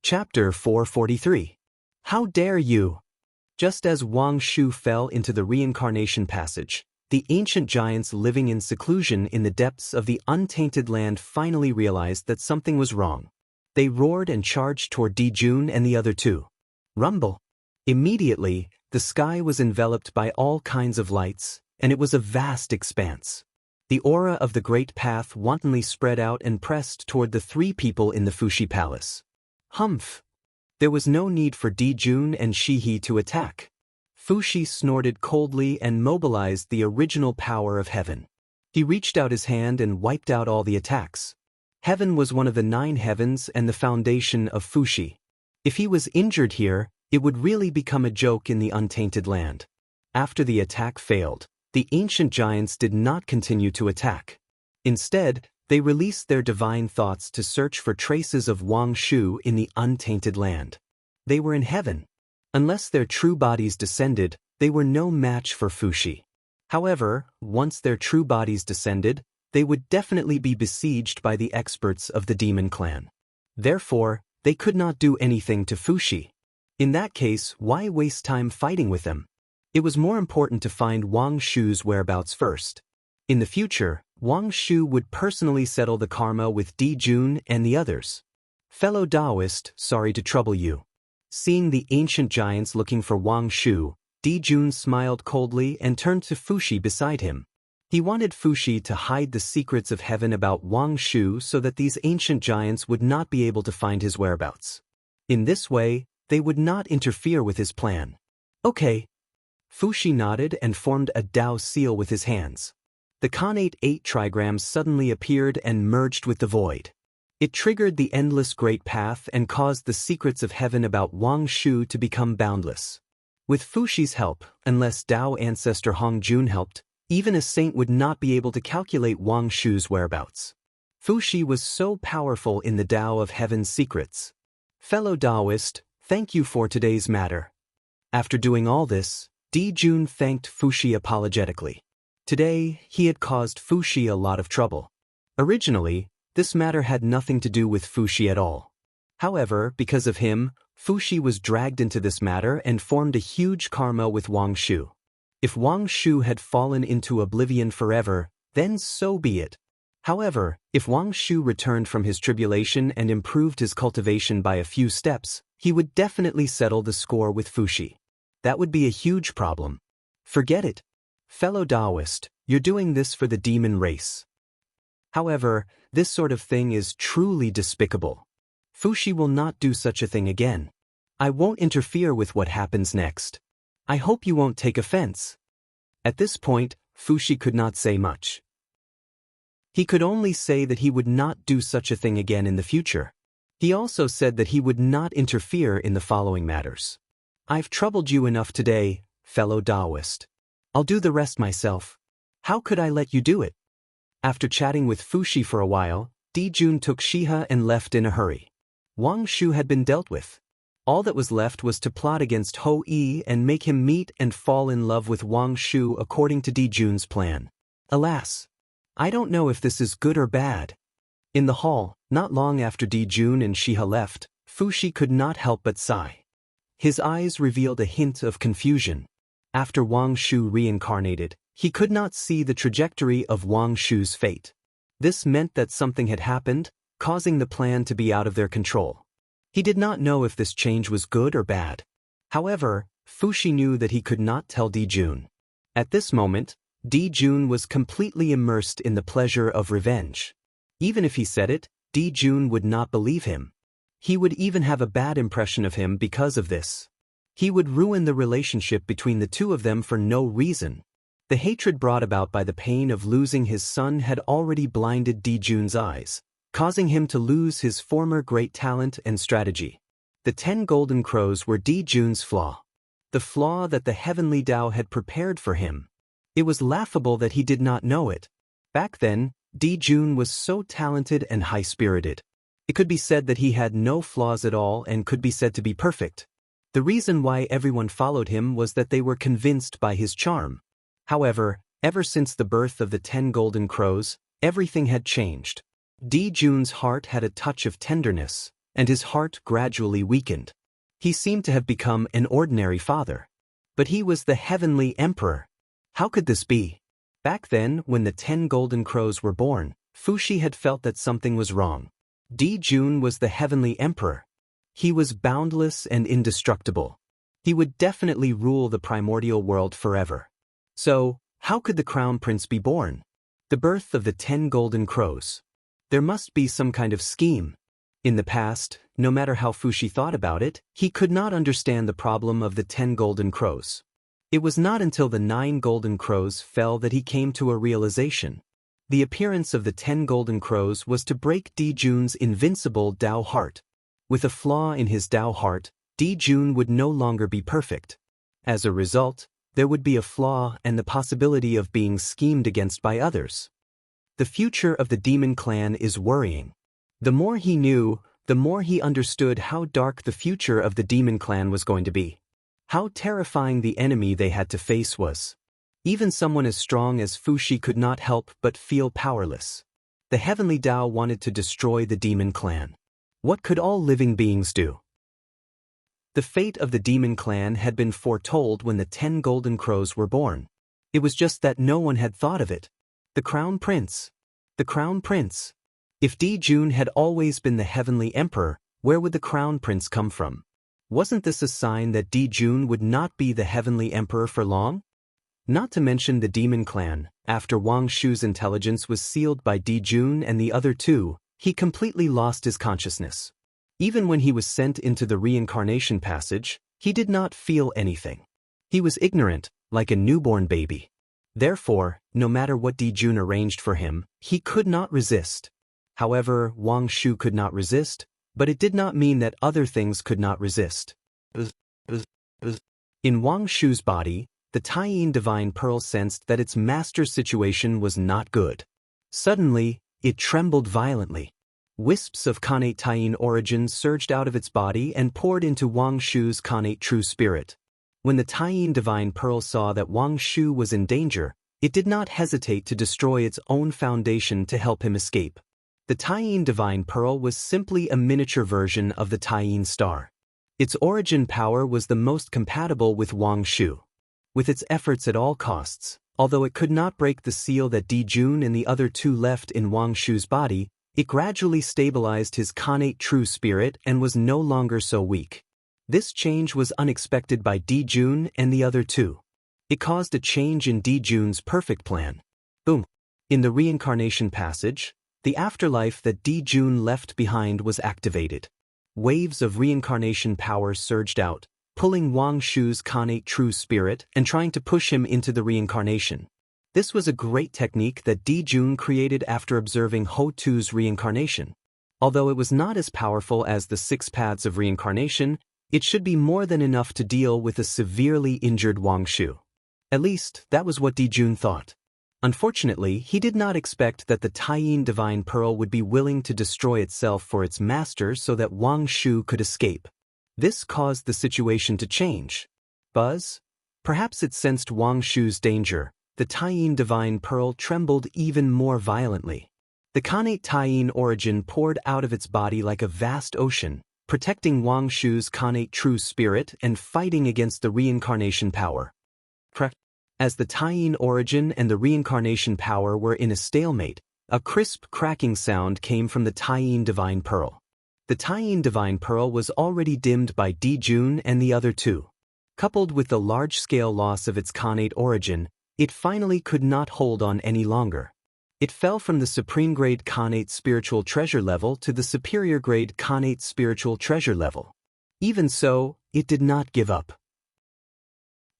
Chapter 443. How dare you! Just as Wang Shu fell into the reincarnation passage, the ancient giants living in seclusion in the depths of the untainted land finally realized that something was wrong. They roared and charged toward Dijun and the other two. Rumble! Immediately, the sky was enveloped by all kinds of lights, and it was a vast expanse. The aura of the great path wantonly spread out and pressed toward the three people in the Fushi Palace. Humph! There was no need for Dijun and Shihi to attack. Fushi snorted coldly and mobilized the original power of heaven. He reached out his hand and wiped out all the attacks. Heaven was one of the 9 heavens and the foundation of Fushi. If he was injured here, it would really become a joke in the untainted land. After the attack failed, the ancient giants did not continue to attack. Instead, they released their divine thoughts to search for traces of Wang Shu in the untainted land. They were in heaven. Unless their true bodies descended, they were no match for Fushi. However, once their true bodies descended, they would definitely be besieged by the experts of the demon clan. Therefore, they could not do anything to Fushi. In that case, why waste time fighting with them? It was more important to find Wang Shu's whereabouts first. In the future, Wang Shu would personally settle the karma with Dijun and the others. Fellow Taoist, sorry to trouble you. Seeing the ancient giants looking for Wang Shu, Dijun smiled coldly and turned to Fushi beside him. He wanted Fushi to hide the secrets of heaven about Wang Shu so that these ancient giants would not be able to find his whereabouts. In this way, they would not interfere with his plan. Okay. Fushi nodded and formed a Dao seal with his hands. The Khanate 8 trigrams suddenly appeared and merged with the void. It triggered the endless great path and caused the secrets of heaven about Wang Shu to become boundless. With Fushi's help, unless Dao ancestor Hongjun helped, even a saint would not be able to calculate Wang Shu's whereabouts. Fushi was so powerful in the Dao of heaven's secrets. Fellow Taoist, thank you for today's matter. After doing all this, Dijun thanked Fushi apologetically. Today, he had caused Fushi a lot of trouble. Originally, this matter had nothing to do with Fushi at all. However, because of him, Fushi was dragged into this matter and formed a huge karma with Wang Shu. If Wang Shu had fallen into oblivion forever, then so be it. However, if Wang Shu returned from his tribulation and improved his cultivation by a few steps, he would definitely settle the score with Fushi. That would be a huge problem. Forget it. Fellow Taoist, you're doing this for the demon race. However, this sort of thing is truly despicable. Fushi will not do such a thing again. I won't interfere with what happens next. I hope you won't take offense. At this point, Fushi could not say much. He could only say that he would not do such a thing again in the future. He also said that he would not interfere in the following matters. I've troubled you enough today, fellow Taoist. I'll do the rest myself. How could I let you do it? After chatting with Fushi for a while, Dijun took Shiha and left in a hurry. Wang Shu had been dealt with. All that was left was to plot against Ho Yi and make him meet and fall in love with Wang Shu according to Dijun's plan. Alas! I don't know if this is good or bad. In the hall, not long after Dijun and Shiha left, Fushi could not help but sigh. His eyes revealed a hint of confusion. After Wang Shu reincarnated, he could not see the trajectory of Wang Shu's fate. This meant that something had happened, causing the plan to be out of their control. He did not know if this change was good or bad. However, Fushi knew that he could not tell Dijun. At this moment, Dijun was completely immersed in the pleasure of revenge. Even if he said it, Dijun would not believe him. He would even have a bad impression of him because of this. He would ruin the relationship between the two of them for no reason. The hatred brought about by the pain of losing his son had already blinded Dijun's eyes, causing him to lose his former great talent and strategy. The 10 golden crows were Dijun's flaw. The flaw that the heavenly Tao had prepared for him. It was laughable that he did not know it. Back then, Dijun was so talented and high-spirited. It could be said that he had no flaws at all and could be said to be perfect. The reason why everyone followed him was that they were convinced by his charm. However, ever since the birth of the 10 golden crows, everything had changed. Dijun's heart had a touch of tenderness, and his heart gradually weakened. He seemed to have become an ordinary father. But he was the heavenly emperor. How could this be? Back then, when the 10 golden crows were born, Fuxi had felt that something was wrong. Jun was the heavenly emperor. He was boundless and indestructible. He would definitely rule the primordial world forever. So, how could the crown prince be born? The birth of the 10 golden crows. There must be some kind of scheme. In the past, no matter how Fuxi thought about it, he could not understand the problem of the 10 golden crows. It was not until the 9 golden crows fell that he came to a realization. The appearance of the 10 golden crows was to break Jun's invincible Tao heart. With a flaw in his Tao heart, Jun would no longer be perfect. As a result, there would be a flaw and the possibility of being schemed against by others. The future of the demon clan is worrying. The more he knew, the more he understood how dark the future of the demon clan was going to be. How terrifying the enemy they had to face was. Even someone as strong as Fuxi could not help but feel powerless. The heavenly Tao wanted to destroy the demon clan. What could all living beings do? The fate of the demon clan had been foretold when the 10 golden crows were born. It was just that no one had thought of it. The crown prince. The crown prince. If Jun had always been the heavenly emperor, where would the crown prince come from? Wasn't this a sign that Jun would not be the heavenly emperor for long? Not to mention the demon clan, after Wang Shu's intelligence was sealed by Jun and the other two, he completely lost his consciousness. Even when he was sent into the reincarnation passage, he did not feel anything. He was ignorant, like a newborn baby. Therefore, no matter what Jun arranged for him, he could not resist. However, Wang Shu could not resist, but it did not mean that other things could not resist. In Wang Shu's body, the Taiyin divine pearl sensed that its master's situation was not good. Suddenly, it trembled violently. Wisps of Khanate Taiyin origin surged out of its body and poured into Wang Shu's Khanate true spirit. When the Taiyin divine pearl saw that Wang Shu was in danger, it did not hesitate to destroy its own foundation to help him escape. The Taiyin divine pearl was simply a miniature version of the Taiyin star. Its origin power was the most compatible with Wang Shu. With its efforts at all costs, although it could not break the seal that Jun and the other two left in Wang Shu's body, it gradually stabilized his Khanate true spirit and was no longer so weak. This change was unexpected by Jun and the other two. It caused a change in Jun's perfect plan. Boom! In the reincarnation passage, the afterlife that Jun left behind was activated. Waves of reincarnation power surged out, pulling Wang Shu's Khanate true spirit and trying to push him into the reincarnation. This was a great technique that Jun created after observing Ho Tu's reincarnation. Although it was not as powerful as the 6 paths of reincarnation, it should be more than enough to deal with a severely injured Wang Shu. At least, that was what Jun thought. Unfortunately, he did not expect that the Taiyin divine pearl would be willing to destroy itself for its master so that Wang Shu could escape. This caused the situation to change. Buzz? Perhaps it sensed Wang Shu's danger. The Taiyin divine pearl trembled even more violently. The Khanate Taiyin origin poured out of its body like a vast ocean, protecting Wang Shu's Khanate true spirit and fighting against the reincarnation power. As the Taiyin origin and the reincarnation power were in a stalemate, a crisp cracking sound came from the Taiyin divine pearl. The Taiyin divine pearl was already dimmed by Jun and the other two. Coupled with the large-scale loss of its Khanate origin, it finally could not hold on any longer. It fell from the supreme-grade Khanate spiritual treasure level to the superior-grade Khanate spiritual treasure level. Even so, it did not give up.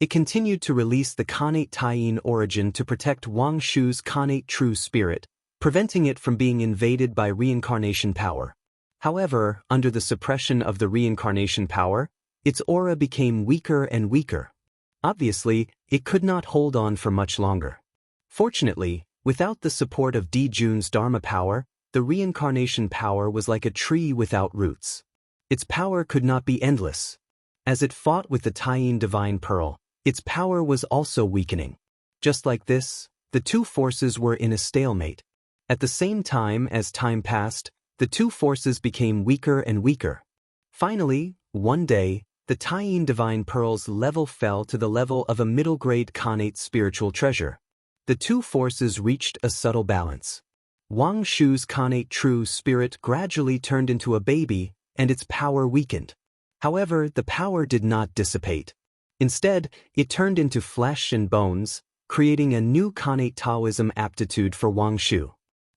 It continued to release the Khanate Taiyin origin to protect Wang Shu's Khanate true spirit, preventing it from being invaded by reincarnation power. However, under the suppression of the reincarnation power, its aura became weaker and weaker. Obviously, it could not hold on for much longer. Fortunately, without the support of Jun's Dharma power, the reincarnation power was like a tree without roots. Its power could not be endless. As it fought with the Taiyin divine pearl, its power was also weakening. Just like this, the two forces were in a stalemate. At the same time as time passed, The two forces became weaker and weaker. Finally, one day, the Tyene Divine Pearl's level fell to the level of a middle-grade Khanate spiritual treasure. The two forces reached a subtle balance. Wang Shu's Khanate true spirit gradually turned into a baby, and its power weakened. However, the power did not dissipate. Instead, it turned into flesh and bones, creating a new Khanate Taoism aptitude for Wang Shu.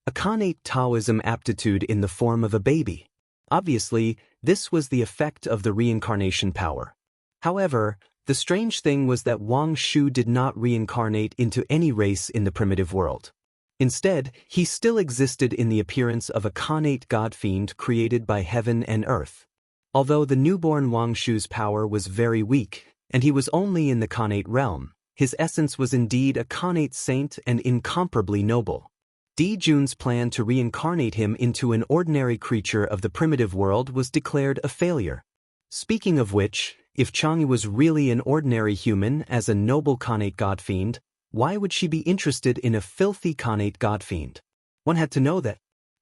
A Khanate Taoism aptitude in the form of a baby. Obviously, this was the effect of the reincarnation power. However, the strange thing was that Wang Shu did not reincarnate into any race in the primitive world. Instead, he still existed in the appearance of a Khanate god-fiend created by heaven and earth. Although the newborn Wang Shu's power was very weak, and he was only in the Khanate realm, his essence was indeed a Khanate saint and incomparably noble. Di Jun's plan to reincarnate him into an ordinary creature of the primitive world was declared a failure. Speaking of which, if Chang'e was really an ordinary human as a noble Khanate god-fiend, why would she be interested in a filthy Khanate god-fiend? One had to know that.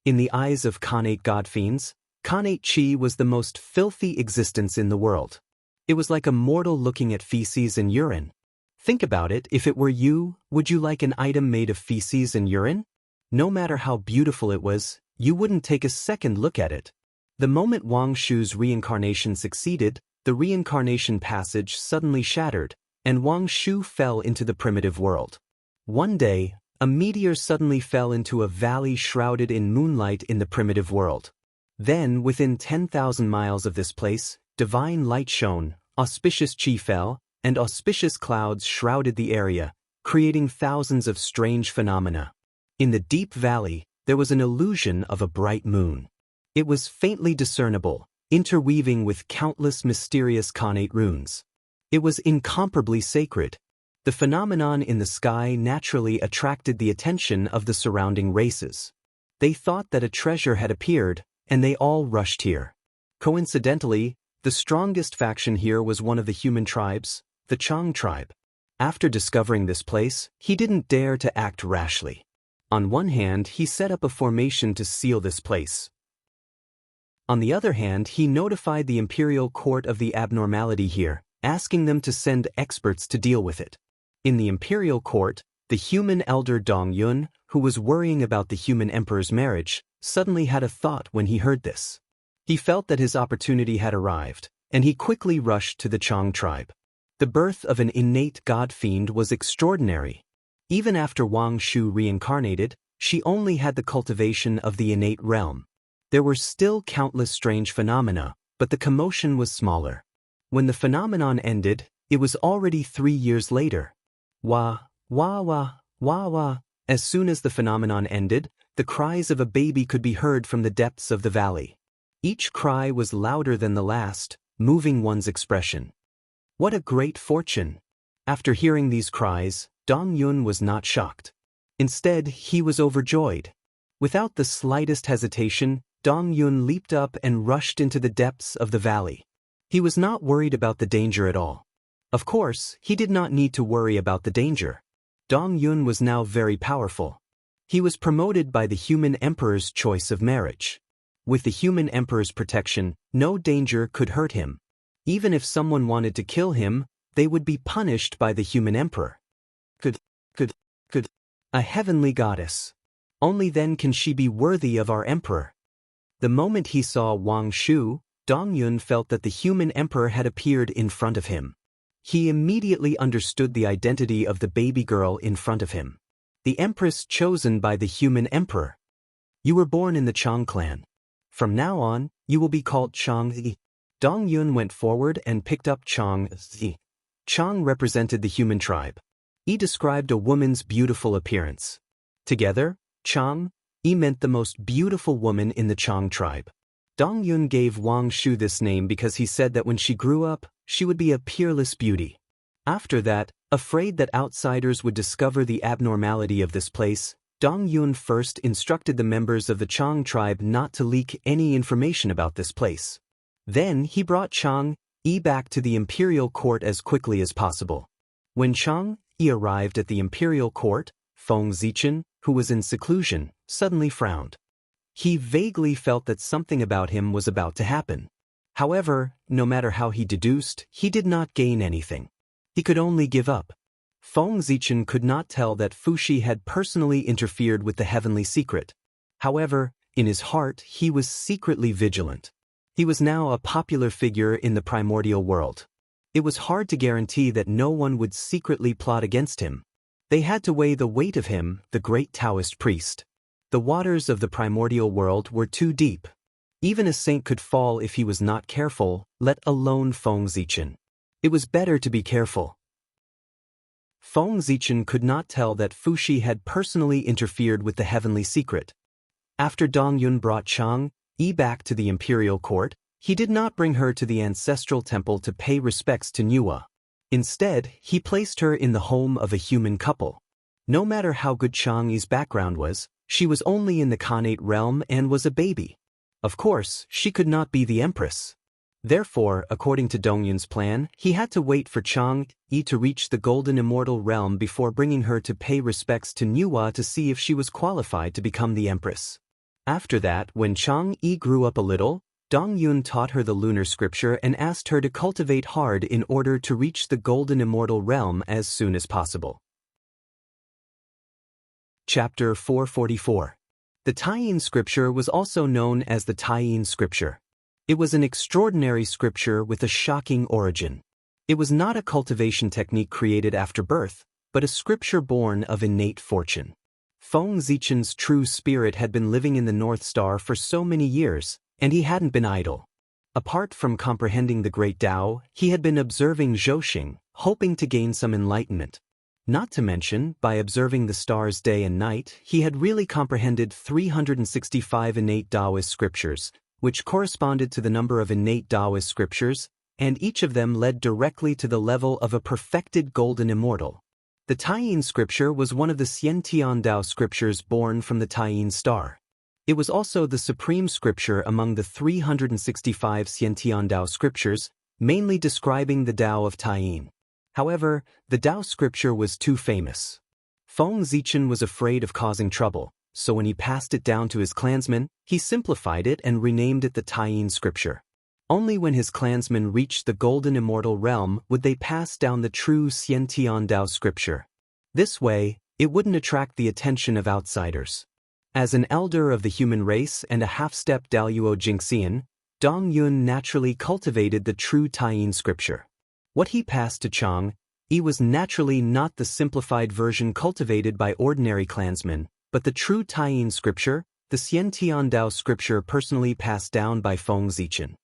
In the eyes of Khanate god-fiends, Khanate Chi was the most filthy existence in the world. It was like a mortal looking at feces and urine. Think about it, if it were you, would you like an item made of feces and urine? No matter how beautiful it was, you wouldn't take a second look at it. The moment Wang Shu's reincarnation succeeded, the reincarnation passage suddenly shattered, and Wang Shu fell into the primitive world. One day, a meteor suddenly fell into a valley shrouded in moonlight in the primitive world. Then, within 10,000 miles of this place, divine light shone, auspicious chi fell, and auspicious clouds shrouded the area, creating thousands of strange phenomena. In the deep valley, there was an illusion of a bright moon. It was faintly discernible, interweaving with countless mysterious Khanate runes. It was incomparably sacred. The phenomenon in the sky naturally attracted the attention of the surrounding races. They thought that a treasure had appeared, and they all rushed here. Coincidentally, the strongest faction here was one of the human tribes, the Chang tribe. After discovering this place, he didn't dare to act rashly. On one hand, he set up a formation to seal this place. On the other hand, he notified the imperial court of the abnormality here, asking them to send experts to deal with it. In the imperial court, the human elder Dong Yun, who was worrying about the human emperor's marriage, suddenly had a thought when he heard this. He felt that his opportunity had arrived, and he quickly rushed to the Chang tribe. The birth of an innate god-fiend was extraordinary. Even after Wang Shu reincarnated, she only had the cultivation of the innate realm. There were still countless strange phenomena, but the commotion was smaller. When the phenomenon ended, it was already 3 years later. Wah, wah, wah, wah, wah. As soon as the phenomenon ended, the cries of a baby could be heard from the depths of the valley. Each cry was louder than the last, moving one's expression. What a great fortune! After hearing these cries, Dong Yun was not shocked. Instead, he was overjoyed. Without the slightest hesitation, Dong Yun leaped up and rushed into the depths of the valley. He was not worried about the danger at all. Of course, he did not need to worry about the danger. Dong Yun was now very powerful. He was promoted by the human emperor's choice of marriage. With the human emperor's protection, no danger could hurt him. Even if someone wanted to kill him, they would be punished by the human emperor. Could. A heavenly goddess. Only then can she be worthy of our emperor. The moment he saw Wang Shu, Dong Yun felt that the human emperor had appeared in front of him. He immediately understood the identity of the baby girl in front of him. The empress chosen by the human emperor. You were born in the Chang clan. From now on, you will be called Chang Zi. Dong Yun went forward and picked up Chang Zi. Chang represented the human tribe. He described a woman's beautiful appearance. Together, Chang, Yi meant the most beautiful woman in the Chang tribe. Dong Yun gave Wang Shu this name because he said that when she grew up, she would be a peerless beauty. After that, afraid that outsiders would discover the abnormality of this place, Dong Yun first instructed the members of the Chang tribe not to leak any information about this place. Then he brought Chang Yi back to the imperial court as quickly as possible. When Chang Yi arrived at the imperial court, Feng Zichen, who was in seclusion, suddenly frowned. He vaguely felt that something about him was about to happen. However, no matter how he deduced, he did not gain anything. He could only give up. Feng Zichen could not tell that Fuxi had personally interfered with the heavenly secret. However, in his heart he was secretly vigilant. He was now a popular figure in the primordial world. It was hard to guarantee that no one would secretly plot against him. They had to weigh the weight of him, the great Taoist priest. The waters of the primordial world were too deep. Even a saint could fall if he was not careful, let alone Feng Zichen. It was better to be careful. Feng Zichen could not tell that Fuxi had personally interfered with the heavenly secret. After Dong Yun brought Chang Yi back to the imperial court, he did not bring her to the ancestral temple to pay respects to Nuwa. Instead, he placed her in the home of a human couple. No matter how good Chang Yi's background was, she was only in the Khanate realm and was a baby. Of course, she could not be the empress. Therefore, according to Dong Yun's plan, he had to wait for Chang Yi to reach the golden immortal realm before bringing her to pay respects to Nuwa to see if she was qualified to become the empress. After that, when Chang Yi grew up a little, Dong Yun taught her the lunar scripture and asked her to cultivate hard in order to reach the golden immortal realm as soon as possible. Chapter 444. The Taiyin scripture was also known as the Taiyin scripture. It was an extraordinary scripture with a shocking origin. It was not a cultivation technique created after birth, but a scripture born of innate fortune. Feng Zichen's true spirit had been living in the North Star for so many years, and he hadn't been idle. Apart from comprehending the great Tao, he had been observing Zhouxing, hoping to gain some enlightenment. Not to mention, by observing the stars day and night, he had really comprehended 365 innate Taoist scriptures, which corresponded to the number of innate Taoist scriptures, and each of them led directly to the level of a perfected golden immortal. The Taiyin scripture was one of the Xiantian Dao scriptures born from the Taiyin star. It was also the supreme scripture among the 365 Xiantian Dao scriptures, mainly describing the Tao of Taiyin. However, the Tao scripture was too famous. Feng Zichen was afraid of causing trouble, so when he passed it down to his clansmen, he simplified it and renamed it the Taiyin scripture. Only when his clansmen reached the golden immortal realm would they pass down the true Xiantian Dao scripture. This way, it wouldn't attract the attention of outsiders. As an elder of the human race and a half-step Daluo Jingxian, Dong Yun naturally cultivated the true Taiyin scripture. What he passed to Chang Yi was naturally not the simplified version cultivated by ordinary clansmen, but the true Taiyin scripture, the Xiantian Dao scripture personally passed down by Feng Zichen.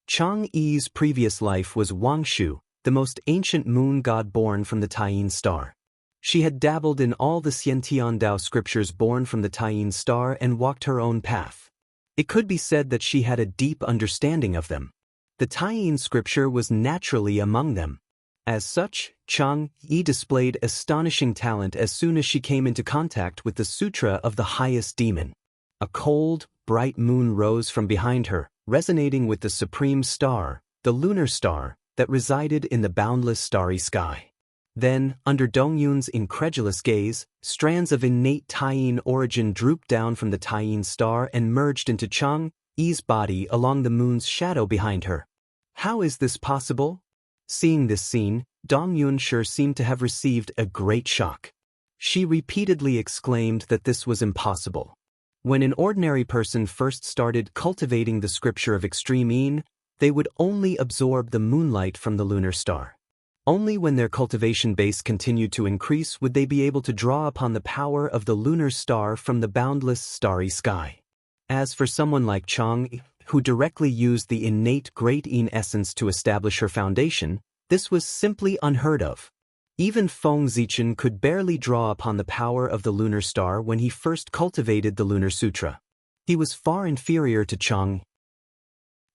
Chang Yi's previous life was Wangshu, the most ancient moon god born from the Taiyin star. She had dabbled in all the Xiantian Dao scriptures born from the Taiyin star and walked her own path. It could be said that she had a deep understanding of them. The Taiyin scripture was naturally among them. As such, Chang Yi displayed astonishing talent as soon as she came into contact with the Sutra of the Highest Demon. A cold, bright moon rose from behind her, resonating with the supreme star, the lunar star, that resided in the boundless starry sky. Then, under Dong Yun's incredulous gaze, strands of innate Taiyin origin drooped down from the Taiyin star and merged into Chang Yi's body along the moon's shadow behind her. How is this possible? Seeing this scene, Dong Yun sure seemed to have received a great shock. She repeatedly exclaimed that this was impossible. When an ordinary person first started cultivating the scripture of extreme yin, they would only absorb the moonlight from the lunar star. Only when their cultivation base continued to increase would they be able to draw upon the power of the lunar star from the boundless starry sky. As for someone like Chang Yi, who directly used the innate great yin essence to establish her foundation, this was simply unheard of. Even Feng Zichen could barely draw upon the power of the lunar star when he first cultivated the lunar sutra. He was far inferior to Chang Yi.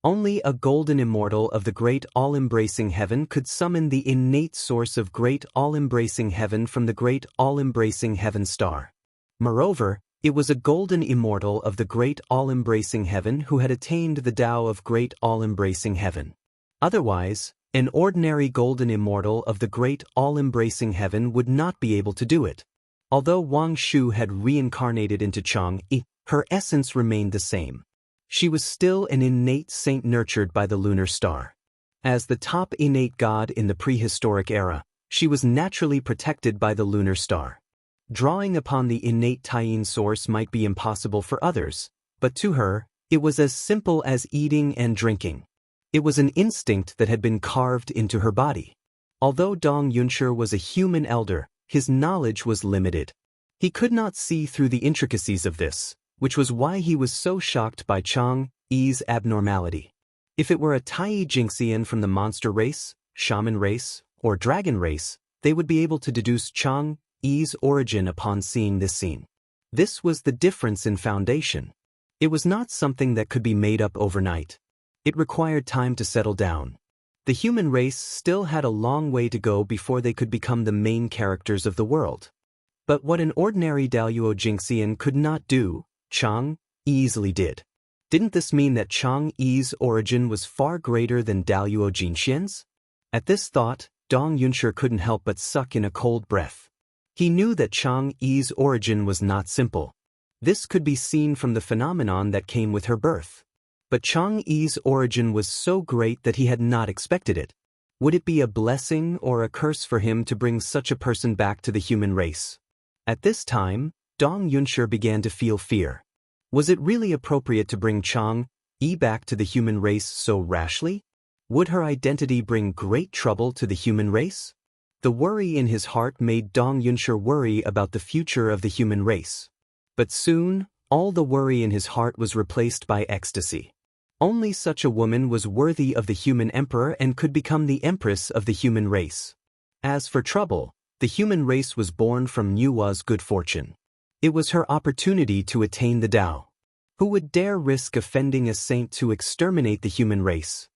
Only a golden immortal of the great all-embracing heaven could summon the innate source of great all-embracing heaven from the great all-embracing heaven star. Moreover, it was a golden immortal of the great all-embracing heaven who had attained the Tao of great all-embracing heaven. Otherwise, an ordinary golden immortal of the great all-embracing heaven would not be able to do it. Although Wang Shu had reincarnated into Chang Yi, her essence remained the same. She was still an innate saint nurtured by the lunar star. As the top innate god in the prehistoric era, she was naturally protected by the lunar star. Drawing upon the innate Taiyin source might be impossible for others, but to her, it was as simple as eating and drinking. It was an instinct that had been carved into her body. Although Dong Yunshi was a human elder, his knowledge was limited. He could not see through the intricacies of this, which was why he was so shocked by Chang Yi's abnormality. If it were a Tai Jingxian from the monster race, shaman race, or dragon race, they would be able to deduce Chang Yi's origin upon seeing this scene. This was the difference in foundation. It was not something that could be made up overnight. It required time to settle down. The human race still had a long way to go before they could become the main characters of the world. But what an ordinary Daluo Jingxian could not do, Chang Yi easily did. Didn't this mean that Chang Yi's origin was far greater than Daluo Jingxian's? At this thought, Dong Yunshi couldn't help but suck in a cold breath. He knew that Chang Yi's origin was not simple. This could be seen from the phenomenon that came with her birth. But Chang Yi's origin was so great that he had not expected it. Would it be a blessing or a curse for him to bring such a person back to the human race? At this time, Dong Yunshi began to feel fear. Was it really appropriate to bring Chang Yi back to the human race so rashly? Would her identity bring great trouble to the human race? The worry in his heart made Dong Yunshi worry about the future of the human race. But soon, all the worry in his heart was replaced by ecstasy. Only such a woman was worthy of the human emperor and could become the empress of the human race. As for trouble, the human race was born from Nuwa's good fortune. It was her opportunity to attain the Tao. Who would dare risk offending a saint to exterminate the human race?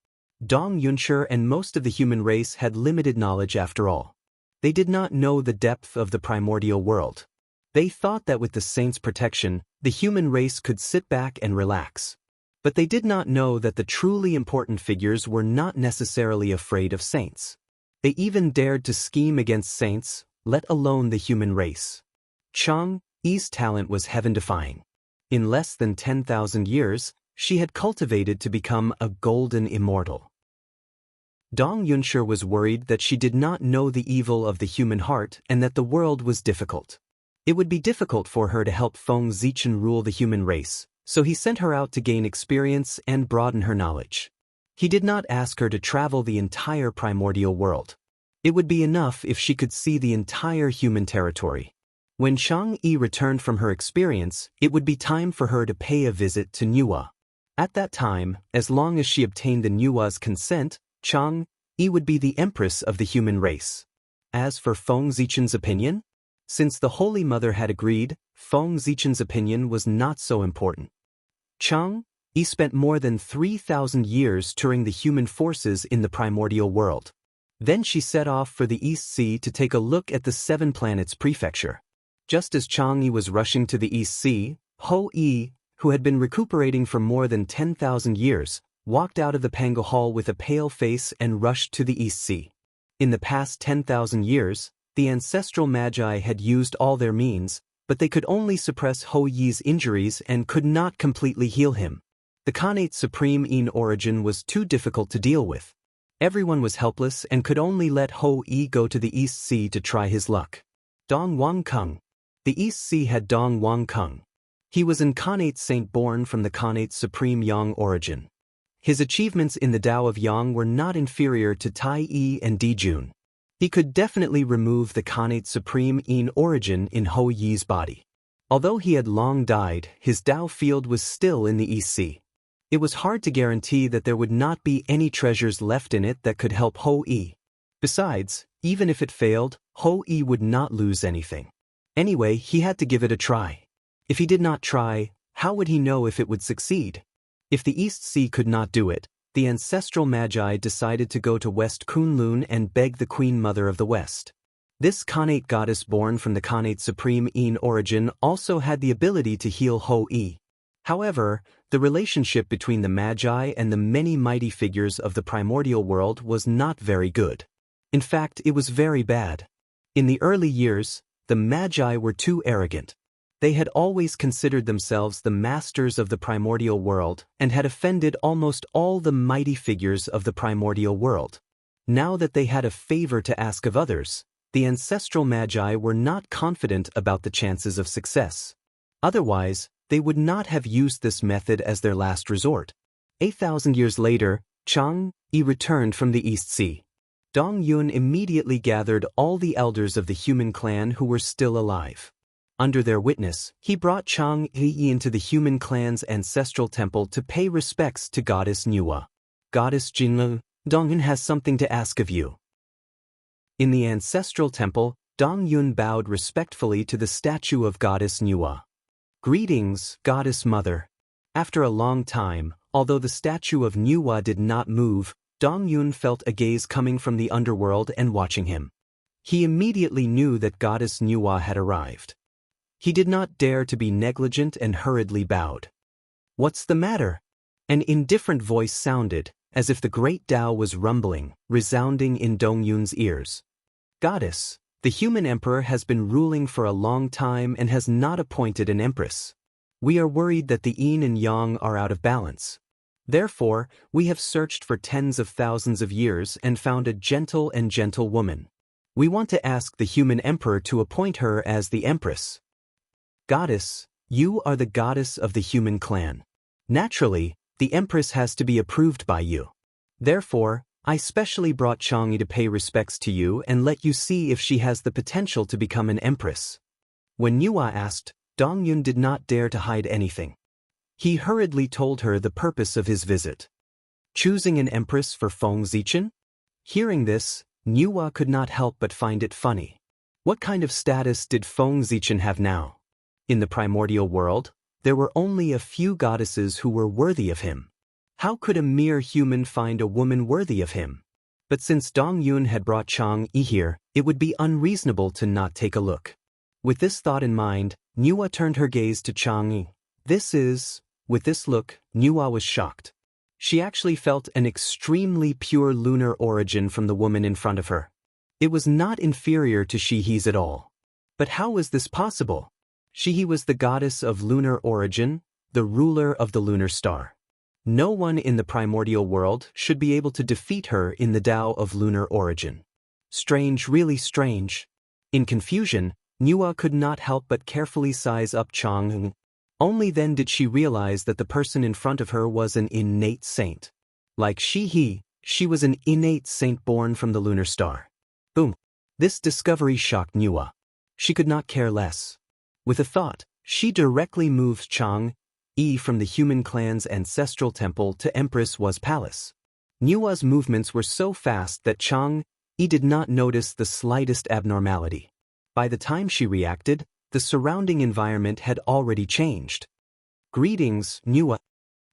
Dong Yunshi and most of the human race had limited knowledge after all. They did not know the depth of the primordial world. They thought that with the saint's protection, the human race could sit back and relax. But they did not know that the truly important figures were not necessarily afraid of saints. They even dared to scheme against saints, let alone the human race. Chang Yi's talent was heaven-defying. In less than 10,000 years, she had cultivated to become a golden immortal. Dong Yunshi was worried that she did not know the evil of the human heart and that the world was difficult. It would be difficult for her to help Feng Zichen rule the human race, so he sent her out to gain experience and broaden her knowledge. He did not ask her to travel the entire primordial world. It would be enough if she could see the entire human territory. When Chang Yi returned from her experience, it would be time for her to pay a visit to Nuwa. At that time, as long as she obtained the Nuwa's consent, Chang Yi would be the empress of the human race. As for Feng Zichen's opinion, since the Holy Mother had agreed, Feng Zichen's opinion was not so important. Chang Yi spent more than 3,000 years touring the human forces in the primordial world. Then she set off for the East Sea to take a look at the Seven Planets Prefecture. Just as Chang Yi was rushing to the East Sea, Ho Yi, who had been recuperating for more than 10,000 years, walked out of the Pango Hall with a pale face and rushed to the East Sea. In the past 10,000 years, the ancestral magi had used all their means, but they could only suppress Ho Yi's injuries and could not completely heal him. The Khanate Supreme in origin was too difficult to deal with. Everyone was helpless and could only let Ho Yi go to the East Sea to try his luck. Dong Wangkung. The East Sea had Dong Wangkung. He was an Khanate saint born from the Khanate Supreme Yang origin. His achievements in the Tao of Yang were not inferior to Tai Yi and Dijun. He could definitely remove the Khanate Supreme in origin in Ho Yi's body. Although he had long died, his Tao field was still in the East Sea. It was hard to guarantee that there would not be any treasures left in it that could help Ho Yi. Besides, even if it failed, Ho Yi would not lose anything. Anyway, he had to give it a try. If he did not try, how would he know if it would succeed? If the East Sea could not do it, the ancestral magi decided to go to West Kunlun and beg the Queen Mother of the West. This Khanate goddess born from the Khanate Supreme in origin also had the ability to heal Ho Yi. However, the relationship between the magi and the many mighty figures of the primordial world was not very good. In fact, it was very bad. In the early years, the magi were too arrogant. They had always considered themselves the masters of the primordial world and had offended almost all the mighty figures of the primordial world. Now that they had a favor to ask of others, the ancestral magi were not confident about the chances of success. Otherwise, they would not have used this method as their last resort. 8,000 years later, Chang-Yi returned from the East Sea. Dong-Yun immediately gathered all the elders of the human clan who were still alive. Under their witness, he brought Chang-Yi into the human clan's ancestral temple to pay respects to Goddess Nuwa. Goddess Jinlu, Dong-Yun has something to ask of you. In the ancestral temple, Dong-Yun bowed respectfully to the statue of Goddess Nuwa. Greetings, Goddess Mother. After a long time, although the statue of Nuwa did not move, Dong-Yun felt a gaze coming from the underworld and watching him. He immediately knew that Goddess Nuwa had arrived. He did not dare to be negligent and hurriedly bowed. What's the matter? An indifferent voice sounded, as if the great Tao was rumbling, resounding in Dong-Yun's ears. Goddess, the human emperor has been ruling for a long time and has not appointed an empress. We are worried that the yin and yang are out of balance. Therefore, we have searched for tens of thousands of years and found a gentle woman. We want to ask the human emperor to appoint her as the empress. Goddess, you are the goddess of the human clan. Naturally, the empress has to be approved by you. Therefore, I specially brought Chang'e to pay respects to you and let you see if she has the potential to become an empress. When Nuwa asked, Dong-Yun did not dare to hide anything. He hurriedly told her the purpose of his visit. Choosing an empress for Feng Zichen? Hearing this, Nuwa could not help but find it funny. What kind of status did Feng Zichen have now? In the primordial world, there were only a few goddesses who were worthy of him. How could a mere human find a woman worthy of him? But since Dong-Yun had brought Chang-Yi here, it would be unreasonable to not take a look. With this thought in mind, Nuwa turned her gaze to Chang-Yi. With this look, Nuwa was shocked. She actually felt an extremely pure lunar origin from the woman in front of her. It was not inferior to Shihe's at all. But how was this possible? Shihe was the goddess of lunar origin, the ruler of the lunar star. No one in the primordial world should be able to defeat her in the Tao of lunar origin. Strange, really strange. In confusion, Nuwa could not help but carefully size up Chang-Yi. Only then did she realize that the person in front of her was an innate saint. Like Shihe, she was an innate saint born from the lunar star. Boom! This discovery shocked Nuwa. She could not care less. With a thought, she directly moved Chang-Yi from the human clan's ancestral temple to Empress Was Palace. Nuwa's movements were so fast that Chang-Yi did not notice the slightest abnormality. By the time she reacted, the surrounding environment had already changed. Greetings, Nuwa.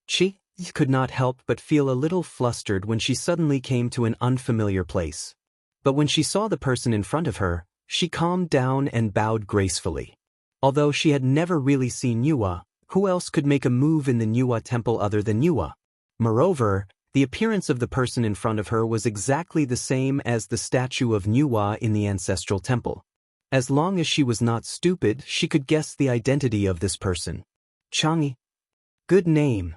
She could not help but feel a little flustered when she suddenly came to an unfamiliar place. But when she saw the person in front of her, she calmed down and bowed gracefully. Although she had never really seen Nuwa, who else could make a move in the Nuwa temple other than Nuwa? Moreover, the appearance of the person in front of her was exactly the same as the statue of Nuwa in the ancestral temple. As long as she was not stupid, she could guess the identity of this person. Chang'e. Good name.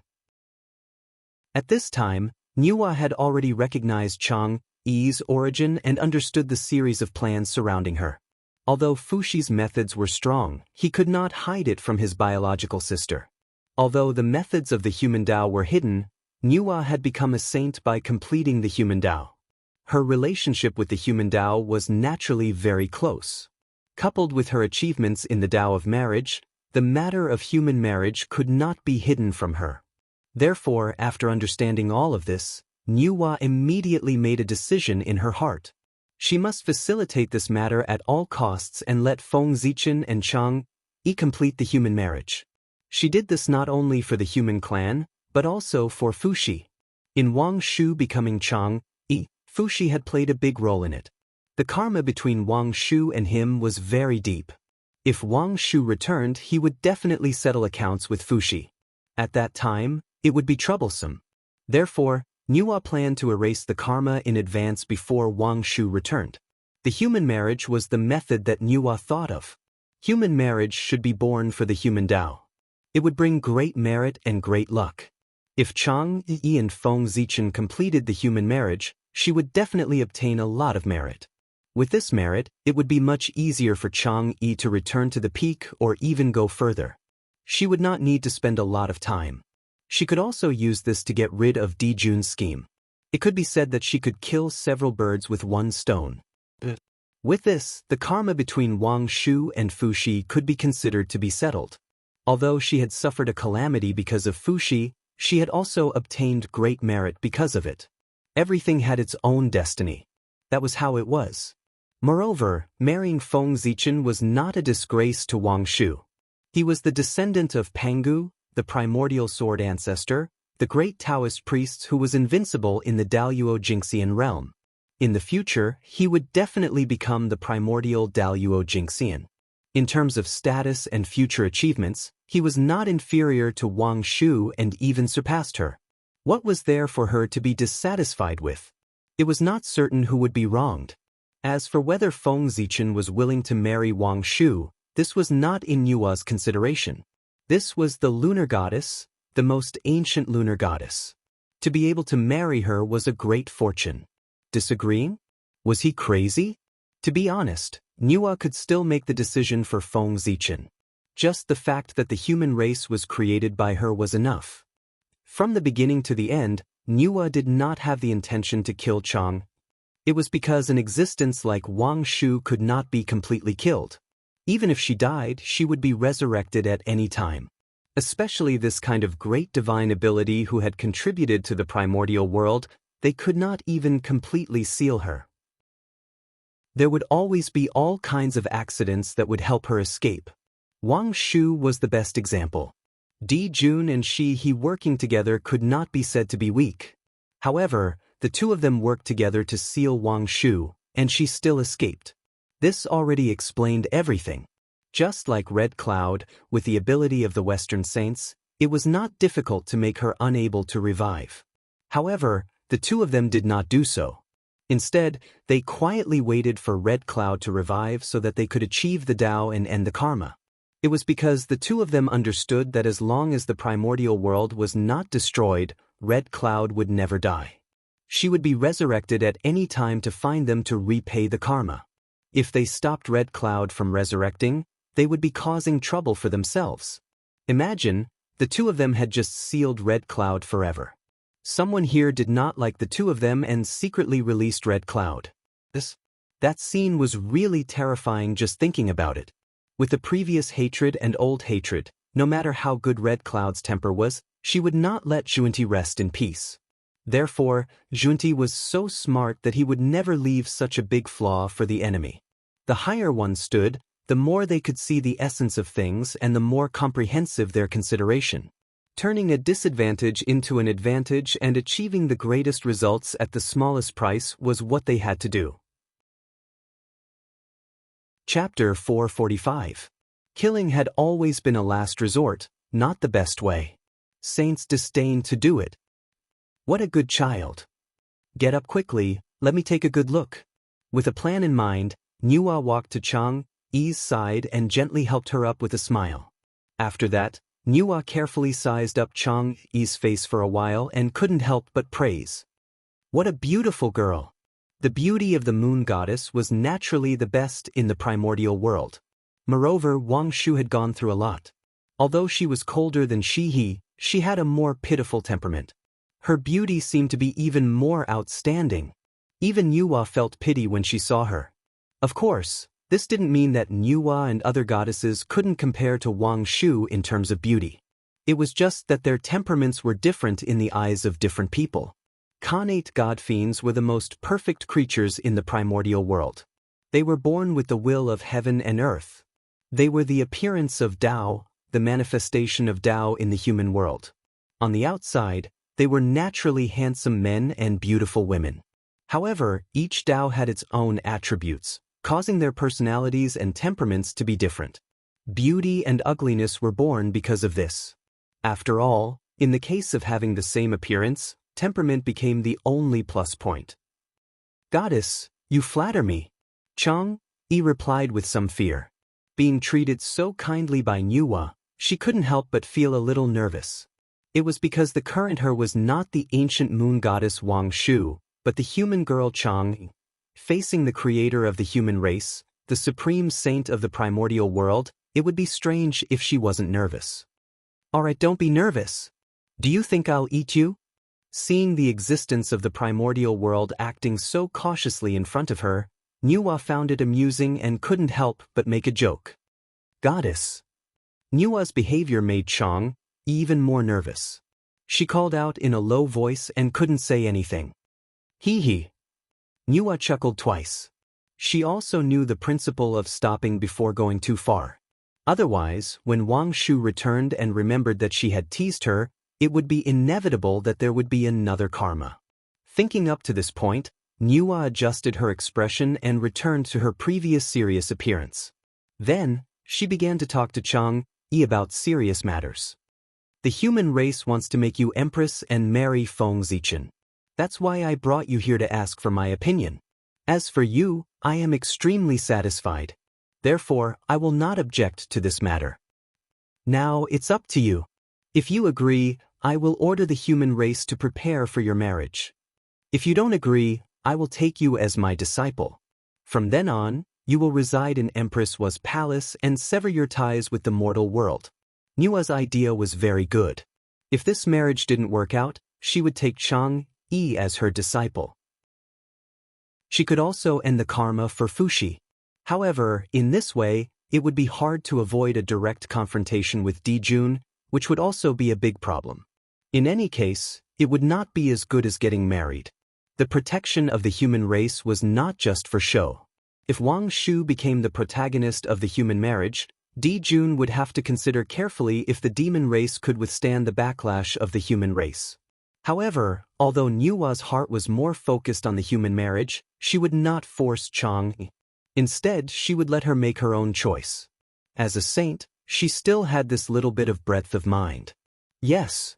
At this time, Nuwa had already recognized Chang'e's origin and understood the series of plans surrounding her. Although Fushi's methods were strong, he could not hide it from his biological sister. Although the methods of the human Tao were hidden, Nuwa had become a saint by completing the human Tao. Her relationship with the human Tao was naturally very close. Coupled with her achievements in the Tao of marriage, the matter of human marriage could not be hidden from her. Therefore, after understanding all of this, Nuwa immediately made a decision in her heart. She must facilitate this matter at all costs and let Feng Zichen and Chang'e complete the human marriage. She did this not only for the human clan, but also for Fushi. In Wang Shu becoming Chang'e, Fushi had played a big role in it. The karma between Wang Shu and him was very deep. If Wang Shu returned, he would definitely settle accounts with Fushi. At that time, it would be troublesome. Therefore, Nuwa planned to erase the karma in advance before Wang Shu returned. The human marriage was the method that Nuwa thought of. Human marriage should be born for the human Tao. It would bring great merit and great luck. If Chang Yi and Feng Zichen completed the human marriage, she would definitely obtain a lot of merit. With this merit, it would be much easier for Chang Yi to return to the peak or even go further. She would not need to spend a lot of time. She could also use this to get rid of Di Jun's scheme. It could be said that she could kill several birds with one stone. With this, the karma between Wang Shu and Fu Shi could be considered to be settled. Although she had suffered a calamity because of Fu Shi, she had also obtained great merit because of it. Everything had its own destiny. That was how it was. Moreover, marrying Feng Zichen was not a disgrace to Wang Shu. He was the descendant of Pangu, the primordial sword ancestor, the great Taoist priest who was invincible in the Daluo Jingxian realm. In the future, he would definitely become the primordial Daluo Jingxian. In terms of status and future achievements, he was not inferior to Wang Shu and even surpassed her. What was there for her to be dissatisfied with? It was not certain who would be wronged. As for whether Feng Zichen was willing to marry Wang Shu, this was not in Yua's consideration. This was the lunar goddess, the most ancient lunar goddess. To be able to marry her was a great fortune. Disagreeing? Was he crazy? To be honest, Yua could still make the decision for Feng Zichen. Just the fact that the human race was created by her was enough. From the beginning to the end, Yua did not have the intention to kill Chang. It was because an existence like Wang Shu could not be completely killed. Even if she died, she would be resurrected at any time. Especially this kind of great divine ability who had contributed to the primordial world, they could not even completely seal her. There would always be all kinds of accidents that would help her escape. Wang Shu was the best example. Di Jun and Shi He working together could not be said to be weak. However, the two of them worked together to seal Wang Shu, and she still escaped. This already explained everything. Just like Red Cloud, with the ability of the Western Saints, it was not difficult to make her unable to revive. However, the two of them did not do so. Instead, they quietly waited for Red Cloud to revive so that they could achieve the Tao and end the karma. It was because the two of them understood that as long as the primordial world was not destroyed, Red Cloud would never die. She would be resurrected at any time to find them to repay the karma. If they stopped Red Cloud from resurrecting, they would be causing trouble for themselves. Imagine, the two of them had just sealed Red Cloud forever. Someone here did not like the two of them and secretly released Red Cloud. That scene was really terrifying just thinking about it. With the previous hatred and old hatred, no matter how good Red Cloud's temper was, she would not let Junti rest in peace. Therefore, Junti was so smart that he would never leave such a big flaw for the enemy. The higher one stood, the more they could see the essence of things and the more comprehensive their consideration. Turning a disadvantage into an advantage and achieving the greatest results at the smallest price was what they had to do. Chapter 445. Killing had always been a last resort, not the best way. Saints disdained to do it. What a good child. Get up quickly, let me take a good look. With a plan in mind, Yua walked to Chang Yi's side and gently helped her up with a smile. After that, Yua carefully sized up Chang Yi's face for a while and couldn't help but praise. What a beautiful girl. The beauty of the moon goddess was naturally the best in the primordial world. Moreover, Wang Shu had gone through a lot. Although she was colder than Shi He, she had a more pitiful temperament. Her beauty seemed to be even more outstanding. Even Yua felt pity when she saw her. Of course, this didn't mean that Yua and other goddesses couldn't compare to Wang Shu in terms of beauty. It was just that their temperaments were different in the eyes of different people. Khanate god fiends were the most perfect creatures in the primordial world. They were born with the will of heaven and earth. They were the appearance of Tao, the manifestation of Tao in the human world. On the outside, they were naturally handsome men and beautiful women. However, each Tao had its own attributes, causing their personalities and temperaments to be different. Beauty and ugliness were born because of this. After all, in the case of having the same appearance, temperament became the only plus point. Goddess, you flatter me. Chang Yi replied with some fear. being treated so kindly by Nuwa, she couldn't help but feel a little nervous. It was because the current her was not the ancient moon goddess Wang Shu, but the human girl Chang. Facing the creator of the human race, the supreme saint of the primordial world, it would be strange if she wasn't nervous. Alright, don't be nervous. Do you think I'll eat you? Seeing the existence of the primordial world acting so cautiously in front of her, Nuwa found it amusing and couldn't help but make a joke. Goddess. Nuwa's behavior made Chang even more nervous. She called out in a low voice and couldn't say anything. Hee hee. Nuwa chuckled twice. She also knew the principle of stopping before going too far. Otherwise, when Wang Shu returned and remembered that she had teased her, it would be inevitable that there would be another karma. Thinking up to this point, Nuwa adjusted her expression and returned to her previous serious appearance. Then, she began to talk to Chang Yi about serious matters. The human race wants to make you empress and marry Feng Zichen. That's why I brought you here to ask for my opinion. As for you, I am extremely satisfied. Therefore, I will not object to this matter. Now, it's up to you. If you agree, I will order the human race to prepare for your marriage. If you don't agree, I will take you as my disciple. From then on, you will reside in Empress Wa's palace and sever your ties with the mortal world. Nuwa's idea was very good. If this marriage didn't work out, she would take Chang Yi as her disciple. She could also end the karma for Fushi. However, in this way, it would be hard to avoid a direct confrontation with Dijun, which would also be a big problem. In any case, it would not be as good as getting married. The protection of the human race was not just for show. If Wang Shu became the protagonist of the human marriage, Dijun would have to consider carefully if the demon race could withstand the backlash of the human race. However, although Nuwa's heart was more focused on the human marriage, she would not force Chang. Instead, she would let her make her own choice. As a saint, she still had this little bit of breadth of mind. Yes.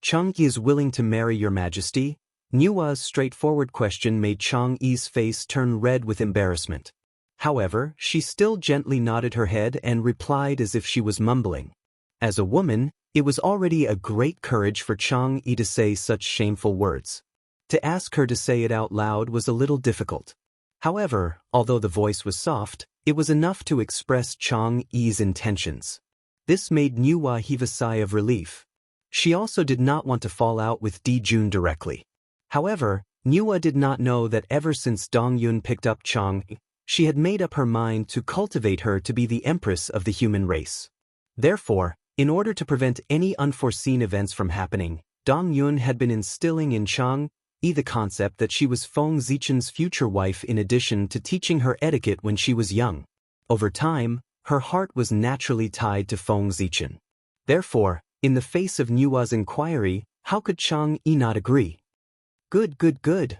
Chang Yi is willing to marry your majesty? Nuwa's straightforward question made Chang Yi's face turn red with embarrassment. However, she still gently nodded her head and replied as if she was mumbling. As a woman, it was already a great courage for Chang Yi to say such shameful words. To ask her to say it out loud was a little difficult. However, although the voice was soft, it was enough to express Chang Yi's intentions. This made Nuwa heave a sigh of relief. She also did not want to fall out with Dijun directly. However, Nuwa did not know that ever since Dongyun picked up Chang Yi, she had made up her mind to cultivate her to be the empress of the human race. Therefore, in order to prevent any unforeseen events from happening, Dongyun had been instilling in Chang Yi the concept that she was Feng Zichen's future wife in addition to teaching her etiquette when she was young. Over time, her heart was naturally tied to Feng Zichen. Therefore, in the face of Nuwa's inquiry, how could Chang Yi not agree? Good.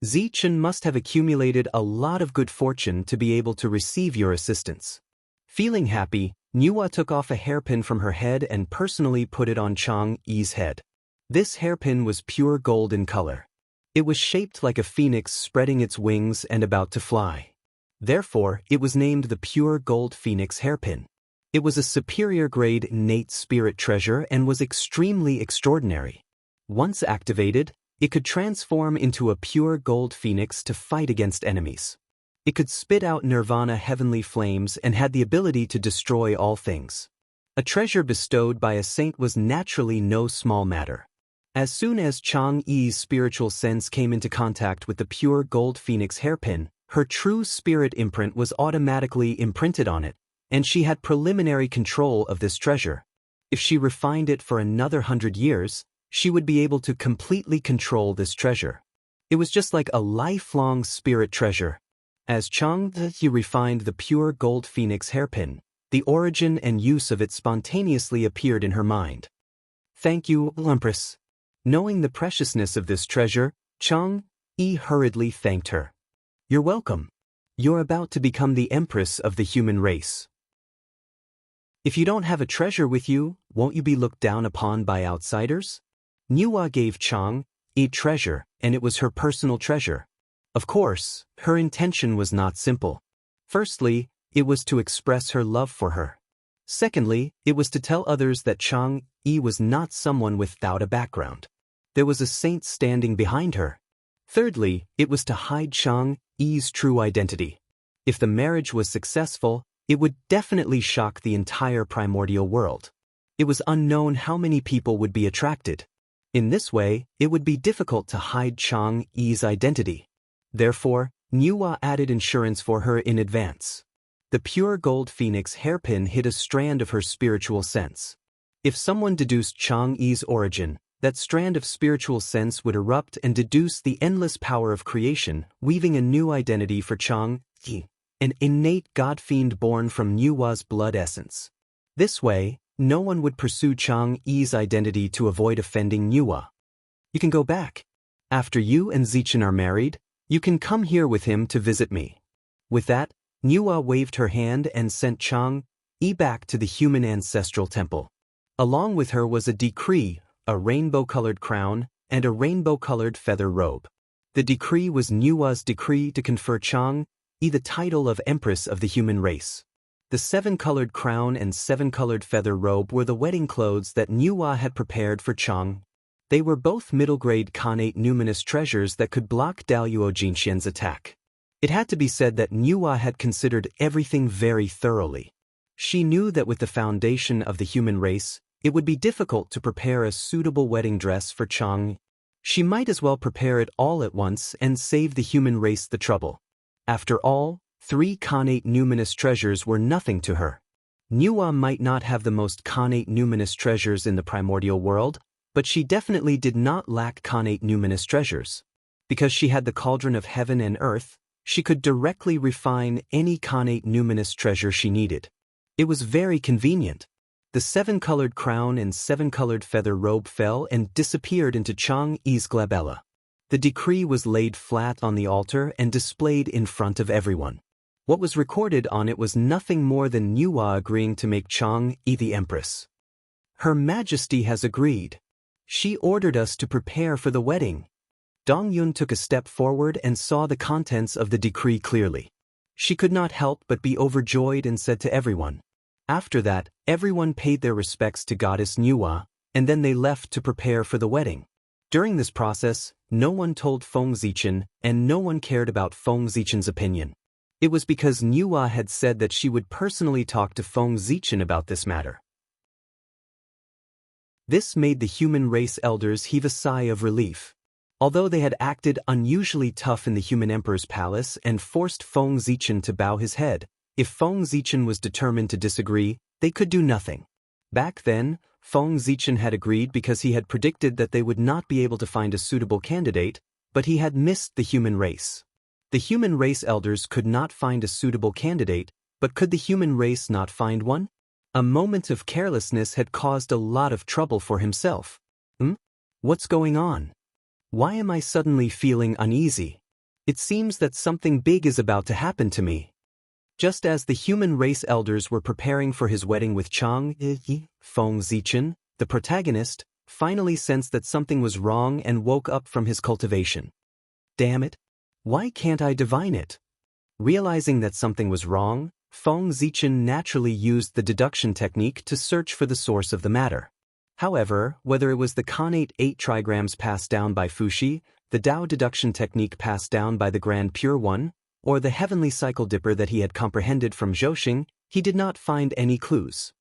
Zichen must have accumulated a lot of good fortune to be able to receive your assistance. Feeling happy, Nuwa took off a hairpin from her head and personally put it on Chang Yi's head. This hairpin was pure gold in color. It was shaped like a phoenix spreading its wings and about to fly. Therefore, it was named the Pure Gold Phoenix Hairpin. It was a superior grade innate spirit treasure and was extremely extraordinary. Once activated, it could transform into a pure gold phoenix to fight against enemies. It could spit out nirvana heavenly flames and had the ability to destroy all things. A treasure bestowed by a saint was naturally no small matter. As soon as Chang Yi's spiritual sense came into contact with the pure gold phoenix hairpin, her true spirit imprint was automatically imprinted on it, and she had preliminary control of this treasure. If she refined it for another 100 years, she would be able to completely control this treasure. It was just like a lifelong spirit treasure. As Chang Yi refined the pure gold phoenix hairpin, the origin and use of it spontaneously appeared in her mind. Thank you, Empress. Knowing the preciousness of this treasure, Chang Yi hurriedly thanked her. You're welcome. You're about to become the empress of the human race. If you don't have a treasure with you, won't you be looked down upon by outsiders? Nuwa gave Chang Yi treasure, and it was her personal treasure. Of course, her intention was not simple. Firstly, it was to express her love for her. Secondly, it was to tell others that Chang Yi was not someone without a background. There was a saint standing behind her. Thirdly, it was to hide Chang Yi's true identity. If the marriage was successful, it would definitely shock the entire primordial world. It was unknown how many people would be attracted. In this way, it would be difficult to hide Chang Yi's identity. Therefore, Nuwa added insurance for her in advance. The pure gold phoenix hairpin hid a strand of her spiritual sense. If someone deduced Chang Yi's origin, that strand of spiritual sense would erupt and deduce the endless power of creation, weaving a new identity for Chang Yi, an innate god-fiend born from Nuwa's blood essence. This way, no one would pursue Chang Yi's identity to avoid offending Nuwa. You can go back. After you and Zichen are married, you can come here with him to visit me. With that, Nuwa waved her hand and sent Chang Yi back to the human ancestral temple. Along with her was a decree, a rainbow-colored crown, and a rainbow-colored feather robe. The decree was Nuwa's decree to confer Chang Yi the title of Empress of the human race. The 7-colored crown and 7-colored feather robe were the wedding clothes that Nuwa had prepared for Chang. They were both middle-grade Khanate numinous treasures that could block Daluo Jinxian's attack. It had to be said that Nuwa had considered everything very thoroughly. She knew that with the foundation of the human race, it would be difficult to prepare a suitable wedding dress for Chang. She might as well prepare it all at once and save the human race the trouble. After all, 3 Khanate numinous treasures were nothing to her. Nuwa might not have the most Khanate numinous treasures in the primordial world, but she definitely did not lack Khanate numinous treasures. Because she had the cauldron of heaven and earth, she could directly refine any Khanate numinous treasure she needed. It was very convenient. The 7-colored crown and 7-colored feather robe fell and disappeared into Chang Yi's glabella. The decree was laid flat on the altar and displayed in front of everyone. What was recorded on it was nothing more than Nuwa agreeing to make Chang Yi the empress. Her Majesty has agreed. She ordered us to prepare for the wedding. Dong Yun took a step forward and saw the contents of the decree clearly. She could not help but be overjoyed and said to everyone. After that, everyone paid their respects to Goddess Nuwa, and then they left to prepare for the wedding. During this process, no one told Feng Zichen, and no one cared about Feng Zichen's opinion. It was because Nuwa had said that she would personally talk to Feng Zichen about this matter. This made the human race elders heave a sigh of relief. Although they had acted unusually tough in the human emperor's palace and forced Feng Zichen to bow his head, if Feng Zichen was determined to disagree, they could do nothing. Back then, Feng Zichen had agreed because he had predicted that they would not be able to find a suitable candidate, but he had missed the human race. The human race elders could not find a suitable candidate, but could the human race not find one? A moment of carelessness had caused a lot of trouble for himself. What's going on? Why am I suddenly feeling uneasy? It seems that something big is about to happen to me. Just as the human race elders were preparing for his wedding with Chang Yi, Feng Zichen, the protagonist, finally sensed that something was wrong and woke up from his cultivation. Damn it! Why can't I divine it? Realizing that something was wrong, Feng Zichen naturally used the deduction technique to search for the source of the matter. However, whether it was the Khanate 8 trigrams passed down by Fuxi, the Dao deduction technique passed down by the Grand Pure One, or the heavenly cycle dipper that he had comprehended from Zhouxing, he did not find any clues.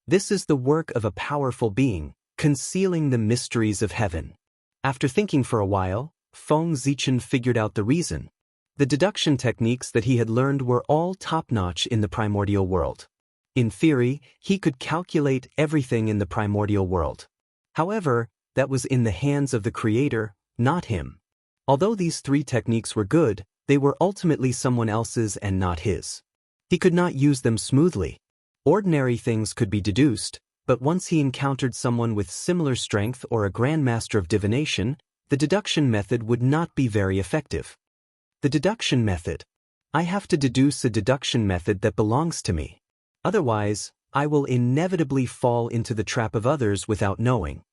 This is the work of a powerful being, concealing the mysteries of heaven. After thinking for a while, Feng Zichen figured out the reason. The deduction techniques that he had learned were all top-notch in the primordial world. In theory, he could calculate everything in the primordial world. However, that was in the hands of the Creator, not him. Although these 3 techniques were good, they were ultimately someone else's and not his. He could not use them smoothly. Ordinary things could be deduced, but once he encountered someone with similar strength or a grandmaster of divination, the deduction method would not be very effective. The deduction method. I have to deduce a deduction method that belongs to me. Otherwise, I will inevitably fall into the trap of others without knowing.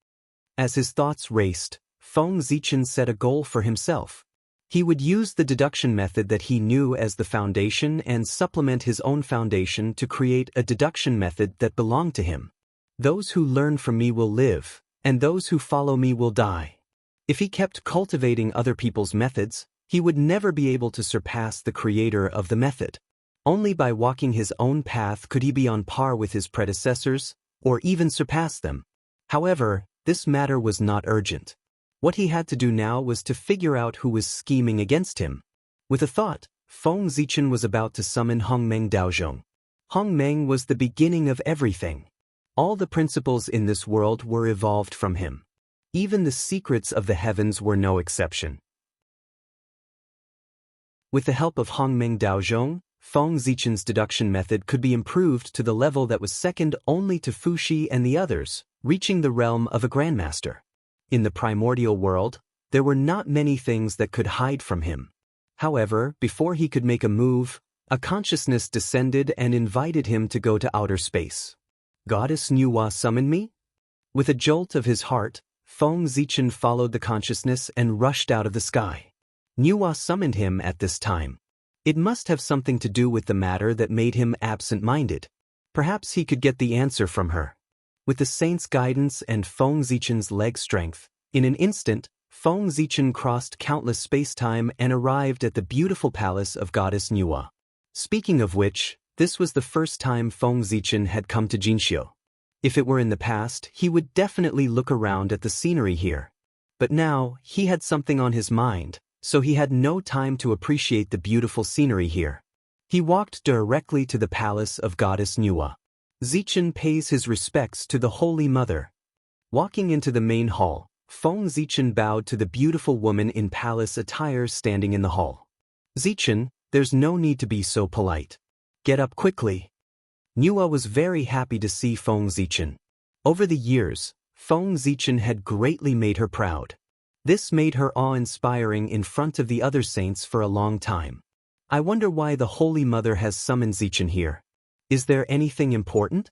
As his thoughts raced, Feng Zichen set a goal for himself. He would use the deduction method that he knew as the foundation and supplement his own foundation to create a deduction method that belonged to him. Those who learn from me will live, and those who follow me will die. If he kept cultivating other people's methods, he would never be able to surpass the creator of the method. Only by walking his own path could he be on par with his predecessors, or even surpass them. However, this matter was not urgent. What he had to do now was to figure out who was scheming against him. With a thought, Feng Zichen was about to summon Hongmeng Daozhong. Hongmeng was the beginning of everything. All the principles in this world were evolved from him. Even the secrets of the heavens were no exception. With the help of Hongmeng Daozhong, Feng Zichen's deduction method could be improved to the level that was second only to Fuxi and the others, reaching the realm of a grandmaster. In the primordial world, there were not many things that could hide from him. However, before he could make a move, a consciousness descended and invited him to go to outer space. Goddess Nuwa summoned me? With a jolt of his heart, Feng Zichen followed the consciousness and rushed out of the sky. Nuwa summoned him at this time. It must have something to do with the matter that made him absent-minded. Perhaps he could get the answer from her. With the saint's guidance and Feng Zichen's leg strength, in an instant, Feng Zichen crossed countless space-time and arrived at the beautiful palace of Goddess Nuwa. Speaking of which, this was the first time Feng Zichen had come to Jinxiu. If it were in the past, he would definitely look around at the scenery here. But now, he had something on his mind, so he had no time to appreciate the beautiful scenery here. He walked directly to the palace of Goddess Nuwa. Zichen pays his respects to the Holy Mother. Walking into the main hall, Feng Zichen bowed to the beautiful woman in palace attire standing in the hall. Zichen, there's no need to be so polite. Get up quickly. Nuwa was very happy to see Feng Zichen. Over the years, Feng Zichen had greatly made her proud. This made her awe-inspiring in front of the other saints for a long time. I wonder why the Holy Mother has summoned Zichen here. Is there anything important?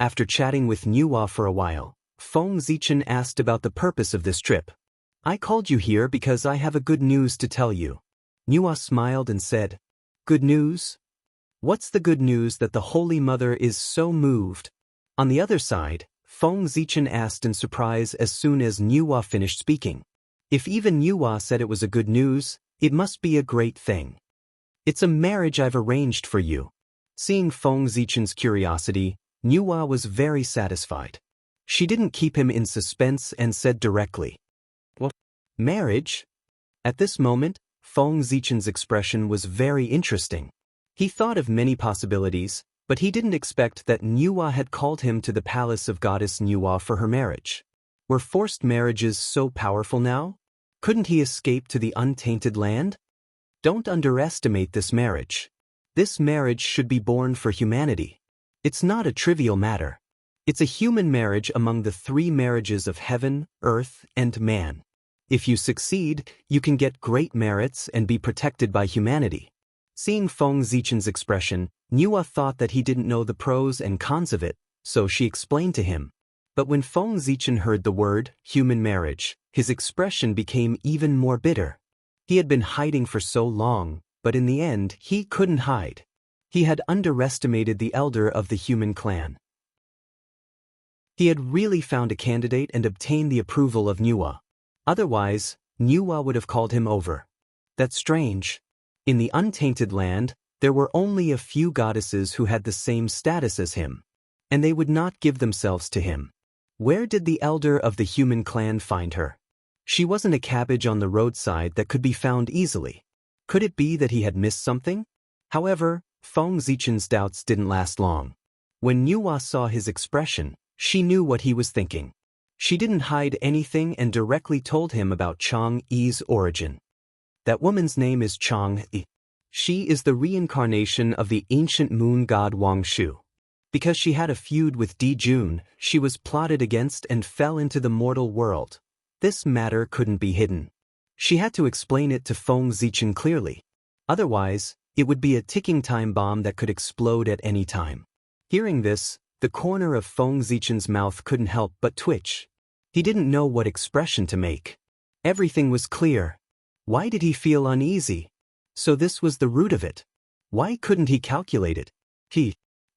After chatting with Nuwa for a while, Feng Zichen asked about the purpose of this trip. I called you here because I have a good news to tell you. Nuwa smiled and said, Good news? What's the good news that the Holy Mother is so moved? On the other side, Feng Zichen asked in surprise as soon as Nuwa finished speaking. If even Nuwa said it was a good news, it must be a great thing. It's a marriage I've arranged for you. Seeing Feng Zichen's curiosity, Nuwa was very satisfied. She didn't keep him in suspense and said directly, What? Marriage? At this moment, Feng Zichen's expression was very interesting. He thought of many possibilities, but he didn't expect that Nuwa had called him to the palace of Goddess Nuwa for her marriage. Were forced marriages so powerful now? Couldn't he escape to the untainted land? Don't underestimate this marriage. This marriage should be born for humanity. It's not a trivial matter. It's a human marriage among the three marriages of heaven, earth, and man. If you succeed, you can get great merits and be protected by humanity. Seeing Feng Zichen's expression, Nuwa thought that he didn't know the pros and cons of it, so she explained to him. But when Feng Zichen heard the word, human marriage, his expression became even more bitter. He had been hiding for so long, but in the end, he couldn't hide. He had underestimated the elder of the human clan. He had really found a candidate and obtained the approval of Nuwa. Otherwise, Nuwa would have called him over. That's strange. In the untainted land, there were only a few goddesses who had the same status as him, and they would not give themselves to him. Where did the elder of the human clan find her? She wasn't a cabbage on the roadside that could be found easily. Could it be that he had missed something? However, Feng Zichen's doubts didn't last long. When Nuwa saw his expression, she knew what he was thinking. She didn't hide anything and directly told him about Chang Yi's origin. That woman's name is Chang Yi. She is the reincarnation of the ancient moon god Wang Shu. Because she had a feud with Di Jun, she was plotted against and fell into the mortal world. This matter couldn't be hidden. She had to explain it to Feng Zichen clearly. Otherwise, it would be a ticking time bomb that could explode at any time. Hearing this, the corner of Feng Zichen's mouth couldn't help but twitch. He didn't know what expression to make. Everything was clear. Why did he feel uneasy? So this was the root of it. Why couldn't he calculate it?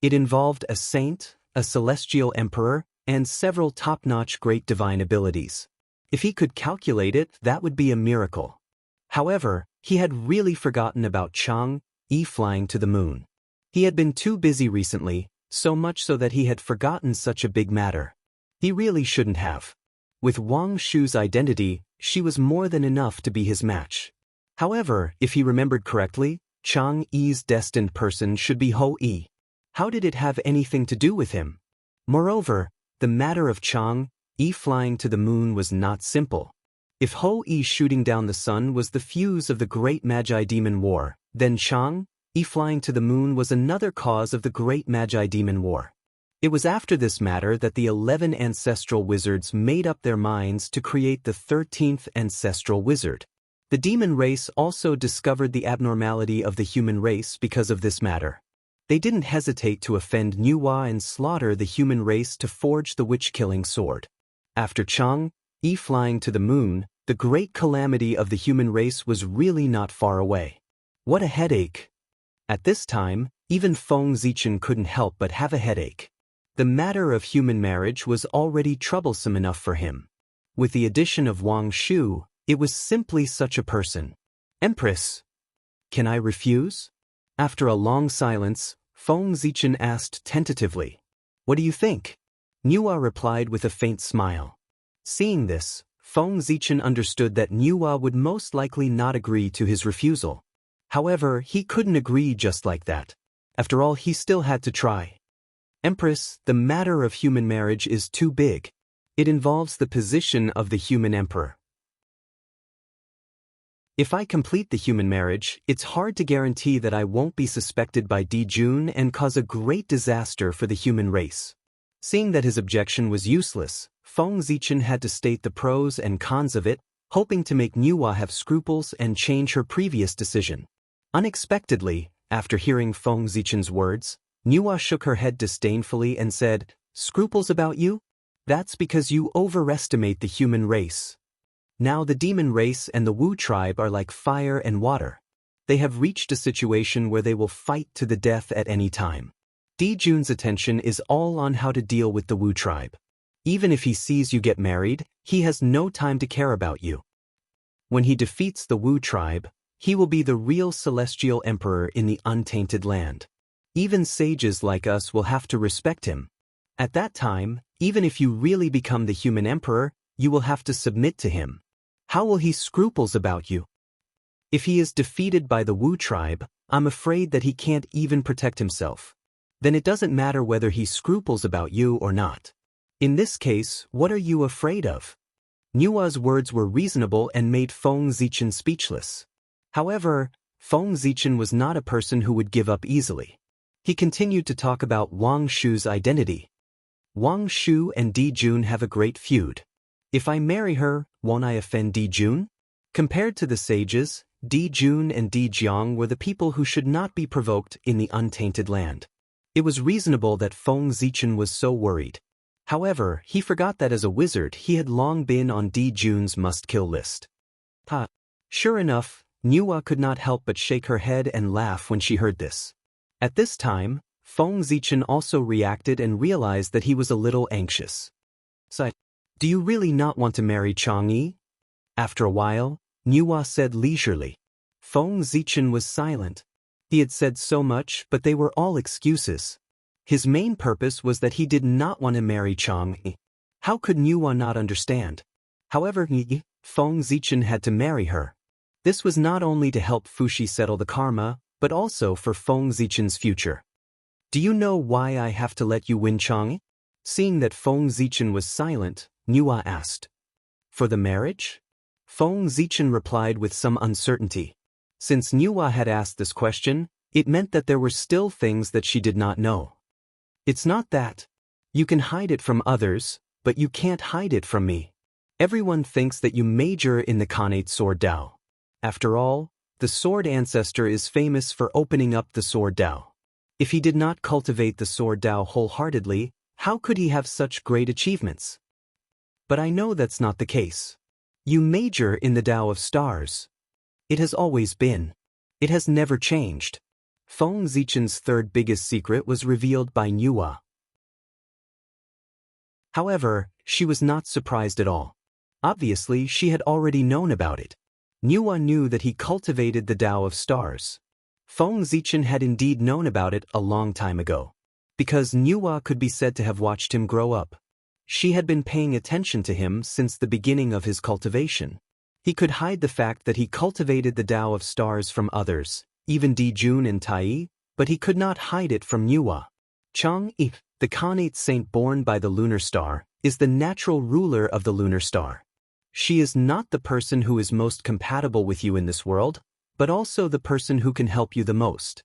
It involved a saint, a celestial emperor, and several top-notch great divine abilities. If he could calculate it, that would be a miracle. However, he had really forgotten about Chang'e flying to the moon. He had been too busy recently, so much so that he had forgotten such a big matter. He really shouldn't have. With Wang Shu's identity, she was more than enough to be his match. However, if he remembered correctly, Chang'e's destined person should be Hou-yi. How did it have anything to do with him? Moreover, the matter of Chang'e flying to the moon was not simple. If Hou-yi shooting down the sun was the fuse of the great Magi Demon War, then Chang'e flying to the moon was another cause of the great Magi Demon War. It was after this matter that the 11 ancestral wizards made up their minds to create the 13th ancestral wizard. The demon race also discovered the abnormality of the human race because of this matter. They didn't hesitate to offend Nuwa and slaughter the human race to forge the witch-killing sword. After Chang'e flying to the moon, the great calamity of the human race was really not far away. What a headache! At this time, even Feng Zichen couldn't help but have a headache. The matter of human marriage was already troublesome enough for him. With the addition of Wang Shu, it was simply such a person. Empress, can I refuse? After a long silence, Feng Zichen asked tentatively, "What do you think?" Nuwa replied with a faint smile. Seeing this, Feng Zichen understood that Nuwa would most likely not agree to his refusal. However, he couldn't agree just like that. After all, he still had to try. Empress, the matter of human marriage is too big. It involves the position of the human emperor. If I complete the human marriage, it's hard to guarantee that I won't be suspected by Dijun and cause a great disaster for the human race. Seeing that his objection was useless, Feng Zichen had to state the pros and cons of it, hoping to make Nuwa have scruples and change her previous decision. Unexpectedly, after hearing Feng Zichen's words, Nuwa shook her head disdainfully and said, "Scruples about you? That's because you overestimate the human race. Now the demon race and the Wu tribe are like fire and water. They have reached a situation where they will fight to the death at any time. Dijun's attention is all on how to deal with the Wu tribe. Even if he sees you get married, he has no time to care about you. When he defeats the Wu tribe, he will be the real celestial emperor in the untainted land. Even sages like us will have to respect him. At that time, even if you really become the human emperor, you will have to submit to him. How will he scruples about you? If he is defeated by the Wu tribe, I'm afraid that he can't even protect himself. Then it doesn't matter whether he scruples about you or not. In this case, what are you afraid of?" Nuwa's words were reasonable and made Feng Zichen speechless. However, Feng Zichen was not a person who would give up easily. He continued to talk about Wang Shu's identity. "Wang Shu and Dijun have a great feud. If I marry her, won't I offend Dijun?" Compared to the sages, Dijun and Dijiang were the people who should not be provoked in the untainted land. It was reasonable that Feng Zichen was so worried. However, he forgot that as a wizard he had long been on Dijun's must-kill list. Sure enough, Nuwa could not help but shake her head and laugh when she heard this. At this time, Feng Zichen also reacted and realized that he was a little anxious. "So, do you really not want to marry Chang'e?" After a while, Nuwa said leisurely. Feng Zichen was silent. He had said so much, but they were all excuses. His main purpose was that he did not want to marry Chang'e. How could Nuwa not understand? However, Feng Zichen had to marry her. This was not only to help Fushi settle the karma, but also for Feng Zichen's future. "Do you know why I have to let you win Chang'e?" Seeing that Feng Zichen was silent, Nuwa asked. "For the marriage?" Feng Zichen replied with some uncertainty. Since Nuwa had asked this question, it meant that there were still things that she did not know. "It's not that. You can hide it from others, but you can't hide it from me. Everyone thinks that you major in the Khanate Sword Dao. After all, the Sword Ancestor is famous for opening up the Sword Dao. If he did not cultivate the Sword Dao wholeheartedly, how could he have such great achievements? But I know that's not the case. You major in the Dao of Stars. It has always been. It has never changed. Feng Zichen's third biggest secret was revealed by Nuwa. However, she was not surprised at all. Obviously, she had already known about it. Nuwa knew that he cultivated the Tao of Stars. Feng Zichen had indeed known about it a long time ago. Because Nuwa could be said to have watched him grow up. She had been paying attention to him since the beginning of his cultivation. He could hide the fact that he cultivated the Tao of Stars from others, even Dijun and Tai, but he could not hide it from Nuwa. Chang'e, the Khanate saint born by the lunar star, is the natural ruler of the lunar star. She is not the person who is most compatible with you in this world, but also the person who can help you the most.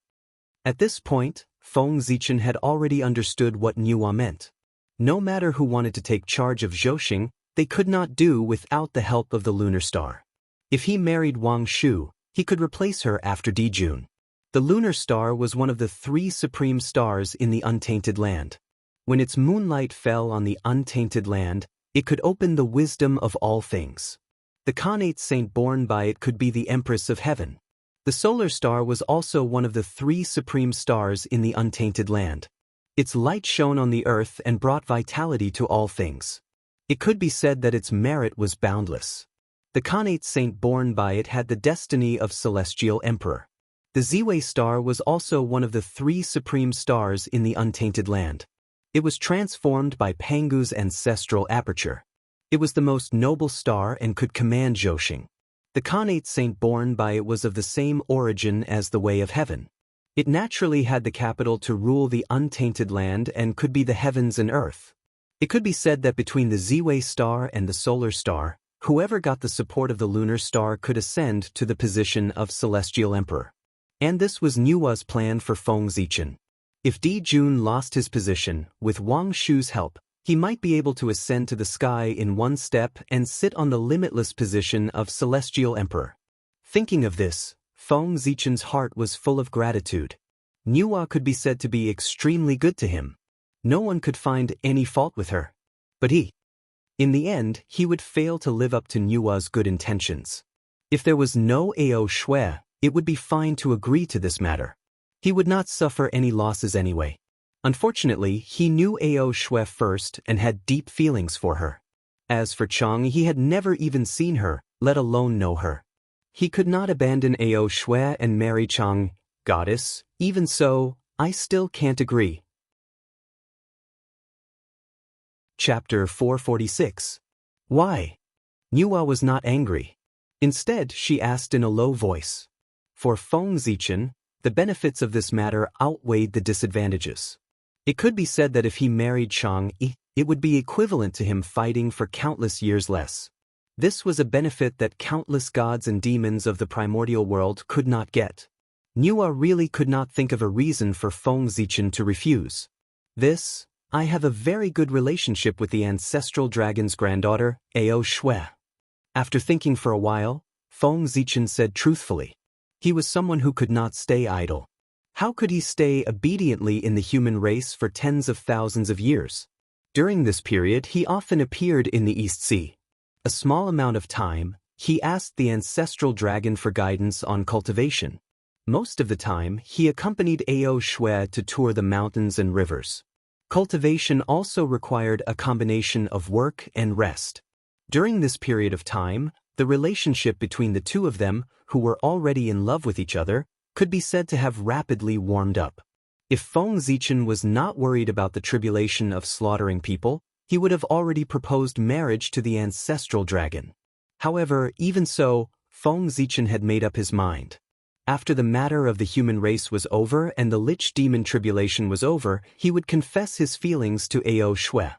At this point, Feng Zichen had already understood what Nuwa meant. No matter who wanted to take charge of Zhouxing, they could not do without the help of the lunar star. If he married Wang Shu, he could replace her after Dijun. The lunar star was one of the 3 supreme stars in the untainted land. When its moonlight fell on the untainted land, it could open the wisdom of all things. The Khanate saint born by it could be the Empress of Heaven. The solar star was also one of the 3 supreme stars in the untainted land. Its light shone on the earth and brought vitality to all things. It could be said that its merit was boundless. The Khanate saint born by it had the destiny of celestial emperor. The Ziwei star was also one of the 3 supreme stars in the untainted land. It was transformed by Pangu's ancestral aperture. It was the most noble star and could command Zhouxing. The Khanate saint born by it was of the same origin as the Way of Heaven. It naturally had the capital to rule the untainted land and could be the heavens and earth. It could be said that between the Ziwei star and the solar star, whoever got the support of the lunar star could ascend to the position of celestial emperor. And this was Nuwa's plan for Feng Zichen. If Dijun lost his position, with Wang Shu's help, he might be able to ascend to the sky in one step and sit on the limitless position of celestial emperor. Thinking of this, Feng Zichen's heart was full of gratitude. Nuwa could be said to be extremely good to him. No one could find any fault with her. But in the end, he would fail to live up to Nuwa's good intentions. If there was no Ao Shui, it would be fine to agree to this matter. He would not suffer any losses anyway. Unfortunately, he knew Ao Shui first and had deep feelings for her. As for Chang, he had never even seen her, let alone know her. He could not abandon Ao Shui and marry Chang, goddess. Even so, I still can't agree. Chapter 446. Why? Nuwa was not angry. Instead, she asked in a low voice. For Feng Zichen, the benefits of this matter outweighed the disadvantages. It could be said that if he married Chang, it would be equivalent to him fighting for countless years less. This was a benefit that countless gods and demons of the primordial world could not get. Nuwa really could not think of a reason for Feng Zichen to refuse. I have a very good relationship with the ancestral dragon's granddaughter, Ao Shui. After thinking for a while, Feng Zichen said truthfully. He was someone who could not stay idle. How could he stay obediently in the human race for tens of thousands of years? During this period, he often appeared in the East Sea. A small amount of time, he asked the ancestral dragon for guidance on cultivation. Most of the time, he accompanied Ao Shui to tour the mountains and rivers. Cultivation also required a combination of work and rest. During this period of time, the relationship between the two of them, who were already in love with each other, could be said to have rapidly warmed up. If Feng Zichen was not worried about the tribulation of slaughtering people, he would have already proposed marriage to the ancestral dragon. However, even so, Feng Zichen had made up his mind. After the matter of the human race was over and the Lich demon tribulation was over, he would confess his feelings to Ao Shui.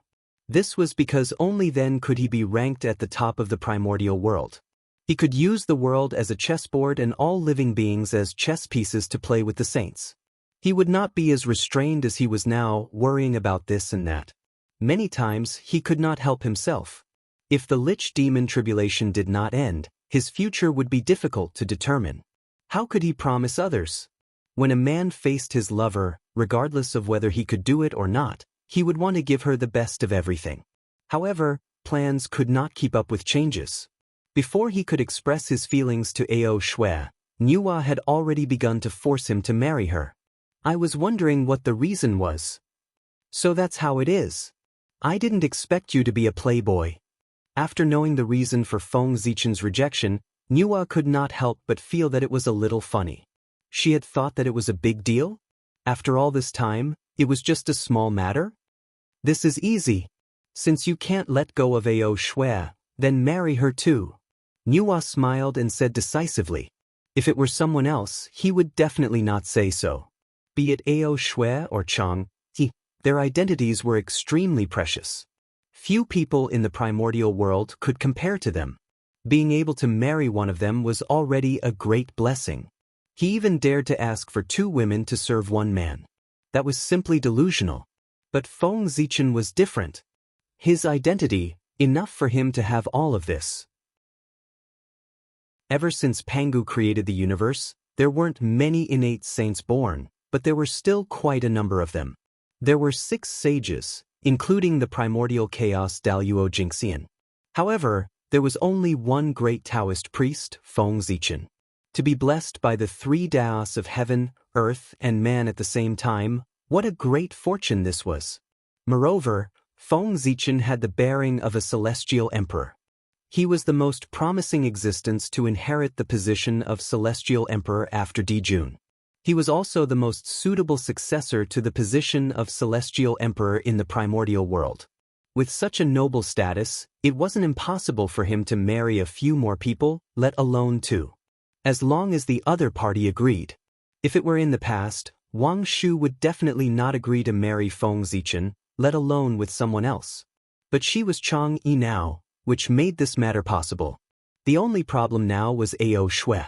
This was because only then could he be ranked at the top of the primordial world. He could use the world as a chessboard and all living beings as chess pieces to play with the saints. He would not be as restrained as he was now, worrying about this and that. Many times, he could not help himself. If the Lich demon tribulation did not end, his future would be difficult to determine. How could he promise others? When a man faced his lover, regardless of whether he could do it or not, he would want to give her the best of everything. However, plans could not keep up with changes. Before he could express his feelings to Ao Shui, Nuwa had already begun to force him to marry her. I was wondering what the reason was. So that's how it is. I didn't expect you to be a playboy. After knowing the reason for Feng Zichen's rejection, Nuwa could not help but feel that it was a little funny. She had thought that it was a big deal? After all this time, it was just a small matter? This is easy. Since you can't let go of Ao Shui, then marry her too. Nuwa smiled and said decisively. If it were someone else, he would definitely not say so. Be it Ao Shui or Chang, their identities were extremely precious. Few people in the primordial world could compare to them. Being able to marry one of them was already a great blessing. He even dared to ask for 2 women to serve one man. That was simply delusional. But Feng Zichen was different. His identity, enough for him to have all of this. Ever since Pangu created the universe, there weren't many innate saints born, but there were still quite a number of them. There were 6 sages, including the primordial chaos Daluo Jingxian. However, there was only one great Taoist priest, Feng Zichen. To be blessed by the 3 Daos of heaven, earth, and man at the same time, what a great fortune this was. Moreover, Feng Zichen had the bearing of a celestial emperor. He was the most promising existence to inherit the position of celestial emperor after Dijun. He was also the most suitable successor to the position of celestial emperor in the primordial world. With such a noble status, it wasn't impossible for him to marry a few more people, let alone 2. As long as the other party agreed. If it were in the past, Wang Shu would definitely not agree to marry Feng Zichen, let alone with someone else. But she was Chang Yi now, which made this matter possible. The only problem now was Ao Shui.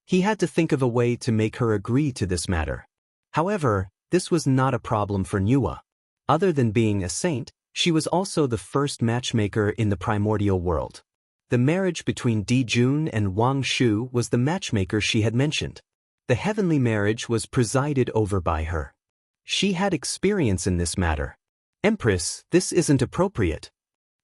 He had to think of a way to make her agree to this matter. However, this was not a problem for Nuwa. Other than being a saint, she was also the first matchmaker in the primordial world. The marriage between Dijun and Wang Shu was the matchmaker she had mentioned. The heavenly marriage was presided over by her. She had experience in this matter. Empress, this isn't appropriate.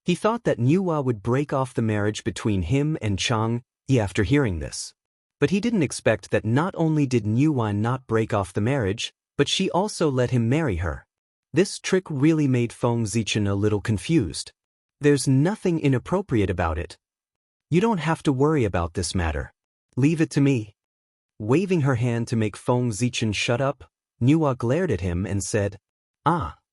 He thought that Nuwa would break off the marriage between him and Chang Yi after hearing this. But he didn't expect that not only did Nuwa not break off the marriage, but she also let him marry her. This trick really made Feng Zichen a little confused. There's nothing inappropriate about it. You don't have to worry about this matter. Leave it to me. Waving her hand to make Feng Zichen shut up, Nuwa glared at him and said,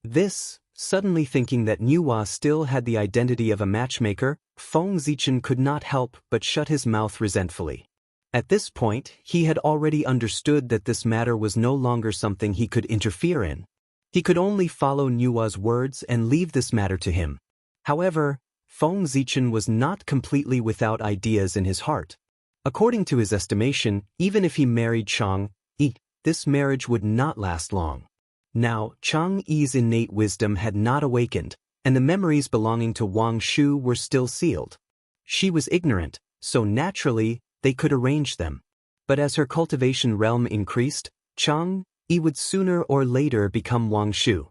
this. Suddenly thinking that Nuwa still had the identity of a matchmaker, Feng Zichen could not help but shut his mouth resentfully. At this point, he had already understood that this matter was no longer something he could interfere in. He could only follow Nuwa's words and leave this matter to him. However, Feng Zichen was not completely without ideas in his heart. According to his estimation, even if he married Chang Yi, this marriage would not last long. Now, Chang Yi's innate wisdom had not awakened, and the memories belonging to Wang Shu were still sealed. She was ignorant, so naturally, they could arrange them. But as her cultivation realm increased, Chang Yi would sooner or later become Wang Shu.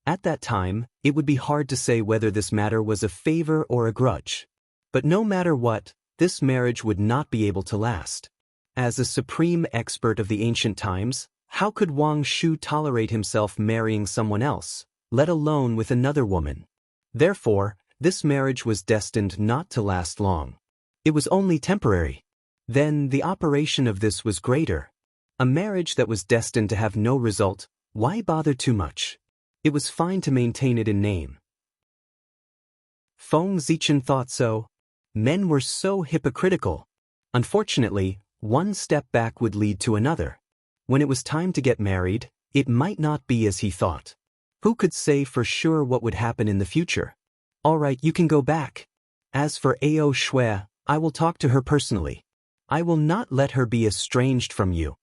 At that time, it would be hard to say whether this matter was a favor or a grudge. But no matter what, this marriage would not be able to last. As a supreme expert of the ancient times, how could Wang Shu tolerate himself marrying someone else, let alone with another woman? Therefore, this marriage was destined not to last long. It was only temporary. Then the operation of this was greater. A marriage that was destined to have no result, why bother too much? It was fine to maintain it in name. Feng Zichen thought so. Men were so hypocritical. Unfortunately, one step back would lead to another. When it was time to get married, it might not be as he thought. Who could say for sure what would happen in the future? All right, you can go back. As for Ao Shui, I will talk to her personally. I will not let her be estranged from you.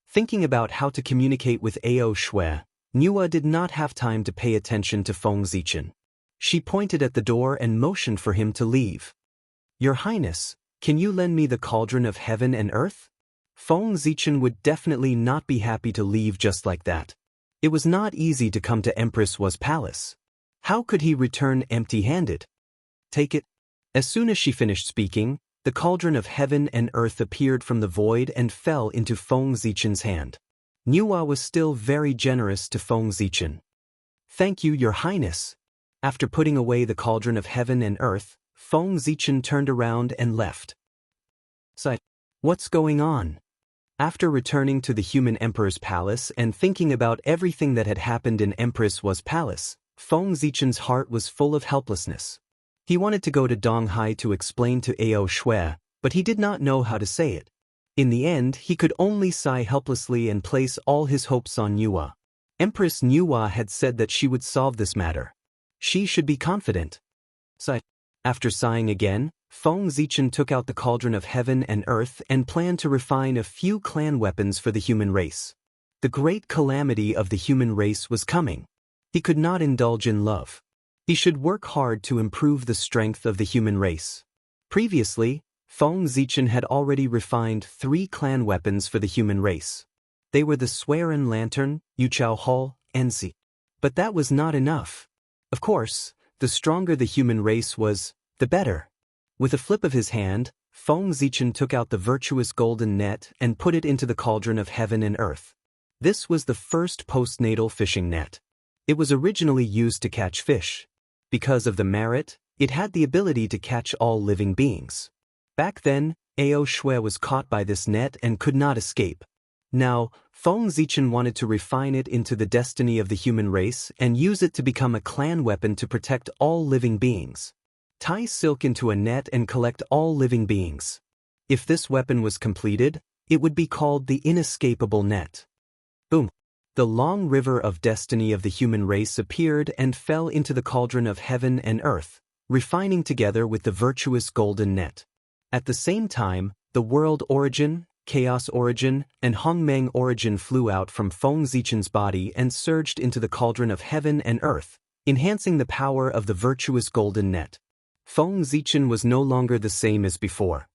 Thinking about how to communicate with Ao Shui, Nuwa did not have time to pay attention to Feng Zichen. She pointed at the door and motioned for him to leave. Your Highness, can you lend me the cauldron of heaven and earth? Feng Zichen would definitely not be happy to leave just like that. It was not easy to come to Empress Was palace. How could he return empty-handed? Take it. As soon as she finished speaking, The cauldron of heaven and earth appeared from the void and fell into Feng Zichen's hand. Niwa was still very generous to Feng Zichen. "Thank you, Your Highness." After putting away the cauldron of heaven and earth, Feng Zichen turned around and left. What's going on? After returning to the human emperor's palace and thinking about everything that had happened in Empress Was palace, Feng Zichen's heart was full of helplessness. He wanted to go to Donghai to explain to Ao Shui, but he did not know how to say it. In the end, he could only sigh helplessly and place all his hopes on Niwa. Empress Niwa had said that she would solve this matter. She should be confident. After sighing again, Feng Zichen took out the cauldron of heaven and earth and planned to refine a few clan weapons for the human race. The great calamity of the human race was coming. He could not indulge in love. He should work hard to improve the strength of the human race. Previously, Feng Zichen had already refined 3 clan weapons for the human race. They were the Swearin Lantern, Yuchao Hall, and Zi. But that was not enough. Of course, the stronger the human race was, the better. With a flip of his hand, Feng Zichen took out the virtuous golden net and put it into the cauldron of heaven and earth. This was the first postnatal fishing net. It was originally used to catch fish. Because of the merit, it had the ability to catch all living beings. Back then, Ao Shui was caught by this net and could not escape. Now, Feng Zichen wanted to refine it into the destiny of the human race and use it to become a clan weapon to protect all living beings. Tie silk into a net and collect all living beings. If this weapon was completed, it would be called the inescapable net. Boom! The long river of destiny of the human race appeared and fell into the cauldron of heaven and earth, refining together with the virtuous golden net. At the same time, the world origin, chaos origin, and Hongmeng origin flew out from Feng Zichen's body and surged into the cauldron of heaven and earth, enhancing the power of the virtuous golden net. Feng Zichen was no longer the same as before.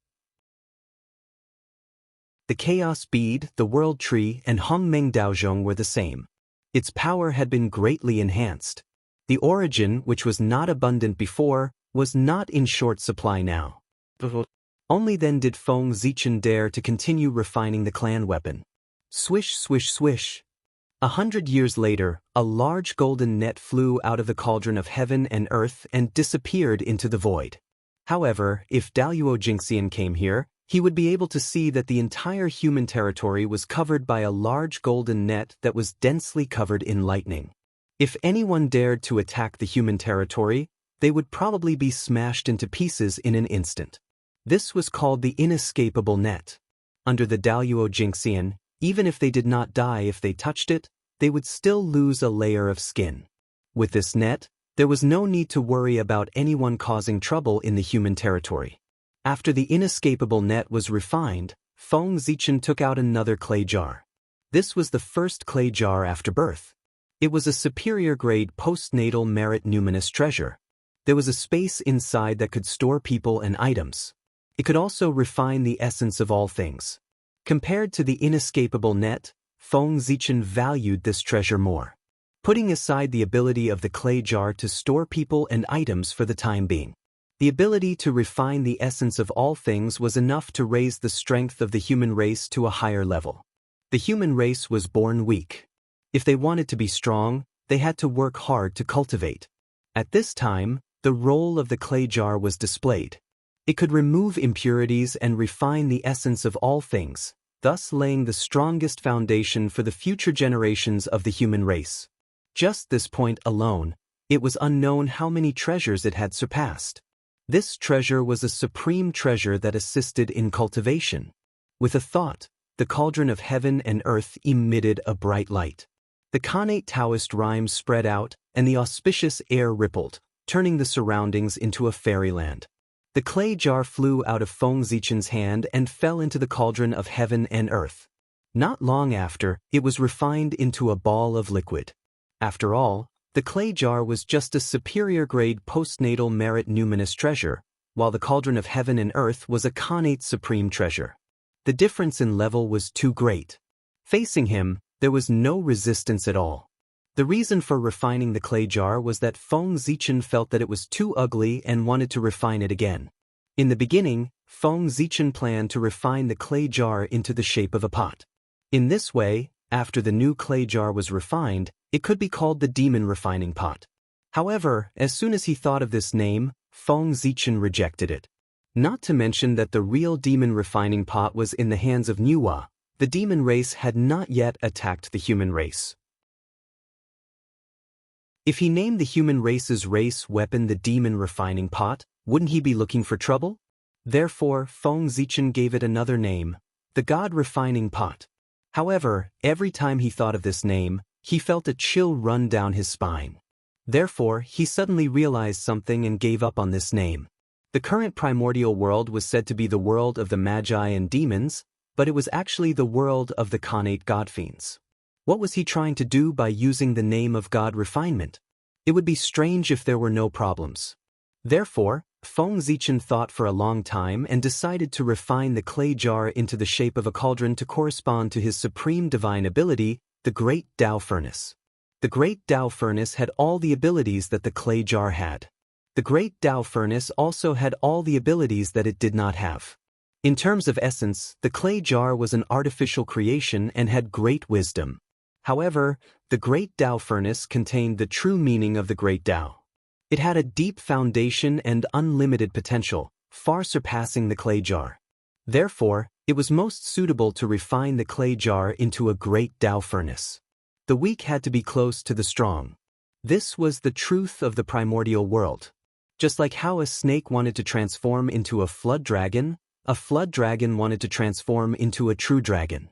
The Chaos Bead, the World Tree, and Hongmeng Daozhong were the same. Its power had been greatly enhanced. The origin, which was not abundant before, was not in short supply now. Only then did Feng Zichen dare to continue refining the clan weapon. Swish, swish, swish. 100 years later, a large golden net flew out of the cauldron of heaven and earth and disappeared into the void. However, if Daluo Jingxian came here, he would be able to see that the entire human territory was covered by a large golden net that was densely covered in lightning. If anyone dared to attack the human territory, they would probably be smashed into pieces in an instant. This was called the inescapable net. Under the Daluo Jingxian, even if they did not die if they touched it, they would still lose a layer of skin. With this net, there was no need to worry about anyone causing trouble in the human territory. After the inescapable net was refined, Feng Zichen took out another clay jar. This was the first clay jar after birth. It was a superior grade postnatal merit numinous treasure. There was a space inside that could store people and items. It could also refine the essence of all things. Compared to the inescapable net, Feng Zichen valued this treasure more. Putting aside the ability of the clay jar to store people and items for the time being, the ability to refine the essence of all things was enough to raise the strength of the human race to a higher level. The human race was born weak. If they wanted to be strong, they had to work hard to cultivate. At this time, the role of the clay jar was displayed. It could remove impurities and refine the essence of all things, thus laying the strongest foundation for the future generations of the human race. Just this point alone, it was unknown how many treasures it had surpassed. This treasure was a supreme treasure that assisted in cultivation. With a thought, the cauldron of heaven and earth emitted a bright light. The Khanate Taoist rhyme spread out, and the auspicious air rippled, turning the surroundings into a fairyland. The clay jar flew out of Feng Zichen's hand and fell into the cauldron of heaven and earth. Not long after, it was refined into a ball of liquid. After all, the clay jar was just a superior grade postnatal merit numinous treasure, while the cauldron of heaven and earth was a Khanate supreme treasure. The difference in level was too great. Facing him, there was no resistance at all. The reason for refining the clay jar was that Feng Zichen felt that it was too ugly and wanted to refine it again. In the beginning, Feng Zichen planned to refine the clay jar into the shape of a pot. In this way, after the new clay jar was refined, it could be called the demon refining pot. However, as soon as he thought of this name, Feng Zichen rejected it. Not to mention that the real demon refining pot was in the hands of Nuwa. The demon race had not yet attacked the human race. If he named the human race's race weapon the demon refining pot, wouldn't he be looking for trouble? Therefore, Feng Zichen gave it another name, the God refining pot. However, every time he thought of this name, he felt a chill run down his spine. Therefore, he suddenly realized something and gave up on this name. The current primordial world was said to be the world of the Magi and demons, but it was actually the world of the Khanate godfiends. What was he trying to do by using the name of God refinement? It would be strange if there were no problems. Therefore, Feng Zichen thought for a long time and decided to refine the clay jar into the shape of a cauldron to correspond to his supreme divine ability, the Great Tao Furnace. The Great Tao Furnace had all the abilities that the clay jar had. The Great Tao Furnace also had all the abilities that it did not have. In terms of essence, the clay jar was an artificial creation and had great wisdom. However, the Great Tao Furnace contained the true meaning of the Great Tao. It had a deep foundation and unlimited potential, far surpassing the clay jar. Therefore, it was most suitable to refine the clay jar into a Great Tao Furnace. The weak had to be close to the strong. This was the truth of the primordial world. Just like how a snake wanted to transform into a flood dragon wanted to transform into a true dragon.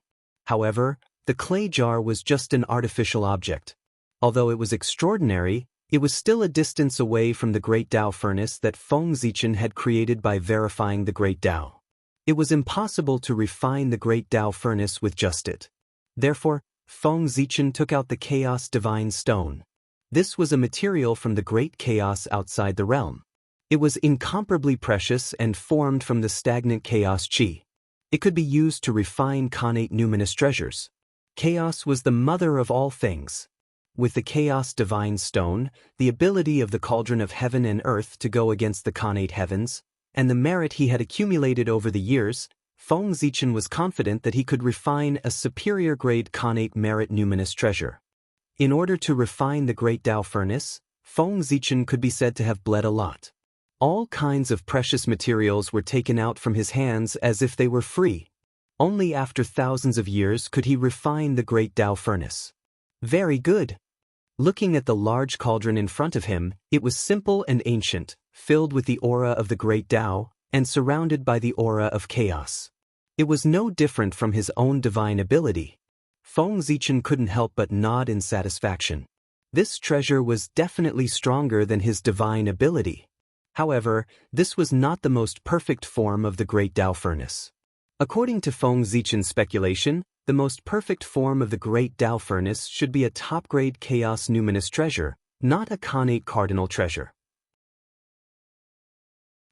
However, the clay jar was just an artificial object. Although it was extraordinary, it was still a distance away from the Great Tao Furnace that Feng Zichen had created by verifying the Great Tao. It was impossible to refine the Great Tao Furnace with just it. Therefore, Feng Zichen took out the Chaos Divine Stone. This was a material from the great chaos outside the realm. It was incomparably precious and formed from the stagnant chaos chi. It could be used to refine Khanate numinous treasures. Chaos was the mother of all things. With the Chaos Divine Stone, the ability of the Cauldron of Heaven and Earth to go against the Khanate heavens, and the merit he had accumulated over the years, Feng Zichen was confident that he could refine a superior grade Khanate merit numinous treasure. In order to refine the Great Tao Furnace, Feng Zichen could be said to have bled a lot. All kinds of precious materials were taken out from his hands as if they were free. Only after thousands of years could he refine the Great Tao Furnace. Very good. Looking at the large cauldron in front of him, it was simple and ancient, filled with the aura of the Great Tao, and surrounded by the aura of chaos. It was no different from his own divine ability. Feng Zichen couldn't help but nod in satisfaction. This treasure was definitely stronger than his divine ability. However, this was not the most perfect form of the Great Tao Furnace. According to Feng Zichen's speculation, the most perfect form of the Great Tao Furnace should be a top-grade Chaos Numinous treasure, not a Khanate cardinal treasure.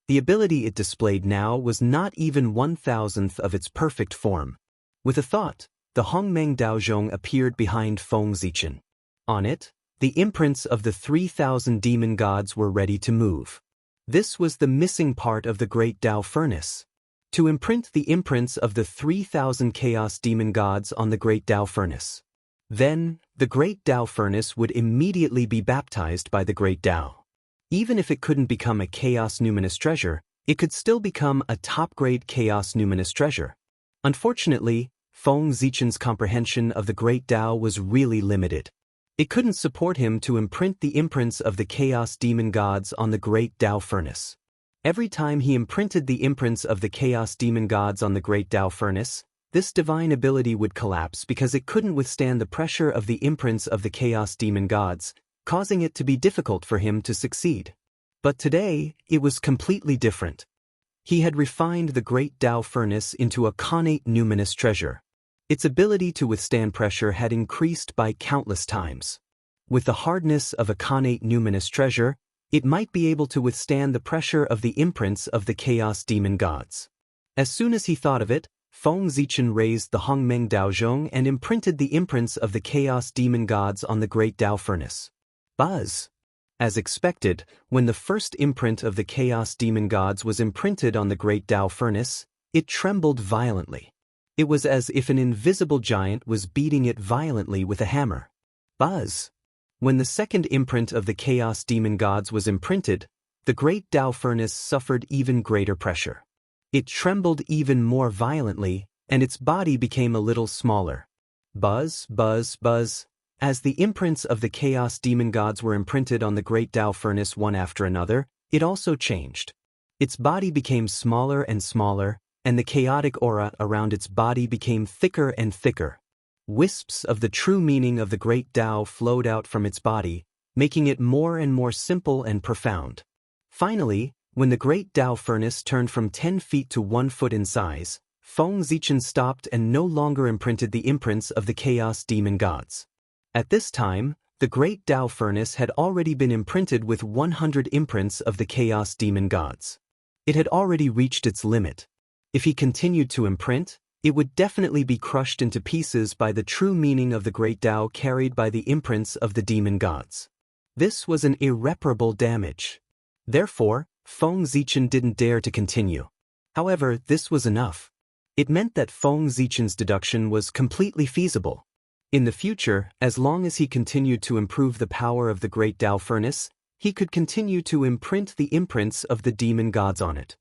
The ability it displayed now was not even 1/1000th of its perfect form. With a thought, the Hongmeng Daozhong appeared behind Feng Zichen. On it, the imprints of the 3,000 demon gods were ready to move. This was the missing part of the Great Tao Furnace. To imprint the imprints of the 3,000 chaos demon gods on the Great Tao Furnace. Then, the Great Tao Furnace would immediately be baptized by the Great Tao. Even if it couldn't become a Chaos Numinous treasure, it could still become a top-grade Chaos Numinous treasure. Unfortunately, Feng Zichen's comprehension of the Great Tao was really limited. It couldn't support him to imprint the imprints of the Chaos Demon Gods on the Great Tao Furnace. Every time he imprinted the imprints of the Chaos Demon Gods on the Great Tao Furnace, this divine ability would collapse because it couldn't withstand the pressure of the imprints of the Chaos Demon Gods, causing it to be difficult for him to succeed. But today, it was completely different. He had refined the Great Tao Furnace into a Khanate numinous treasure. Its ability to withstand pressure had increased by countless times. With the hardness of a Khanate numinous treasure, it might be able to withstand the pressure of the imprints of the Chaos Demon Gods. As soon as he thought of it, Feng Zichen raised the Hongmeng Daozhong and imprinted the imprints of the Chaos Demon Gods on the Great Tao Furnace. Buzz! As expected, when the first imprint of the Chaos Demon Gods was imprinted on the great Tao furnace, it trembled violently. It was as if an invisible giant was beating it violently with a hammer. Buzz! When the second imprint of the Chaos Demon Gods was imprinted, the great Tao furnace suffered even greater pressure. It trembled even more violently, and its body became a little smaller. Buzz, buzz, buzz. As the imprints of the Chaos Demon Gods were imprinted on the great Tao furnace one after another, it also changed. Its body became smaller and smaller, and the chaotic aura around its body became thicker and thicker. Wisps of the true meaning of the great Tao flowed out from its body, making it more and more simple and profound. Finally, when the great Tao furnace turned from 10 feet to 1 foot in size, Feng Zichen stopped and no longer imprinted the imprints of the Chaos Demon Gods. At this time, the great Tao furnace had already been imprinted with 100 imprints of the Chaos Demon Gods. It had already reached its limit. If he continued to imprint, it would definitely be crushed into pieces by the true meaning of the great Tao carried by the imprints of the demon gods. This was an irreparable damage. Therefore, Feng Zichen didn't dare to continue. However, this was enough. It meant that Feng Zichen's deduction was completely feasible. In the future, as long as he continued to improve the power of the great Tao furnace, he could continue to imprint the imprints of the demon gods on it.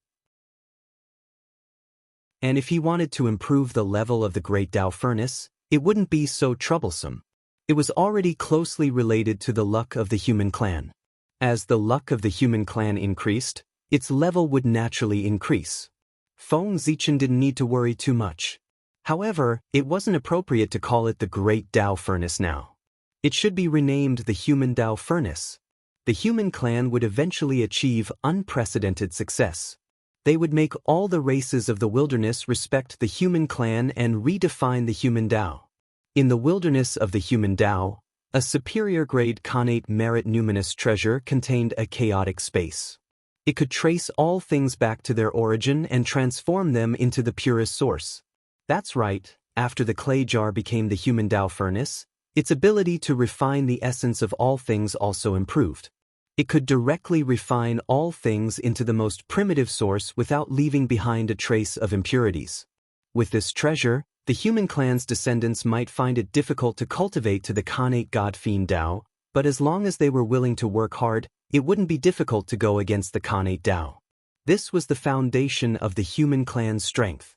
And if he wanted to improve the level of the great Tao furnace, it wouldn't be so troublesome. It was already closely related to the luck of the human clan. As the luck of the human clan increased, its level would naturally increase. Feng Zichen didn't need to worry too much. However, it wasn't appropriate to call it the Great Tao Furnace now. It should be renamed the Human Tao Furnace. The human clan would eventually achieve unprecedented success. They would make all the races of the wilderness respect the human clan and redefine the human Tao. In the wilderness of the human Tao, a superior-grade Khanate merit numinous treasure contained a chaotic space. It could trace all things back to their origin and transform them into the purest source. That's right, after the clay jar became the human Tao furnace, its ability to refine the essence of all things also improved. It could directly refine all things into the most primitive source without leaving behind a trace of impurities. With this treasure, the human clan's descendants might find it difficult to cultivate to the Khanate God-Fiend Tao, but as long as they were willing to work hard, it wouldn't be difficult to go against the Khanate Tao. This was the foundation of the human clan's strength.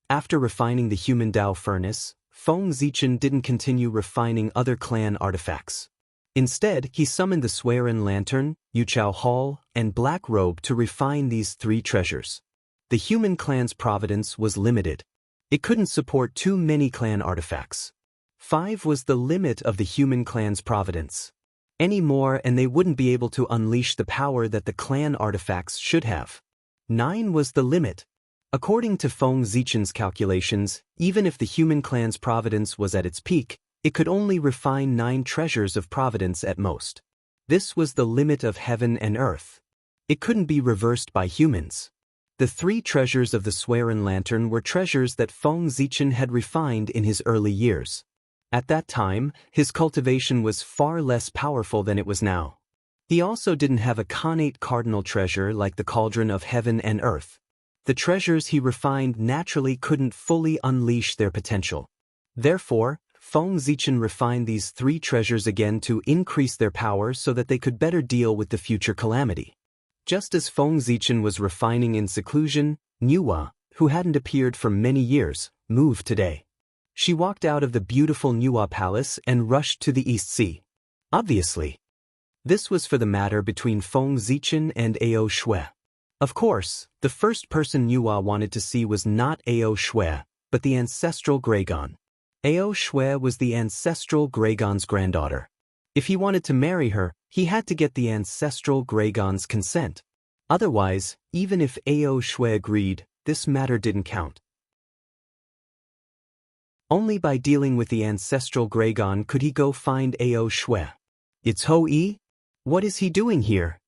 After refining the human Tao furnace, Feng Zichen didn't continue refining other clan artifacts. Instead, he summoned the Swearin Lantern, Yuchao Hall, and Black Robe to refine these three treasures. The human clan's providence was limited. It couldn't support too many clan artifacts. 5 was the limit of the human clan's providence. Any more and they wouldn't be able to unleash the power that the clan artifacts should have. 9 was the limit. According to Feng Zichen's calculations, even if the human clan's providence was at its peak, it could only refine 9 treasures of providence at most. This was the limit of heaven and earth. It couldn't be reversed by humans. The 3 treasures of the Swearin Lantern were treasures that Feng Zichen had refined in his early years. At that time, his cultivation was far less powerful than it was now. He also didn't have a Khanate cardinal treasure like the Cauldron of Heaven and Earth. The treasures he refined naturally couldn't fully unleash their potential. Therefore, Feng Zichen refined these 3 treasures again to increase their power so that they could better deal with the future calamity. Just as Feng Zichen was refining in seclusion, Nuwa, who hadn't appeared for many years, moved today. She walked out of the beautiful Nuwa Palace and rushed to the East Sea. Obviously. This was for the matter between Feng Zichen and Ao Shui. Of course, the first person Nuwa wanted to see was not Ao Shui, but the ancestral Greygon. Ao Shui was the ancestral Greygon's granddaughter. If he wanted to marry her, he had to get the ancestral Greygon's consent. Otherwise, even if Ao Shui agreed, this matter didn't count. Only by dealing with the ancestral Greygon could he go find Ao Shui. It's Hou-Yi? What is he doing here?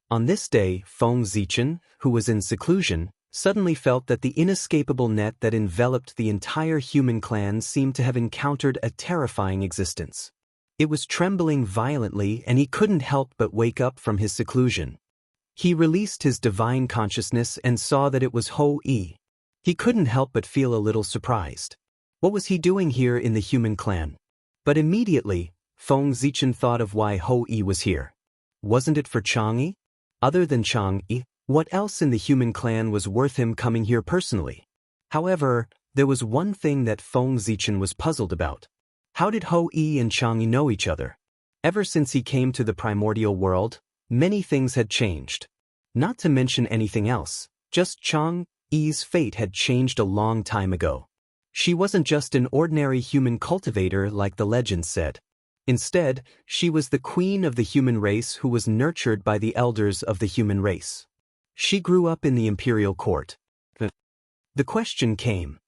On this day, Feng Zichen, who was in seclusion, suddenly felt that the inescapable net that enveloped the entire human clan seemed to have encountered a terrifying existence. It was trembling violently and he couldn't help but wake up from his seclusion. He released his divine consciousness and saw that it was Ho-E. He couldn't help but feel a little surprised. What was he doing here in the human clan? But immediately, Feng Zichen thought of why Ho-E was here. Wasn't it for Chang'e? Other than Chang'e, what else in the human clan was worth him coming here personally? However, there was one thing that Feng Zichen was puzzled about. How did Ho-E and Chang'e know each other? Ever since he came to the primordial world, many things had changed. Not to mention anything else, just Chang'e's fate had changed a long time ago. She wasn't just an ordinary human cultivator like the legend said. Instead, she was the queen of the human race who was nurtured by the elders of the human race. She grew up in the imperial court. The question came.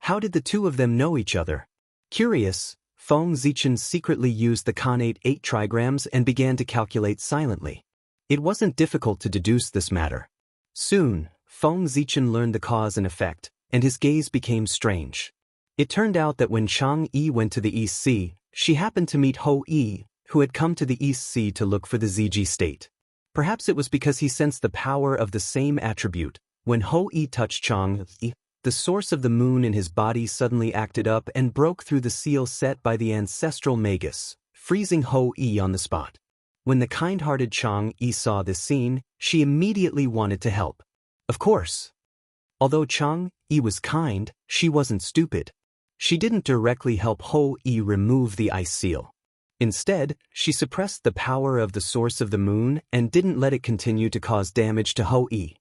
How did the two of them know each other? Curious, Feng Zichen secretly used the Khanate 8 trigrams and began to calculate silently. It wasn't difficult to deduce this matter. Soon, Feng Zichen learned the cause and effect, and his gaze became strange. It turned out that when Chang'e went to the East Sea, she happened to meet Ho-E, who had come to the East Sea to look for the ZG state. Perhaps it was because he sensed the power of the same attribute. When Ho-E touched Chang'e, the source of the moon in his body suddenly acted up and broke through the seal set by the ancestral magus, freezing Ho-E on the spot. When the kind-hearted Chang'e saw this scene, she immediately wanted to help. Of course. Although Chang'e was kind, she wasn't stupid. She didn't directly help Ho-E remove the ice seal. Instead, she suppressed the power of the source of the moon and didn't let it continue to cause damage to Ho-E.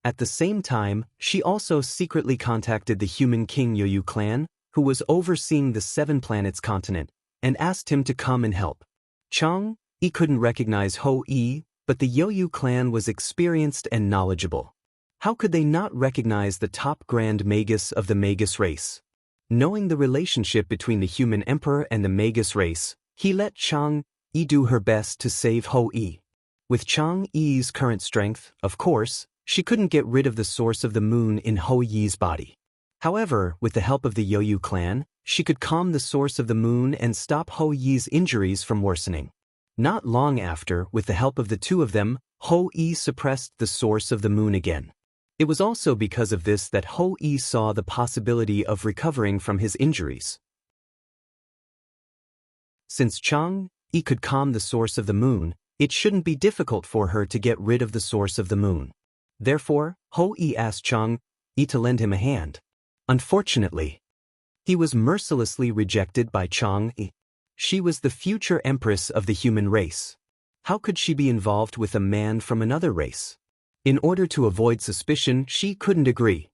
At the same time, she also secretly contacted the human king Yoyu clan, who was overseeing the 7 planets continent, and asked him to come and help. Chang'e couldn't recognize Ho-E, but the Yoyu clan was experienced and knowledgeable. How could they not recognize the top grand magus of the magus race? Knowing the relationship between the human emperor and the magus race, he let Chang'e do her best to save Ho-E. With Chang'e's current strength, of course, she couldn't get rid of the source of the moon in Ho-Ye's body. However, with the help of the Yoyu clan, she could calm the source of the moon and stop Ho-Ye's injuries from worsening. Not long after, with the help of the two of them, Ho-E suppressed the source of the moon again. It was also because of this that Ho-E saw the possibility of recovering from his injuries. Since Chang'e could calm the source of the moon, it shouldn't be difficult for her to get rid of the source of the moon. Therefore, Ho-E asked Chang'e to lend him a hand. Unfortunately, he was mercilessly rejected by Chang'e. She was the future empress of the human race. How could she be involved with a man from another race? In order to avoid suspicion, she couldn't agree.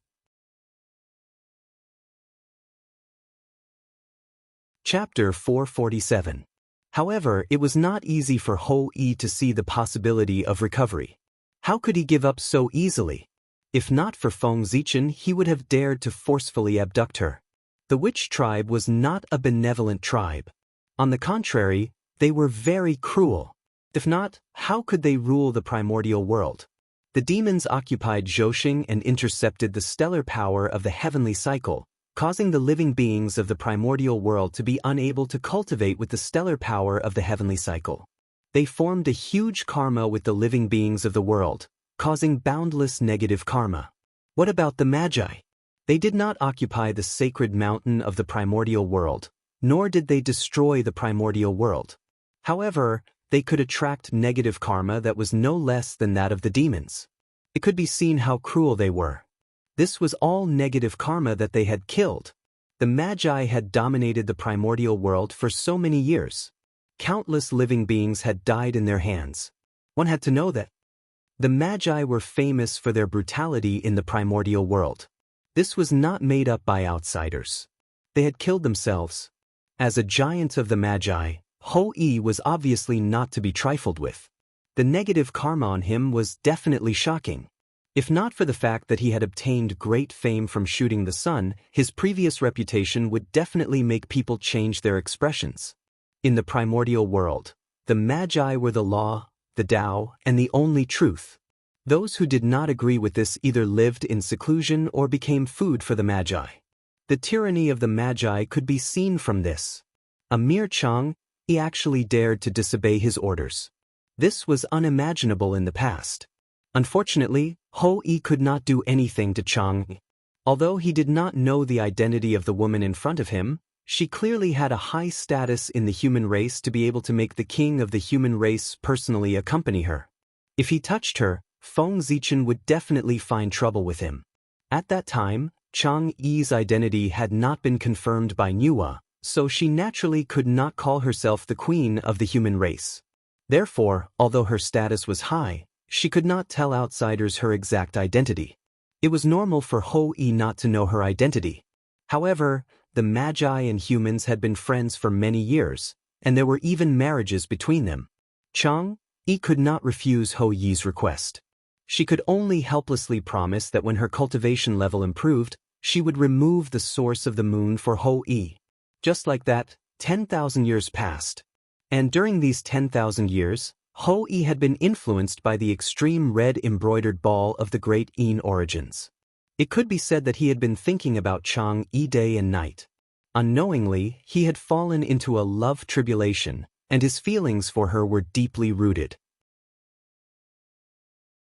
Chapter 447. However, it was not easy for Ho-E to see the possibility of recovery. How could he give up so easily? If not for Feng Zichen, he would have dared to forcefully abduct her. The witch tribe was not a benevolent tribe. On the contrary, they were very cruel. If not, how could they rule the primordial world? The demons occupied Zhoushan and intercepted the stellar power of the heavenly cycle, causing the living beings of the primordial world to be unable to cultivate with the stellar power of the heavenly cycle. They formed a huge karma with the living beings of the world, causing boundless negative karma. What about the Magi? They did not occupy the sacred mountain of the primordial world, nor did they destroy the primordial world. However, they could attract negative karma that was no less than that of the demons. It could be seen how cruel they were. This was all negative karma that they had killed. The Magi had dominated the primordial world for so many years. Countless living beings had died in their hands. One had to know that. The Magi were famous for their brutality in the primordial world. This was not made up by outsiders. They had killed themselves. As a giant of the Magi, Ho-E was obviously not to be trifled with. The negative karma on him was definitely shocking. If not for the fact that he had obtained great fame from shooting the sun, his previous reputation would definitely make people change their expressions. In the primordial world, the Magi were the law, the Tao, and the only truth. Those who did not agree with this either lived in seclusion or became food for the Magi. The tyranny of the Magi could be seen from this. A mere Chang'e He actually dared to disobey his orders. This was unimaginable in the past. Unfortunately, Ho-yi could not do anything to Chang. Although he did not know the identity of the woman in front of him, she clearly had a high status in the human race to be able to make the king of the human race personally accompany her. If he touched her, Feng Zichen would definitely find trouble with him. At that time, Chang Yi's identity had not been confirmed by Nuwa, so she naturally could not call herself the queen of the human race. Therefore, although her status was high, she could not tell outsiders her exact identity. It was normal for Ho-yi not to know her identity. However, the Magi and humans had been friends for many years, and there were even marriages between them. Chang Yi could not refuse Ho-yi's request. She could only helplessly promise that when her cultivation level improved, she would remove the source of the moon for Ho-yi. Just like that, 10,000 years passed. And during these 10,000 years, Ho-yi had been influenced by the extreme red embroidered ball of the great Yin origins. It could be said that he had been thinking about Chang Yi day and night. Unknowingly, he had fallen into a love tribulation, and his feelings for her were deeply rooted.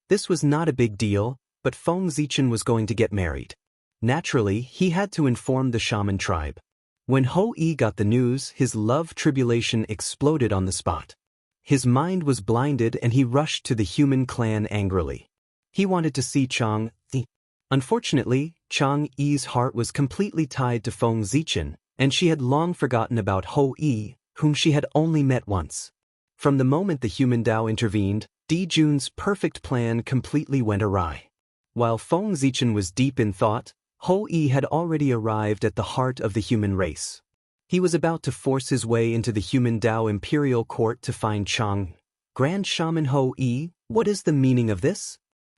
This was not a big deal, but Feng Zichen was going to get married. Naturally, he had to inform the shaman tribe. When Ho-yi got the news, his love tribulation exploded on the spot. His mind was blinded and he rushed to the human clan angrily. He wanted to see Chang Yi. Unfortunately, Chang Yi's heart was completely tied to Feng Zichen, and she had long forgotten about Ho-yi, whom she had only met once. From the moment the human Tao intervened, Di Jun's perfect plan completely went awry. While Feng Zichen was deep in thought, Ho-yi had already arrived at the heart of the human race. He was about to force his way into the human Tao imperial court to find Chang. Grand Shaman Ho-yi, what is the meaning of this?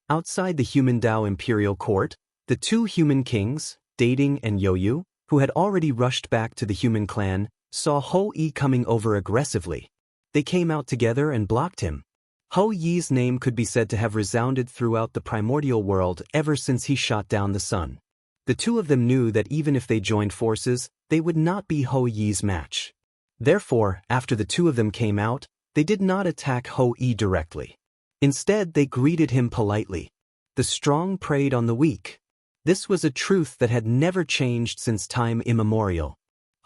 Outside the human Tao imperial court, the two human kings, Dating and Yoyu, who had already rushed back to the human clan, saw Ho-yi coming over aggressively. They came out together and blocked him. Ho-yi's name could be said to have resounded throughout the primordial world ever since he shot down the sun. The two of them knew that even if they joined forces, they would not be Ho-yi's match. Therefore, after the two of them came out, they did not attack Ho-yi directly. Instead, they greeted him politely. The strong preyed on the weak. This was a truth that had never changed since time immemorial.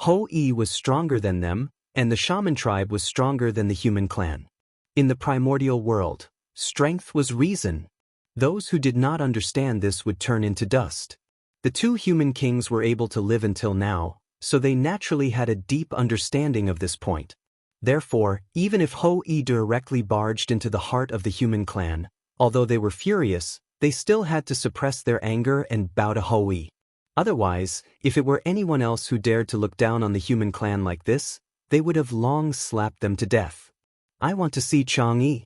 Ho-yi was stronger than them, and the shaman tribe was stronger than the human clan. In the primordial world, strength was reason. Those who did not understand this would turn into dust. The two human kings were able to live until now, so they naturally had a deep understanding of this point. Therefore, even if Ho-yi directly barged into the heart of the human clan, although they were furious, they still had to suppress their anger and bow to Ho-yi. Otherwise, if it were anyone else who dared to look down on the human clan like this, they would have long slapped them to death. I want to see Chang Yi.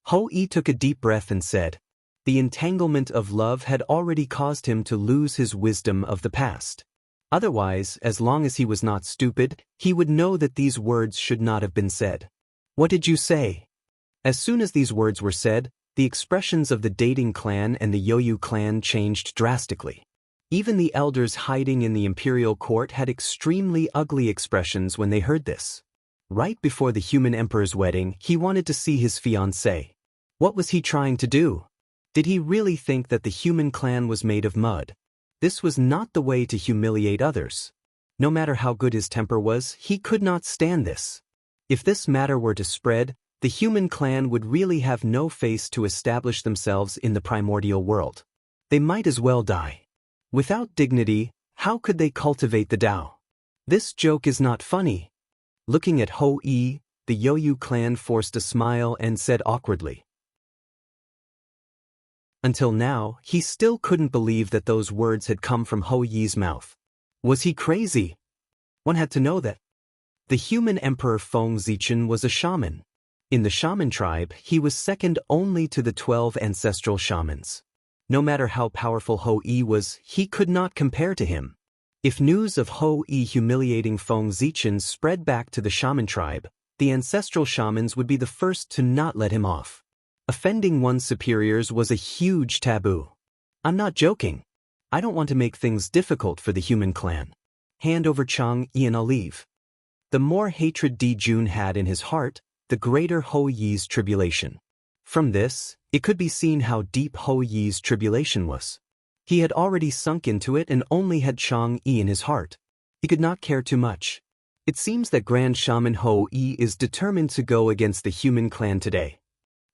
Ho-yi took a deep breath and said. The entanglement of love had already caused him to lose his wisdom of the past. Otherwise, as long as he was not stupid, he would know that these words should not have been said. What did you say? As soon as these words were said, the expressions of the Dating clan and the Yoyu clan changed drastically. Even the elders hiding in the imperial court had extremely ugly expressions when they heard this. Right before the human emperor's wedding, he wanted to see his fiancée. What was he trying to do? Did he really think that the human clan was made of mud? This was not the way to humiliate others. No matter how good his temper was, he could not stand this. If this matter were to spread, the human clan would really have no face to establish themselves in the primordial world. They might as well die. Without dignity, how could they cultivate the Tao? This joke is not funny. Looking at Ho-yi, the Yoyu clan forced a smile and said awkwardly. Until now, he still couldn't believe that those words had come from Ho-yi's mouth. Was he crazy? One had to know that. The human emperor Feng Zichen was a shaman. In the shaman tribe, he was second only to the 12 ancestral shamans. No matter how powerful Ho-yi was, he could not compare to him. If news of Ho-yi humiliating Feng Zichen spread back to the shaman tribe, the ancestral shamans would be the first to not let him off. Offending one's superiors was a huge taboo. I'm not joking. I don't want to make things difficult for the human clan. Hand over Chang Yi and I'll leave. The more hatred Di Jun had in his heart, the greater Ho Yi's tribulation. From this, it could be seen how deep Ho Yi's tribulation was. He had already sunk into it and only had Chang'e in his heart. He could not care too much. It seems that Grand Shaman Ho Yi is determined to go against the human clan today.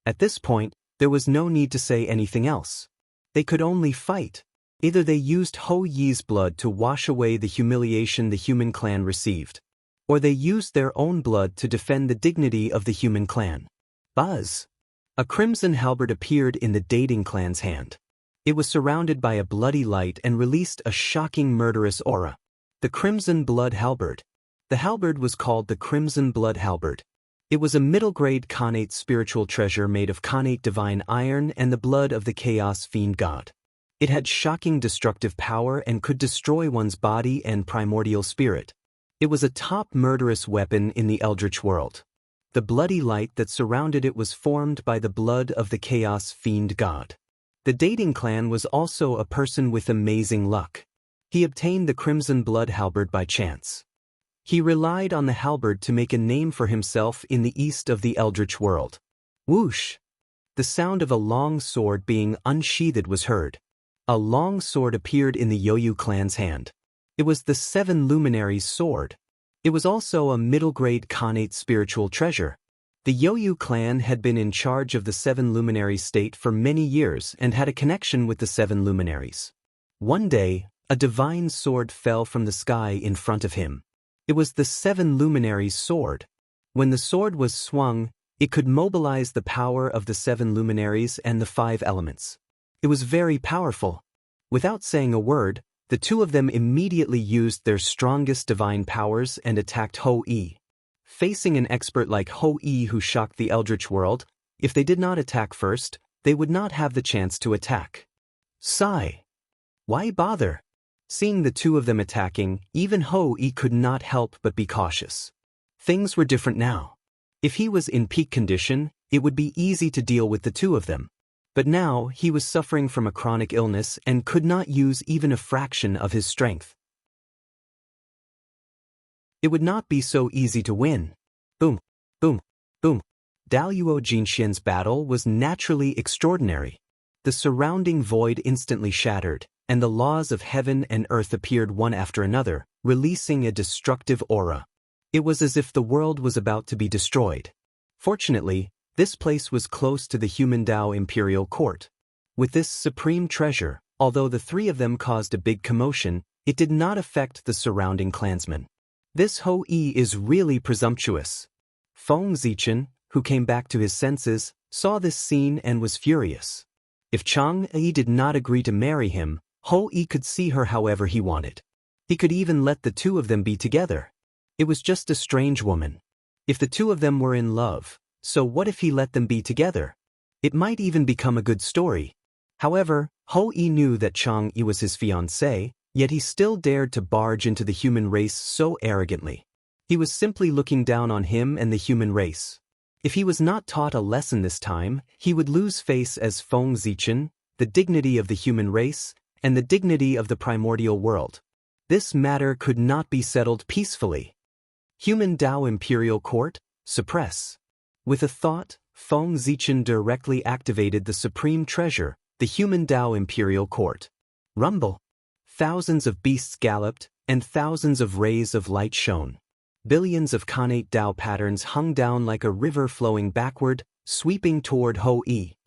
At this point, there was no need to say anything else. They could only fight. Either they used Ho Yi's blood to wash away the humiliation the human clan received, or they used their own blood to defend the dignity of the human clan. Buzz! A crimson halberd appeared in the dating clan's hand. It was surrounded by a bloody light and released a shocking murderous aura. The Crimson Blood Halberd. The halberd was called the Crimson Blood Halberd. It was a middle-grade Khanate spiritual treasure made of Khanate divine iron and the blood of the Chaos Fiend God. It had shocking destructive power and could destroy one's body and primordial spirit. It was a top murderous weapon in the Eldritch world. The bloody light that surrounded it was formed by the blood of the Chaos Fiend God. The dating clan was also a person with amazing luck. He obtained the Crimson Blood Halberd by chance. He relied on the halberd to make a name for himself in the east of the Eldritch world. Whoosh! The sound of a long sword being unsheathed was heard. A long sword appeared in the Yoyu clan's hand. It was the Seven Luminaries' sword. It was also a middle-grade Khanate spiritual treasure. The Yoyu clan had been in charge of the Seven Luminaries state for many years and had a connection with the Seven Luminaries. One day, a divine sword fell from the sky in front of him. It was the Seven Luminaries' sword. When the sword was swung, it could mobilize the power of the Seven Luminaries and the five elements. It was very powerful. Without saying a word, the two of them immediately used their strongest divine powers and attacked Ho Yi. Facing an expert like Ho Yi who shocked the Eldritch world, if they did not attack first, they would not have the chance to attack. Sigh. Why bother? Seeing the two of them attacking, even Ho Yi could not help but be cautious. Things were different now. If he was in peak condition, it would be easy to deal with the two of them. But now he was suffering from a chronic illness and could not use even a fraction of his strength. It would not be so easy to win. Boom, boom, boom. Daluo Jinxian's battle was naturally extraordinary. The surrounding void instantly shattered, and the laws of heaven and earth appeared one after another, releasing a destructive aura. It was as if the world was about to be destroyed. Fortunately, this place was close to the Human Dao Imperial Court. With this supreme treasure, although the three of them caused a big commotion, it did not affect the surrounding clansmen. This Ho Yi is really presumptuous. Feng Zichen, who came back to his senses, saw this scene and was furious. If Chang'e did not agree to marry him, Ho Yi could see her however he wanted. He could even let the two of them be together. It was just a strange woman. If the two of them were in love, so what if he let them be together? It might even become a good story. However, Ho Yi knew that Chang'e was his fiancée, yet he still dared to barge into the human race so arrogantly. He was simply looking down on him and the human race. If he was not taught a lesson this time, he would lose face as Feng Zichen, the dignity of the human race, and the dignity of the primordial world. This matter could not be settled peacefully. Human Dao Imperial Court, suppress. With a thought, Feng Zichen directly activated the supreme treasure, the Human Dao Imperial Court. Rumble. Thousands of beasts galloped, and thousands of rays of light shone. Billions of Khanate Dao patterns hung down like a river flowing backward, sweeping toward Ho Yi.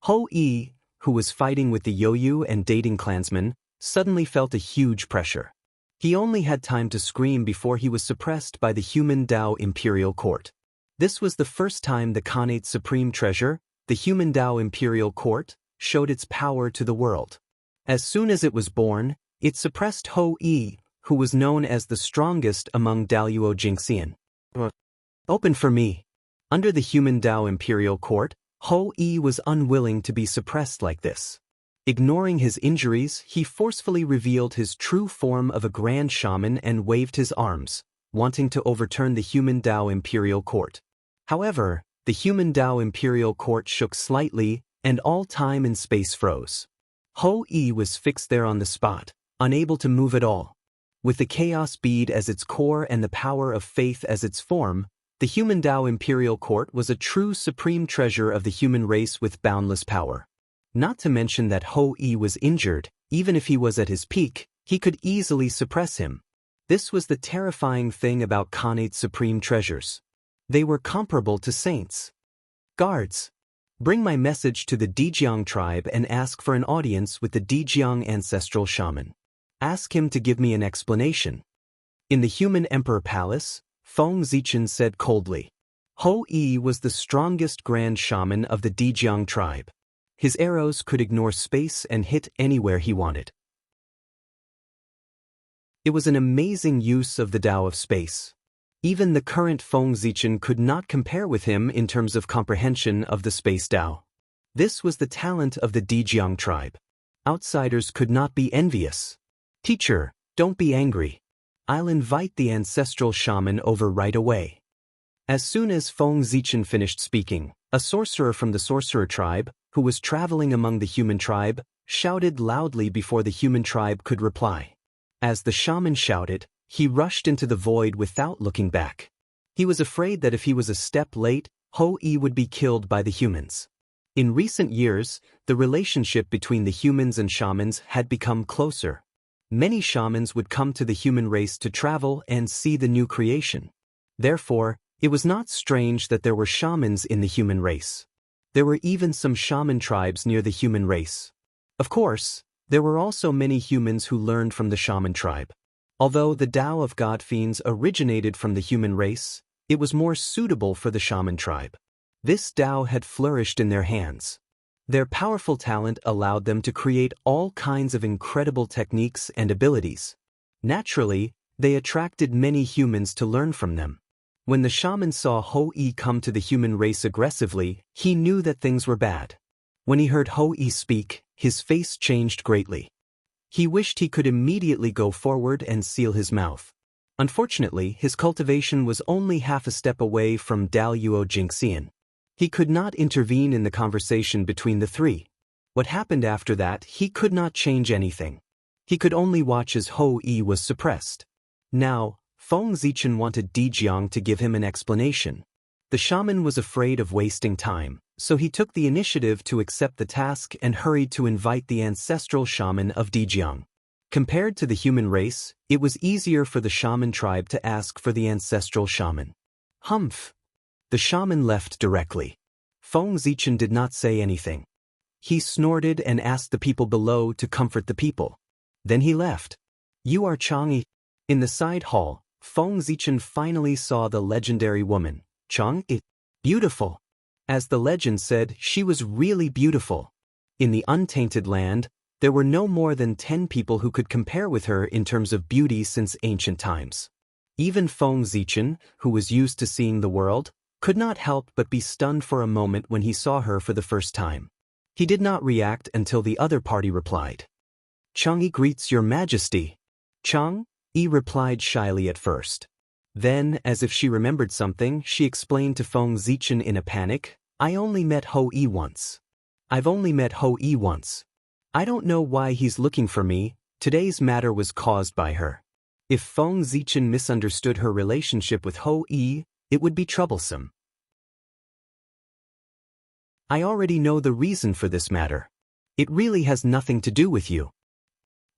Ho Yi, who was fighting with the Yoyu and dating clansmen, suddenly felt a huge pressure. He only had time to scream before he was suppressed by the Human Dao Imperial Court. This was the first time the Khanate Supreme Treasure, the Human Dao Imperial Court, showed its power to the world. As soon as it was born, it suppressed Ho Yi, who was known as the strongest among Daluo Jinxian. Open for me. Under the Human Dao Imperial Court, Ho Yi was unwilling to be suppressed like this. Ignoring his injuries, he forcefully revealed his true form of a grand shaman and waved his arms, wanting to overturn the Human Dao Imperial Court. However, the Human Dao Imperial Court shook slightly, and all time and space froze. Ho Yi was fixed there on the spot, unable to move at all. With the chaos bead as its core and the power of faith as its form, the human Tao Imperial Court was a true supreme treasure of the human race with boundless power. Not to mention that Ho-E was injured. Even if he was at his peak, he could easily suppress him. This was the terrifying thing about Khanate's supreme treasures. They were comparable to saints. Guards, bring my message to the Dejiang tribe and ask for an audience with the Dejiang ancestral shaman. Ask him to give me an explanation. In the human emperor palace, Feng Zichen said coldly. Ho-E was the strongest grand shaman of the Dejiang tribe. His arrows could ignore space and hit anywhere he wanted. It was an amazing use of the Tao of space. Even the current Feng Zichen could not compare with him in terms of comprehension of the space Tao. This was the talent of the Dejiang tribe. Outsiders could not be envious. Teacher, don't be angry. I'll invite the ancestral shaman over right away. As soon as Feng Zichen finished speaking, a sorcerer from the sorcerer tribe, who was traveling among the human tribe, shouted loudly before the human tribe could reply. As the shaman shouted, he rushed into the void without looking back. He was afraid that if he was a step late, Ho-E would be killed by the humans. In recent years, the relationship between the humans and shamans had become closer. Many shamans would come to the human race to travel and see the new creation. Therefore, it was not strange that there were shamans in the human race. There were even some shaman tribes near the human race. Of course, there were also many humans who learned from the shaman tribe. Although the Tao of God Fiends originated from the human race, it was more suitable for the shaman tribe. This Tao had flourished in their hands. Their powerful talent allowed them to create all kinds of incredible techniques and abilities. Naturally, they attracted many humans to learn from them. When the shaman saw Ho-E come to the human race aggressively, he knew that things were bad. When he heard Ho-E speak, his face changed greatly. He wished he could immediately go forward and seal his mouth. Unfortunately, his cultivation was only half a step away from Daluo Jingxian. He could not intervene in the conversation between the three. What happened after that, he could not change anything. He could only watch as Ho-E was suppressed. Now, Feng Zichen wanted Dejiang to give him an explanation. The shaman was afraid of wasting time, so he took the initiative to accept the task and hurried to invite the ancestral shaman of Dejiang. Compared to the human race, it was easier for the shaman tribe to ask for the ancestral shaman. Humph! The shaman left directly. Feng Zichen did not say anything. He snorted and asked the people below to comfort the people. Then he left. You are Chang'e. In the side hall, Feng Zichen finally saw the legendary woman, Chang'e. Beautiful. As the legend said, she was really beautiful. In the untainted land, there were no more than 10 people who could compare with her in terms of beauty since ancient times. Even Feng Zichen, who was used to seeing the world, could not help but be stunned for a moment when he saw her for the first time. He did not react until the other party replied. Chang'e greets your majesty. Chang'e replied shyly at first. Then, as if she remembered something, she explained to Feng Zichen in a panic, I only met Ho-E once. I've only met Ho-E once. I don't know why he's looking for me. Today's matter was caused by her. If Feng Zichen misunderstood her relationship with Ho-E, it would be troublesome. I already know the reason for this matter. It really has nothing to do with you.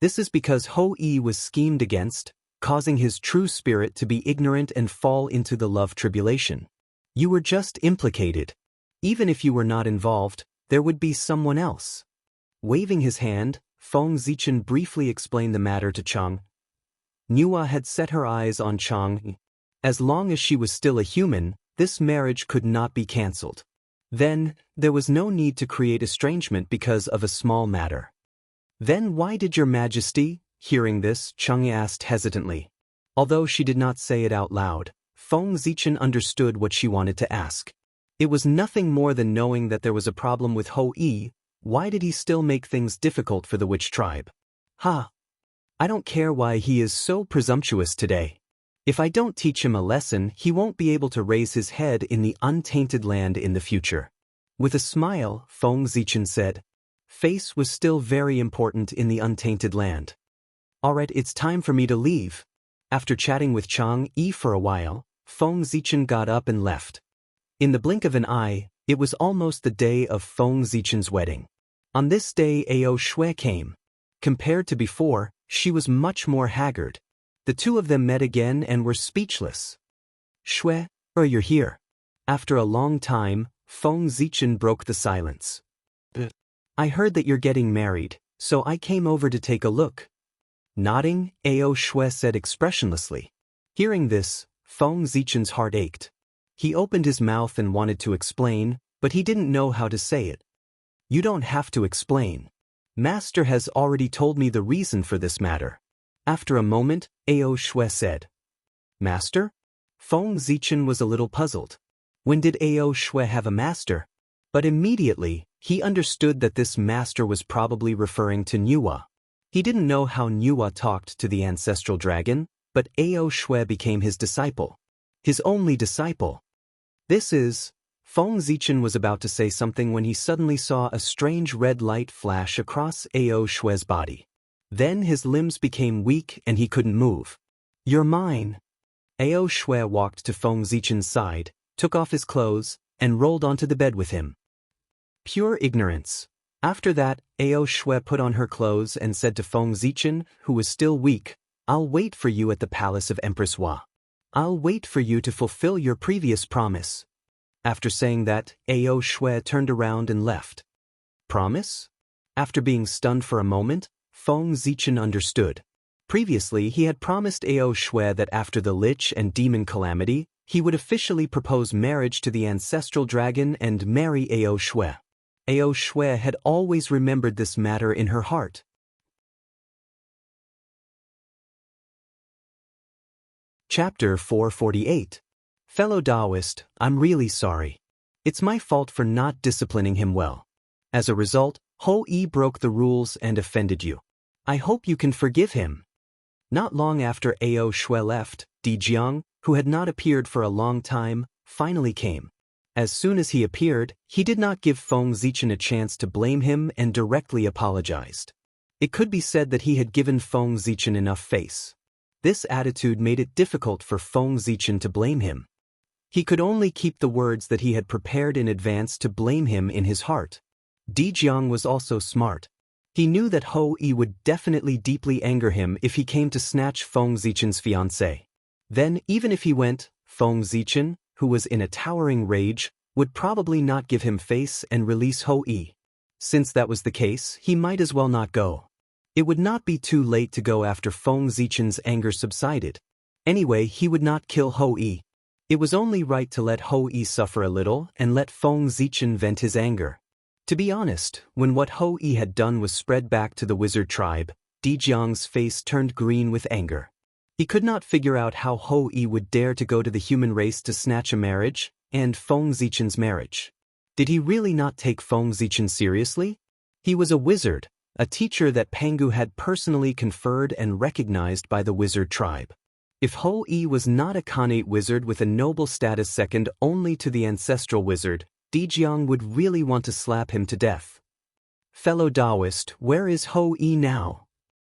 This is because Ho-E was schemed against, causing his true spirit to be ignorant and fall into the love tribulation. You were just implicated. Even if you were not involved, there would be someone else. Waving his hand, Feng Zichen briefly explained the matter to Chang'e. Nuwa had set her eyes on Chang'e. As long as she was still a human, this marriage could not be cancelled. Then, there was no need to create estrangement because of a small matter. Then why did your majesty? Hearing this, Chang'e asked hesitantly. Although she did not say it out loud, Feng Zichen understood what she wanted to ask. It was nothing more than knowing that there was a problem with Ho-E. Why did he still make things difficult for the witch tribe? I don't care why he is so presumptuous today. If I don't teach him a lesson, he won't be able to raise his head in the untainted land in the future. With a smile, Feng Zichen said, face was still very important in the untainted land. Alright, it's time for me to leave. After chatting with Chang Yi for a while, Feng Zichen got up and left. In the blink of an eye, it was almost the day of Feng Zichen's wedding. On this day Ao Shui came. Compared to before, she was much more haggard. The two of them met again and were speechless. Shui, you're here. After a long time, Feng Zichen broke the silence. I heard that you're getting married, so I came over to take a look. Nodding, Ao Shui said expressionlessly. Hearing this, Feng Zichen's heart ached. He opened his mouth and wanted to explain, but he didn't know how to say it. You don't have to explain. Master has already told me the reason for this matter. After a moment, Ao Shui said. Master? Feng Zichen was a little puzzled. When did Ao Shui have a master? But immediately, he understood that this master was probably referring to Nuwa. He didn't know how Nuwa talked to the ancestral dragon, but Ao Shui became his disciple. His only disciple. Feng Zichen was about to say something when he suddenly saw a strange red light flash across Ao Shui's body. Then his limbs became weak and he couldn't move. You're mine. Ao Shui walked to Feng Zichen's side, took off his clothes, and rolled onto the bed with him. Pure ignorance. After that, Ao Shui put on her clothes and said to Feng Zichen, who was still weak, I'll wait for you at the palace of Empress Hua. I'll wait for you to fulfill your previous promise. After saying that, Ao Shui turned around and left. Promise? After being stunned for a moment, Feng Zichen understood. Previously, he had promised Ao Shui that after the Lich and Demon calamity, he would officially propose marriage to the ancestral dragon and marry Ao Shui. Ao Shui had always remembered this matter in her heart. Chapter 448. Fellow Taoist, I'm really sorry. It's my fault for not disciplining him well. As a result, Ho Yi broke the rules and offended you. I hope you can forgive him. Not long after Ao Shui left, Di Jiang, who had not appeared for a long time, finally came. As soon as he appeared, he did not give Feng Zichen a chance to blame him and directly apologized. It could be said that he had given Feng Zichen enough face. This attitude made it difficult for Feng Zichen to blame him. He could only keep the words that he had prepared in advance to blame him in his heart. Di Jiang was also smart. He knew that Ho Yi would definitely deeply anger him if he came to snatch Feng Zichen's fiancée. Then, even if he went, Feng Zichen, who was in a towering rage, would probably not give him face and release Ho Yi. Since that was the case, he might as well not go. It would not be too late to go after Feng Zichen's anger subsided. Anyway, he would not kill Ho Yi. It was only right to let Ho Yi suffer a little and let Feng Zichen vent his anger. To be honest, when what Ho Yi had done was spread back to the wizard tribe, Di Jiang's face turned green with anger. He could not figure out how Ho Yi would dare to go to the human race to snatch a marriage, and Feng Zichen's marriage. Did he really not take Feng Zichen seriously? He was a wizard, a teacher that Pangu had personally conferred and recognized by the wizard tribe. If Ho Yi was not a Khanate wizard with a noble status second only to the ancestral wizard, Di Jiang would really want to slap him to death. Fellow Taoist, where is Ho Yi now?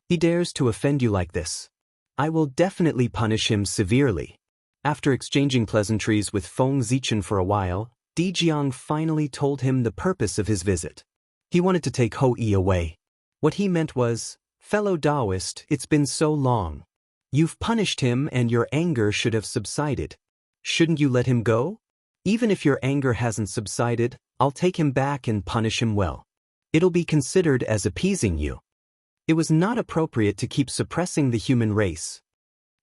He dares to offend you like this. I will definitely punish him severely. After exchanging pleasantries with Feng Zichen for a while, Di Jiang finally told him the purpose of his visit. He wanted to take Ho Yi away. What he meant was, fellow Taoist, it's been so long. You've punished him and your anger should have subsided. Shouldn't you let him go? Even if your anger hasn't subsided, I'll take him back and punish him well. It'll be considered as appeasing you. It was not appropriate to keep suppressing the human race.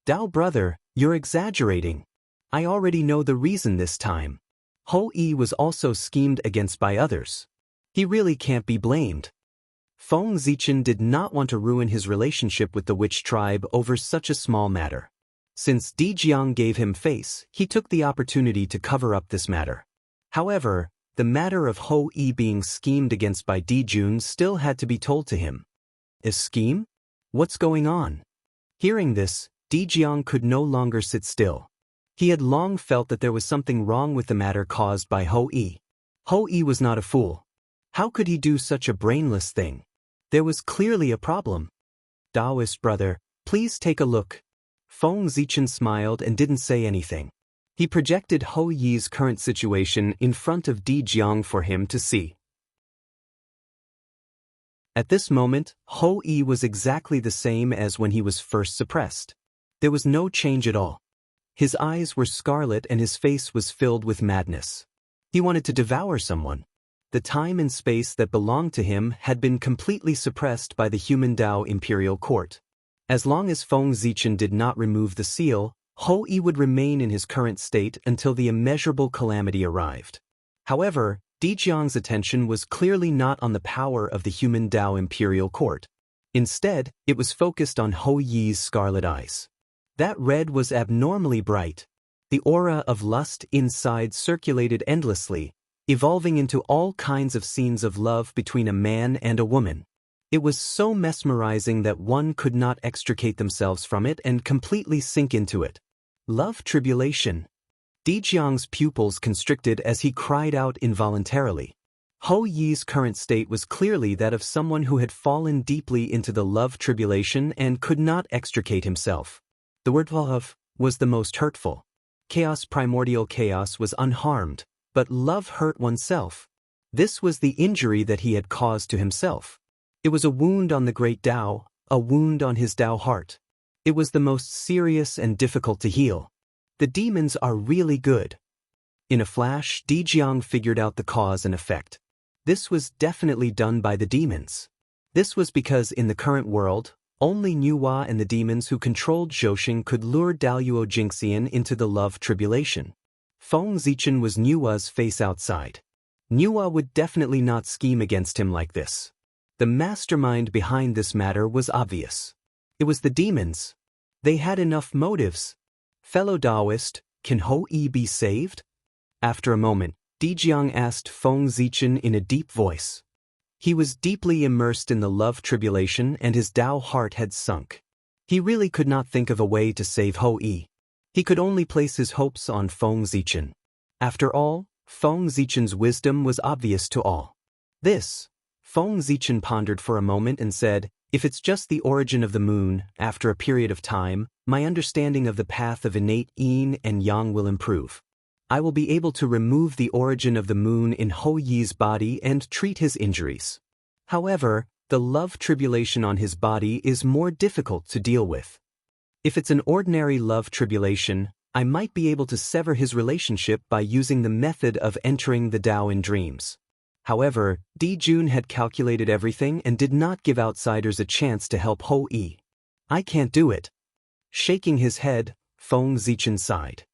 Dao brother, you're exaggerating. I already know the reason this time. Ho Yi was also schemed against by others. He really can't be blamed. Feng Zichen did not want to ruin his relationship with the witch tribe over such a small matter. Since Di Jiang gave him face, he took the opportunity to cover up this matter. However, the matter of Ho Yi being schemed against by Di Jun still had to be told to him. A scheme? What's going on? Hearing this, Di Jiang could no longer sit still. He had long felt that there was something wrong with the matter caused by Ho Yi. Ho Yi was not a fool. How could he do such a brainless thing? There was clearly a problem. Taoist brother, please take a look. Feng Zichen smiled and didn't say anything. He projected Hou Yi's current situation in front of Di Jiang for him to see. At this moment, Hou Yi was exactly the same as when he was first suppressed. There was no change at all. His eyes were scarlet and his face was filled with madness. He wanted to devour someone. The time and space that belonged to him had been completely suppressed by the human Dao Imperial Court. As long as Feng Zichen did not remove the seal, Hou Yi would remain in his current state until the immeasurable calamity arrived. However, Di Jiang's attention was clearly not on the power of the human Dao Imperial Court. Instead, it was focused on Hou Yi's scarlet eyes. That red was abnormally bright. The aura of lust inside circulated endlessly, evolving into all kinds of scenes of love between a man and a woman. It was so mesmerizing that one could not extricate themselves from it and completely sink into it. Love tribulation. Di Jiang's pupils constricted as he cried out involuntarily. Hou Yi's current state was clearly that of someone who had fallen deeply into the love tribulation and could not extricate himself. The word love was the most hurtful. Primordial chaos was unharmed, but love hurt oneself. This was the injury that he had caused to himself. It was a wound on the great Tao, a wound on his Tao heart. It was the most serious and difficult to heal. The demons are really good. In a flash, Di Jiang figured out the cause and effect. This was definitely done by the demons. This was because in the current world, only Nuwa and the demons who controlled Zhoushan could lure Daluo Jingxian into the love tribulation. Feng Zichen was Nuwa's face outside. Nuwa would definitely not scheme against him like this. The mastermind behind this matter was obvious. It was the demons. They had enough motives. Fellow Taoist, can Hou Yi be saved? After a moment, Di Jiang asked Feng Zichen in a deep voice. He was deeply immersed in the love tribulation and his Tao heart had sunk. He really could not think of a way to save Hou Yi. He could only place his hopes on Feng Zichen. After all, Feng Zichen's wisdom was obvious to all. Feng Zichen pondered for a moment and said, if it's just the origin of the moon, after a period of time, my understanding of the path of innate yin and yang will improve. I will be able to remove the origin of the moon in Hou Yi's body and treat his injuries. However, the love tribulation on his body is more difficult to deal with. If it's an ordinary love tribulation, I might be able to sever his relationship by using the method of entering the Tao in dreams. However, Di Jun had calculated everything and did not give outsiders a chance to help Hou Yi. I can't do it. Shaking his head, Feng Zichen sighed.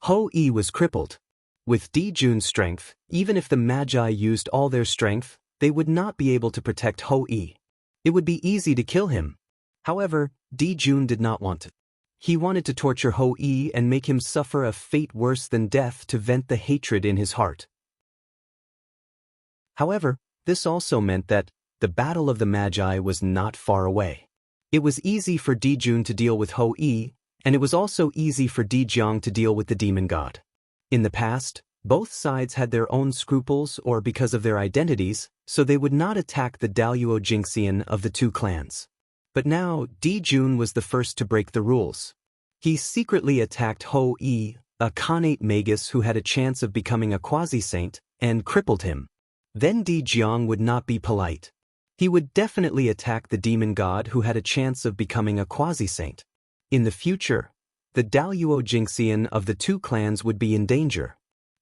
Hou Yi was crippled. With Di Jun's strength, even if the Magi used all their strength, they would not be able to protect Hou Yi. It would be easy to kill him. However, Di Jun did not want to. He wanted to torture Hou Yi and make him suffer a fate worse than death to vent the hatred in his heart. However, this also meant that the battle of the Magi was not far away. It was easy for Di Jun to deal with Hou Yi, and it was also easy for Di Jiang to deal with the demon god. In the past, both sides had their own scruples or because of their identities, so they would not attack the Daluo Jingxian of the two clans. But now, Di Jun was the first to break the rules. He secretly attacked Hou Yi, a Khanate magus who had a chance of becoming a quasi-saint, and crippled him. Then Di Jiang would not be polite. He would definitely attack the demon god who had a chance of becoming a quasi-saint. In the future, the Daluo Jingxian of the two clans would be in danger.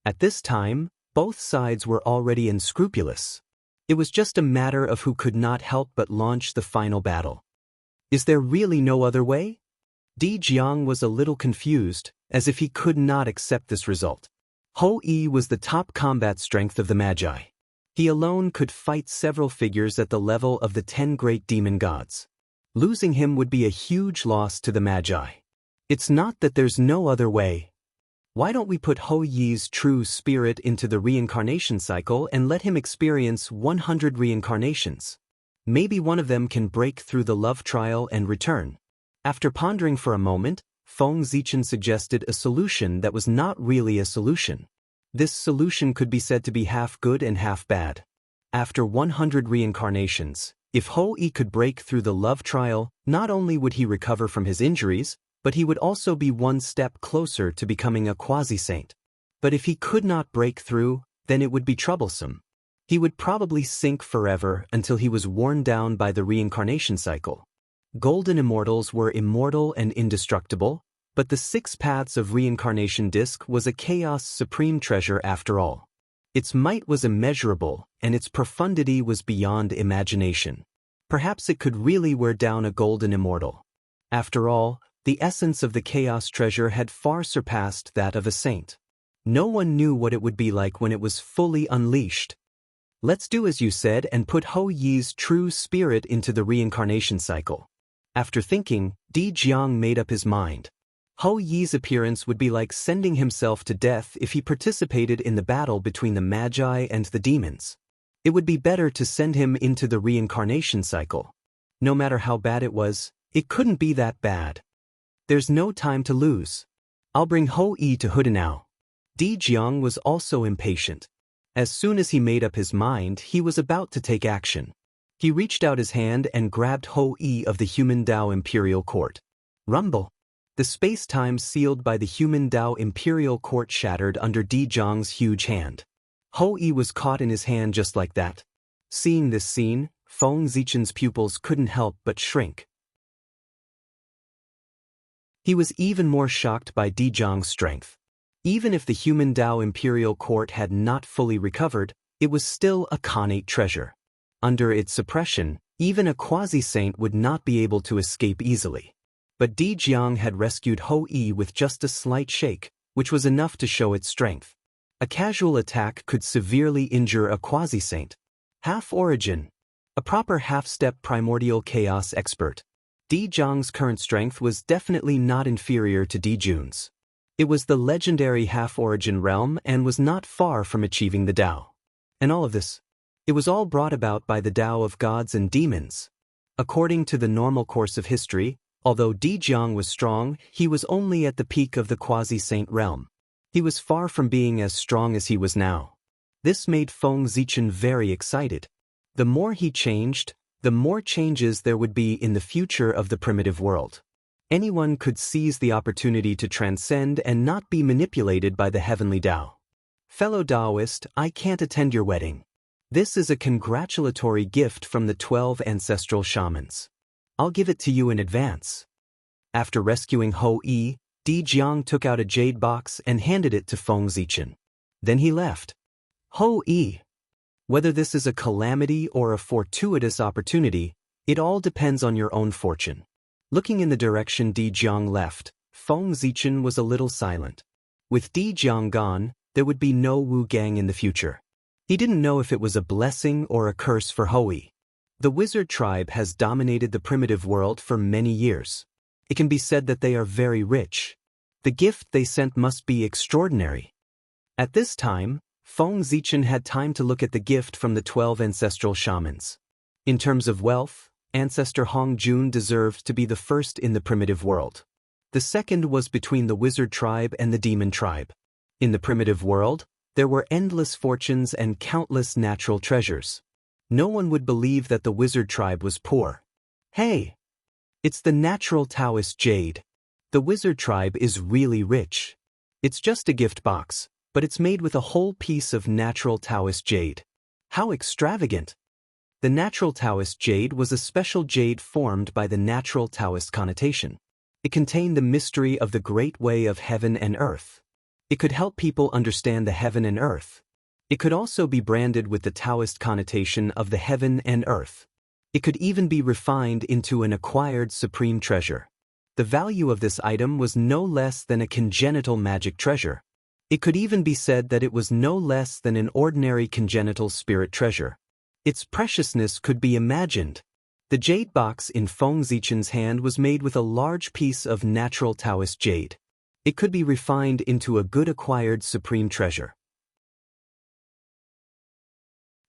At this time, both sides were already unscrupulous. It was just a matter of who could not help but launch the final battle. Is there really no other way? Di Jiang was a little confused, as if he could not accept this result. Hou Yi was the top combat strength of the Magi. He alone could fight several figures at the level of the 10 great demon gods. Losing him would be a huge loss to the Magi. It's not that there's no other way. Why don't we put Hou Yi's true spirit into the reincarnation cycle and let him experience 100 reincarnations? Maybe one of them can break through the love trial and return. After pondering for a moment, Feng Zichen suggested a solution that was not really a solution. This solution could be said to be half good and half bad. After 100 reincarnations, If Hou-yi could break through the love trial, not only would he recover from his injuries, but he would also be one step closer to becoming a quasi-saint. But if he could not break through, then it would be troublesome. He would probably sink forever until he was worn down by the reincarnation cycle. Golden immortals were immortal and indestructible, but the 6 Paths of Reincarnation disc was a chaos supreme treasure after all. Its might was immeasurable, and its profundity was beyond imagination. Perhaps it could really wear down a golden immortal. After all, the essence of the chaos treasure had far surpassed that of a saint. No one knew what it would be like when it was fully unleashed. Let's do as you said and put Hou-yi's true spirit into the reincarnation cycle. After thinking, Di Jiang made up his mind. Hou-yi's appearance would be like sending himself to death if he participated in the battle between the Magi and the demons. It would be better to send him into the reincarnation cycle. No matter how bad it was, it couldn't be that bad. There's no time to lose. I'll bring Hou-yi to Hudanao. Di Jiang was also impatient. As soon as he made up his mind, he was about to take action. He reached out his hand and grabbed Hou-yi of the Human Dao Imperial Court. Rumble. The space-time sealed by the Human Dao Imperial Court shattered under Di Jiang's huge hand. Hou-yi was caught in his hand just like that. Seeing this scene, Feng Zichen's pupils couldn't help but shrink. He was even more shocked by Di Jiang's strength. Even if the Human Dao Imperial Court had not fully recovered, it was still a Khanate treasure. Under its suppression, even a quasi-saint would not be able to escape easily. But Di Jiang had rescued Hou-yi with just a slight shake, which was enough to show its strength. A casual attack could severely injure a quasi-saint. Half-origin. A proper half-step primordial chaos expert. Di Jiang's current strength was definitely not inferior to Di Jun's. It was the legendary half-origin realm and was not far from achieving the Dao. And all of this, it was all brought about by the Dao of gods and demons. According to the normal course of history, although Di Jiang was strong, he was only at the peak of the quasi-saint realm. He was far from being as strong as he was now. This made Feng Zichen very excited. The more he changed, the more changes there would be in the future of the primitive world. Anyone could seize the opportunity to transcend and not be manipulated by the heavenly Dao. Fellow Daoist, I can't attend your wedding. This is a congratulatory gift from the 12 ancestral shamans. I'll give it to you in advance. After rescuing Hou-yi, Di Jiang took out a jade box and handed it to Feng Zichen. Then he left. Hou-yi. Whether this is a calamity or a fortuitous opportunity, it all depends on your own fortune. Looking in the direction Di Jiang left, Feng Zichen was a little silent. With Di Jiang gone, there would be no Wu Gang in the future. He didn't know if it was a blessing or a curse for Hou-yi. The wizard tribe has dominated the primitive world for many years. It can be said that they are very rich. The gift they sent must be extraordinary. At this time, Feng Zichen had time to look at the gift from the 12 ancestral shamans. In terms of wealth, Ancestor Hong Jun deserved to be the first in the primitive world. The second was between the wizard tribe and the demon tribe. In the primitive world, there were endless fortunes and countless natural treasures. No one would believe that the wizard tribe was poor. Hey! It's the natural Taoist jade. The wizard tribe is really rich. It's just a gift box, but it's made with a whole piece of natural Taoist jade. How extravagant! The natural Taoist jade was a special jade formed by the natural Taoist connotation. It contained the mystery of the great way of heaven and earth. It could help people understand the heaven and earth. It could also be branded with the Taoist connotation of the heaven and earth. It could even be refined into an acquired supreme treasure. The value of this item was no less than a congenital magic treasure. It could even be said that it was no less than an ordinary congenital spirit treasure. Its preciousness could be imagined. The jade box in Feng Zichen's hand was made with a large piece of natural Taoist jade. It could be refined into a good acquired supreme treasure.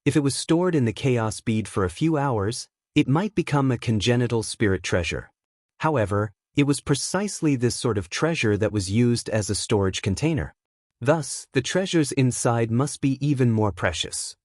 If it was stored in the chaos bead for a few hours, it might become a congenital spirit treasure. However, it was precisely this sort of treasure that was used as a storage container. Thus, the treasures inside must be even more precious.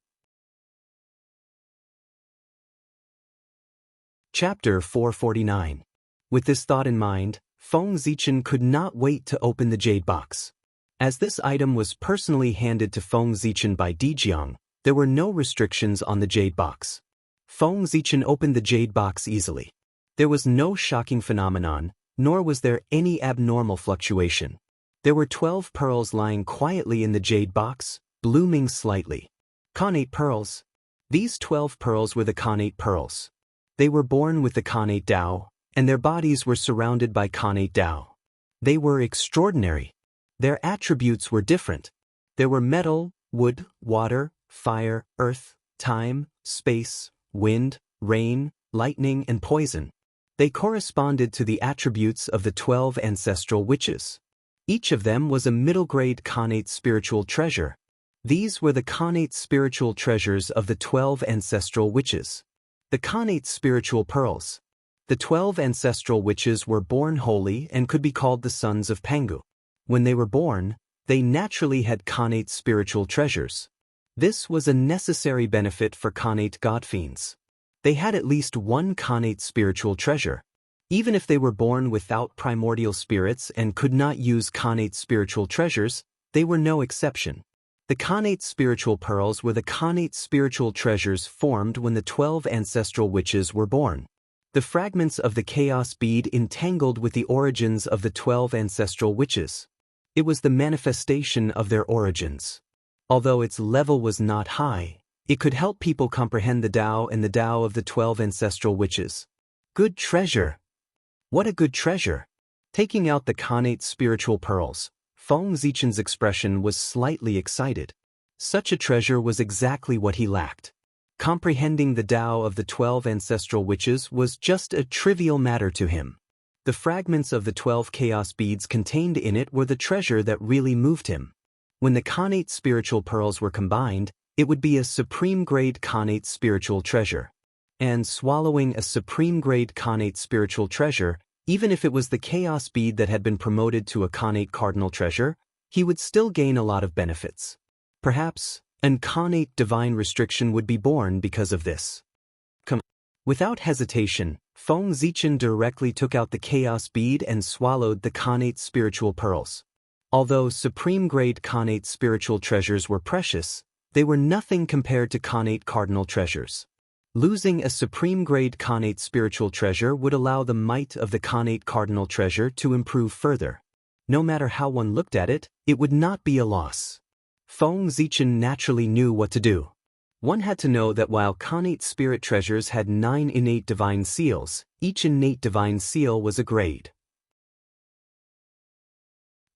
Chapter 449. With this thought in mind, Feng Zichen could not wait to open the jade box. As this item was personally handed to Feng Zichen by Dijiang, there were no restrictions on the jade box. Feng Zichen opened the jade box easily. There was no shocking phenomenon, nor was there any abnormal fluctuation. There were 12 pearls lying quietly in the jade box, blooming slightly. Connate pearls. These 12 pearls were the Connate pearls. They were born with the Connate Tao, and their bodies were surrounded by Connate Tao. They were extraordinary. Their attributes were different. There were metal, wood, water, fire, earth, time, space, wind, rain, lightning, and poison. They corresponded to the attributes of the 12 ancestral witches. Each of them was a middle-grade Connate spiritual treasure. These were the Connate spiritual treasures of the 12 ancestral witches. The Connate spiritual pearls. The 12 ancestral witches were born holy and could be called the sons of Pangu. When they were born, they naturally had Connate spiritual treasures. This was a necessary benefit for Connate godfiends. They had at least one Connate spiritual treasure. Even if they were born without primordial spirits and could not use Connate spiritual treasures, they were no exception. The Connate spiritual pearls were the Connate spiritual treasures formed when the 12 ancestral witches were born. The fragments of the chaos bead entangled with the origins of the 12 ancestral witches. It was the manifestation of their origins. Although its level was not high, it could help people comprehend the Tao and the Tao of the 12 ancestral witches. Good treasure! What a good treasure! Taking out the Connate spiritual pearls, Feng Zichen's expression was slightly excited. Such a treasure was exactly what he lacked. Comprehending the Tao of the 12 ancestral witches was just a trivial matter to him. The fragments of the 12 chaos beads contained in it were the treasure that really moved him. When the Connate spiritual pearls were combined, it would be a supreme-grade Connate spiritual treasure. And swallowing a supreme-grade Connate spiritual treasure, even if it was the chaos bead that had been promoted to a Connate cardinal treasure, he would still gain a lot of benefits. Perhaps, an Connate divine restriction would be born because of this. Without hesitation, Feng Zichen directly took out the chaos bead and swallowed the Connate spiritual pearls. Although supreme-grade Connate spiritual treasures were precious, they were nothing compared to Connate cardinal treasures. Losing a supreme-grade Connate spiritual treasure would allow the might of the Connate cardinal treasure to improve further. No matter how one looked at it, it would not be a loss. Feng Zichen naturally knew what to do. One had to know that while Connate spirit treasures had 9 innate divine seals, each innate divine seal was a grade.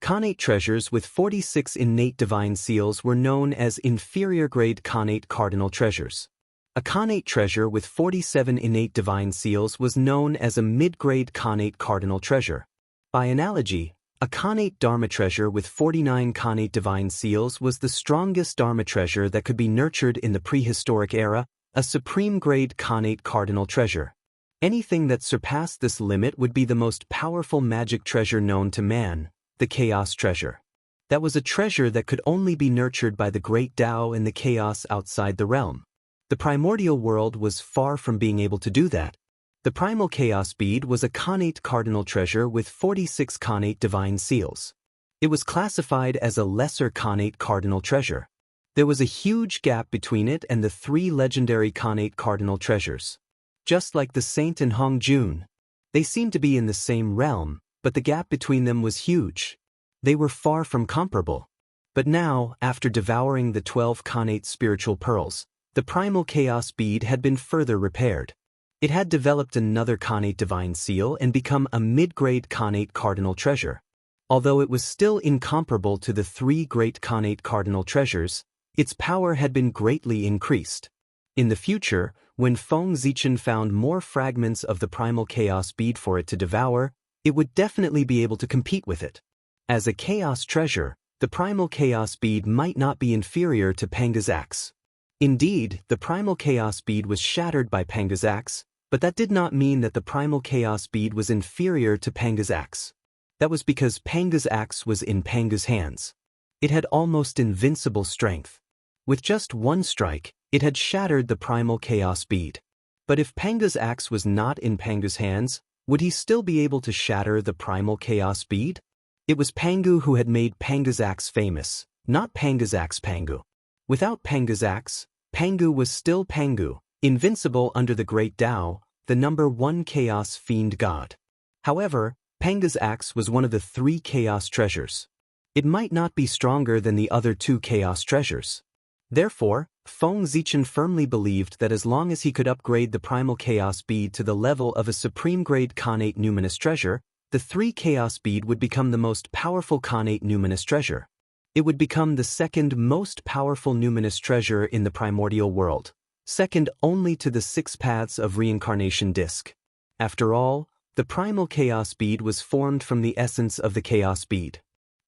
Connate treasures with 46 innate divine seals were known as inferior-grade Connate cardinal treasures. A Connate treasure with 47 innate divine seals was known as a mid-grade Connate cardinal treasure. By analogy, a Connate Dharma treasure with 49 Connate divine seals was the strongest Dharma treasure that could be nurtured in the prehistoric era, a supreme-grade Connate cardinal treasure. Anything that surpassed this limit would be the most powerful magic treasure known to man, the Chaos Treasure. That was a treasure that could only be nurtured by the great Tao and the chaos outside the realm. The primordial world was far from being able to do that. The primal chaos bead was a Connate cardinal treasure with 46 Connate divine seals. It was classified as a lesser Connate cardinal treasure. There was a huge gap between it and the 3 legendary Connate cardinal treasures. Just like the Saint and Hong Jun, they seemed to be in the same realm, but the gap between them was huge. They were far from comparable. But now, after devouring the 12 Connate spiritual pearls, the primal chaos bead had been further repaired. It had developed another Connate divine seal and become a mid-grade Connate cardinal treasure. Although it was still incomparable to the 3 great Connate cardinal treasures, its power had been greatly increased. In the future, when Feng Zichen found more fragments of the primal chaos bead for it to devour, it would definitely be able to compete with it. As a chaos treasure, the primal chaos bead might not be inferior to Panga's axe. Indeed, the primal chaos bead was shattered by Panga's axe, but that did not mean that the primal chaos bead was inferior to Panga's axe. That was because Panga's axe was in Panga's hands. It had almost invincible strength. With just one strike, it had shattered the primal chaos bead. But if Panga's axe was not in Pangu's hands, would he still be able to shatter the primal chaos bead? It was Pangu who had made Panga's axe famous, not Panga's axe Pangu. Without Panga's axe, Pangu was still Pangu, invincible under the great Tao, the #1 chaos fiend god. However, Panga's axe was one of the 3 chaos treasures. It might not be stronger than the other 2 chaos treasures. Therefore, Feng Zichen firmly believed that as long as he could upgrade the primal chaos bead to the level of a supreme-grade Khanate numinous treasure, the 3 chaos bead would become the most powerful Khanate numinous treasure. It would become the second most powerful numinous treasure in the primordial world, second only to the 6 paths of reincarnation disc. After all, the primal chaos bead was formed from the essence of the chaos bead.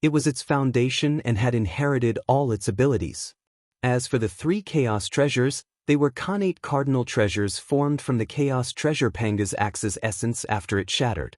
It was its foundation and had inherited all its abilities. As for the 3 chaos treasures, they were Khanate cardinal treasures formed from the chaos treasure Panga's axe's essence after it shattered.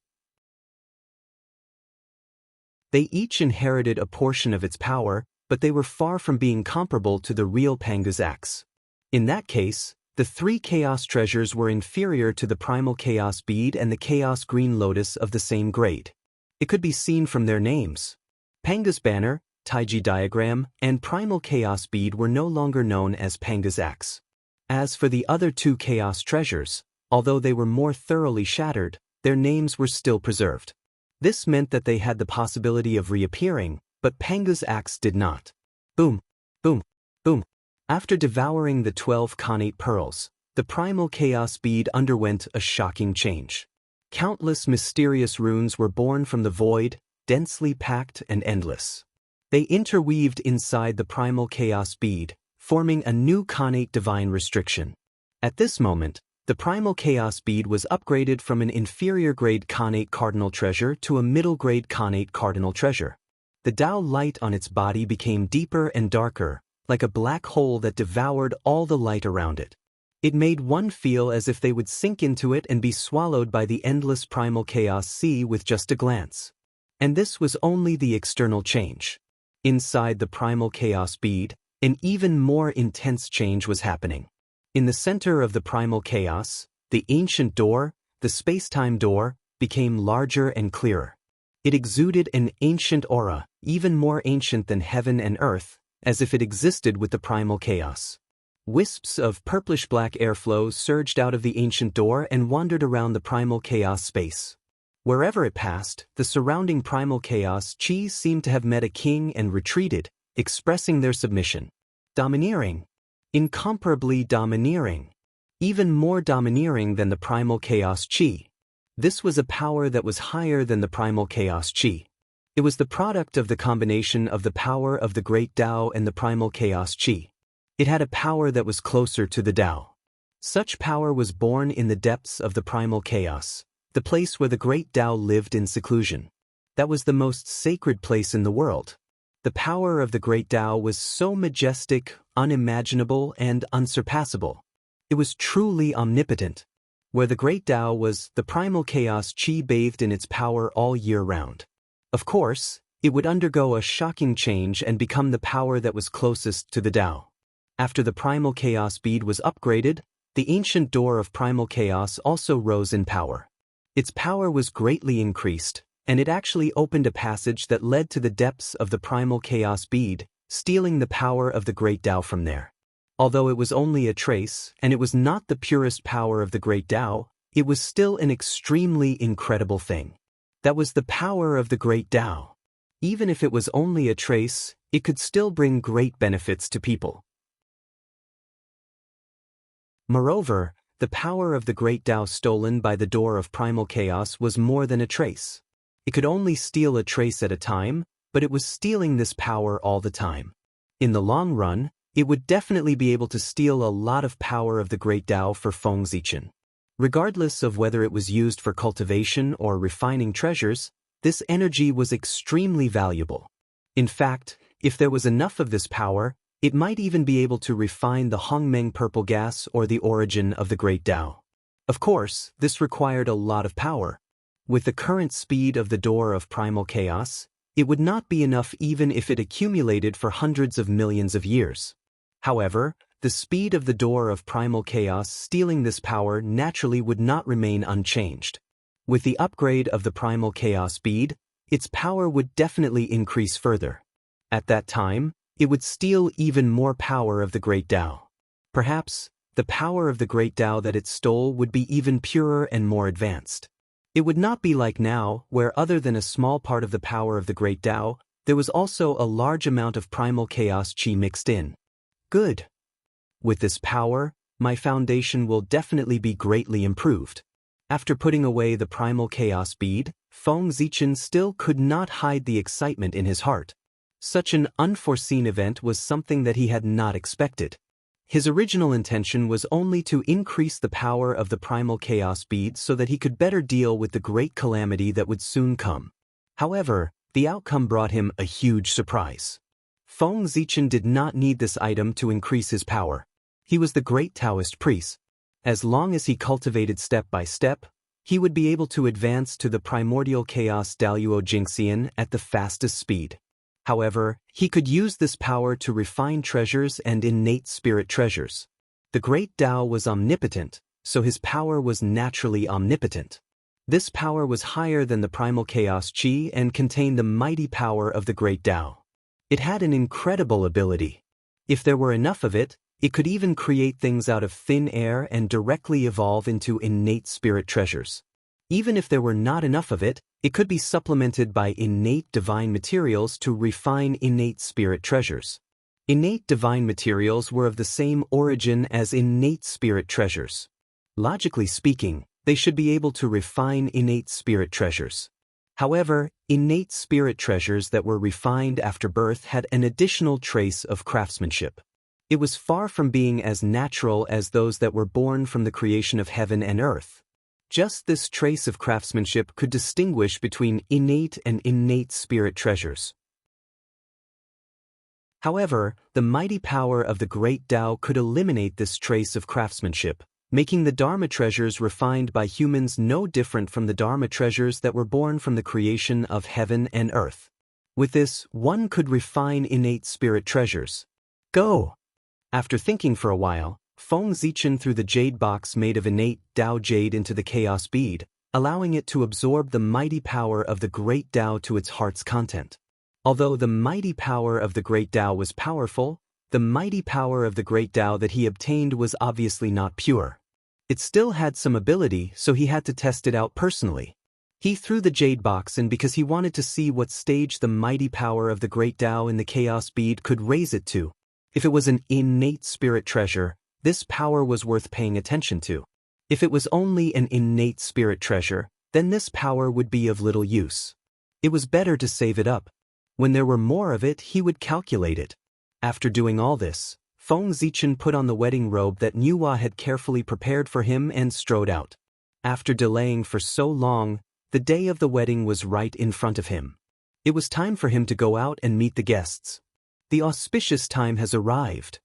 They each inherited a portion of its power, but they were far from being comparable to the real Panga's axe. In that case, the 3 chaos treasures were inferior to the primal chaos bead and the chaos green lotus of the same grade. It could be seen from their names. Panga's banner, Taiji diagram, and primal chaos bead were no longer known as Panga's axe. As for the other 2 chaos treasures, although they were more thoroughly shattered, their names were still preserved. This meant that they had the possibility of reappearing, but Panga's axe did not. Boom, boom, boom. After devouring the 12 Khanate pearls, the primal chaos bead underwent a shocking change. Countless mysterious runes were born from the void, densely packed and endless. They interweaved inside the primal chaos bead, forming a new Khanate divine restriction. At this moment, the primal chaos bead was upgraded from an inferior-grade Khanate cardinal treasure to a middle-grade Khanate cardinal treasure. The Tao light on its body became deeper and darker, like a black hole that devoured all the light around it. It made one feel as if they would sink into it and be swallowed by the endless primal chaos sea with just a glance. And this was only the external change. Inside the primal chaos bead, an even more intense change was happening. In the center of the primal chaos, the ancient door, the space-time door, became larger and clearer. It exuded an ancient aura, even more ancient than heaven and earth, as if it existed with the primal chaos. Wisps of purplish-black airflow surged out of the ancient door and wandered around the primal chaos space. Wherever it passed, the surrounding primal chaos chi seemed to have met a king and retreated, expressing their submission. Domineering. Incomparably domineering. Even more domineering than the primal chaos chi. This was a power that was higher than the primal chaos chi. It was the product of the combination of the power of the great Tao and the primal chaos chi. It had a power that was closer to the Tao. Such power was born in the depths of the primal chaos, the place where the great Tao lived in seclusion. That was the most sacred place in the world. The power of the great Tao was so majestic, unimaginable, and unsurpassable. It was truly omnipotent. Where the great Tao was, the primal chaos chi bathed in its power all year round. Of course, it would undergo a shocking change and become the power that was closest to the Tao. After the primal chaos bead was upgraded, the ancient door of primal chaos also rose in power. Its power was greatly increased, and it actually opened a passage that led to the depths of the primal chaos bead, stealing the power of the great Tao from there. Although it was only a trace, and it was not the purest power of the great Tao, it was still an extremely incredible thing. That was the power of the great Tao. Even if it was only a trace, it could still bring great benefits to people. Moreover, the power of the great Tao stolen by the door of primal chaos was more than a trace. It could only steal a trace at a time, but it was stealing this power all the time. In the long run, it would definitely be able to steal a lot of power of the great Tao for Feng Zichen. Regardless of whether it was used for cultivation or refining treasures, this energy was extremely valuable. In fact, if there was enough of this power, it might even be able to refine the Hongmeng purple gas or the origin of the great Tao. Of course, this required a lot of power. With the current speed of the door of primal chaos, it would not be enough even if it accumulated for hundreds of millions of years. However, the speed of the door of primal chaos stealing this power naturally would not remain unchanged. With the upgrade of the primal chaos speed, its power would definitely increase further. At that time, it would steal even more power of the Great Tao. Perhaps, the power of the Great Tao that it stole would be even purer and more advanced. It would not be like now, where other than a small part of the power of the Great Tao, there was also a large amount of primal chaos chi mixed in. Good. With this power, my foundation will definitely be greatly improved. After putting away the primal chaos bead, Feng Zichen still could not hide the excitement in his heart. Such an unforeseen event was something that he had not expected. His original intention was only to increase the power of the primal chaos bead so that he could better deal with the great calamity that would soon come. However, the outcome brought him a huge surprise. Feng Zichen did not need this item to increase his power. He was the great Taoist priest. As long as he cultivated step by step, he would be able to advance to the primordial chaos Daluo Jingxian at the fastest speed. However, he could use this power to refine treasures and innate spirit treasures. The great Tao was omnipotent, so his power was naturally omnipotent. This power was higher than the primal chaos chi and contained the mighty power of the great Tao. It had an incredible ability. If there were enough of it, it could even create things out of thin air and directly evolve into innate spirit treasures. Even if there were not enough of it, it could be supplemented by innate divine materials to refine innate spirit treasures. Innate divine materials were of the same origin as innate spirit treasures. Logically speaking, they should be able to refine innate spirit treasures. However, innate spirit treasures that were refined after birth had an additional trace of craftsmanship. It was far from being as natural as those that were born from the creation of heaven and earth. Just this trace of craftsmanship could distinguish between innate and innate spirit treasures. However, the mighty power of the great Tao could eliminate this trace of craftsmanship, making the Dharma treasures refined by humans no different from the Dharma treasures that were born from the creation of heaven and earth. With this, one could refine innate spirit treasures. Go! After thinking for a while, Feng Zichen threw the jade box made of innate Tao jade into the chaos bead, allowing it to absorb the mighty power of the great Tao to its heart's content. Although the mighty power of the great Tao was powerful, the mighty power of the great Tao that he obtained was obviously not pure. It still had some ability, so he had to test it out personally. He threw the jade box in because he wanted to see what stage the mighty power of the great Tao in the chaos bead could raise it to. If it was an innate spirit treasure, this power was worth paying attention to. If it was only an innate spirit treasure, then this power would be of little use. It was better to save it up. When there were more of it, he would calculate it. After doing all this, Feng Zichen put on the wedding robe that Nuwa had carefully prepared for him and strode out. After delaying for so long, the day of the wedding was right in front of him. It was time for him to go out and meet the guests. The auspicious time has arrived.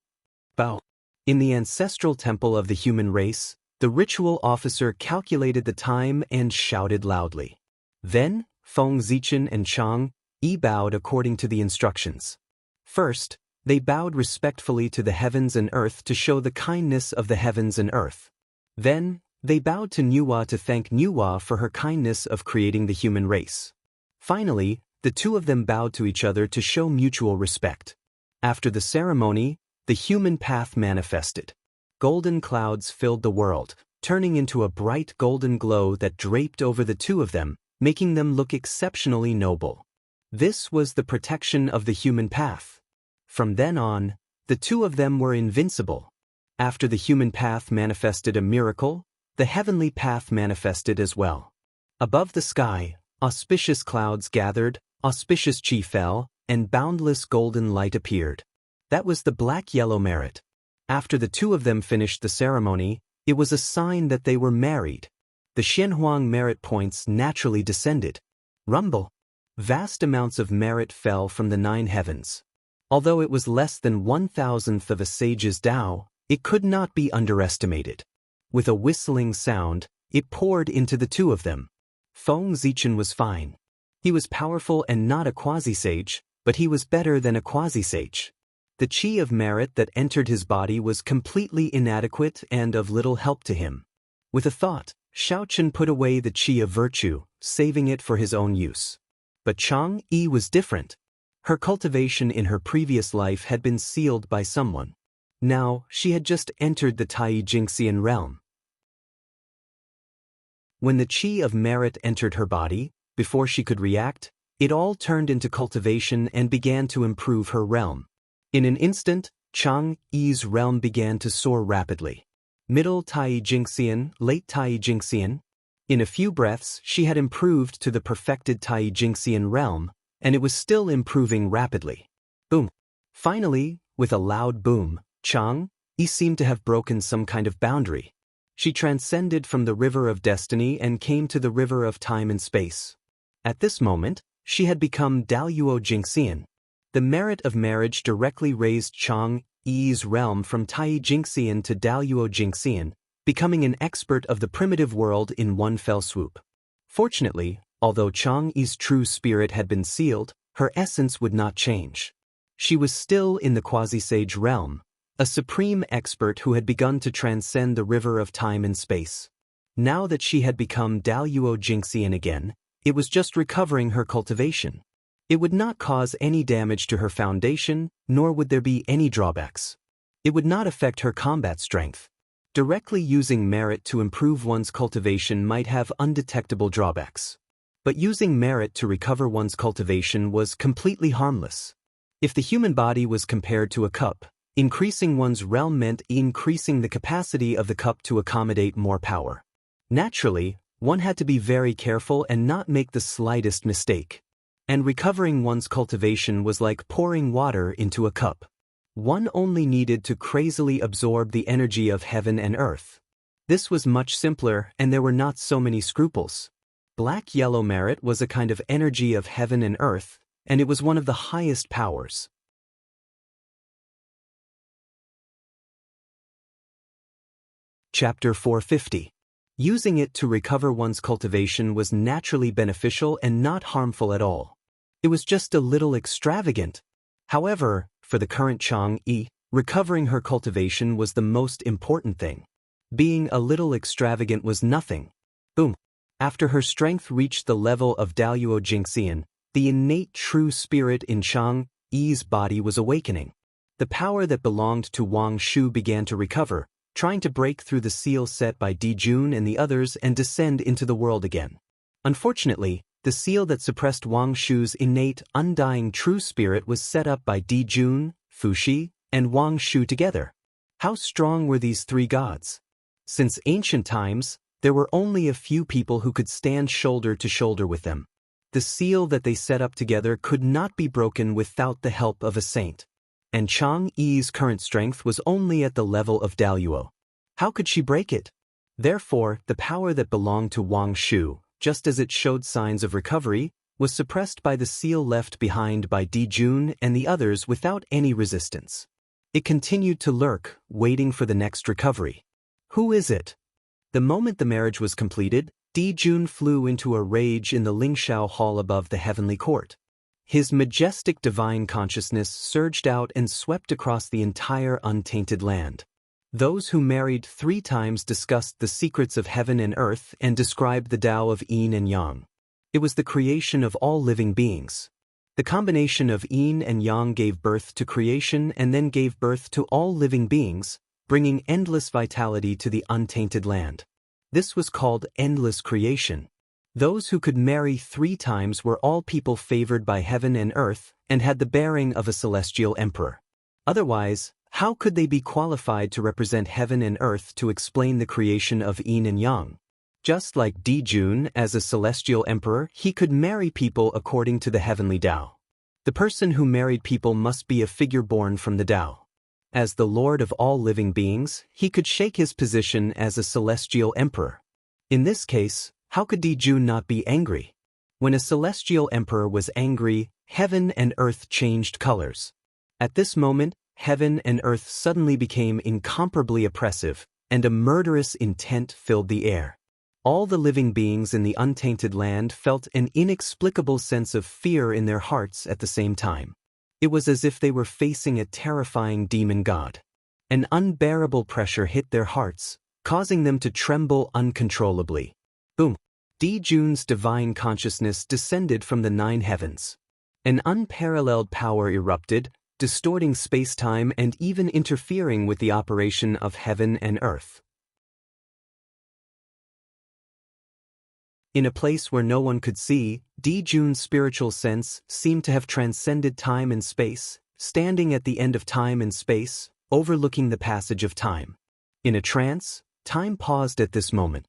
Bow. In the ancestral temple of the human race, the ritual officer calculated the time and shouted loudly. Then, Feng Zichen and Chang Yi bowed according to the instructions. First, they bowed respectfully to the heavens and earth to show the kindness of the heavens and earth. Then, they bowed to Nuwa to thank Nuwa for her kindness of creating the human race. Finally, the two of them bowed to each other to show mutual respect. After the ceremony, the human path manifested. Golden clouds filled the world, turning into a bright golden glow that draped over the two of them, making them look exceptionally noble. This was the protection of the human path. From then on, the two of them were invincible. After the human path manifested a miracle, the heavenly path manifested as well. Above the sky, auspicious clouds gathered, auspicious chi fell, and boundless golden light appeared. That was the black-yellow merit. After the two of them finished the ceremony, it was a sign that they were married. The Xianhuang merit points naturally descended. Rumble. Vast amounts of merit fell from the 9 heavens. Although it was less than 1,000th of a sage's Tao, it could not be underestimated. With a whistling sound, it poured into the two of them. Feng Zichen was fine. He was powerful and not a quasi-sage, but he was better than a quasi-sage. The chi of merit that entered his body was completely inadequate and of little help to him. With a thought, Shaochen put away the chi of virtue, saving it for his own use. But Chang Yi was different. Her cultivation in her previous life had been sealed by someone. Now, she had just entered the Tai Jingxian realm. When the chi of merit entered her body, before she could react, it all turned into cultivation and began to improve her realm. In an instant, Chang Yi's realm began to soar rapidly. Middle Tai Jingxian, late Tai Jingxian. In a few breaths, she had improved to the perfected Tai Jingxian realm, and it was still improving rapidly. Boom! Finally, with a loud boom, Chang Yi seemed to have broken some kind of boundary. She transcended from the river of destiny and came to the river of time and space. At this moment, she had become Daluo Jingxian. The merit of marriage directly raised Chang Yi's realm from Tai Jingxian to Daluo Jingxian, becoming an expert of the primitive world in one fell swoop. Fortunately, although Chang Yi's true spirit had been sealed, her essence would not change. She was still in the quasi-sage realm, a supreme expert who had begun to transcend the river of time and space. Now that she had become Daluo Jingxian again, it was just recovering her cultivation. It would not cause any damage to her foundation, nor would there be any drawbacks. It would not affect her combat strength. Directly using merit to improve one's cultivation might have undetectable drawbacks. But using merit to recover one's cultivation was completely harmless. If the human body was compared to a cup, increasing one's realm meant increasing the capacity of the cup to accommodate more power. Naturally, one had to be very careful and not make the slightest mistake. And recovering one's cultivation was like pouring water into a cup. One only needed to crazily absorb the energy of heaven and earth. This was much simpler, and there were not so many scruples. Black-yellow merit was a kind of energy of heaven and earth, and it was one of the highest powers. Chapter 450. Using it to recover one's cultivation was naturally beneficial and not harmful at all. It was just a little extravagant. However, for the current Chang Yi, recovering her cultivation was the most important thing. Being a little extravagant was nothing. Boom! After her strength reached the level of Daluo Jingxian, the innate true spirit in Chang Yi's body was awakening. The power that belonged to Wang Shu began to recover, trying to break through the seal set by Di Jun and the others and descend into the world again. Unfortunately, the seal that suppressed Wang Shu's innate, undying true spirit was set up by Di Jun, Fu Shi, and Wang Shu together. How strong were these three gods? Since ancient times, there were only a few people who could stand shoulder to shoulder with them. The seal that they set up together could not be broken without the help of a saint. And Chang Yi's current strength was only at the level of Daluo. How could she break it? Therefore, the power that belonged to Wang Shu, just as it showed signs of recovery, was suppressed by the seal left behind by Di Jun and the others without any resistance. It continued to lurk, waiting for the next recovery. Who is it? The moment the marriage was completed, Di Jun flew into a rage in the Lingshao Hall above the heavenly court. His majestic divine consciousness surged out and swept across the entire untainted land. Those who married 3 times discussed the secrets of heaven and earth and described the Tao of Yin and Yang. It was the creation of all living beings. The combination of Yin and Yang gave birth to creation and then gave birth to all living beings, bringing endless vitality to the untainted land. This was called endless creation. Those who could marry 3 times were all people favored by heaven and earth and had the bearing of a celestial emperor. Otherwise, how could they be qualified to represent heaven and earth to explain the creation of Yin and Yang? Just like Di Jun as a celestial emperor, he could marry people according to the heavenly Tao. The person who married people must be a figure born from the Tao. As the Lord of all living beings, he could shake his position as a celestial emperor. In this case, how could Di Jun not be angry? When a celestial emperor was angry, heaven and earth changed colors. At this moment, heaven and earth suddenly became incomparably oppressive, and a murderous intent filled the air. All the living beings in the untainted land felt an inexplicable sense of fear in their hearts at the same time. It was as if they were facing a terrifying demon god. An unbearable pressure hit their hearts, causing them to tremble uncontrollably. Boom! Jun's divine consciousness descended from the 9 heavens. An unparalleled power erupted, distorting space-time and even interfering with the operation of heaven and earth. In a place where no one could see, Jun's spiritual sense seemed to have transcended time and space, standing at the end of time and space, overlooking the passage of time. In a trance, time paused at this moment.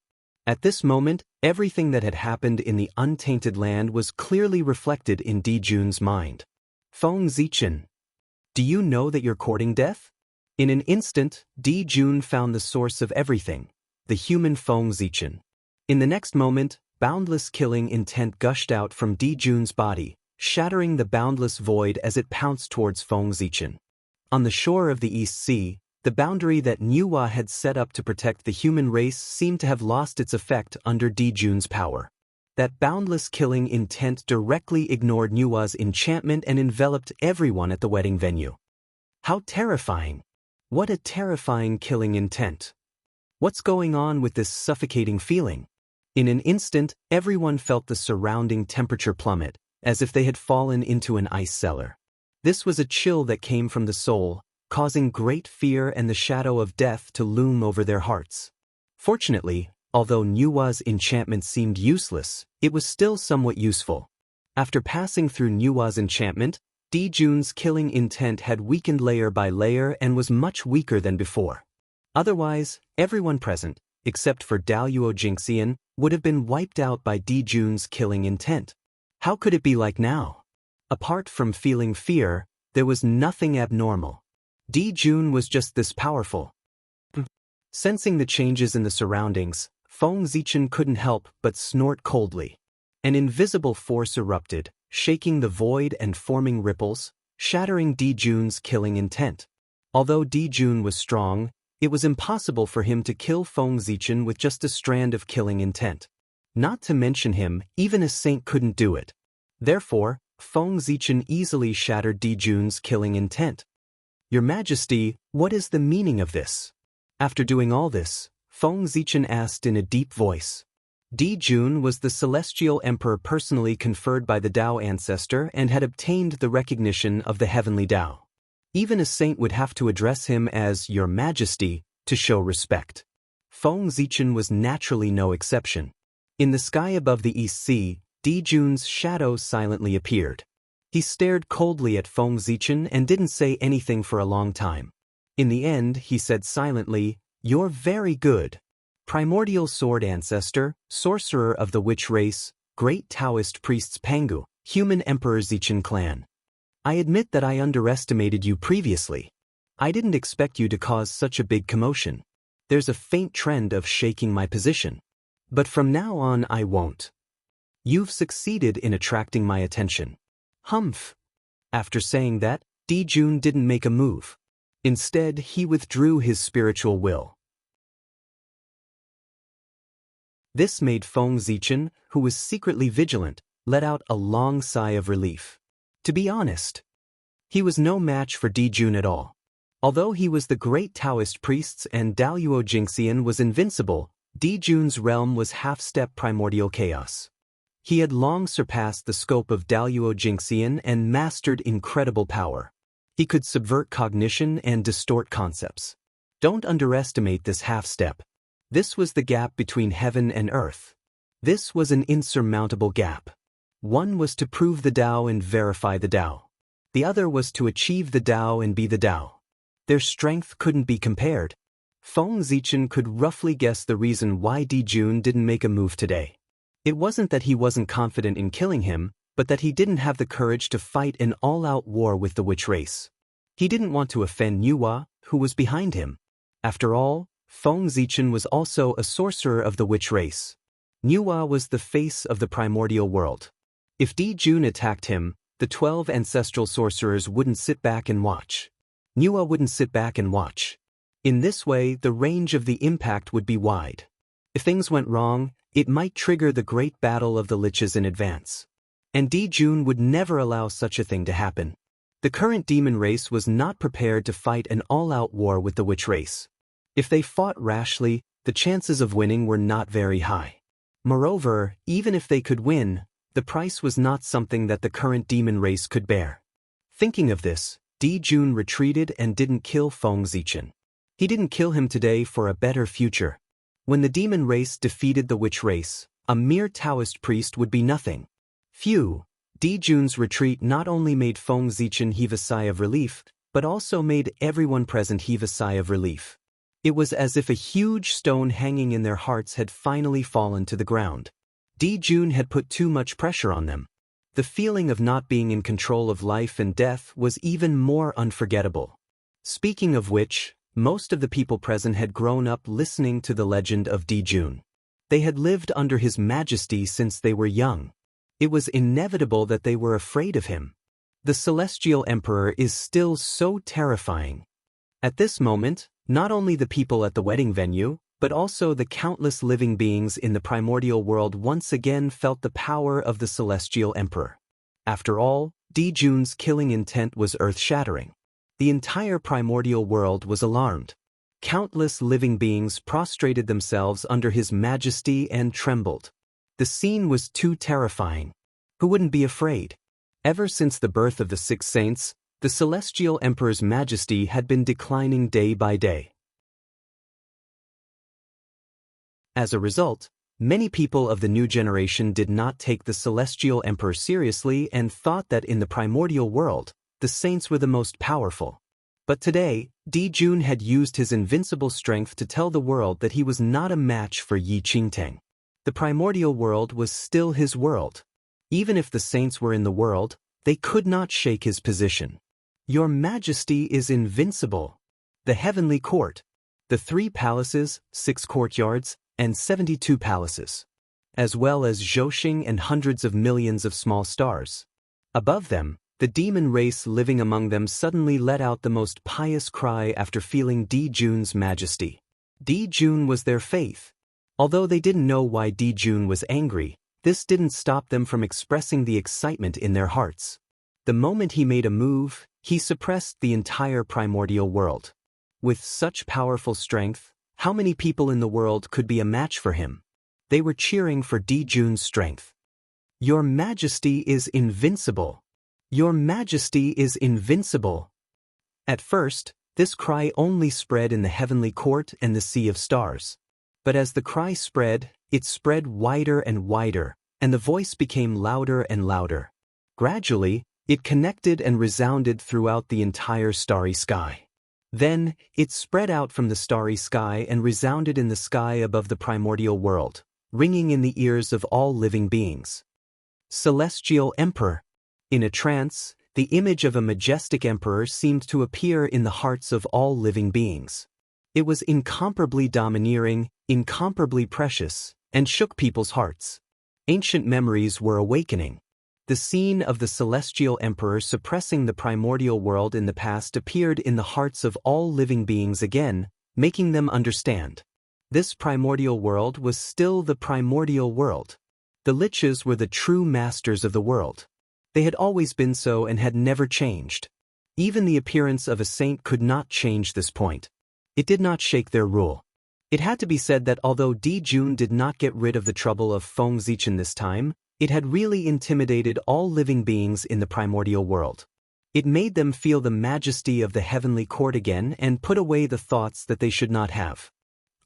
At this moment, everything that had happened in the untainted land was clearly reflected in Jun's mind. Feng Zichen. Do you know that you're courting death? In an instant, Jun found the source of everything, the human Feng Zichen. In the next moment, boundless killing intent gushed out from Jun's body, shattering the boundless void as it pounced towards Feng Zichen. On the shore of the East Sea, the boundary that Nuwa had set up to protect the human race seemed to have lost its effect under Jun's power. That boundless killing intent directly ignored Nuwa's enchantment and enveloped everyone at the wedding venue. How terrifying! What a terrifying killing intent! What's going on with this suffocating feeling? In an instant, everyone felt the surrounding temperature plummet, as if they had fallen into an ice cellar. This was a chill that came from the soul, causing great fear and the shadow of death to loom over their hearts. Fortunately, although Nuwa's enchantment seemed useless, it was still somewhat useful. After passing through Nuwa's enchantment, Jun's killing intent had weakened layer by layer and was much weaker than before. Otherwise, everyone present, except for Daluo Jingxian, would have been wiped out by Jun's killing intent. How could it be like now? Apart from feeling fear, there was nothing abnormal. Jun was just this powerful. Sensing the changes in the surroundings, Feng Zichen couldn't help but snort coldly. An invisible force erupted, shaking the void and forming ripples, shattering Jun's killing intent. Although Jun was strong, it was impossible for him to kill Feng Zichen with just a strand of killing intent. Not to mention him, even a saint couldn't do it. Therefore, Feng Zichen easily shattered Jun's killing intent. Your Majesty, what is the meaning of this? After doing all this, Feng Zichen asked in a deep voice. Jun was the celestial emperor personally conferred by the Tao ancestor and had obtained the recognition of the heavenly Tao. Even a saint would have to address him as Your Majesty to show respect. Feng Zichen was naturally no exception. In the sky above the East Sea, Jun's shadow silently appeared. He stared coldly at Feng Zichen and didn't say anything for a long time. In the end, he said silently, You're very good. Primordial sword ancestor, sorcerer of the witch race, great Taoist priests Pangu, human emperor Zichen clan. I admit that I underestimated you previously. I didn't expect you to cause such a big commotion. There's a faint trend of shaking my position. But from now on I won't. You've succeeded in attracting my attention. Humph. After saying that, Jun didn't make a move. Instead, he withdrew his spiritual will. This made Feng Zichen, who was secretly vigilant, let out a long sigh of relief. To be honest, he was no match for Jun at all. Although he was the great Taoist priests and Daluo Jingxian was invincible, Jun's realm was half-step primordial chaos. He had long surpassed the scope of Daluo Jingxian and mastered incredible power. He could subvert cognition and distort concepts. Don't underestimate this half-step. This was the gap between heaven and earth. This was an insurmountable gap. One was to prove the Tao and verify the Tao. The other was to achieve the Tao and be the Tao. Their strength couldn't be compared. Feng Zichen could roughly guess the reason why Jun didn't make a move today. It wasn't that he wasn't confident in killing him, but that he didn't have the courage to fight an all-out war with the witch race. He didn't want to offend Nuwa, who was behind him. After all, Feng Zichen was also a sorcerer of the witch race. Nuwa was the face of the primordial world. If Jun attacked him, the 12 ancestral sorcerers wouldn't sit back and watch. Nuwa wouldn't sit back and watch. In this way, the range of the impact would be wide. If things went wrong, it might trigger the great battle of the liches in advance. And Jun would never allow such a thing to happen. The current demon race was not prepared to fight an all-out war with the witch race. If they fought rashly, the chances of winning were not very high. Moreover, even if they could win, the price was not something that the current demon race could bear. Thinking of this, Jun retreated and didn't kill Feng Zichen. He didn't kill him today for a better future. When the demon race defeated the witch race, a mere Taoist priest would be nothing. Phew! Jun's retreat not only made Feng Zichen heave a sigh of relief, but also made everyone present heave a sigh of relief. It was as if a huge stone hanging in their hearts had finally fallen to the ground. Jun had put too much pressure on them. The feeling of not being in control of life and death was even more unforgettable. Speaking of which, most of the people present had grown up listening to the legend of Jun. They had lived under his majesty since they were young. It was inevitable that they were afraid of him. The Celestial Emperor is still so terrifying. At this moment, not only the people at the wedding venue, but also the countless living beings in the primordial world once again felt the power of the Celestial Emperor. After all, Jun's killing intent was earth-shattering. The entire primordial world was alarmed. Countless living beings prostrated themselves under his majesty and trembled. The scene was too terrifying. Who wouldn't be afraid? Ever since the birth of the six saints, the Celestial Emperor's majesty had been declining day by day. As a result, many people of the new generation did not take the Celestial Emperor seriously and thought that in the primordial world, the saints were the most powerful. But today, Jun had used his invincible strength to tell the world that he was not a match for Yi Qingtang. The primordial world was still his world. Even if the saints were in the world, they could not shake his position. Your Majesty is invincible. The heavenly court. The 3 palaces, 6 courtyards, and 72 palaces. As well as Zhouxing and hundreds of millions of small stars. Above them, the demon race living among them suddenly let out the most pious cry after feeling Jun's majesty. Jun was their faith. Although they didn't know why Jun was angry, this didn't stop them from expressing the excitement in their hearts. The moment he made a move, he suppressed the entire primordial world. With such powerful strength, how many people in the world could be a match for him? They were cheering for Jun's strength. Your Majesty is invincible. Your Majesty is invincible. At first, this cry only spread in the heavenly court and the sea of stars. But as the cry spread, it spread wider and wider, and the voice became louder and louder. Gradually, it connected and resounded throughout the entire starry sky. Then, it spread out from the starry sky and resounded in the sky above the primordial world, ringing in the ears of all living beings. Celestial Emperor. In a trance, the image of a majestic emperor seemed to appear in the hearts of all living beings. It was incomparably domineering, incomparably precious, and shook people's hearts. Ancient memories were awakening. The scene of the Celestial Emperor suppressing the primordial world in the past appeared in the hearts of all living beings again, making them understand. This primordial world was still the primordial world. The liches were the true masters of the world. They had always been so and had never changed. Even the appearance of a saint could not change this point. It did not shake their rule. It had to be said that although Jun did not get rid of the trouble of Feng Zichen this time, it had really intimidated all living beings in the primordial world. It made them feel the majesty of the heavenly court again and put away the thoughts that they should not have.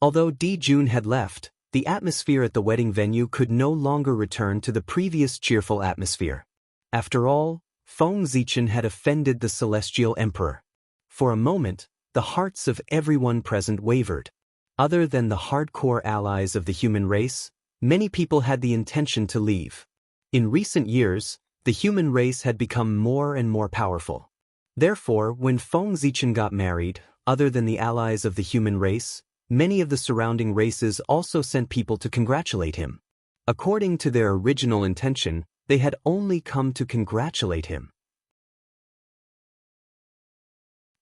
Although Jun had left, the atmosphere at the wedding venue could no longer return to the previous cheerful atmosphere. After all, Feng Zichen had offended the Celestial Emperor. For a moment, the hearts of everyone present wavered. Other than the hardcore allies of the human race, many people had the intention to leave. In recent years, the human race had become more and more powerful. Therefore, when Feng Zichen got married, other than the allies of the human race, many of the surrounding races also sent people to congratulate him. According to their original intention, they had only come to congratulate him.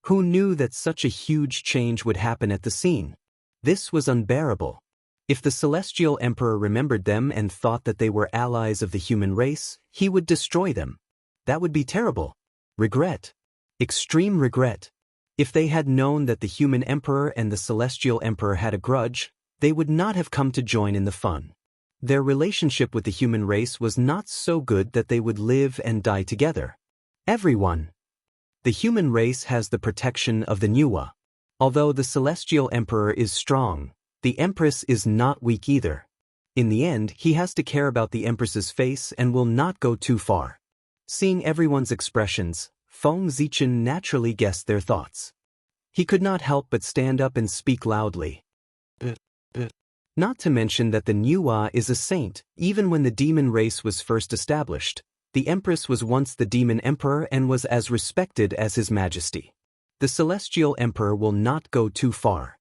Who knew that such a huge change would happen at the scene? This was unbearable. If the Celestial Emperor remembered them and thought that they were allies of the human race, he would destroy them. That would be terrible. Regret. Extreme regret. If they had known that the human emperor and the celestial emperor had a grudge, they would not have come to join in the fun. Their relationship with the human race was not so good that they would live and die together. Everyone. The human race has the protection of the Nuwa. Although the celestial emperor is strong, the empress is not weak either. In the end, he has to care about the empress's face and will not go too far. Seeing everyone's expressions, Feng Zichen naturally guessed their thoughts. He could not help but stand up and speak loudly. Not to mention that the Nuwa is a saint. Even when the demon race was first established, the empress was once the demon emperor and was as respected as his majesty. The celestial emperor will not go too far.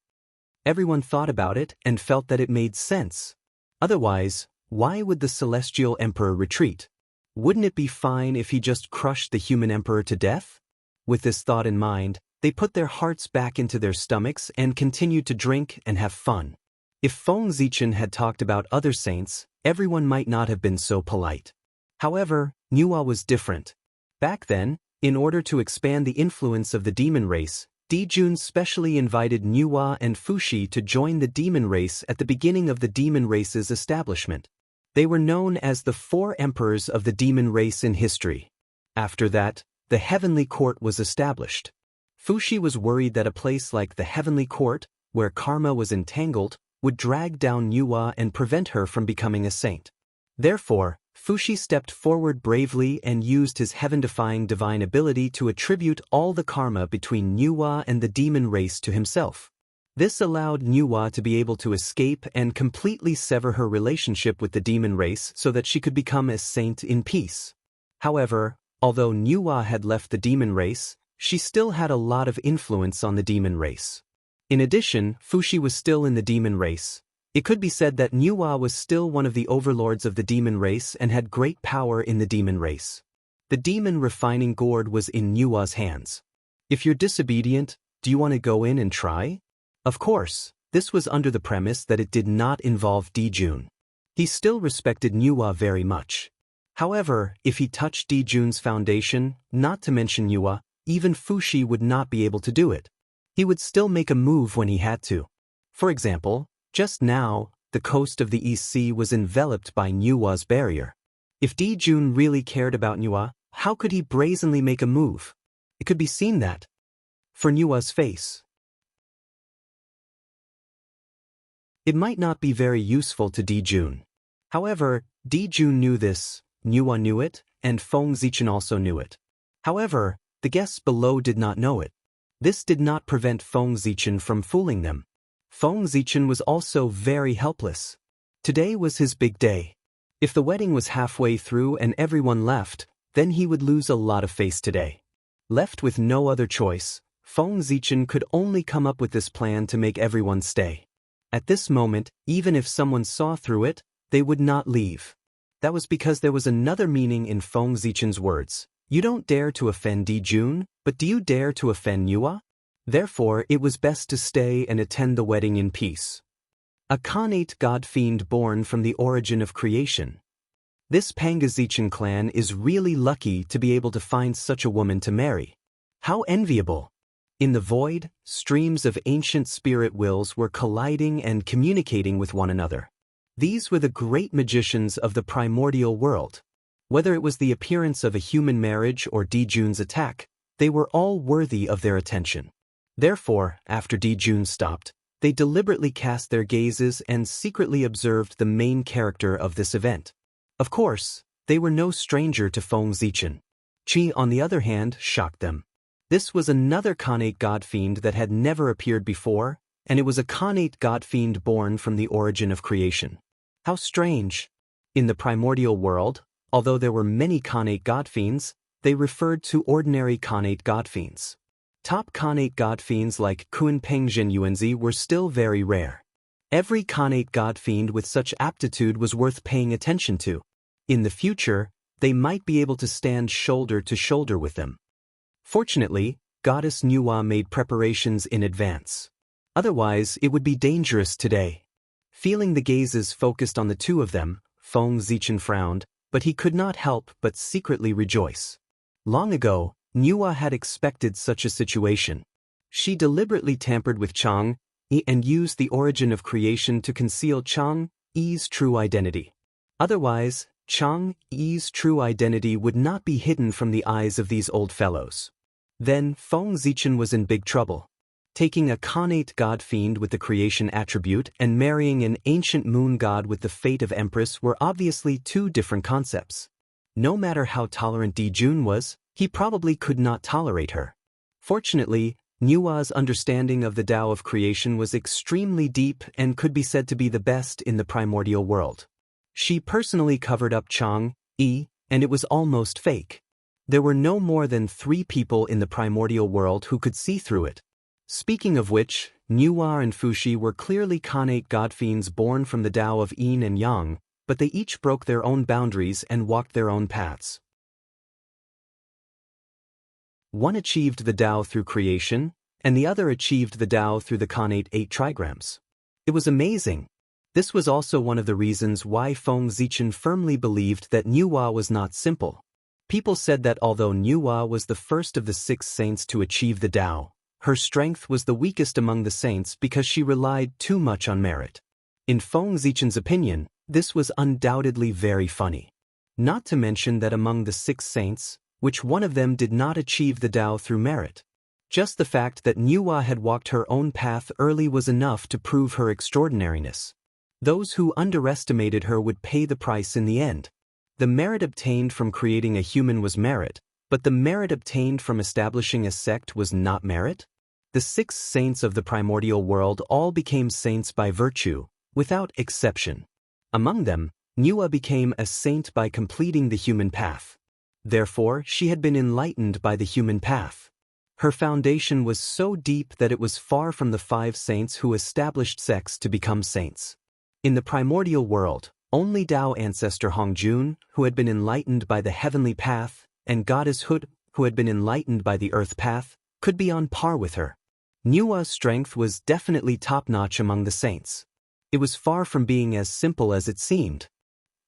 Everyone thought about it and felt that it made sense. Otherwise, why would the celestial emperor retreat? Wouldn't it be fine if he just crushed the human emperor to death? With this thought in mind, they put their hearts back into their stomachs and continued to drink and have fun. If Feng Zichen had talked about other saints, everyone might not have been so polite. However, Nuwa was different. Back then, in order to expand the influence of the demon race, Dijun specially invited Nuwa and Fushi to join the demon race at the beginning of the demon race's establishment. They were known as the 4 emperors of the demon race in history. After that, the heavenly court was established. Fushi was worried that a place like the heavenly court, where karma was entangled, would drag down Nuwa and prevent her from becoming a saint. Therefore, Fushi stepped forward bravely and used his heaven-defying divine ability to attribute all the karma between Nuwa and the demon race to himself. This allowed Nuwa to be able to escape and completely sever her relationship with the demon race so that she could become a saint in peace. However, although Nuwa had left the demon race, she still had a lot of influence on the demon race. In addition, Fushi was still in the demon race. It could be said that Nuwa was still one of the overlords of the demon race and had great power in the demon race. The demon refining gourd was in Nuwa's hands. If you're disobedient, do you want to go in and try? Of course, this was under the premise that it did not involve Dijun. He still respected Nuwa very much. However, if he touched Dijun's foundation, not to mention Nuwa, even Fushi would not be able to do it. He would still make a move when he had to. For example, just now, the coast of the East Sea was enveloped by Nuwa's barrier. If Dijun really cared about Nuwa, how could he brazenly make a move? It could be seen that. For Nuwa's face, it might not be very useful to Dijun. However, Dijun knew this, Nuwa knew it, and Feng Zichen also knew it. However, the guests below did not know it. This did not prevent Feng Zichen from fooling them. Feng Zichen was also very helpless. Today was his big day. If the wedding was halfway through and everyone left, then he would lose a lot of face today. Left with no other choice, Feng Zichen could only come up with this plan to make everyone stay. At this moment, even if someone saw through it, they would not leave. That was because there was another meaning in Feng Zichen's words. You don't dare to offend Dijun, but do you dare to offend Nuwa? Therefore, it was best to stay and attend the wedding in peace. A Khanate god-fiend born from the origin of creation. This Pangazichen clan is really lucky to be able to find such a woman to marry. How enviable! In the void, streams of ancient spirit wills were colliding and communicating with one another. These were the great magicians of the primordial world. Whether it was the appearance of a human marriage or Dijun's attack, they were all worthy of their attention. Therefore, after Dijun stopped, they deliberately cast their gazes and secretly observed the main character of this event. Of course, they were no stranger to Feng Zichen. Qi, on the other hand, shocked them. This was another Khanate god-fiend that had never appeared before, and it was a Khanate god-fiend born from the origin of creation. How strange! In the primordial world, although there were many Khanate god-fiends, they referred to ordinary Khanate god-fiends. Top Khanate god-fiends like Kunpengzhen Yuanzi were still very rare. Every Khanate god-fiend with such aptitude was worth paying attention to. In the future, they might be able to stand shoulder to shoulder with them. Fortunately, Goddess Nuwa made preparations in advance. Otherwise, it would be dangerous today. Feeling the gazes focused on the two of them, Feng Zichen frowned, but he could not help but secretly rejoice. Long ago, Nuwa had expected such a situation. She deliberately tampered with Chang'e and used the origin of creation to conceal Chang'e's true identity. Otherwise, Chang'e's true identity would not be hidden from the eyes of these old fellows. Then Feng Zichen was in big trouble. Taking a Khanate god fiend with the creation attribute and marrying an ancient moon god with the fate of empress were obviously two different concepts. No matter how tolerant Di Jun was, he probably could not tolerate her. Fortunately, Nuwa's understanding of the Tao of creation was extremely deep and could be said to be the best in the primordial world. She personally covered up Chang'e, and it was almost fake. There were no more than 3 people in the primordial world who could see through it. Speaking of which, Nuwa and Fuxi were clearly Khanate god fiends born from the Tao of Yin and Yang, but they each broke their own boundaries and walked their own paths. One achieved the Tao through creation, and the other achieved the Tao through the Khanate 8 trigrams. It was amazing. This was also one of the reasons why Feng Zichen firmly believed that Nuwa was not simple. People said that although Nuwa was the first of the 6 saints to achieve the Tao, her strength was the weakest among the saints because she relied too much on merit. In Feng Zichen's opinion, this was undoubtedly very funny. Not to mention that among the 6 saints, which one of them did not achieve the Tao through merit? Just the fact that Nuwa had walked her own path early was enough to prove her extraordinariness. Those who underestimated her would pay the price in the end. The merit obtained from creating a human was merit, but the merit obtained from establishing a sect was not merit? The 6 saints of the primordial world all became saints by virtue, without exception. Among them, Nuwa became a saint by completing the human path. Therefore, she had been enlightened by the human path. Her foundation was so deep that it was far from the 5 saints who established sects to become saints. In the primordial world, only Tao ancestor Hongjun, who had been enlightened by the heavenly path, and goddess Hud, who had been enlightened by the earth path, could be on par with her. Nuwa's strength was definitely top-notch among the saints. It was far from being as simple as it seemed.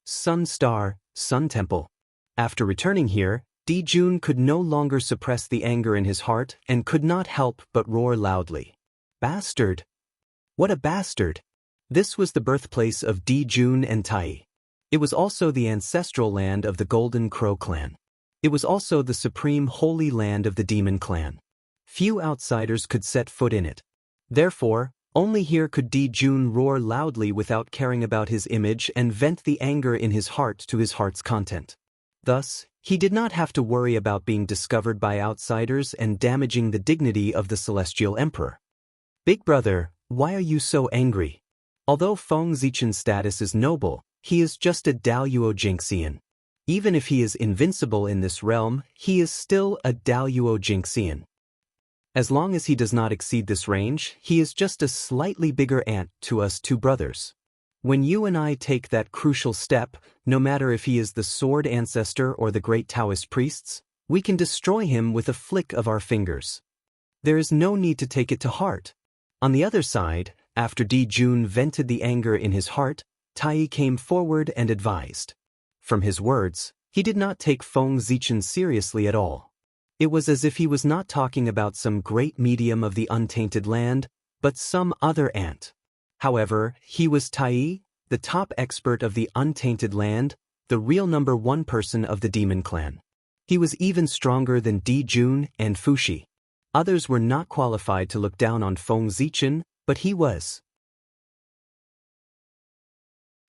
Sun Star, Sun Temple. After returning here, Di Jun could no longer suppress the anger in his heart and could not help but roar loudly. Bastard! What a bastard! This was the birthplace of Di Jun and Tai. It was also the ancestral land of the Golden Crow clan. It was also the supreme holy land of the Demon clan. Few outsiders could set foot in it. Therefore, only here could Di Jun roar loudly without caring about his image and vent the anger in his heart to his heart's content. Thus, he did not have to worry about being discovered by outsiders and damaging the dignity of the Celestial Emperor. Big brother, why are you so angry? Although Feng Zichen's status is noble, he is just a Daluo Jinxian. Even if he is invincible in this realm, he is still a Daluo Jinxian. As long as he does not exceed this range, he is just a slightly bigger ant to us 2 brothers. When you and I take that crucial step, no matter if he is the sword ancestor or the great Taoist priests, we can destroy him with a flick of our fingers. There is no need to take it to heart. On the other side, after Di Jun vented the anger in his heart, Tai came forward and advised. From his words, he did not take Feng Zichen seriously at all. It was as if he was not talking about some great medium of the untainted land, but some other ant. However, he was Tai, the top expert of the untainted land, the real number 1 person of the Demon clan. He was even stronger than Di Jun and Fuxi. Others were not qualified to look down on Feng Zichen, but he was.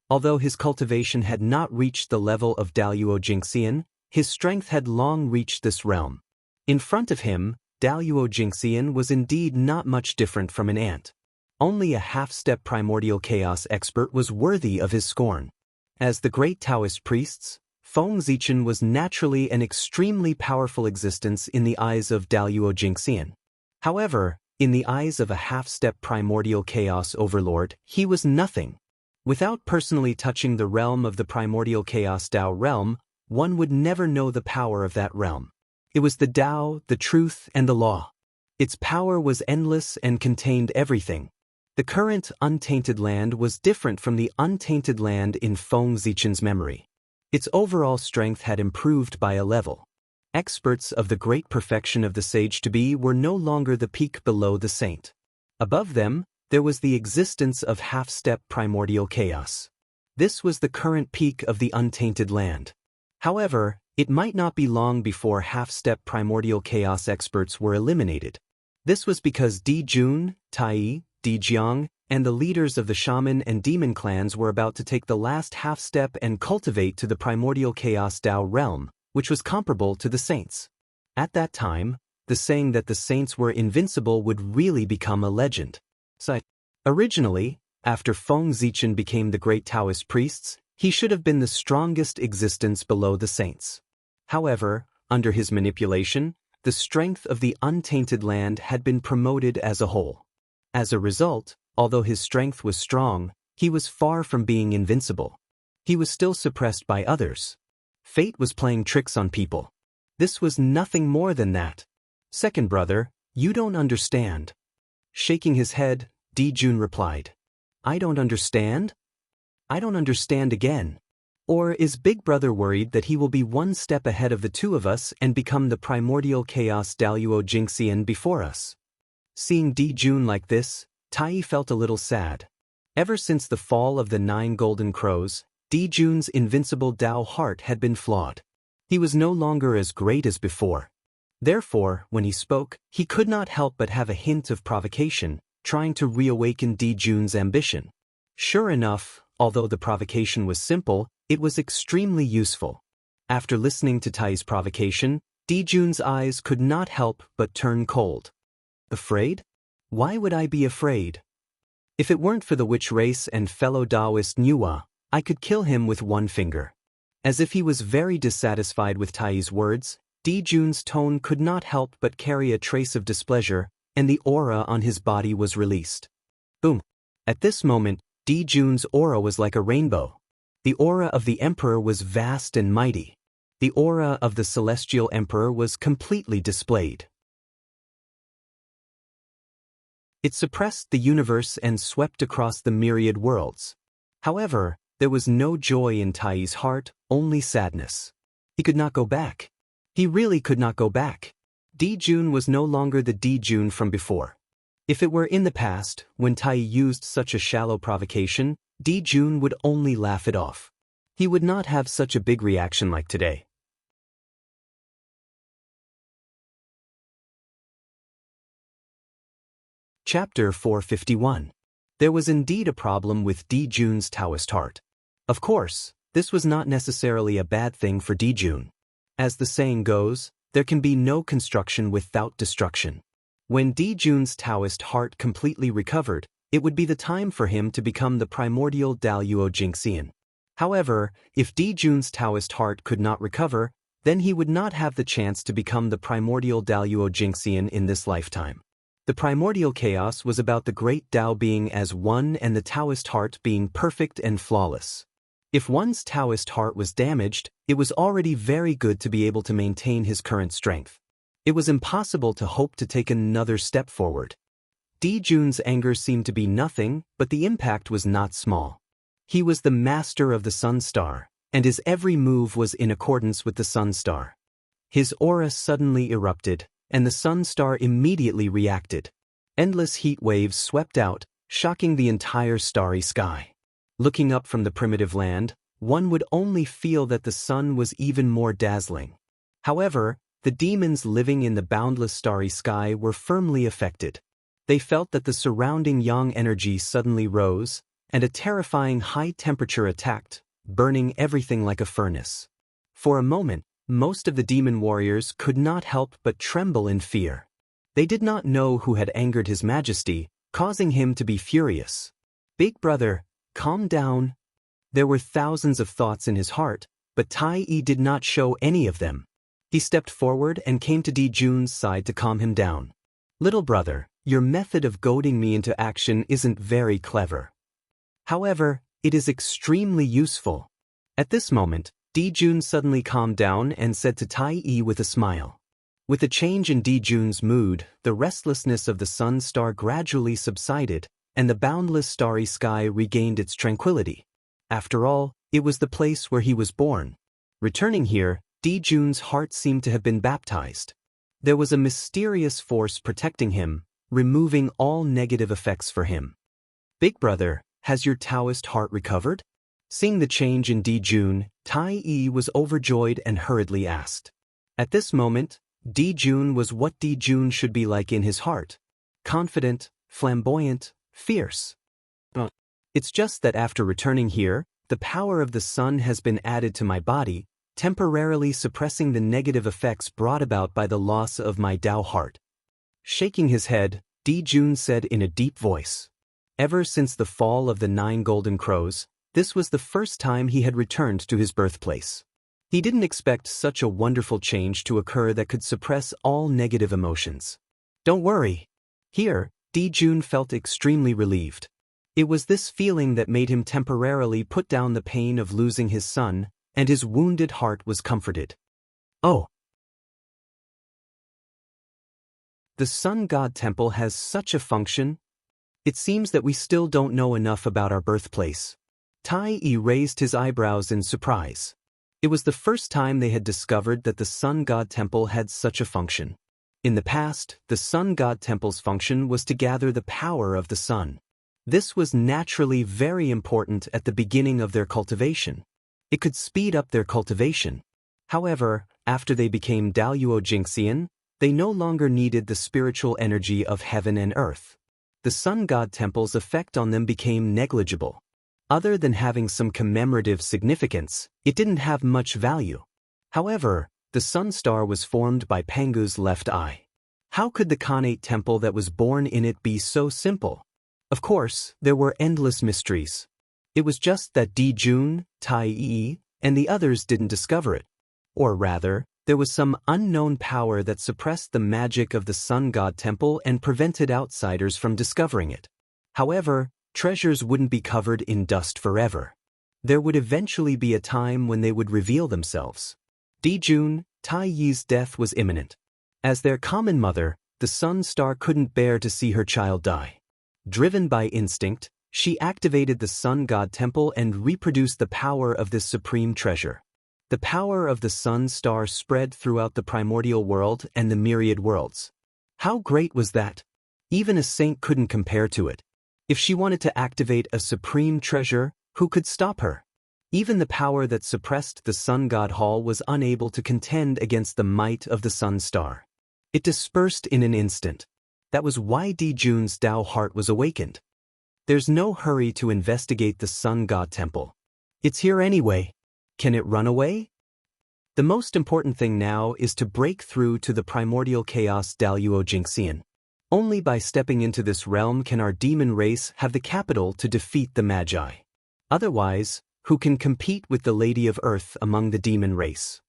Although his cultivation had not reached the level of Daluo Jinxian, his strength had long reached this realm. In front of him, Daluo Jinxian was indeed not much different from an ant. Only a half-step primordial chaos expert was worthy of his scorn. As the great Taoist priests, Feng Zichen was naturally an extremely powerful existence in the eyes of Daluo Jinxian. However, in the eyes of a half-step primordial chaos overlord, he was nothing. Without personally touching the realm of the primordial chaos Tao realm, one would never know the power of that realm. It was the Tao, the truth, and the law. Its power was endless and contained everything. The current untainted land was different from the untainted land in Feng Zichen's memory. Its overall strength had improved by a level. Experts of the great perfection of the sage-to-be were no longer the peak below the saint. Above them, there was the existence of half-step primordial chaos. This was the current peak of the untainted land. However, it might not be long before half-step primordial chaos experts were eliminated. This was because Di Jun, Tai, Di Jiang, and the leaders of the shaman and demon clans were about to take the last half-step and cultivate to the primordial chaos Tao realm, which was comparable to the saints. At that time, the saying that the saints were invincible would really become a legend. Originally, after Feng Zichen became the great Taoist priests, he should have been the strongest existence below the saints. However, under his manipulation, the strength of the untainted land had been promoted as a whole. As a result, although his strength was strong, he was far from being invincible. He was still suppressed by others. Fate was playing tricks on people. This was nothing more than that. Second brother, you don't understand. Shaking his head, Di Jun replied. I don't understand? I don't understand again. Or is Big Brother worried that he will be one step ahead of the two of us and become the primordial chaos Daluo Jingxian before us? Seeing Di Jun like this, Tai felt a little sad. Ever since the fall of the 9 golden crows, Di Jun's invincible Dao heart had been flawed. He was no longer as great as before. Therefore, when he spoke, he could not help but have a hint of provocation, trying to reawaken Di Jun's ambition. Sure enough, although the provocation was simple, it was extremely useful. After listening to Tai's provocation, Di Jun's eyes could not help but turn cold. Afraid? Why would I be afraid? If it weren't for the witch race and fellow Taoist Nuwa, I could kill him with one finger. As if he was very dissatisfied with Tai's words, Di Jun's tone could not help but carry a trace of displeasure, and the aura on his body was released. Boom! At this moment, Di Jun's aura was like a rainbow. The aura of the Emperor was vast and mighty. The aura of the Celestial Emperor was completely displayed. It suppressed the universe and swept across the myriad worlds. However, there was no joy in Tai's heart, only sadness. He could not go back. He really could not go back. Di Jun was no longer the Di Jun from before. If it were in the past, when Tai used such a shallow provocation, Di Jun would only laugh it off. He would not have such a big reaction like today. Chapter 451. There was indeed a problem with Di Jun's Taoist heart. Of course, this was not necessarily a bad thing for Di Jun. As the saying goes, there can be no construction without destruction. When Di Jun's Taoist heart completely recovered, it would be the time for him to become the primordial Daluo Jingxian. However, if Di Jun's Taoist heart could not recover, then he would not have the chance to become the primordial Daluo Jingxian in this lifetime. The primordial chaos was about the great Tao being as one and the Taoist heart being perfect and flawless. If one's Taoist heart was damaged, it was already very good to be able to maintain his current strength. It was impossible to hope to take another step forward. Di Jun's anger seemed to be nothing, but the impact was not small. He was the master of the Sun Star, and his every move was in accordance with the Sun Star. His aura suddenly erupted, and the Sun Star immediately reacted. Endless heat waves swept out, shocking the entire starry sky. Looking up from the primitive land, one would only feel that the sun was even more dazzling. However, the demons living in the boundless starry sky were firmly affected. They felt that the surrounding yang energy suddenly rose, and a terrifying high temperature attacked, burning everything like a furnace. For a moment, most of the demon warriors could not help but tremble in fear. They did not know who had angered His Majesty, causing him to be furious. Big brother, calm down. There were thousands of thoughts in his heart, but Tai did not show any of them. He stepped forward and came to Di Jun's side to calm him down. Little brother, your method of goading me into action isn't very clever. However, it is extremely useful. At this moment, Di Jun suddenly calmed down and said to Tai with a smile. With a change in Di Jun's mood, the restlessness of the sun star gradually subsided, and the boundless starry sky regained its tranquility. After all, it was the place where he was born. Returning here, Jun's heart seemed to have been baptized. There was a mysterious force protecting him, removing all negative effects for him. Big brother, has your Taoist heart recovered? Seeing the change in Jun, Tai Yi was overjoyed and hurriedly asked. At this moment, Jun was what Jun should be like in his heart. Confident, flamboyant, fierce. It's just that after returning here, the power of the sun has been added to my body, temporarily suppressing the negative effects brought about by the loss of my Tao heart. Shaking his head, Jun said in a deep voice. Ever since the fall of the 9 golden crows, this was the first time he had returned to his birthplace. He didn't expect such a wonderful change to occur that could suppress all negative emotions. Don't worry. Here, Jun felt extremely relieved. It was this feeling that made him temporarily put down the pain of losing his son, and his wounded heart was comforted. Oh! The Sun God Temple has such a function? It seems that we still don't know enough about our birthplace. Tai Yi raised his eyebrows in surprise. It was the first time they had discovered that the Sun God Temple had such a function. In the past, the Sun God Temple's function was to gather the power of the sun. This was naturally very important at the beginning of their cultivation. It could speed up their cultivation. However, after they became Daluo Jingxian, they no longer needed the spiritual energy of heaven and earth. The Sun God Temple's effect on them became negligible. Other than having some commemorative significance, it didn't have much value. However, the Sun Star was formed by Pangu's left eye. How could the Khanate temple that was born in it be so simple? Of course, there were endless mysteries. It was just that Jun, Tai Yi, and the others didn't discover it. Or rather, there was some unknown power that suppressed the magic of the Sun God Temple and prevented outsiders from discovering it. However, treasures wouldn't be covered in dust forever. There would eventually be a time when they would reveal themselves. Jun, Tai Yi's death was imminent. As their common mother, the Sun Star couldn't bear to see her child die. Driven by instinct, she activated the Sun God Temple and reproduced the power of this supreme treasure. The power of the Sun Star spread throughout the primordial world and the myriad worlds. How great was that? Even a saint couldn't compare to it. If she wanted to activate a supreme treasure, who could stop her? Even the power that suppressed the Sun God Hall was unable to contend against the might of the Sun Star. It dispersed in an instant. That was why Jun's Tao heart was awakened. There's no hurry to investigate the Sun God Temple. It's here anyway. Can it run away? The most important thing now is to break through to the primordial chaos Daluo Jingxian. Only by stepping into this realm can our demon race have the capital to defeat the Magi. Otherwise, who can compete with the Lady of Earth among the demon race?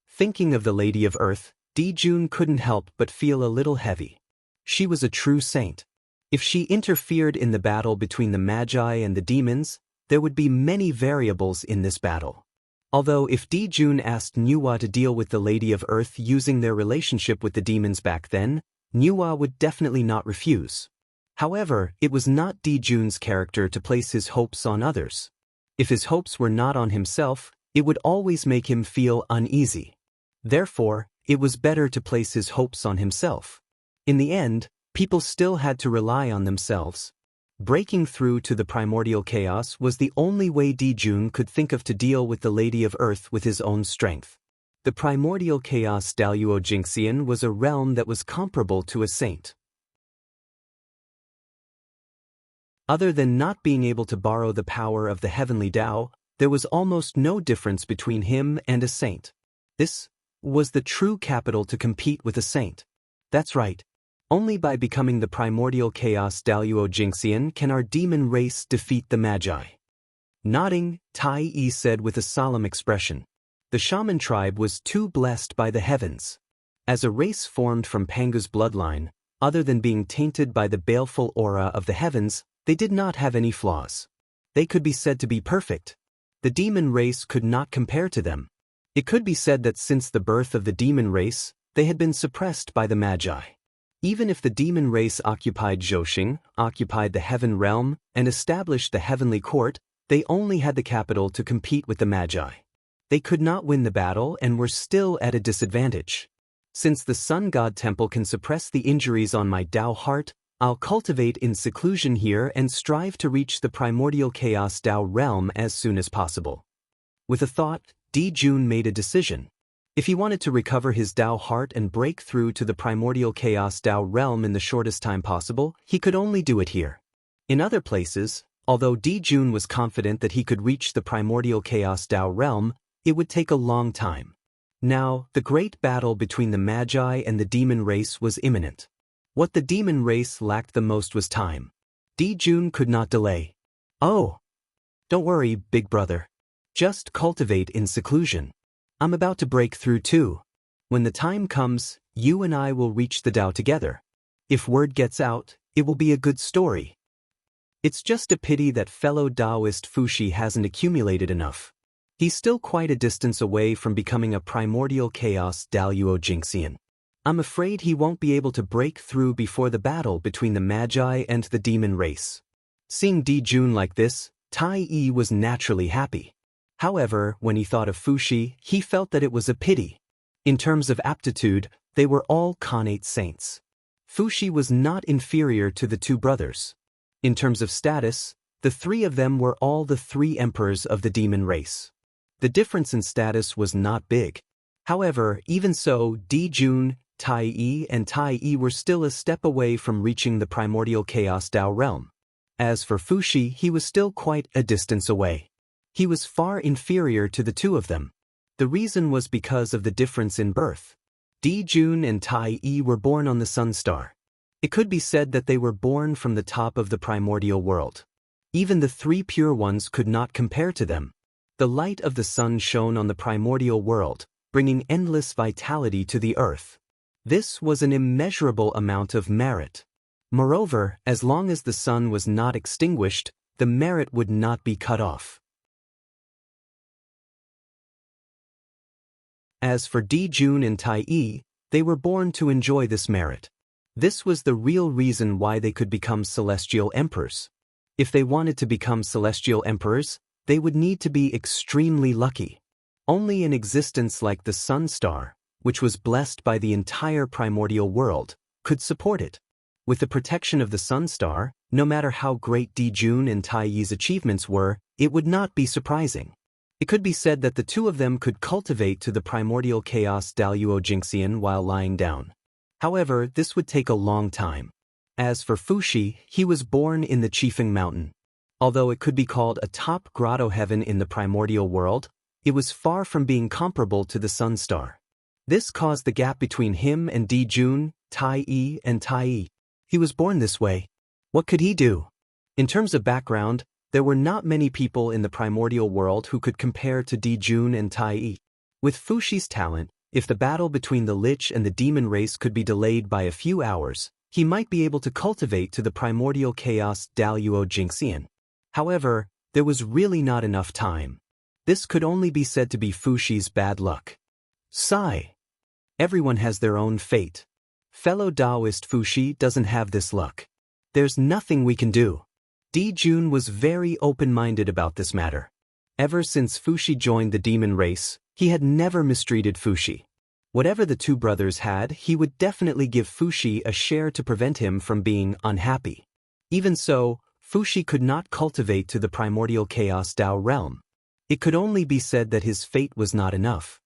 Thinking of the Lady of Earth, Jun couldn't help but feel a little heavy. She was a true saint. If she interfered in the battle between the Magi and the demons, there would be many variables in this battle. Although if Jun asked Nuwa to deal with the Lady of Earth using their relationship with the demons back then, Nuwa would definitely not refuse. However, it was not Jun's character to place his hopes on others. If his hopes were not on himself, it would always make him feel uneasy. Therefore, it was better to place his hopes on himself. In the end, people still had to rely on themselves. Breaking through to the primordial chaos was the only way Jun could think of to deal with the Lady of Earth with his own strength. The primordial chaos Daluo Jingxian was a realm that was comparable to a saint. Other than not being able to borrow the power of the heavenly Tao, there was almost no difference between him and a saint. This was the true capital to compete with a saint. That's right. Only by becoming the primordial chaos Daluo Jingxian can our demon race defeat the Magi. Nodding, Tai Yi said with a solemn expression. The shaman tribe was too blessed by the heavens. As a race formed from Pangu's bloodline, other than being tainted by the baleful aura of the heavens, they did not have any flaws. They could be said to be perfect. The demon race could not compare to them. It could be said that since the birth of the demon race, they had been suppressed by the Magi. Even if the demon race occupied Zhousing, occupied the heaven realm, and established the heavenly court, they only had the capital to compete with the Magi. They could not win the battle and were still at a disadvantage. Since the Sun God Temple can suppress the injuries on my Tao heart, I'll cultivate in seclusion here and strive to reach the primordial chaos Tao realm as soon as possible. With a thought, Jun made a decision. If he wanted to recover his Tao heart and break through to the primordial chaos Tao realm in the shortest time possible, he could only do it here. In other places, although Jun was confident that he could reach the primordial chaos Tao realm, it would take a long time. Now, the great battle between the Magi and the demon race was imminent. What the demon race lacked the most was time. Jun could not delay. Oh! Don't worry, big brother. Just cultivate in seclusion. I'm about to break through too. When the time comes, you and I will reach the Tao together. If word gets out, it will be a good story. It's just a pity that fellow Taoist Fushi hasn't accumulated enough. He's still quite a distance away from becoming a primordial chaos Daluo Jinxian. I'm afraid he won't be able to break through before the battle between the Magi and the demon race. Seeing Jun like this, Tai Yi was naturally happy. However, when he thought of Fushi, he felt that it was a pity. In terms of aptitude, they were all Khanate saints. Fushi was not inferior to the two brothers. In terms of status, the three of them were all the three emperors of the demon race. The difference in status was not big. However, even so, Jun, Tai Yi and Tai Yi were still a step away from reaching the primordial chaos Tao realm. As for Fushi, he was still quite a distance away. He was far inferior to the two of them. The reason was because of the difference in birth. Jun and Tai Yi were born on the Sun Star. It could be said that they were born from the top of the primordial world. Even the three pure ones could not compare to them. The light of the sun shone on the primordial world, bringing endless vitality to the earth. This was an immeasurable amount of merit. Moreover, as long as the sun was not extinguished, the merit would not be cut off. As for Jun and Tai Yi, they were born to enjoy this merit. This was the real reason why they could become celestial emperors. If they wanted to become celestial emperors, they would need to be extremely lucky. Only an existence like the Sun Star, which was blessed by the entire primordial world, could support it. With the protection of the Sun Star, no matter how great Jun and Tai Yi's achievements were, it would not be surprising. It could be said that the two of them could cultivate to the primordial chaos Daluo Jinxian while lying down. However, this would take a long time. As for Fushi, he was born in the Qifeng Mountain. Although it could be called a top grotto heaven in the primordial world, it was far from being comparable to the Sun Star. This caused the gap between him and Jun, Tai Yi and Tai Yi. He was born this way. What could he do? In terms of background, there were not many people in the primordial world who could compare to Jun and Tai Yi. With Fushi's talent, if the battle between the Lich and the demon race could be delayed by a few hours, he might be able to cultivate to the primordial chaos Daluo Jinxian. However, there was really not enough time. This could only be said to be Fushi's bad luck. Sigh. Everyone has their own fate. Fellow Taoist Fushi doesn't have this luck. There's nothing we can do. Jun was very open-minded about this matter. Ever since Fushi joined the demon race, he had never mistreated Fushi. Whatever the two brothers had, he would definitely give Fushi a share to prevent him from being unhappy. Even so, Fushi could not cultivate to the primordial chaos Tao realm. It could only be said that his fate was not enough.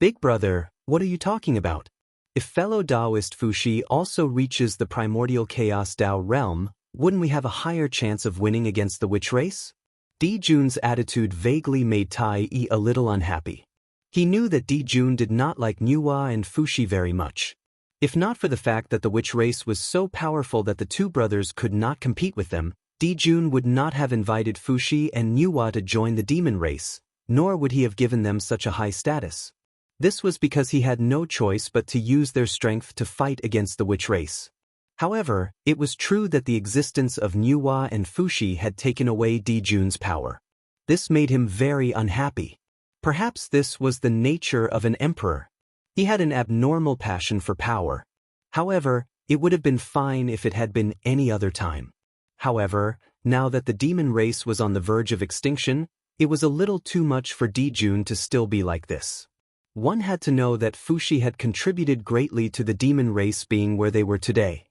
Big brother, what are you talking about? If fellow Taoist Fushi also reaches the primordial chaos Tao realm, wouldn't we have a higher chance of winning against the witch race? Jun's attitude vaguely made Tai Yi a little unhappy. He knew that Jun did not like Nuwa and Fushi very much. If not for the fact that the witch race was so powerful that the two brothers could not compete with them, Jun would not have invited Fushi and Nuwa to join the demon race, nor would he have given them such a high status. This was because he had no choice but to use their strength to fight against the witch race. However, it was true that the existence of Nuwa and Fushi had taken away Jun's power. This made him very unhappy. Perhaps this was the nature of an emperor. He had an abnormal passion for power. However, it would have been fine if it had been any other time. However, now that the demon race was on the verge of extinction, It was a little too much for Dijun to still be like this. One had to know that Fushi had contributed greatly to the demon race being where they were today.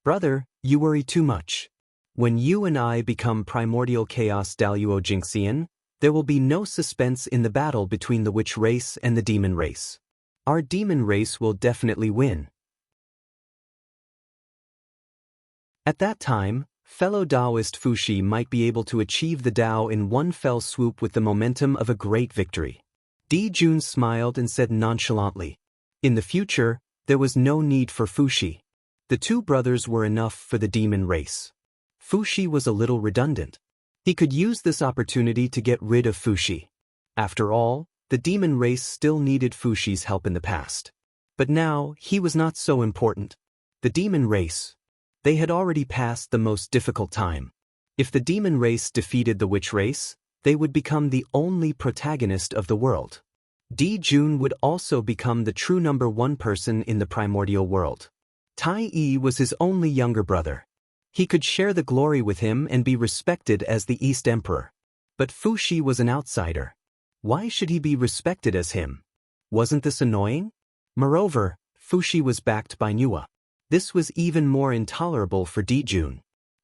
Brother, you worry too much. When you and I become primordial chaos Daluo Jinxian, there will be no suspense in the battle between the witch race and the demon race. Our demon race will definitely win. At that time, fellow Taoist Fushi might be able to achieve the Tao in one fell swoop with the momentum of a great victory. Dijun smiled and said nonchalantly, in the future, there was no need for Fushi. The two brothers were enough for the demon race. Fushi was a little redundant. He could use this opportunity to get rid of Fushi. After all, the demon race still needed Fushi's help in the past. But now, he was not so important. The demon race. They had already passed the most difficult time. If the demon race defeated the witch race, they would become the only protagonist of the world. Dijun would also become the true number one person in the primordial world. Tai Yi was his only younger brother. He could share the glory with him and be respected as the East Emperor. But Fushi was an outsider. Why should he be respected as him? Wasn't this annoying? Moreover, Fushi was backed by Nuwa. This was even more intolerable for Dijun.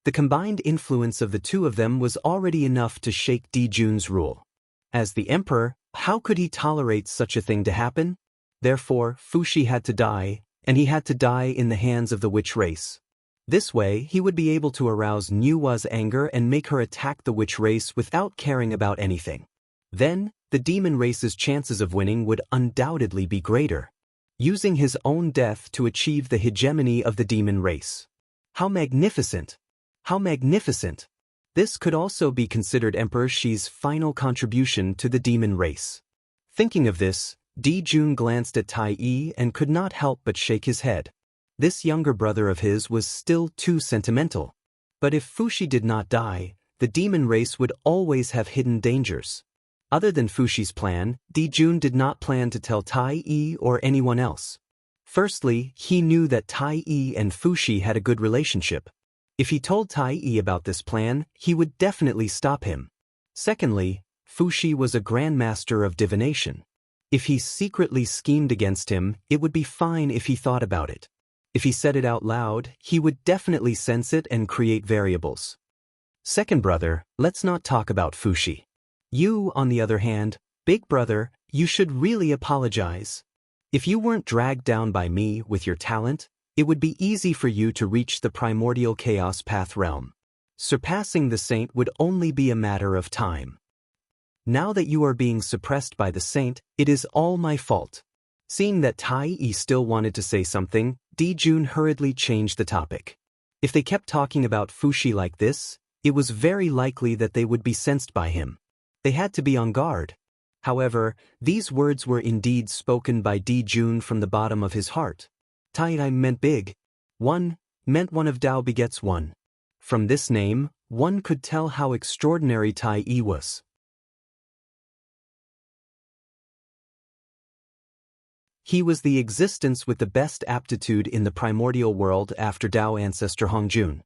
The combined influence of the two of them was already enough to shake Dijun's rule. As the emperor, how could he tolerate such a thing to happen? Therefore, Fushi had to die, and he had to die in the hands of the witch race. This way, he would be able to arouse Nuwa's anger and make her attack the witch race without caring about anything. Then, the demon race's chances of winning would undoubtedly be greater, using his own death to achieve the hegemony of the demon race. How magnificent! How magnificent! This could also be considered Emperor Shi's final contribution to the demon race. Thinking of this, Dijun glanced at Tai Yi and could not help but shake his head. This younger brother of his was still too sentimental. But if Fushi did not die, the demon race would always have hidden dangers. Other than Fushi's plan, Dijun did not plan to tell Tai Yi or anyone else. Firstly, he knew that Tai Yi and Fushi had a good relationship. If he told Tai Yi about this plan, he would definitely stop him. Secondly, Fushi was a grandmaster of divination. If he secretly schemed against him, it would be fine if he thought about it. If he said it out loud, he would definitely sense it and create variables. Second brother, let's not talk about Fushi. You, on the other hand, big brother, you should really apologize. If you weren't dragged down by me with your talent, it would be easy for you to reach the primordial chaos path realm. Surpassing the saint would only be a matter of time. Now that you are being suppressed by the saint, it is all my fault. Seeing that Tai Yi still wanted to say something, Dijun hurriedly changed the topic. If they kept talking about Fushi like this, it was very likely that they would be sensed by him. They had to be on guard. However, these words were indeed spoken by Dijun from the bottom of his heart. Tai Yi meant big. One meant one of Tao begets one. From this name, one could tell how extraordinary Tai Yi was. He was the existence with the best aptitude in the primordial world after Tao ancestor Hongjun.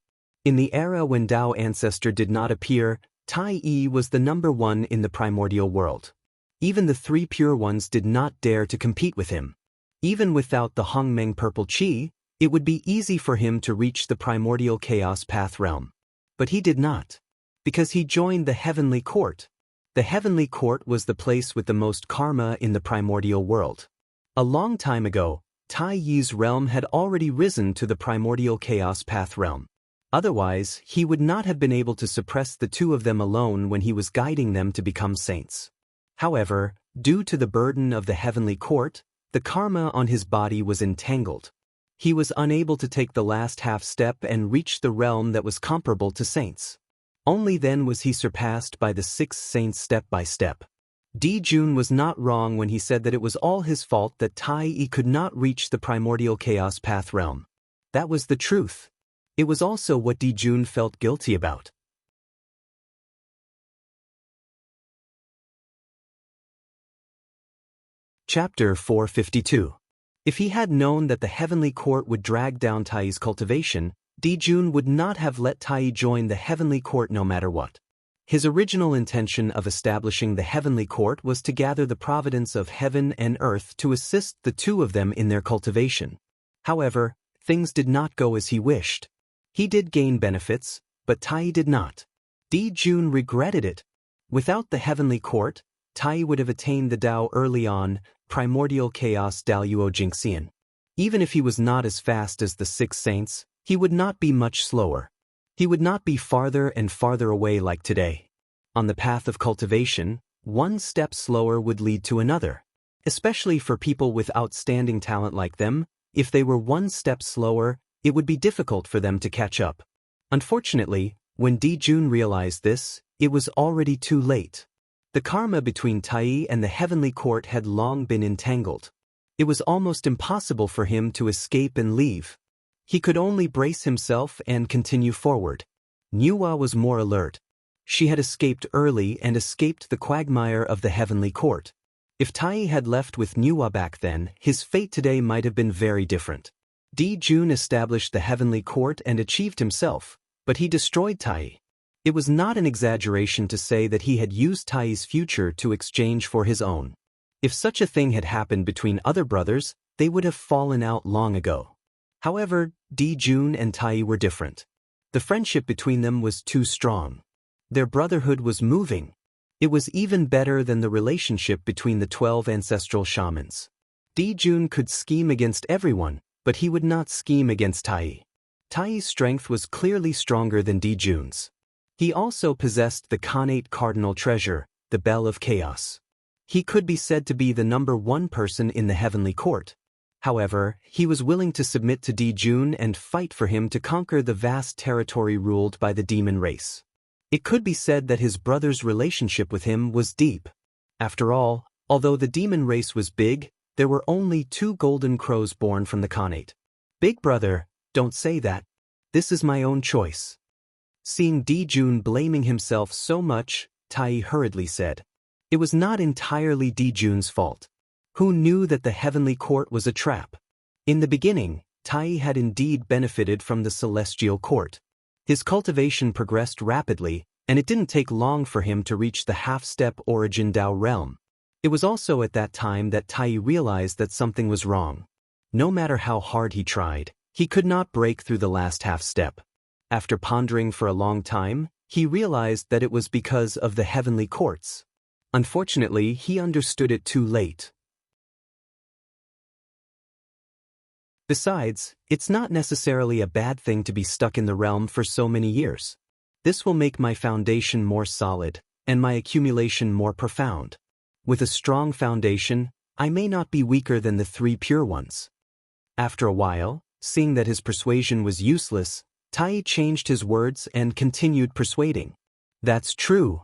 In the era when Tao ancestor did not appear, Tai Yi was the number one in the primordial world. Even the three pure ones did not dare to compete with him. Even without the Hongmeng purple chi, it would be easy for him to reach the primordial chaos path realm. But he did not. Because he joined the heavenly court. The heavenly court was the place with the most karma in the primordial world. A long time ago, Tai Yi's realm had already risen to the primordial chaos path realm. Otherwise, he would not have been able to suppress the two of them alone when he was guiding them to become saints. However, due to the burden of the heavenly court, the karma on his body was entangled. He was unable to take the last half step and reach the realm that was comparable to saints. Only then was he surpassed by the 6 saints step by step. Dijun was not wrong when he said that it was all his fault that Tai Yi could not reach the primordial chaos path realm. That was the truth. It was also what Dijun felt guilty about. Chapter 452. If he had known that the heavenly court would drag down Tai Yi's cultivation, Dijun would not have let Tai Yi join the heavenly court no matter what. His original intention of establishing the heavenly court was to gather the providence of heaven and earth to assist the two of them in their cultivation. However, things did not go as he wished. He did gain benefits, but Tai did not. Jun regretted it. Without the heavenly court, Tai would have attained the Tao early on, primordial chaos Daluo Jingxian. Even if he was not as fast as the six saints, he would not be much slower. He would not be farther and farther away like today. On the path of cultivation, one step slower would lead to another. Especially for people with outstanding talent like them, if they were one step slower, it would be difficult for them to catch up. Unfortunately, when Jun realized this, it was already too late. The karma between Tai and the heavenly court had long been entangled. It was almost impossible for him to escape and leave. He could only brace himself and continue forward. Nuwa was more alert. She had escaped early and escaped the quagmire of the heavenly court. If Tai had left with Nuwa back then, his fate today might have been very different. Jun established the heavenly court and achieved himself, but he destroyed Tai. It was not an exaggeration to say that he had used Tai's future to exchange for his own. If such a thing had happened between other brothers, they would have fallen out long ago. However, Jun and Tai were different. The friendship between them was too strong. Their brotherhood was moving. It was even better than the relationship between the 12 ancestral shamans. Jun could scheme against everyone, but he would not scheme against Tai. Tai's strength was clearly stronger than Jun's. He also possessed the Khanate cardinal treasure, the Bell of Chaos. He could be said to be the #1 person in the heavenly court. However, he was willing to submit to Jun and fight for him to conquer the vast territory ruled by the demon race. It could be said that his brother's relationship with him was deep. After all, although the demon race was big, there were only 2 golden crows born from the Khanate. Big brother, don't say that. This is my own choice. Seeing Jun blaming himself so much, Tai hurriedly said. It was not entirely Jun's fault. Who knew that the heavenly court was a trap? In the beginning, Tai had indeed benefited from the celestial court. His cultivation progressed rapidly, and it didn't take long for him to reach the half-step origin Tao realm. It was also at that time that Tai realized that something was wrong. No matter how hard he tried, he could not break through the last half-step. After pondering for a long time, he realized that it was because of the heavenly courts. Unfortunately, he understood it too late. Besides, it's not necessarily a bad thing to be stuck in the realm for so many years. This will make my foundation more solid, and my accumulation more profound. With a strong foundation, I may not be weaker than the 3 pure ones. After a while, seeing that his persuasion was useless, Tai changed his words and continued persuading. That's true.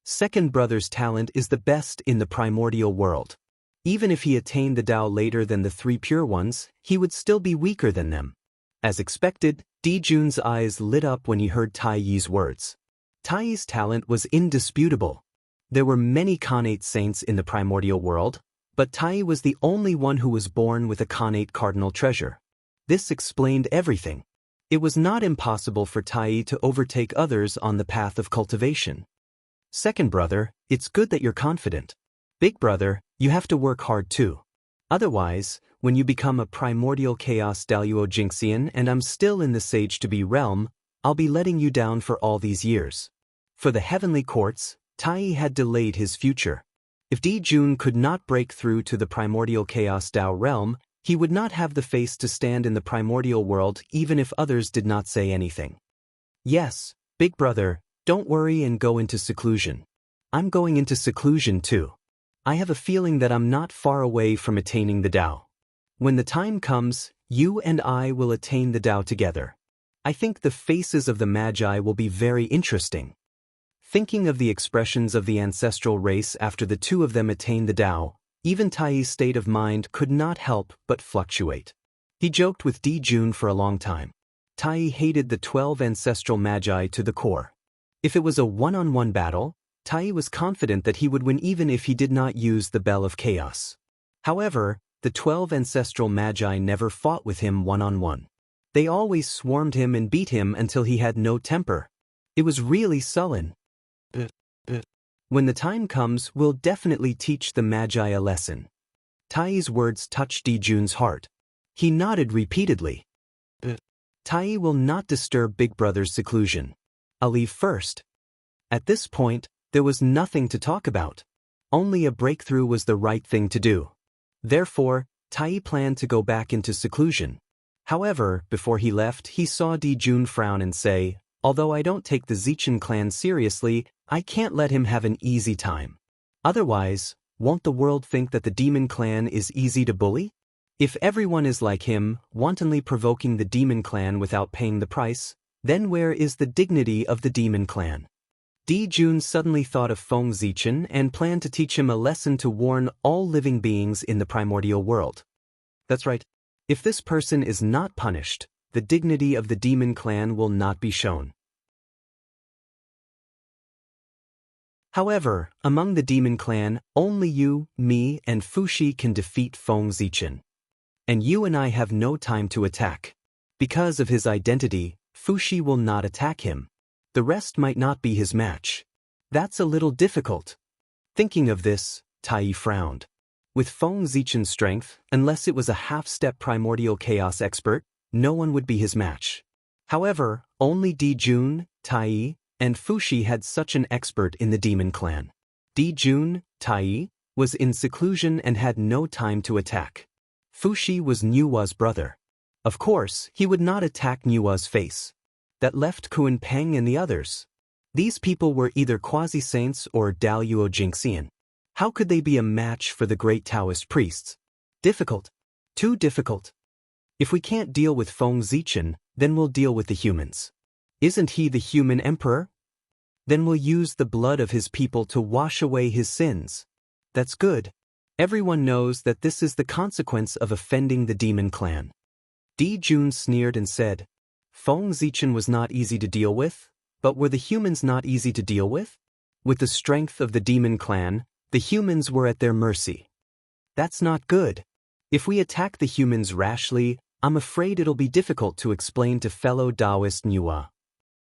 Second brother's talent is the best in the primordial world. Even if he attained the Tao later than the 3 pure ones, he would still be weaker than them. As expected, Jun's eyes lit up when he heard Tai Yi's words. Tai's talent was indisputable. There were many Khanate saints in the primordial world, but Tai was the only one who was born with a Khanate cardinal treasure. This explained everything. It was not impossible for Tai to overtake others on the path of cultivation. Second brother, it's good that you're confident. Big brother, you have to work hard too. Otherwise, when you become a primordial chaos Daluo Jingxian and I'm still in the Sage-to-be realm, I'll be letting you down for all these years. For the heavenly courts, Tai had delayed his future. If Jun could not break through to the primordial chaos Tao realm, he would not have the face to stand in the primordial world even if others did not say anything. Yes, big brother, don't worry and go into seclusion. I'm going into seclusion too. I have a feeling that I'm not far away from attaining the Tao. When the time comes, you and I will attain the Tao together. I think the faces of the Magi will be very interesting. Thinking of the expressions of the ancestral race after the two of them attained the Tao, even Tai's state of mind could not help but fluctuate. He joked with Jun for a long time. Tai hated the 12 ancestral Magi to the core. If it was a one-on-one battle, Tai was confident that he would win even if he did not use the Bell of Chaos. However, the 12 ancestral Magi never fought with him one-on-one. They always swarmed him and beat him until he had no temper. It was really sullen. When the time comes, we'll definitely teach the Magi a lesson. Tai's words touched Dijun's heart. He nodded repeatedly. Tai will not disturb Big Brother's seclusion. I'll leave first. At this point, there was nothing to talk about. Only a breakthrough was the right thing to do. Therefore, Tai planned to go back into seclusion. However, before he left, he saw Dijun frown and say, "Although I don't take the Zichen clan seriously, I can't let him have an easy time. Otherwise, won't the world think that the demon clan is easy to bully? If everyone is like him, wantonly provoking the demon clan without paying the price, then where is the dignity of the demon clan?" Dijun suddenly thought of Feng Zichen and planned to teach him a lesson to warn all living beings in the primordial world. That's right. If this person is not punished, the dignity of the demon clan will not be shown. However, among the demon clan, only you, me, and Fushi can defeat Feng Zichen. And you and I have no time to attack. Because of his identity, Fushi will not attack him. The rest might not be his match. That's a little difficult. Thinking of this, Tai frowned. With Feng Zichen's strength, unless it was a half-step primordial chaos expert, no one would be his match. However, only Dijun, Tai, and Fushi had such an expert in the demon clan. Dijun, Tai, was in seclusion and had no time to attack. Fushi was Nuwa's brother. Of course, he would not attack Nuwa's face. That left Kun Peng and the others. These people were either quasi-saints or Daluo Jinxian. How could they be a match for the great Taoist priests? Difficult. Too difficult. If we can't deal with Feng Zichen, then we'll deal with the humans. Isn't he the human emperor? Then we'll use the blood of his people to wash away his sins. That's good. Everyone knows that this is the consequence of offending the demon clan. Dijun sneered and said, Feng Zichen was not easy to deal with, but were the humans not easy to deal with? With the strength of the demon clan, the humans were at their mercy. That's not good. If we attack the humans rashly, I'm afraid it'll be difficult to explain to fellow Taoist Nuwa.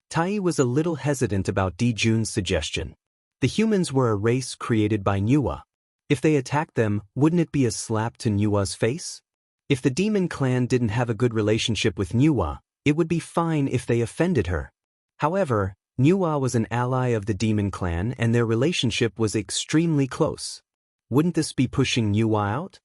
Tai was a little hesitant about Dijun's suggestion. The humans were a race created by Nuwa. If they attacked them, wouldn't it be a slap to Nuwa's face? If the demon clan didn't have a good relationship with Nuwa, it would be fine if they offended her. However, Nuwa was an ally of the demon clan and their relationship was extremely close. Wouldn't this be pushing Nuwa out?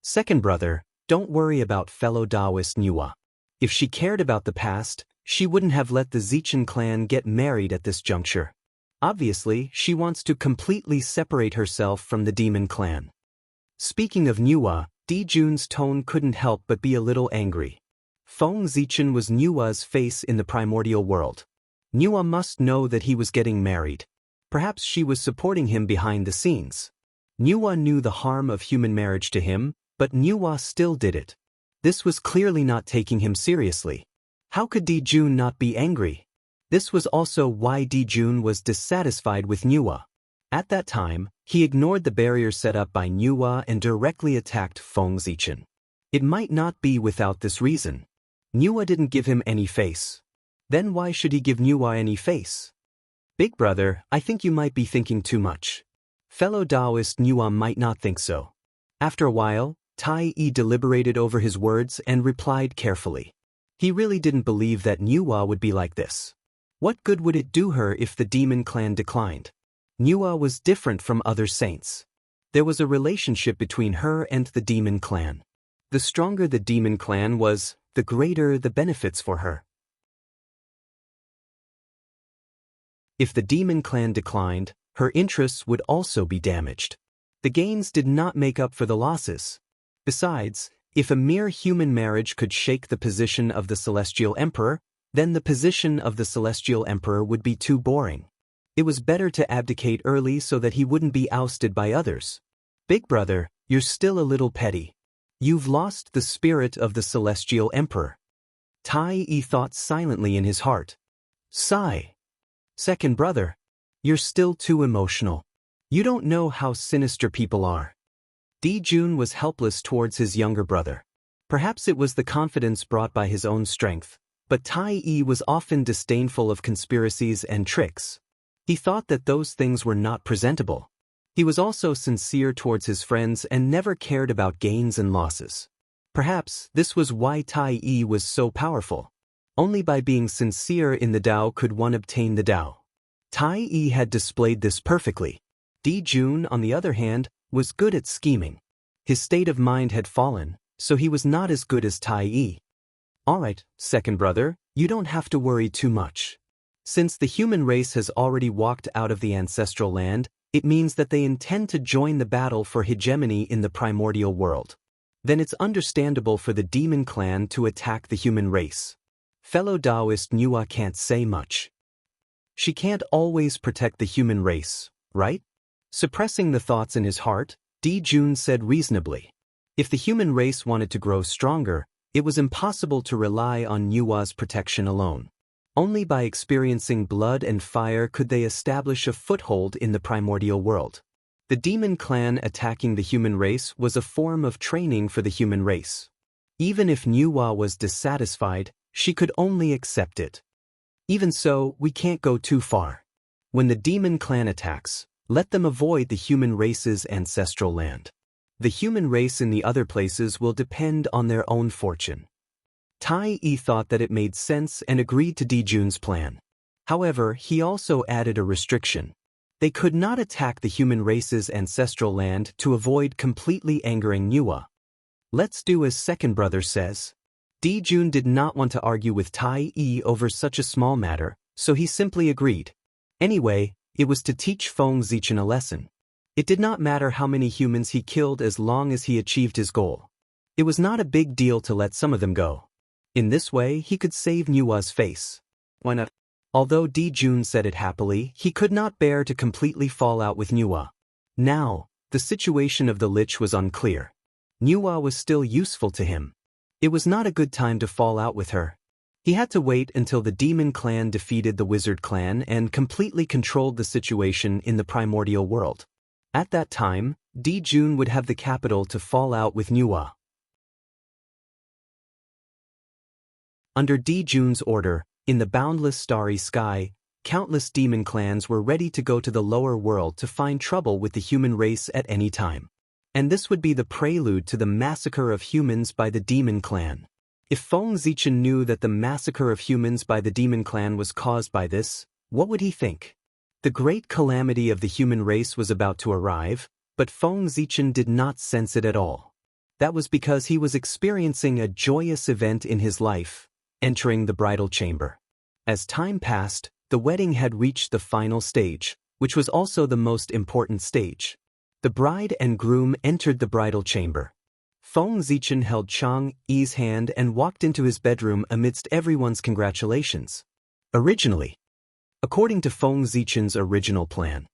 Second brother, don't worry about fellow Taoist Nuwa. If she cared about the past, she wouldn't have let the Zichen clan get married at this juncture. Obviously, she wants to completely separate herself from the demon clan. Speaking of Nuwa, Dijun's tone couldn't help but be a little angry. Feng Zichen was Nuwa's face in the primordial world. Nuwa must know that he was getting married. Perhaps she was supporting him behind the scenes. Nuwa knew the harm of human marriage to him, but Nuwa still did it. This was clearly not taking him seriously. How could Dijun not be angry? This was also why Dijun was dissatisfied with Nuwa. At that time, he ignored the barrier set up by Nuwa and directly attacked Feng Zichen. It might not be without this reason. Nuwa didn't give him any face. Then why should he give Nuwa any face? Big brother, I think you might be thinking too much. Fellow Taoist Nuwa might not think so. After a while, Tai deliberated over his words and replied carefully. He really didn't believe that Nuwa would be like this. What good would it do her if the demon clan declined? Nuwa was different from other saints. There was a relationship between her and the demon clan. The stronger the demon clan was, the greater the benefits for her. If the demon clan declined, her interests would also be damaged. The gains did not make up for the losses. Besides, if a mere human marriage could shake the position of the Celestial Emperor, then the position of the Celestial Emperor would be too boring. It was better to abdicate early so that he wouldn't be ousted by others. Big brother, you're still a little petty. You've lost the spirit of the Celestial Emperor. Tai thought silently in his heart. Sigh. Second brother, you're still too emotional. You don't know how sinister people are. Dijun was helpless towards his younger brother. Perhaps it was the confidence brought by his own strength, but Tai was often disdainful of conspiracies and tricks. He thought that those things were not presentable. He was also sincere towards his friends and never cared about gains and losses. Perhaps this was why Tai Yi was so powerful. Only by being sincere in the Tao could one obtain the Tao. Tai Yi had displayed this perfectly. Di Jun, on the other hand, was good at scheming. His state of mind had fallen, so he was not as good as Tai Yi. Alright, second brother, you don't have to worry too much. Since the human race has already walked out of the ancestral land, it means that they intend to join the battle for hegemony in the primordial world. Then it's understandable for the demon clan to attack the human race. Fellow Taoist Nua can't say much. She can't always protect the human race, right? Suppressing the thoughts in his heart, Di Jun said reasonably. If the human race wanted to grow stronger, it was impossible to rely on Nua's protection alone. Only by experiencing blood and fire could they establish a foothold in the primordial world. The demon clan attacking the human race was a form of training for the human race. Even if Nua was dissatisfied, she could only accept it. Even so, we can't go too far. When the demon clan attacks, let them avoid the human race's ancestral land. The human race in the other places will depend on their own fortune. Tai Yi thought that it made sense and agreed to Di Jun's plan. However, he also added a restriction. They could not attack the human race's ancestral land to avoid completely angering Nua. Let's do as second brother says. Di Jun did not want to argue with Tai Yi over such a small matter, so he simply agreed. Anyway, it was to teach Feng Zichen a lesson. It did not matter how many humans he killed as long as he achieved his goal. It was not a big deal to let some of them go. In this way, he could save Nua's face. Why not? Although Di Jun said it happily, he could not bear to completely fall out with Nua. Now, the situation of the Lich was unclear. Nua was still useful to him. It was not a good time to fall out with her. He had to wait until the demon clan defeated the wizard clan and completely controlled the situation in the primordial world. At that time, Di Jun would have the capital to fall out with Nua. Under Di Jun's order, in the boundless starry sky, countless demon clans were ready to go to the lower world to find trouble with the human race at any time. And this would be the prelude to the massacre of humans by the demon clan. If Feng Zichen knew that the massacre of humans by the demon clan was caused by this, what would he think? The great calamity of the human race was about to arrive, but Feng Zichen did not sense it at all. That was because he was experiencing a joyous event in his life, entering the bridal chamber. As time passed, the wedding had reached the final stage, which was also the most important stage. The bride and groom entered the bridal chamber. Feng Zichen held Chang Yi's hand and walked into his bedroom amidst everyone's congratulations. According to Feng Zichen's original plan.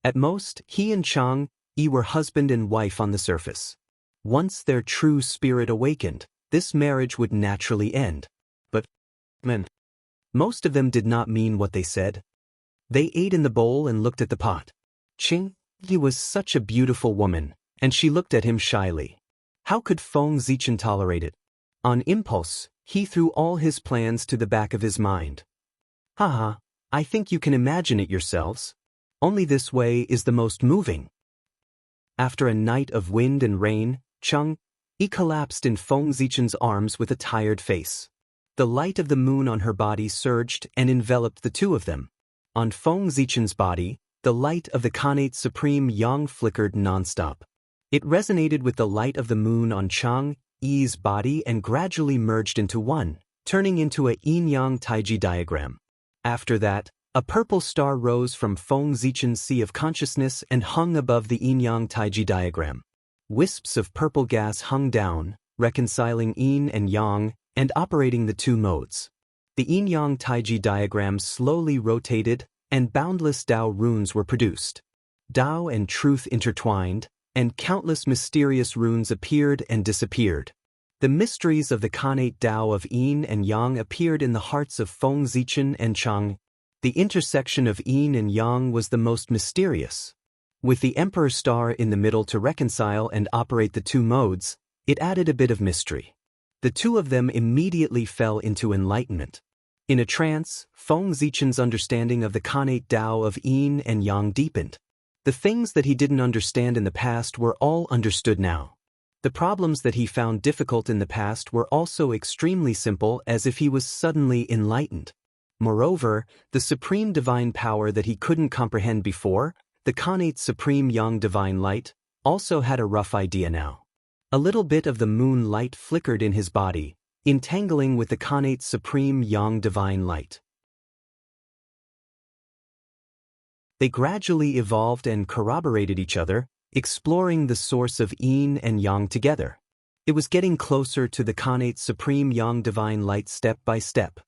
At most, he and Chang Yi were husband and wife on the surface. Once their true spirit awakened, this marriage would naturally end. But, most of them did not mean what they said. They ate in the bowl and looked at the pot. Ching Yi was such a beautiful woman, and she looked at him shyly. How could Feng Zichen tolerate it? On impulse, he threw all his plans to the back of his mind. Haha, I think you can imagine it yourselves. Only this way is the most moving. After a night of wind and rain, Chang Yi collapsed in Feng Zichen's arms with a tired face. The light of the moon on her body surged and enveloped the two of them. On Feng Zichen's body, the light of the Khanate Supreme Yang flickered non-stop. It resonated with the light of the moon on Chang Yi's body and gradually merged into one, turning into a yin-yang taiji diagram. After that, a purple star rose from Feng Zichen's sea of consciousness and hung above the yin-yang taiji diagram. Wisps of purple gas hung down, reconciling yin and yang, and operating the two modes. The yin-yang taiji diagram slowly rotated, and boundless Tao runes were produced. Tao and truth intertwined, and countless mysterious runes appeared and disappeared. The mysteries of the Khanate Tao of yin and yang appeared in the hearts of Feng Zichen and Chang. The intersection of yin and yang was the most mysterious. With the Emperor Star in the middle to reconcile and operate the two modes, it added a bit of mystery. The two of them immediately fell into enlightenment. In a trance, Feng Zichen's understanding of the connate Tao of yin and yang deepened. The things that he didn't understand in the past were all understood now. The problems that he found difficult in the past were also extremely simple, as if he was suddenly enlightened. Moreover, the supreme divine power that he couldn't comprehend before, the connate supreme yang divine light, also had a rough idea now. A little bit of the moon light flickered in his body, entangling with the connate supreme yang divine light. They gradually evolved and corroborated each other, exploring the source of yin and yang together. It was getting closer to the connate supreme yang divine light step by step.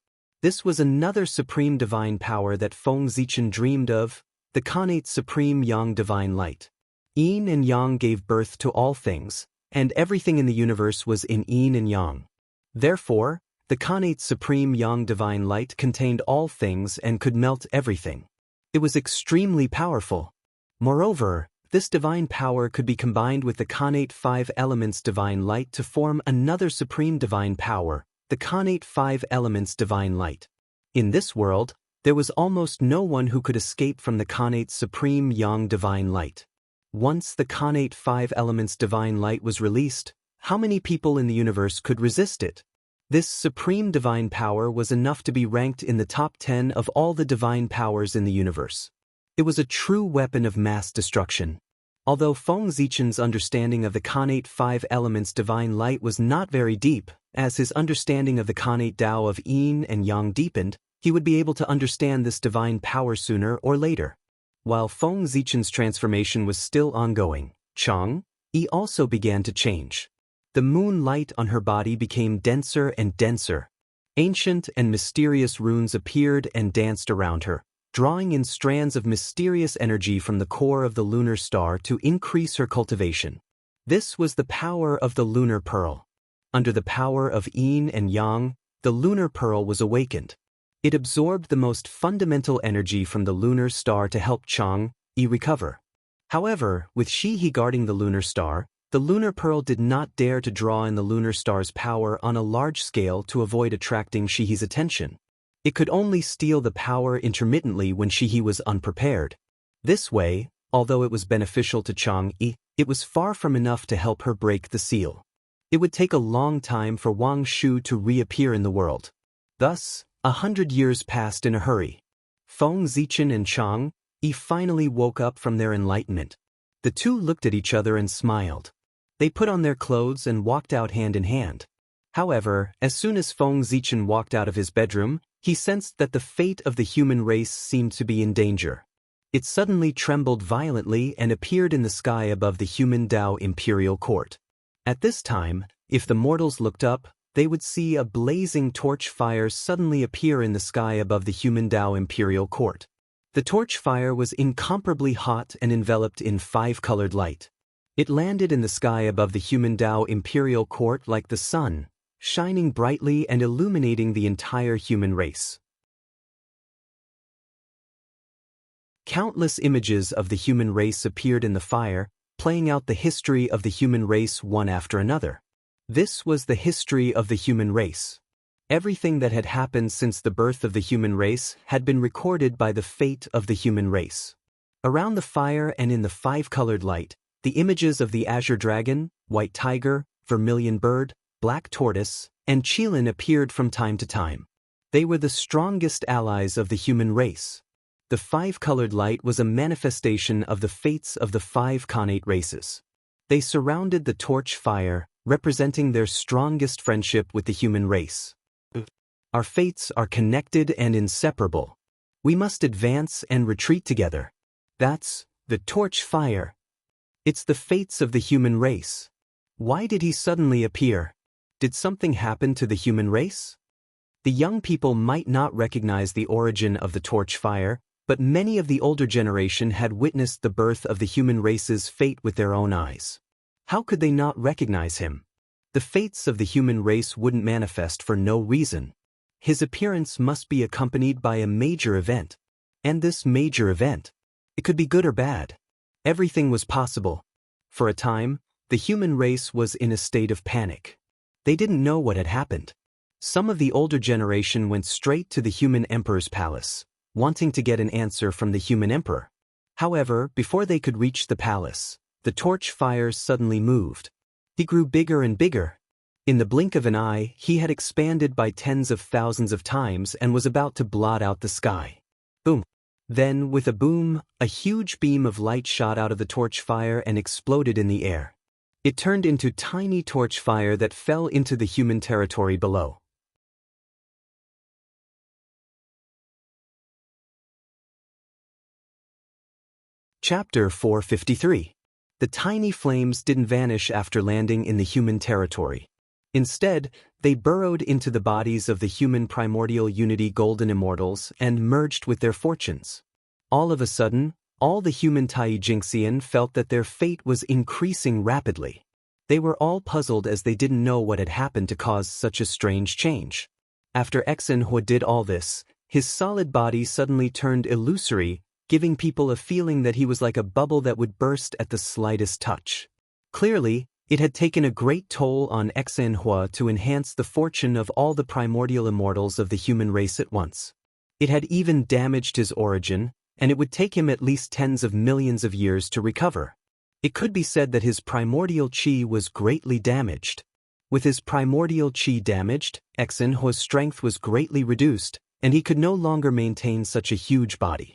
This was another supreme divine power that Feng Zichen dreamed of, the connate supreme yang divine light. Yin and yang gave birth to all things, and everything in the universe was in yin and yang. Therefore, the connate supreme yang divine light contained all things and could melt everything. It was extremely powerful. Moreover, this divine power could be combined with the connate five elements divine light to form another supreme divine power, the connate five elements divine light. In this world, there was almost no one who could escape from the connate supreme yang divine light. Once the connate five elements divine light was released, how many people in the universe could resist it? This supreme divine power was enough to be ranked in the top 10 of all the divine powers in the universe. It was a true weapon of mass destruction. Although Feng Zichen's understanding of the connate five elements divine light was not very deep, as his understanding of the connate Tao of yin and yang deepened, he would be able to understand this divine power sooner or later. While Feng Zichen's transformation was still ongoing, Chang Yi also began to change. The moon light on her body became denser and denser. Ancient and mysterious runes appeared and danced around her, drawing in strands of mysterious energy from the core of the lunar star to increase her cultivation. This was the power of the lunar pearl. Under the power of yin and yang, the lunar pearl was awakened. It absorbed the most fundamental energy from the lunar star to help Chang Yi recover. However, with Shi-He guarding the lunar star, the lunar pearl did not dare to draw in the lunar star's power on a large scale to avoid attracting Shi-He's attention. It could only steal the power intermittently when Shi-He was unprepared. This way, although it was beneficial to Chang Yi, it was far from enough to help her break the seal. It would take a long time for Wang Shu to reappear in the world. Thus, 100 years passed in a hurry. Feng Zichen and Chang Yi finally woke up from their enlightenment. The two looked at each other and smiled. They put on their clothes and walked out hand in hand. However, as soon as Feng Zichen walked out of his bedroom, he sensed that the fate of the human race seemed to be in danger. It suddenly trembled violently and appeared in the sky above the human Tao imperial court. At this time, if the mortals looked up, they would see a blazing torch fire suddenly appear in the sky above the human Tao imperial court. The torch fire was incomparably hot and enveloped in five-colored light. It landed in the sky above the human Tao imperial court like the sun, shining brightly and illuminating the entire human race. Countless images of the human race appeared in the fire, playing out the history of the human race one after another. This was the history of the human race. Everything that had happened since the birth of the human race had been recorded by the fate of the human race. Around the fire and in the five-colored light, the images of the azure dragon, white tiger, vermilion bird, black tortoise, and Qilin appeared from time to time. They were the strongest allies of the human race. The five-colored light was a manifestation of the fates of the five connate races. They surrounded the torch fire, representing their strongest friendship with the human race. Our fates are connected and inseparable. We must advance and retreat together. That's the torch fire. It's the fates of the human race. Why did he suddenly appear? Did something happen to the human race? The young people might not recognize the origin of the torch fire, but many of the older generation had witnessed the birth of the human race's fate with their own eyes. How could they not recognize him? The fates of the human race wouldn't manifest for no reason. His appearance must be accompanied by a major event. And this major event, it could be good or bad. Everything was possible. For a time, the human race was in a state of panic. They didn't know what had happened. Some of the older generation went straight to the human emperor's palace, wanting to get an answer from the human emperor. However, before they could reach the palace, the torch fire suddenly moved. He grew bigger and bigger. In the blink of an eye, he had expanded by tens of thousands of times and was about to blot out the sky. Boom. Then, with a boom, a huge beam of light shot out of the torch fire and exploded in the air. It turned into tiny torch fire that fell into the human territory below. Chapter 453. The tiny flames didn't vanish after landing in the human territory. Instead, they burrowed into the bodies of the human primordial unity golden immortals and merged with their fortunes. All of a sudden, all the human Taijingxian felt that their fate was increasing rapidly. They were all puzzled as they didn't know what had happened to cause such a strange change. After Xinhua did all this, his solid body suddenly turned illusory, giving people a feeling that he was like a bubble that would burst at the slightest touch. Clearly, it had taken a great toll on Xinhua to enhance the fortune of all the primordial immortals of the human race at once. It had even damaged his origin, and it would take him at least tens of millions of years to recover. It could be said that his primordial qi was greatly damaged. With his primordial qi damaged, Xinhua's strength was greatly reduced, and he could no longer maintain such a huge body.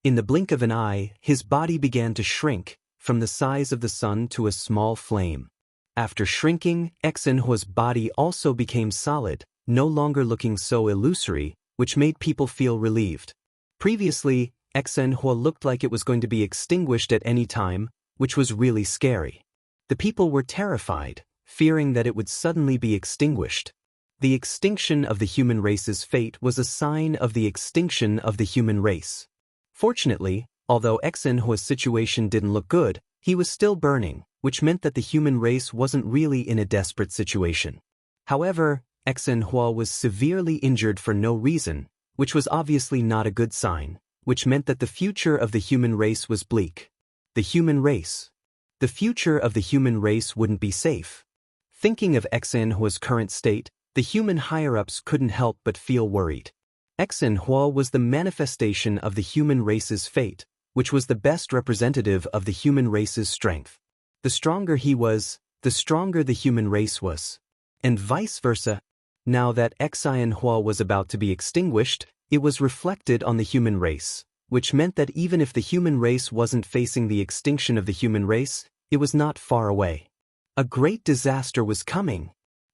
In the blink of an eye, his body began to shrink, from the size of the sun to a small flame. After shrinking, Xinhua's body also became solid, no longer looking so illusory, which made people feel relieved. Previously, Xinhua looked like it was going to be extinguished at any time, which was really scary. The people were terrified, fearing that it would suddenly be extinguished. The extinction of the human race's fate was a sign of the extinction of the human race. Fortunately, although Xinhua's situation didn't look good, he was still burning, which meant that the human race wasn't really in a desperate situation. However, Xinhua was severely injured for no reason, which was obviously not a good sign, which meant that the future of the human race was bleak. The human race. The future of the human race wouldn't be safe. Thinking of Xinhua's current state, the human higher-ups couldn't help but feel worried. Xinhua was the manifestation of the human race's fate, which was the best representative of the human race's strength. The stronger he was, the stronger the human race was. And vice versa. Now that Xinhua was about to be extinguished, it was reflected on the human race, which meant that even if the human race wasn't facing the extinction of the human race, it was not far away. A great disaster was coming.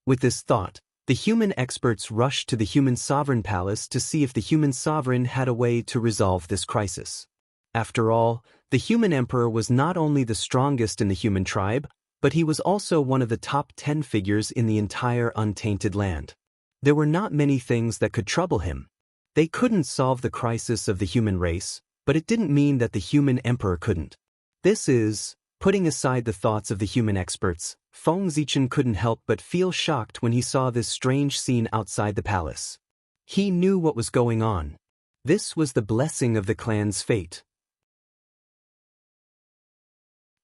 With this thought, the human experts rushed to the human sovereign palace to see if the human sovereign had a way to resolve this crisis. After all, the human emperor was not only the strongest in the human tribe, but he was also one of the top 10 figures in the entire untainted land. There were not many things that could trouble him. They couldn't solve the crisis of the human race, but it didn't mean that the human emperor couldn't. This is, putting aside the thoughts of the human experts, Feng Zichen couldn't help but feel shocked when he saw this strange scene outside the palace. He knew what was going on. This was the blessing of the clan's fate.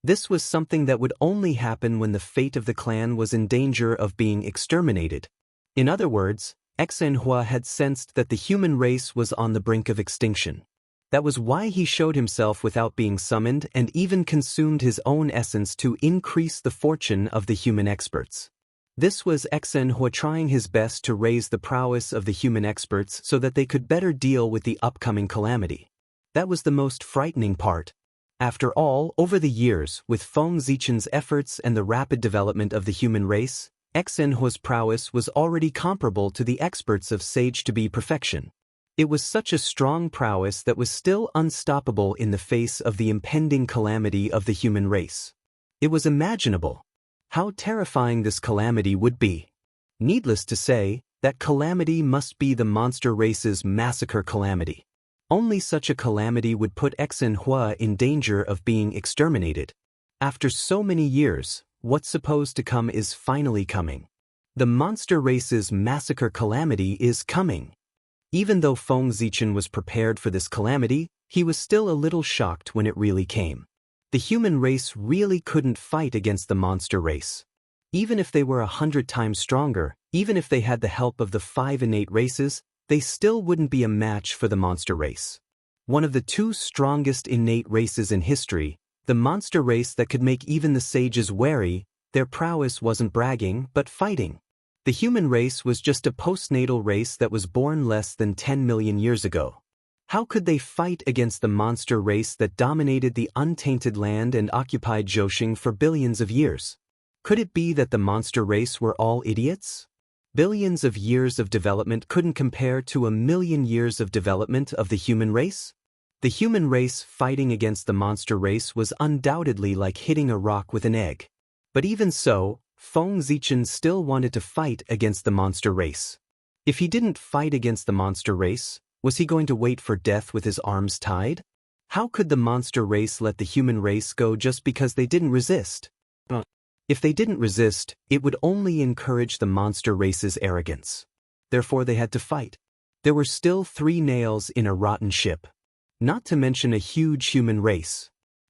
This was something that would only happen when the fate of the clan was in danger of being exterminated. In other words, Xinhua had sensed that the human race was on the brink of extinction. That was why he showed himself without being summoned and even consumed his own essence to increase the fortune of the human experts. This was Xinhua trying his best to raise the prowess of the human experts so that they could better deal with the upcoming calamity. That was the most frightening part. After all, over the years, with Feng Zichen's efforts and the rapid development of the human race, Xinhua's prowess was already comparable to the experts of sage-to-be perfection. It was such a strong prowess that was still unstoppable in the face of the impending calamity of the human race. It was imaginable how terrifying this calamity would be. Needless to say, that calamity must be the monster race's massacre calamity. Only such a calamity would put Xinhua in danger of being exterminated. After so many years, what's supposed to come is finally coming. The monster race's massacre calamity is coming. Even though Feng Zichen was prepared for this calamity, he was still a little shocked when it really came. The human race really couldn't fight against the monster race. Even if they were 100 times stronger, even if they had the help of the 5 innate races, they still wouldn't be a match for the monster race. One of the 2 strongest innate races in history, the monster race that could make even the sages wary, their prowess wasn't bragging but fighting. The human race was just a postnatal race that was born less than 10 million years ago. How could they fight against the monster race that dominated the untainted land and occupied Zhoushan for billions of years? Could it be that the monster race were all idiots? Billions of years of development couldn't compare to 1,000,000 years of development of the human race? The human race fighting against the monster race was undoubtedly like hitting a rock with an egg. But even so, Feng Zichen still wanted to fight against the monster race. If he didn't fight against the monster race, was he going to wait for death with his arms tied? How could the monster race let the human race go just because they didn't resist? If they didn't resist, it would only encourage the monster race's arrogance. Therefore they had to fight. There were still 3 nails in a rotten ship. Not to mention a huge human race.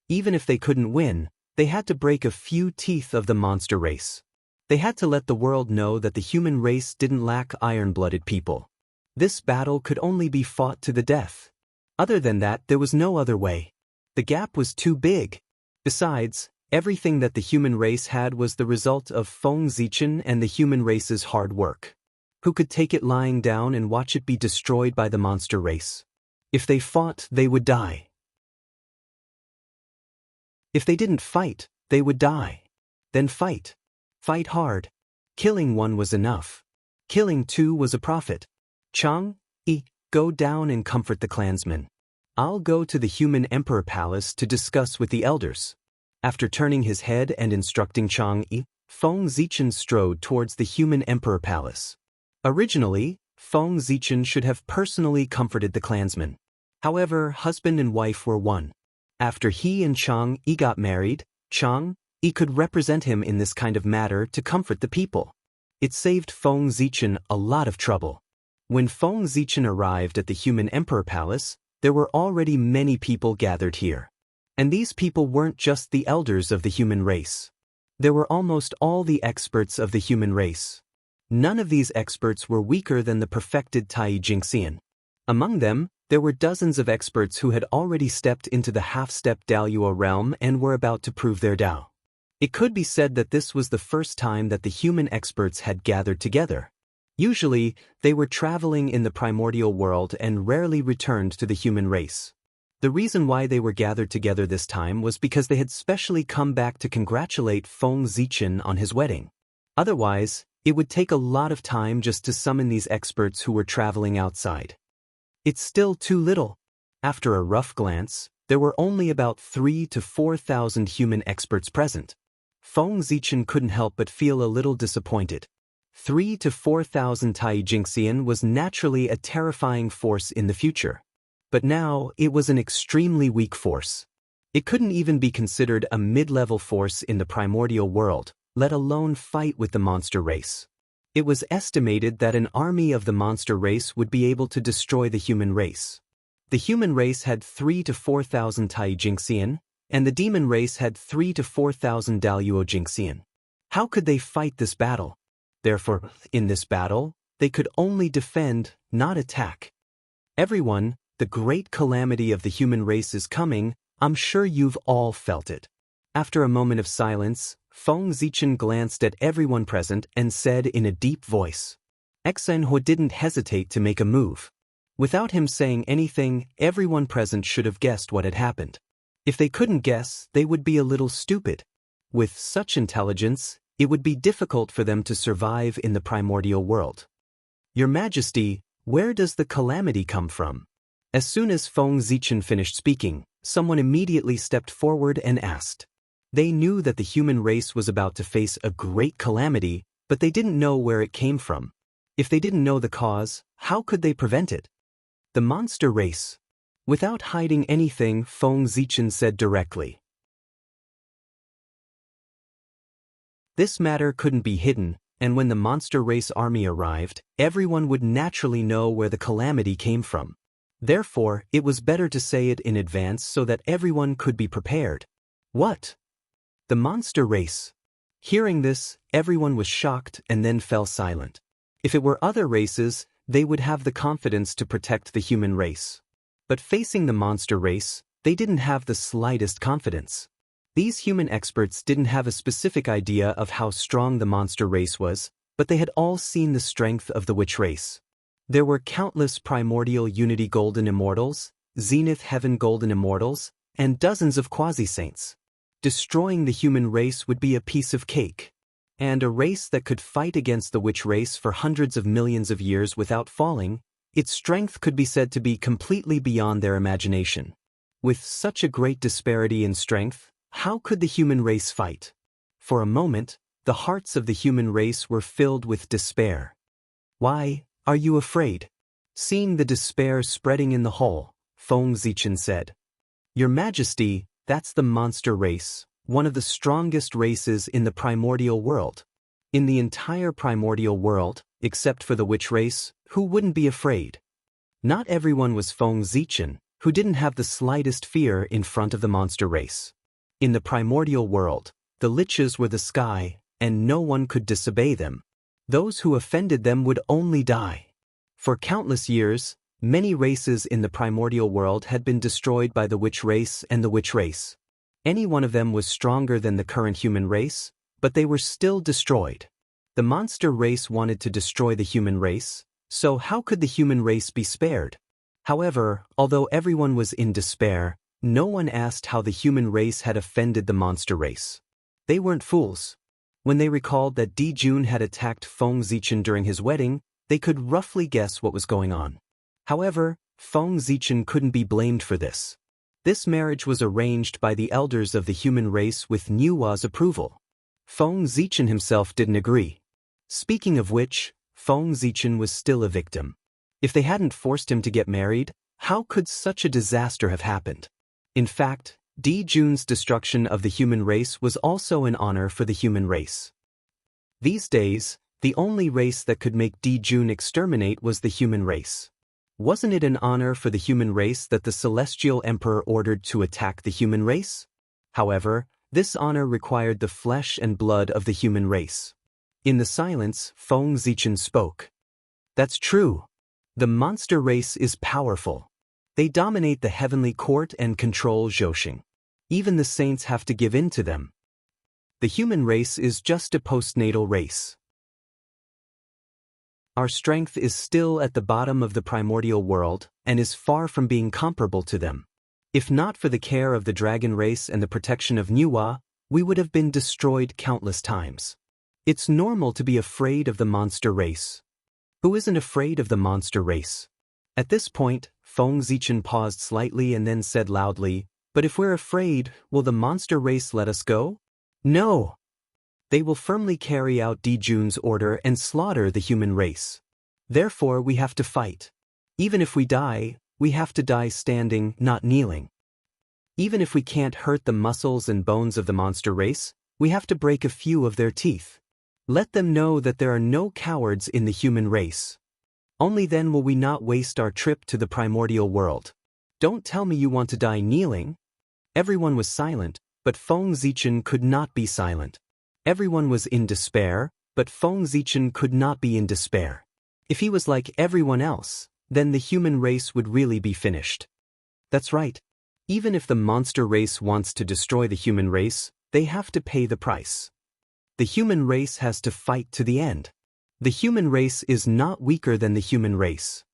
Even if they couldn't win, they had to break a few teeth of the monster race. They had to let the world know that the human race didn't lack iron-blooded people. This battle could only be fought to the death. Other than that, there was no other way. The gap was too big. Besides, everything that the human race had was the result of Feng Zichen and the human race's hard work. Who could take it lying down and watch it be destroyed by the monster race? If they fought, they would die. If they didn't fight, they would die. Then fight. Fight hard. Killing 1 was enough. Killing 2 was a profit. Chang, Yi, go down and comfort the clansmen. I'll go to the human emperor palace to discuss with the elders. After turning his head and instructing Chang Yi, Feng Zichen strode towards the human emperor palace. Originally, Feng Zichen should have personally comforted the clansmen. However, husband and wife were one. After he and Chang Yi got married, Chang Yi could represent him in this kind of matter to comfort the people. It saved Feng Zichen a lot of trouble. When Feng Zichen arrived at the human emperor palace, there were already many people gathered here. And these people weren't just the elders of the human race. There were almost all the experts of the human race. None of these experts were weaker than the perfected Tai Jingxian. Among them, there were dozens of experts who had already stepped into the half-step Daluo realm and were about to prove their Dao. It could be said that this was the first time that the human experts had gathered together. Usually, they were traveling in the primordial world and rarely returned to the human race. The reason why they were gathered together this time was because they had specially come back to congratulate Feng Zichen on his wedding. Otherwise, it would take a lot of time just to summon these experts who were traveling outside. It's still too little. After a rough glance, there were only about 3,000 to 4,000 human experts present. Feng Zichen couldn't help but feel a little disappointed. 3,000 to 4,000 Tai Jingxian was naturally a terrifying force in the future. But now, it was an extremely weak force. It couldn't even be considered a mid-level force in the primordial world, let alone fight with the monster race. It was estimated that an army of the monster race would be able to destroy the human race. The human race had 3,000 to 4,000 Tai Jingxian, and the demon race had 3,000 to 4,000 Daluo Jingxian. How could they fight this battle? Therefore, in this battle, they could only defend, not attack. Everyone, the great calamity of the human race is coming. I'm sure you've all felt it. After a moment of silence, Feng Zichen glanced at everyone present and said in a deep voice. Xenho didn't hesitate to make a move. Without him saying anything, everyone present should have guessed what had happened. If they couldn't guess, they would be a little stupid. With such intelligence, it would be difficult for them to survive in the primordial world. Your Majesty, where does the calamity come from? As soon as Feng Zichen finished speaking, someone immediately stepped forward and asked. They knew that the human race was about to face a great calamity, but they didn't know where it came from. If they didn't know the cause, how could they prevent it? The monster race. Without hiding anything, Feng Zichen said directly. This matter couldn't be hidden, and when the monster race army arrived, everyone would naturally know where the calamity came from. Therefore, it was better to say it in advance so that everyone could be prepared. What? The monster race. Hearing this, everyone was shocked and then fell silent. If it were other races, they would have the confidence to protect the human race. But facing the monster race, they didn't have the slightest confidence. These human experts didn't have a specific idea of how strong the monster race was, but they had all seen the strength of the witch race. There were countless primordial Unity Golden Immortals, Zenith Heaven Golden Immortals, and dozens of quasi-saints. Destroying the human race would be a piece of cake. And a race that could fight against the witch race for hundreds of millions of years without falling, its strength could be said to be completely beyond their imagination. With such a great disparity in strength, how could the human race fight? For a moment, the hearts of the human race were filled with despair. "Why are you afraid?" Seeing the despair spreading in the hall, Feng Zichen said, "Your Majesty, that's the monster race, one of the strongest races in the primordial world. In the entire primordial world, except for the witch race, who wouldn't be afraid?" Not everyone was Feng Zichen, who didn't have the slightest fear in front of the monster race. In the primordial world, the liches were the sky, and no one could disobey them. Those who offended them would only die. For countless years, many races in the primordial world had been destroyed by the witch race and the witch race. Any one of them was stronger than the current human race, but they were still destroyed. The monster race wanted to destroy the human race, so how could the human race be spared? However, although everyone was in despair, no one asked how the human race had offended the monster race. They weren't fools. When they recalled that Di Jun had attacked Feng Zichen during his wedding, they could roughly guess what was going on. However, Feng Zichen couldn't be blamed for this. This marriage was arranged by the elders of the human race with Nuwa's approval. Feng Zichen himself didn't agree. Speaking of which, Feng Zichen was still a victim. If they hadn't forced him to get married, how could such a disaster have happened? In fact, Di Jun's destruction of the human race was also an honor for the human race. These days, the only race that could make Di Jun exterminate was the human race. Wasn't it an honor for the human race that the Celestial Emperor ordered to attack the human race? However, this honor required the flesh and blood of the human race. In the silence, Feng Zichen spoke. "That's true. The monster race is powerful. They dominate the heavenly court and control Zhoshing. Even the saints have to give in to them. The human race is just a postnatal race. Our strength is still at the bottom of the primordial world and is far from being comparable to them. If not for the care of the dragon race and the protection of Nuwa, we would have been destroyed countless times. It's normal to be afraid of the monster race. Who isn't afraid of the monster race?" At this point, Feng Zichen paused slightly and then said loudly, "But if we're afraid, will the monster race let us go?" "No! They will firmly carry out Di Jun's order and slaughter the human race. Therefore we have to fight. Even if we die, we have to die standing, not kneeling. Even if we can't hurt the muscles and bones of the monster race, we have to break a few of their teeth. Let them know that there are no cowards in the human race. Only then will we not waste our trip to the primordial world. Don't tell me you want to die kneeling." Everyone was silent, but Feng Zichen could not be silent. Everyone was in despair, but Feng Zichen could not be in despair. If he was like everyone else, then the human race would really be finished. That's right. Even if the monster race wants to destroy the human race, they have to pay the price. The human race has to fight to the end. The human race is not weaker than the human race.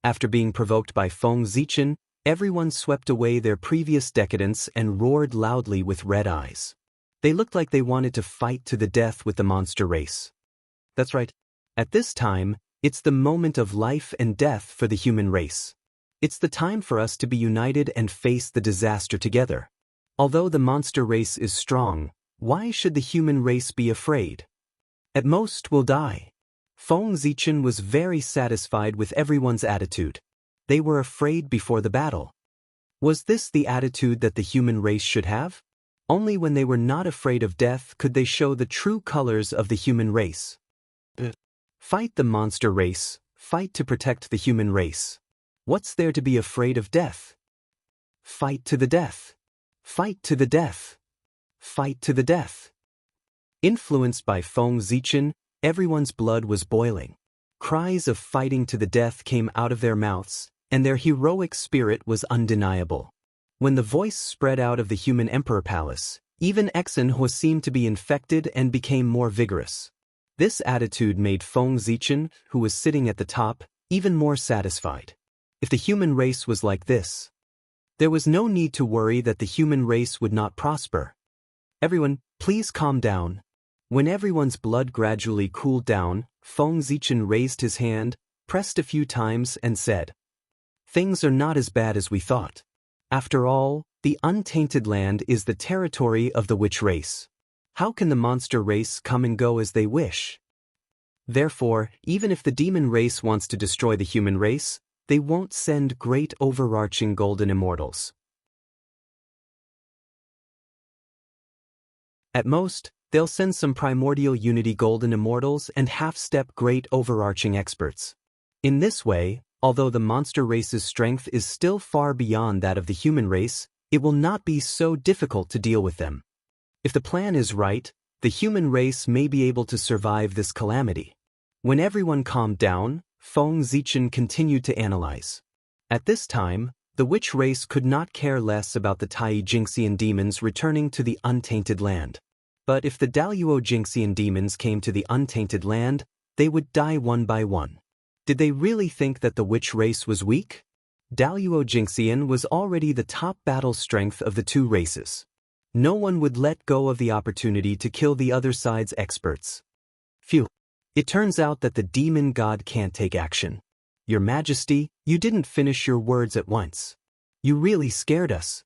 After being provoked by Feng Zichen, everyone swept away their previous decadence and roared loudly with red eyes. They looked like they wanted to fight to the death with the monster race. That's right. At this time, it's the moment of life and death for the human race. It's the time for us to be united and face the disaster together. Although the monster race is strong, why should the human race be afraid? At most, we'll die. Feng Zichen was very satisfied with everyone's attitude. They were afraid before the battle. Was this the attitude that the human race should have? Only when they were not afraid of death could they show the true colors of the human race. Fight the monster race, fight to protect the human race. What's there to be afraid of death? Fight to the death. Fight to the death. Fight to the death. Influenced by Feng Zichen, everyone's blood was boiling. Cries of fighting to the death came out of their mouths, and their heroic spirit was undeniable. When the voice spread out of the human emperor palace, even Exenhua seemed to be infected and became more vigorous. This attitude made Feng Zichen, who was sitting at the top, even more satisfied. If the human race was like this, there was no need to worry that the human race would not prosper. Everyone, please calm down. When everyone's blood gradually cooled down, Feng Zichen raised his hand, pressed a few times and said, "Things are not as bad as we thought. After all, the untainted land is the territory of the witch race. How can the monster race come and go as they wish? Therefore, even if the demon race wants to destroy the human race, they won't send great overarching golden immortals. At most, they'll send some primordial unity golden immortals and half-step great overarching experts. In this way, although the monster race's strength is still far beyond that of the human race, it will not be so difficult to deal with them. If the plan is right, the human race may be able to survive this calamity." When everyone calmed down, Feng Zichen continued to analyze. At this time, the witch race could not care less about the Tai Jingxian demons returning to the untainted land. But if the Daluo Jingxian demons came to the untainted land, they would die one by one. Did they really think that the witch race was weak? Daluo Jingxian was already the top battle strength of the two races. No one would let go of the opportunity to kill the other side's experts. Phew. It turns out that the demon god can't take action. Your Majesty, you didn't finish your words at once. You really scared us.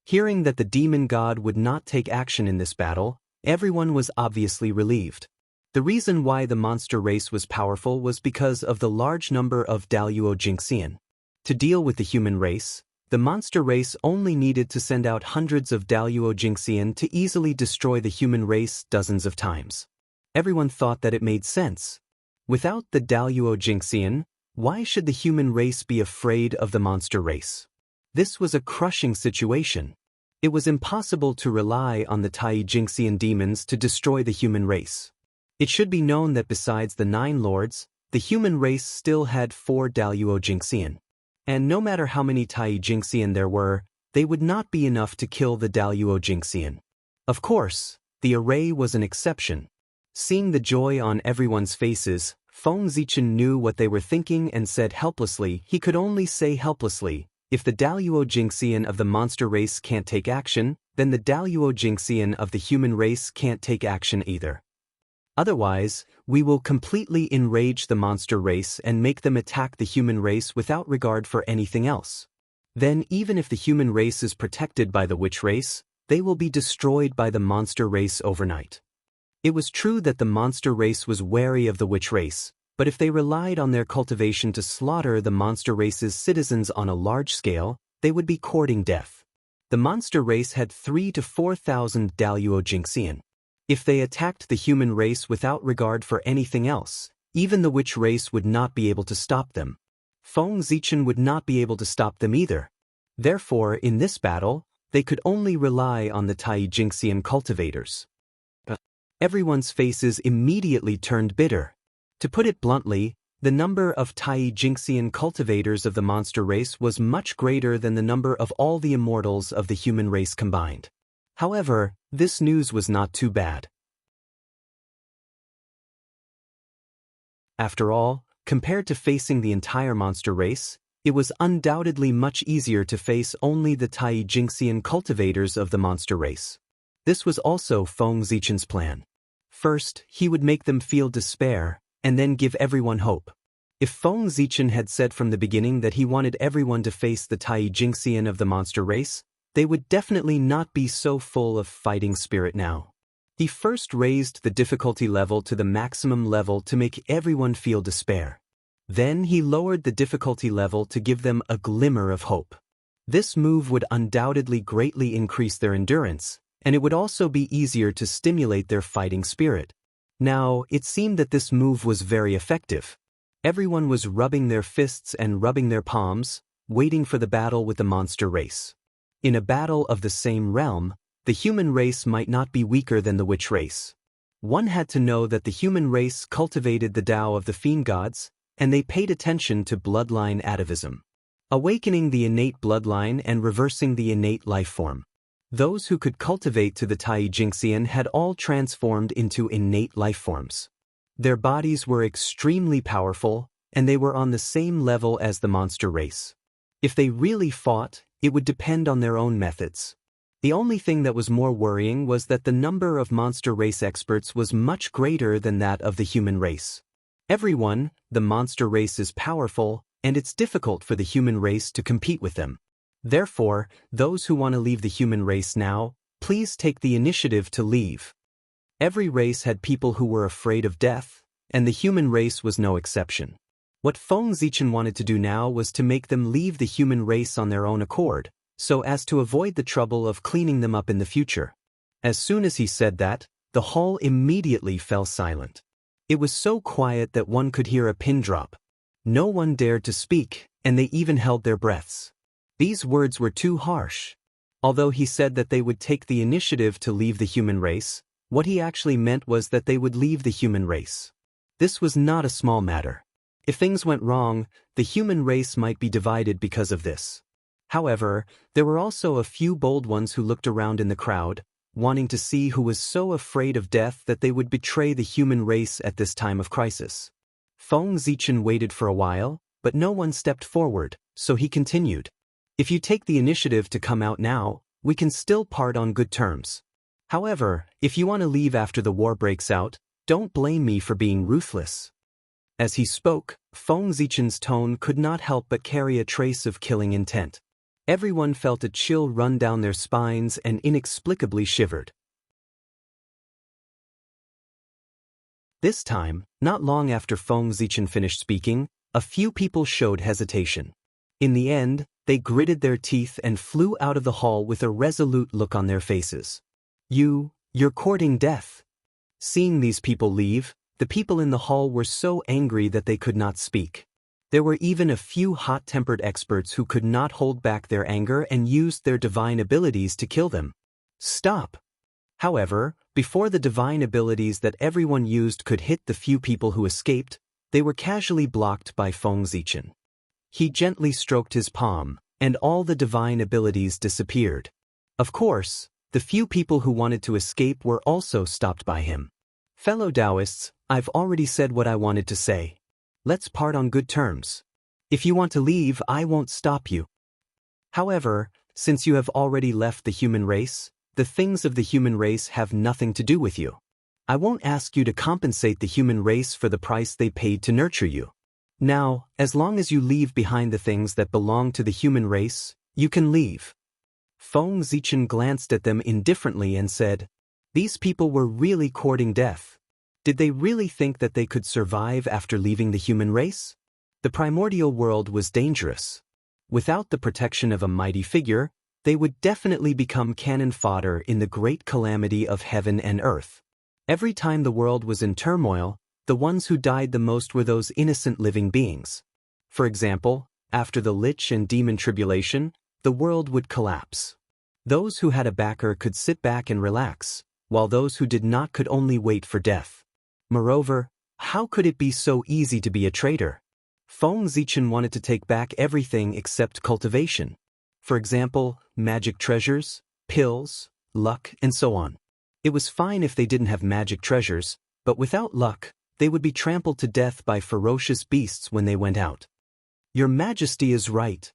Hearing that the demon god would not take action in this battle, everyone was obviously relieved. The reason why the monster race was powerful was because of the large number of Daluo Jingxian. To deal with the human race, the monster race only needed to send out hundreds of Daluo Jingxian to easily destroy the human race dozens of times. Everyone thought that it made sense. Without the Daluo Jingxian, why should the human race be afraid of the monster race? This was a crushing situation. It was impossible to rely on the Tai Jingxian demons to destroy the human race. It should be known that besides the 9 lords, the human race still had 4 Daluo Jingxian. And no matter how many Tai Jingxian there were, they would not be enough to kill the Daluo Jingxian. Of course, the array was an exception. Seeing the joy on everyone's faces, Feng Zichen knew what they were thinking and said helplessly, he could only say helplessly, if the Daluo Jingxian of the monster race can't take action, then the Daluo Jingxian of the human race can't take action either. Otherwise, we will completely enrage the monster race and make them attack the human race without regard for anything else. Then even if the human race is protected by the witch race, they will be destroyed by the monster race overnight. It was true that the monster race was wary of the witch race, but if they relied on their cultivation to slaughter the monster race's citizens on a large scale, they would be courting death. The monster race had 3,000 to 4,000 Daluo Jingxian. If they attacked the human race without regard for anything else, even the witch race would not be able to stop them. Feng Zichen would not be able to stop them either. Therefore, in this battle, they could only rely on the Tai Jingxian cultivators. Everyone's faces immediately turned bitter. To put it bluntly, the number of Tai Jingxian cultivators of the monster race was much greater than the number of all the immortals of the human race combined. However, this news was not too bad. After all, compared to facing the entire monster race, it was undoubtedly much easier to face only the Tai Jingxian cultivators of the monster race. This was also Feng Zichen's plan. First, he would make them feel despair, and then give everyone hope. If Feng Zichen had said from the beginning that he wanted everyone to face the Tai Jingxian of the monster race, they would definitely not be so full of fighting spirit now. He first raised the difficulty level to the maximum level to make everyone feel despair. Then he lowered the difficulty level to give them a glimmer of hope. This move would undoubtedly greatly increase their endurance, and it would also be easier to stimulate their fighting spirit. Now, it seemed that this move was very effective. Everyone was rubbing their fists and rubbing their palms, waiting for the battle with the monster race. In a battle of the same realm, the human race might not be weaker than the witch race. One had to know that the human race cultivated the Tao of the fiend gods, and they paid attention to bloodline atavism, awakening the innate bloodline and reversing the innate life form. Those who could cultivate to the Tai Jingxian had all transformed into innate life forms. Their bodies were extremely powerful, and they were on the same level as the monster race. If they really fought, it would depend on their own methods. The only thing that was more worrying was that the number of monster race experts was much greater than that of the human race. Everyone, the monster race is powerful, and it's difficult for the human race to compete with them. Therefore, those who want to leave the human race now, please take the initiative to leave. Every race had people who were afraid of death, and the human race was no exception. What Feng Zichen wanted to do now was to make them leave the human race on their own accord, so as to avoid the trouble of cleaning them up in the future. As soon as he said that, the hall immediately fell silent. It was so quiet that one could hear a pin drop. No one dared to speak, and they even held their breaths. These words were too harsh. Although he said that they would take the initiative to leave the human race, what he actually meant was that they would leave the human race. This was not a small matter. If things went wrong, the human race might be divided because of this. However, there were also a few bold ones who looked around in the crowd, wanting to see who was so afraid of death that they would betray the human race at this time of crisis. Feng Zichen waited for a while, but no one stepped forward, so he continued. If you take the initiative to come out now, we can still part on good terms. However, if you want to leave after the war breaks out, don't blame me for being ruthless. As he spoke, Feng Zichen's tone could not help but carry a trace of killing intent. Everyone felt a chill run down their spines and inexplicably shivered. This time, not long after Feng Zichen finished speaking, a few people showed hesitation. In the end, they gritted their teeth and flew out of the hall with a resolute look on their faces. You're courting death. Seeing these people leave, the people in the hall were so angry that they could not speak. There were even a few hot-tempered experts who could not hold back their anger and used their divine abilities to kill them. Stop! However, before the divine abilities that everyone used could hit the few people who escaped, they were casually blocked by Feng Zichen. He gently stroked his palm, and all the divine abilities disappeared. Of course, the few people who wanted to escape were also stopped by him. Fellow Taoists, I've already said what I wanted to say. Let's part on good terms. If you want to leave, I won't stop you. However, since you have already left the human race, the things of the human race have nothing to do with you. I won't ask you to compensate the human race for the price they paid to nurture you. Now, as long as you leave behind the things that belong to the human race, you can leave. Feng Zichen glanced at them indifferently and said, these people were really courting death. Did they really think that they could survive after leaving the human race? The primordial world was dangerous. Without the protection of a mighty figure, they would definitely become cannon fodder in the great calamity of heaven and earth. Every time the world was in turmoil, the ones who died the most were those innocent living beings. For example, after the Lich and Demon tribulation, the world would collapse. Those who had a backer could sit back and relax, while those who did not could only wait for death. Moreover, how could it be so easy to be a traitor? Feng Zichen wanted to take back everything except cultivation. For example, magic treasures, pills, luck, and so on. It was fine if they didn't have magic treasures, but without luck, they would be trampled to death by ferocious beasts when they went out. Your Majesty is right.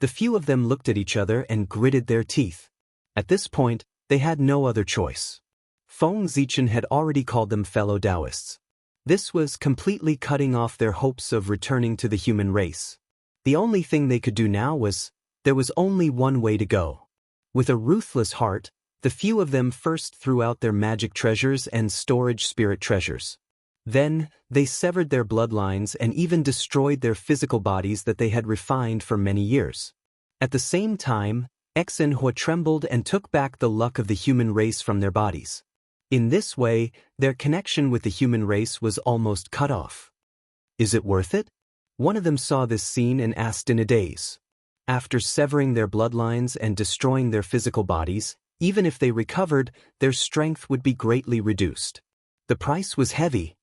The few of them looked at each other and gritted their teeth. At this point, they had no other choice. Feng Zichen had already called them fellow Taoists. This was completely cutting off their hopes of returning to the human race. The only thing they could do now was, there was only one way to go. With a ruthless heart, the few of them first threw out their magic treasures and storage spirit treasures. Then, they severed their bloodlines and even destroyed their physical bodies that they had refined for many years. At the same time, Exenhua trembled and took back the luck of the human race from their bodies. In this way, their connection with the human race was almost cut off. Is it worth it? One of them saw this scene and asked in a daze. After severing their bloodlines and destroying their physical bodies, even if they recovered, their strength would be greatly reduced. The price was heavy.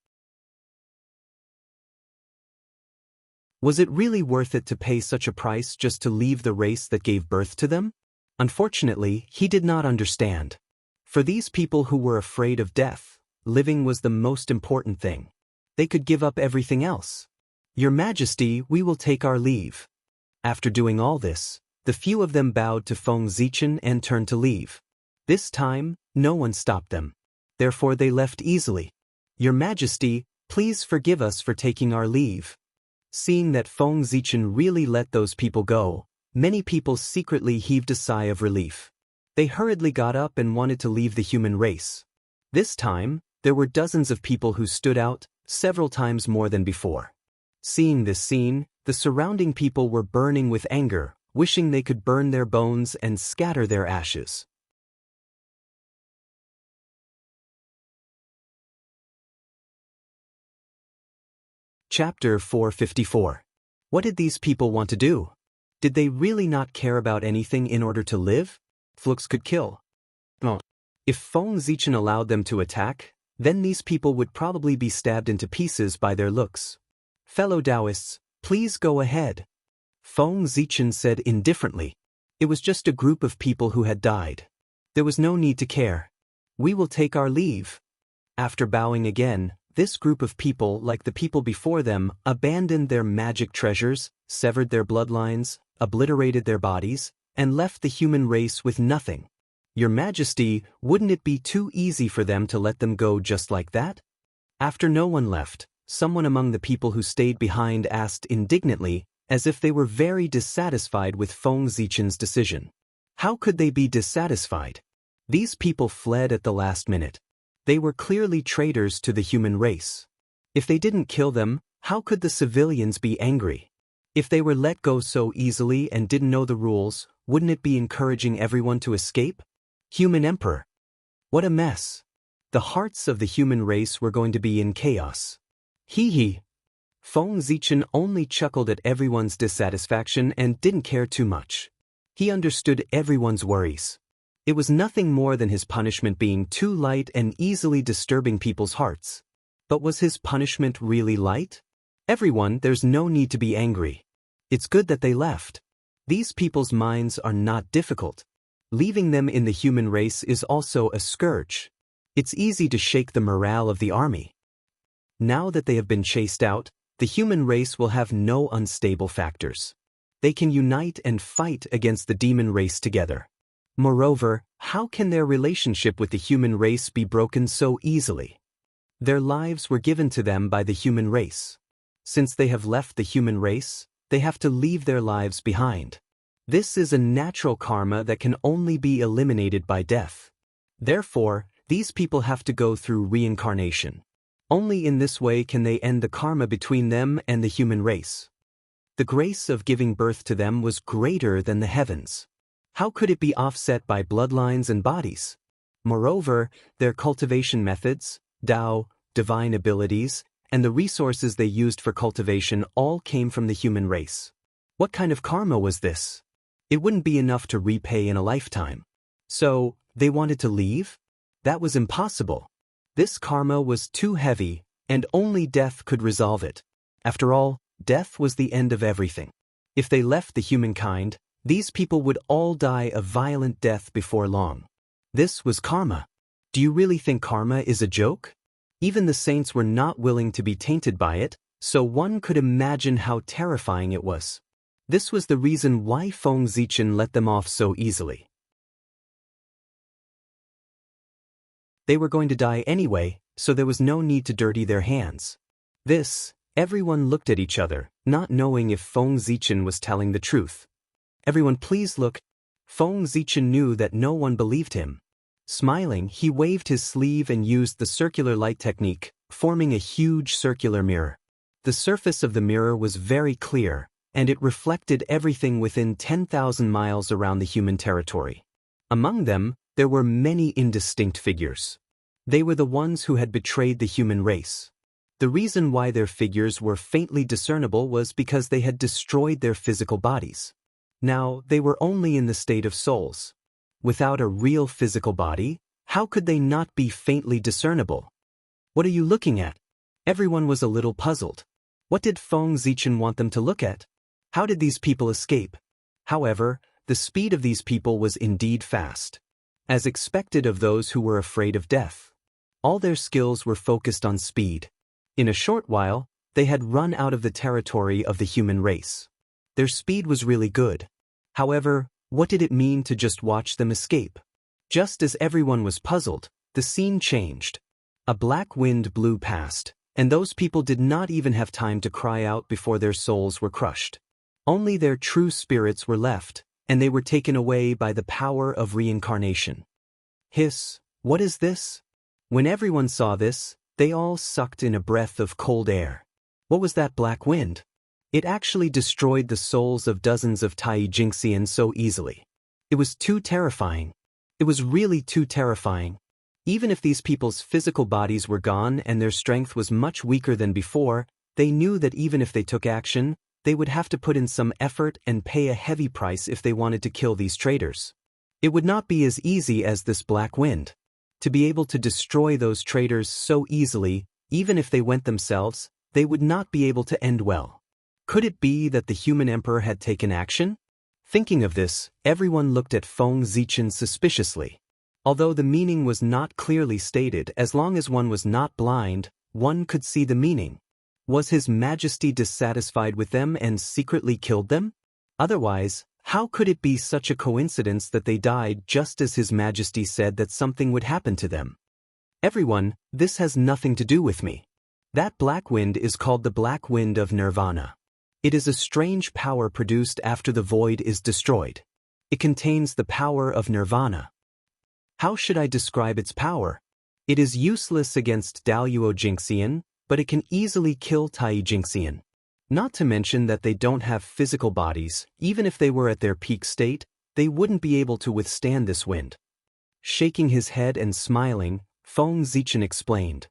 Was it really worth it to pay such a price just to leave the race that gave birth to them? Unfortunately, he did not understand. For these people who were afraid of death, living was the most important thing. They could give up everything else. Your Majesty, we will take our leave. After doing all this, the few of them bowed to Feng Zichen and turned to leave. This time, no one stopped them. Therefore they left easily. Your Majesty, please forgive us for taking our leave. Seeing that Feng Zichen really let those people go, many people secretly heaved a sigh of relief. They hurriedly got up and wanted to leave the human race. This time, there were dozens of people who stood out, several times more than before. Seeing this scene, the surrounding people were burning with anger, wishing they could burn their bones and scatter their ashes. Chapter 454. What did these people want to do? Did they really not care about anything in order to live? Flux could kill. No. If Feng Zichen allowed them to attack, then these people would probably be stabbed into pieces by their looks. Fellow Taoists, please go ahead. Feng Zichen said indifferently. It was just a group of people who had died. There was no need to care. We will take our leave. After bowing again, this group of people, like the people before them, abandoned their magic treasures, severed their bloodlines, obliterated their bodies, and left the human race with nothing. Your Majesty, wouldn't it be too easy for them to let them go just like that? After no one left, someone among the people who stayed behind asked indignantly, as if they were very dissatisfied with Feng Zichen's decision. How could they be dissatisfied? These people fled at the last minute. They were clearly traitors to the human race. If they didn't kill them, how could the civilians be angry? If they were let go so easily and didn't know the rules, wouldn't it be encouraging everyone to escape? Human Emperor. What a mess. The hearts of the human race were going to be in chaos. Hee. Feng Zichen only chuckled at everyone's dissatisfaction and didn't care too much. He understood everyone's worries. It was nothing more than his punishment being too light and easily disturbing people's hearts. But was his punishment really light? Everyone, there's no need to be angry. It's good that they left. These people's minds are not difficult. Leaving them in the human race is also a scourge. It's easy to shake the morale of the army. Now that they have been chased out, the human race will have no unstable factors. They can unite and fight against the demon race together. Moreover, how can their relationship with the human race be broken so easily? Their lives were given to them by the human race. Since they have left the human race, they have to leave their lives behind. This is a natural karma that can only be eliminated by death. Therefore, these people have to go through reincarnation. Only in this way can they end the karma between them and the human race. The grace of giving birth to them was greater than the heavens. How could it be offset by bloodlines and bodies? Moreover, their cultivation methods, Tao, divine abilities, and the resources they used for cultivation all came from the human race. What kind of karma was this? It wouldn't be enough to repay in a lifetime. So, they wanted to leave? That was impossible. This karma was too heavy, and only death could resolve it. After all, death was the end of everything. If they left the humankind, these people would all die a violent death before long. This was karma. Do you really think karma is a joke? Even the saints were not willing to be tainted by it, so one could imagine how terrifying it was. This was the reason why Feng Zichen let them off so easily. They were going to die anyway, so there was no need to dirty their hands. Everyone looked at each other, not knowing if Feng Zichen was telling the truth. Everyone, please look. Feng Zichen knew that no one believed him. Smiling, he waved his sleeve and used the circular light technique, forming a huge circular mirror. The surface of the mirror was very clear, and it reflected everything within 10,000 miles around the human territory. Among them, there were many indistinct figures. They were the ones who had betrayed the human race. The reason why their figures were faintly discernible was because they had destroyed their physical bodies. Now, they were only in the state of souls. Without a real physical body, how could they not be faintly discernible? What are you looking at? Everyone was a little puzzled. What did Feng Zichen want them to look at? How did these people escape? However, the speed of these people was indeed fast. As expected of those who were afraid of death. All their skills were focused on speed. In a short while, they had run out of the territory of the human race. Their speed was really good. However, what did it mean to just watch them escape? Just as everyone was puzzled, the scene changed. A black wind blew past, and those people did not even have time to cry out before their souls were crushed. Only their true spirits were left, and they were taken away by the power of reincarnation. Hiss, what is this? When everyone saw this, they all sucked in a breath of cold air. What was that black wind? It actually destroyed the souls of dozens of Tai Jingxian so easily. It was too terrifying. It was really too terrifying. Even if these people's physical bodies were gone and their strength was much weaker than before, they knew that even if they took action, they would have to put in some effort and pay a heavy price if they wanted to kill these traitors. It would not be as easy as this black wind. To be able to destroy those traitors so easily, even if they went themselves, they would not be able to end well. Could it be that the human emperor had taken action? Thinking of this, everyone looked at Feng Zichen suspiciously. Although the meaning was not clearly stated, as long as one was not blind, one could see the meaning. Was His Majesty dissatisfied with them and secretly killed them? Otherwise, how could it be such a coincidence that they died just as His Majesty said that something would happen to them? Everyone, this has nothing to do with me. That black wind is called the black wind of nirvana. It is a strange power produced after the void is destroyed. It contains the power of nirvana. How should I describe its power? It is useless against Daoyuo Jingxian, but it can easily kill Tai Jingxian. Not to mention that they don't have physical bodies. Even if they were at their peak state, they wouldn't be able to withstand this wind. Shaking his head and smiling, Feng Zichen explained.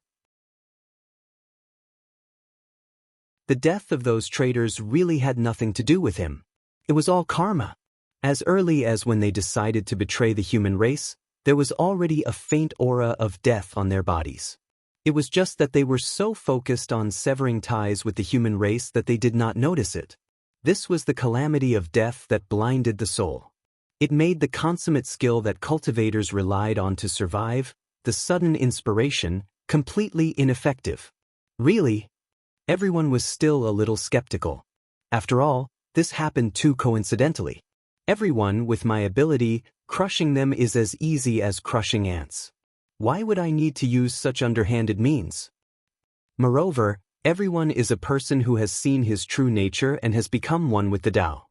The death of those traitors really had nothing to do with him. It was all karma. As early as when they decided to betray the human race, there was already a faint aura of death on their bodies. It was just that they were so focused on severing ties with the human race that they did not notice it. This was the calamity of death that blinded the soul. It made the consummate skill that cultivators relied on to survive, the sudden inspiration, completely ineffective. Really? Everyone was still a little skeptical. After all, this happened too coincidentally. Everyone with my ability, crushing them is as easy as crushing ants. Why would I need to use such underhanded means? Moreover, everyone is a person who has seen his true nature and has become one with the Tao.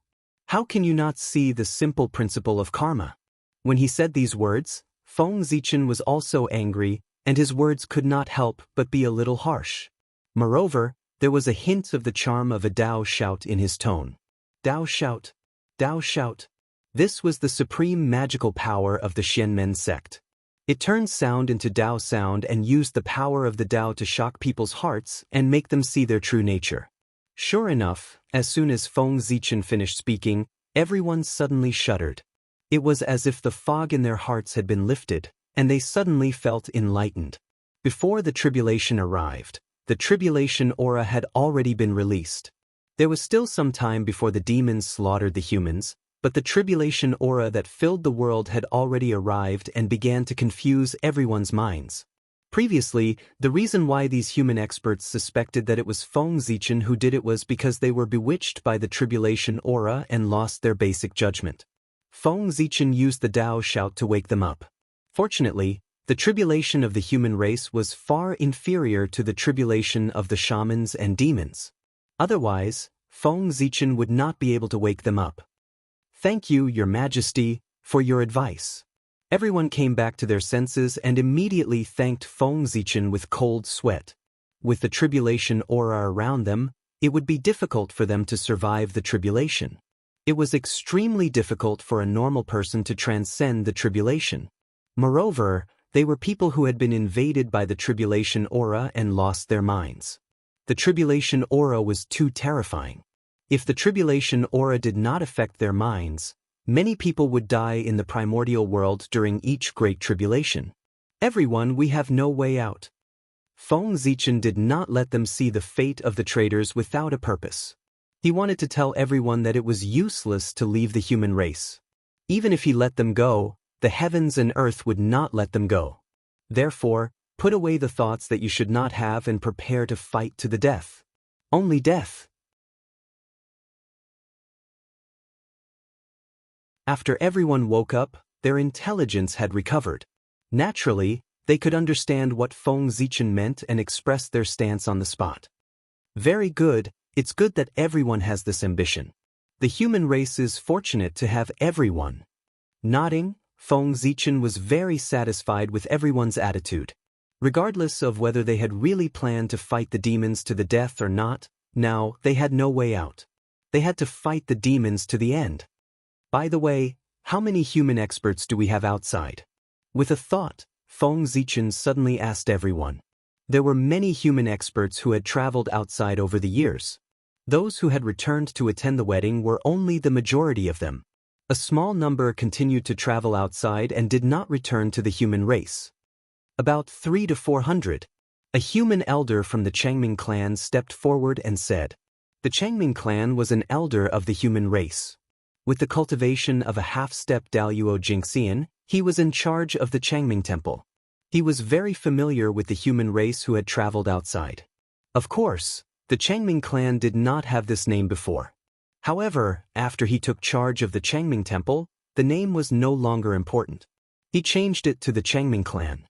How can you not see the simple principle of karma? When he said these words, Feng Zichen was also angry, and his words could not help but be a little harsh. Moreover, there was a hint of the charm of a Tao shout in his tone. Tao shout. Tao shout. This was the supreme magical power of the Xianmen sect. It turned sound into Tao sound and used the power of the Tao to shock people's hearts and make them see their true nature. Sure enough, as soon as Feng Zichen finished speaking, everyone suddenly shuddered. It was as if the fog in their hearts had been lifted, and they suddenly felt enlightened. Before the tribulation arrived, the tribulation aura had already been released. There was still some time before the demons slaughtered the humans, but the tribulation aura that filled the world had already arrived and began to confuse everyone's minds. Previously, the reason why these human experts suspected that it was Feng Zichen who did it was because they were bewitched by the tribulation aura and lost their basic judgment. Feng Zichen used the Tao shout to wake them up. Fortunately, the tribulation of the human race was far inferior to the tribulation of the shamans and demons. Otherwise, Feng Zichen would not be able to wake them up. Thank you, Your Majesty, for your advice. Everyone came back to their senses and immediately thanked Feng Zichen with cold sweat. With the tribulation aura around them, it would be difficult for them to survive the tribulation. It was extremely difficult for a normal person to transcend the tribulation. Moreover, they were people who had been invaded by the tribulation aura and lost their minds. The tribulation aura was too terrifying. If the tribulation aura did not affect their minds, many people would die in the primordial world during each great tribulation. Everyone, we have no way out. Feng Zichen did not let them see the fate of the traitors without a purpose. He wanted to tell everyone that it was useless to leave the human race. Even if he let them go, the heavens and earth would not let them go. Therefore, put away the thoughts that you should not have and prepare to fight to the death. Only death. After everyone woke up, their intelligence had recovered. Naturally, they could understand what Feng Zichen meant and expressed their stance on the spot. Very good, it's good that everyone has this ambition. The human race is fortunate to have everyone. Nodding, Feng Zichen was very satisfied with everyone's attitude. Regardless of whether they had really planned to fight the demons to the death or not, now they had no way out. They had to fight the demons to the end. By the way, how many human experts do we have outside? With a thought, Feng Zichen suddenly asked everyone. There were many human experts who had traveled outside over the years. Those who had returned to attend the wedding were only the majority of them. A small number continued to travel outside and did not return to the human race. About 300 to 400. A human elder from the Changming clan stepped forward and said. The Changming clan was an elder of the human race. With the cultivation of a half-step Daluo Jingxian, he was in charge of the Changming temple. He was very familiar with the human race who had traveled outside. Of course, the Changming clan did not have this name before. However, after he took charge of the Changming temple, the name was no longer important. He changed it to the Changming clan.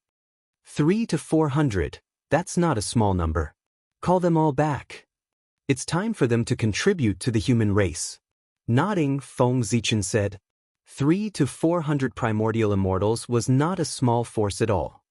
300 to 400, that's not a small number. Call them all back. It's time for them to contribute to the human race. Nodding, Feng Zichen said, 300 to 400 primordial immortals was not a small force at all.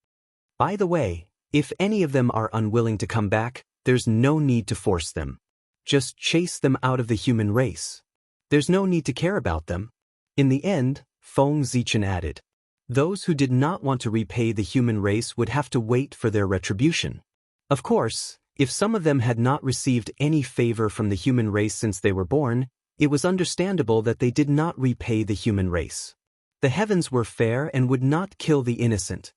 By the way, if any of them are unwilling to come back, there's no need to force them. Just chase them out of the human race. There's no need to care about them. In the end, Feng Zichen added, those who did not want to repay the human race would have to wait for their retribution. Of course, if some of them had not received any favor from the human race since they were born, it was understandable that they did not repay the human race. The heavens were fair and would not kill the innocent.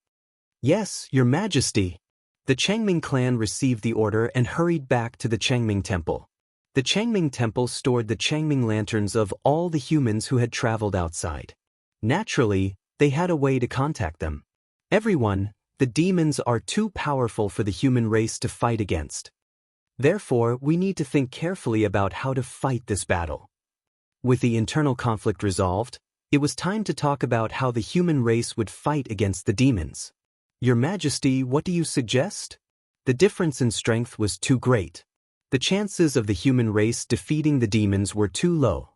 Yes, Your Majesty. The Changming clan received the order and hurried back to the Changming temple. The Changming temple stored the Changming lanterns of all the humans who had traveled outside. Naturally, they had a way to contact them. Everyone, the demons are too powerful for the human race to fight against. Therefore, we need to think carefully about how to fight this battle. With the internal conflict resolved, it was time to talk about how the human race would fight against the demons. Your Majesty, what do you suggest? The difference in strength was too great. The chances of the human race defeating the demons were too low.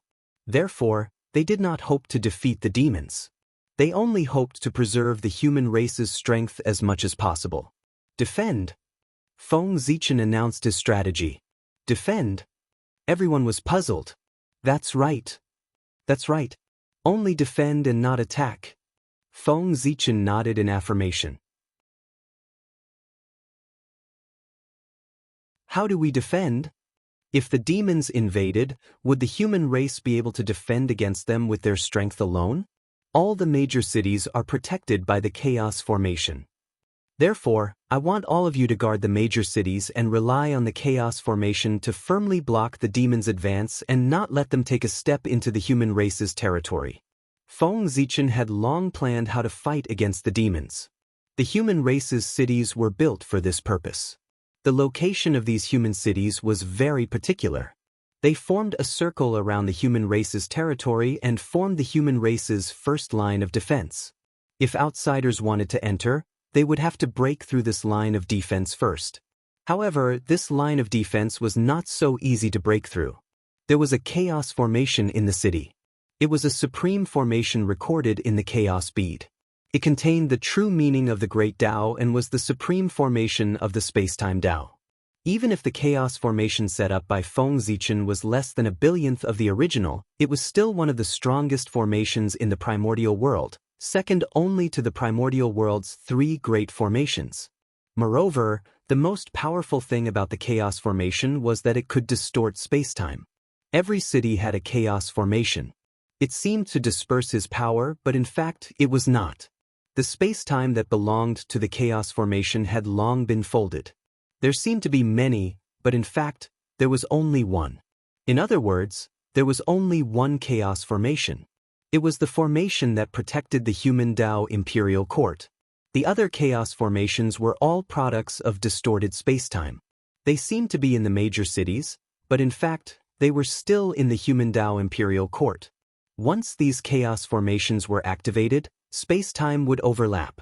Therefore, they did not hope to defeat the demons. They only hoped to preserve the human race's strength as much as possible. Defend. Feng Zichen announced his strategy. Defend. Everyone was puzzled. That's right. That's right. Only defend and not attack. Feng Zichen nodded in affirmation. How do we defend? If the demons invaded, would the human race be able to defend against them with their strength alone? All the major cities are protected by the chaos formation. Therefore, I want all of you to guard the major cities and rely on the chaos formation to firmly block the demons' advance and not let them take a step into the human race's territory. Feng Zichen had long planned how to fight against the demons. The human race's cities were built for this purpose. The location of these human cities was very particular. They formed a circle around the human race's territory and formed the human race's first line of defense. If outsiders wanted to enter, they would have to break through this line of defense first. However, this line of defense was not so easy to break through. There was a chaos formation in the city. It was a supreme formation recorded in the chaos bead. It contained the true meaning of the Great Tao and was the supreme formation of the space-time Tao. Even if the chaos formation set up by Feng Zichen was less than a billionth of the original, it was still one of the strongest formations in the primordial world, second only to the primordial world's 3 great formations. Moreover, the most powerful thing about the chaos formation was that it could distort spacetime. Every city had a chaos formation. It seemed to disperse his power, but in fact, it was not. The space-time that belonged to the chaos formation had long been folded. There seemed to be many, but in fact, there was only one. In other words, there was only one chaos formation. It was the formation that protected the human Tao imperial court. The other chaos formations were all products of distorted spacetime. They seemed to be in the major cities, but in fact, they were still in the human Tao imperial court. Once these chaos formations were activated, spacetime would overlap.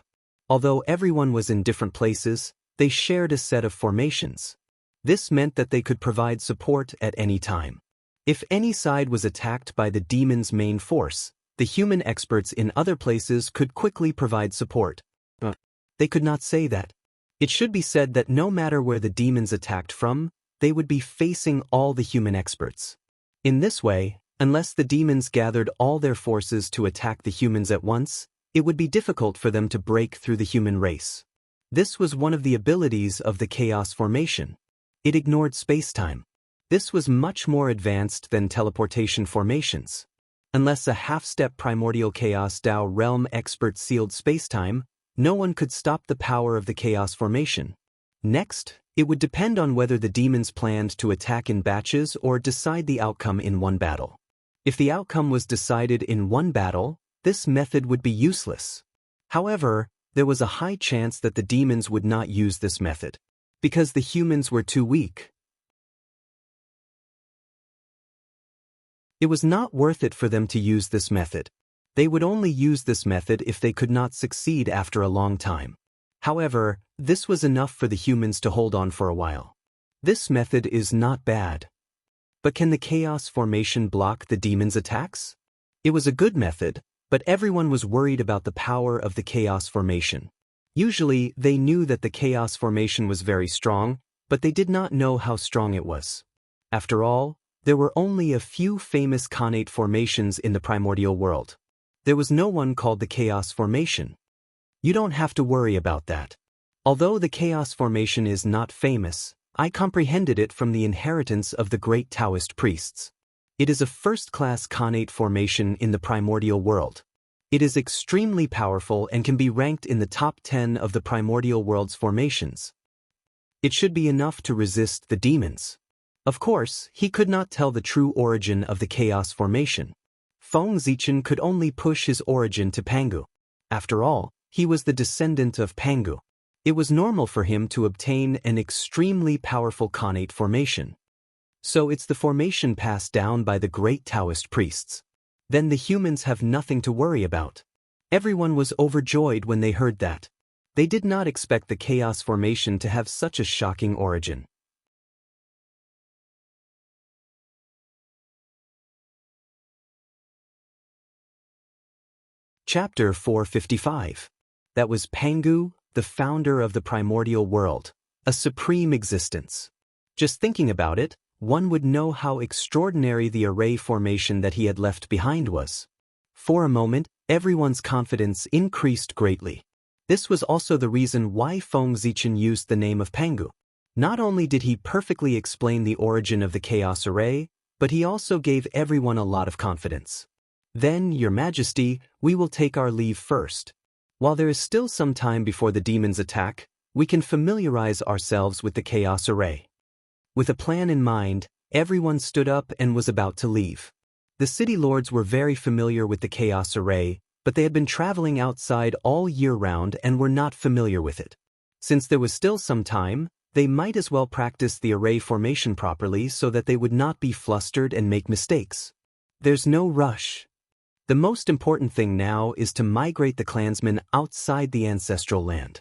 Although everyone was in different places, they shared a set of formations. This meant that they could provide support at any time. If any side was attacked by the demon's main force, the human experts in other places could quickly provide support. But they could not say that. It should be said that no matter where the demons attacked from, they would be facing all the human experts. In this way, unless the demons gathered all their forces to attack the humans at once, it would be difficult for them to break through the human race. This was one of the abilities of the chaos formation. It ignored spacetime. This was much more advanced than teleportation formations. Unless a half-step primordial chaos Tao realm expert sealed spacetime, no one could stop the power of the chaos formation. Next, it would depend on whether the demons planned to attack in batches or decide the outcome in one battle. If the outcome was decided in one battle, this method would be useless. However, there was a high chance that the demons would not use this method, because the humans were too weak. It was not worth it for them to use this method. They would only use this method if they could not succeed after a long time. However, this was enough for the humans to hold on for a while. This method is not bad. But can the chaos formation block the demons' attacks? It was a good method, but everyone was worried about the power of the chaos formation. Usually, they knew that the chaos formation was very strong, but they did not know how strong it was. After all, there were only a few famous connate formations in the primordial world. There was no one called the chaos formation. You don't have to worry about that. Although the chaos formation is not famous, I comprehended it from the inheritance of the great Taoist priests. It is a first-class connate formation in the primordial world. It is extremely powerful and can be ranked in the top 10 of the primordial world's formations. It should be enough to resist the demons. Of course, he could not tell the true origin of the chaos formation. Feng Zichen could only push his origin to Pangu. After all, he was the descendant of Pangu. It was normal for him to obtain an extremely powerful connate formation. So it's the formation passed down by the great Taoist priests. Then the humans have nothing to worry about. Everyone was overjoyed when they heard that. They did not expect the chaos formation to have such a shocking origin. Chapter 455. That was Pangu, the founder of the primordial world, a supreme existence. Just thinking about it, one would know how extraordinary the array formation that he had left behind was. For a moment, everyone's confidence increased greatly. This was also the reason why Feng Zichen used the name of Pangu. Not only did he perfectly explain the origin of the chaos array, but he also gave everyone a lot of confidence. Then, Your Majesty, we will take our leave first. While there is still some time before the demons attack, we can familiarize ourselves with the chaos array. With a plan in mind, everyone stood up and was about to leave. The city lords were very familiar with the chaos array, but they had been traveling outside all year round and were not familiar with it. Since there was still some time, they might as well practice the array formation properly so that they would not be flustered and make mistakes. There's no rush. The most important thing now is to migrate the clansmen outside the ancestral land.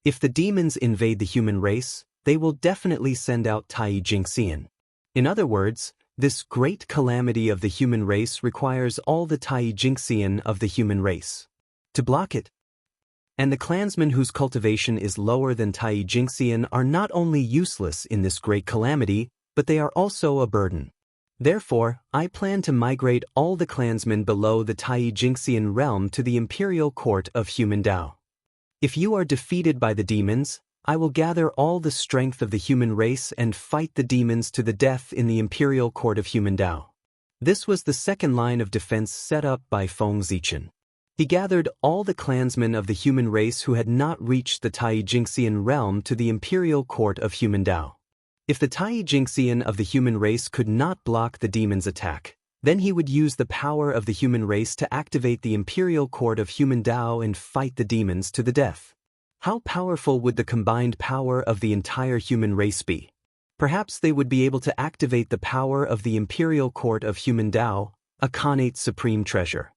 If the demons invade the human race, they will definitely send out Tai Jingxian. In other words, this great calamity of the human race requires all the Tai Jingxian of the human race to block it. And the clansmen whose cultivation is lower than Tai Jingxian are not only useless in this great calamity, but they are also a burden. Therefore, I plan to migrate all the clansmen below the Tai Jingxian realm to the imperial court of human Tao. If you are defeated by the demons, I will gather all the strength of the human race and fight the demons to the death in the imperial court of human Tao. This was the second line of defense set up by Feng Zichen. He gathered all the clansmen of the human race who had not reached the Tai-Jinxian realm to the imperial court of human Dao. If the Tai-Jinxian of the human race could not block the demon's attack, then he would use the power of the human race to activate the imperial court of human Dao and fight the demons to the death. How powerful would the combined power of the entire human race be? Perhaps they would be able to activate the power of the imperial court of human Dao, a Khanate supreme treasure.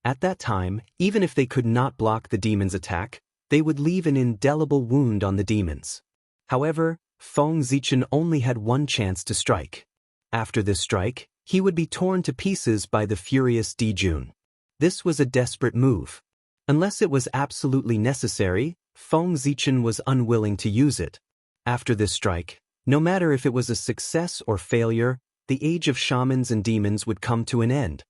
At that time, even if they could not block the demon's attack, they would leave an indelible wound on the demons. However, Feng Zichen only had one chance to strike. After this strike, he would be torn to pieces by the furious Di Jun. This was a desperate move. Unless it was absolutely necessary, Feng Zichen was unwilling to use it. After this strike, no matter if it was a success or failure, the age of shamans and demons would come to an end.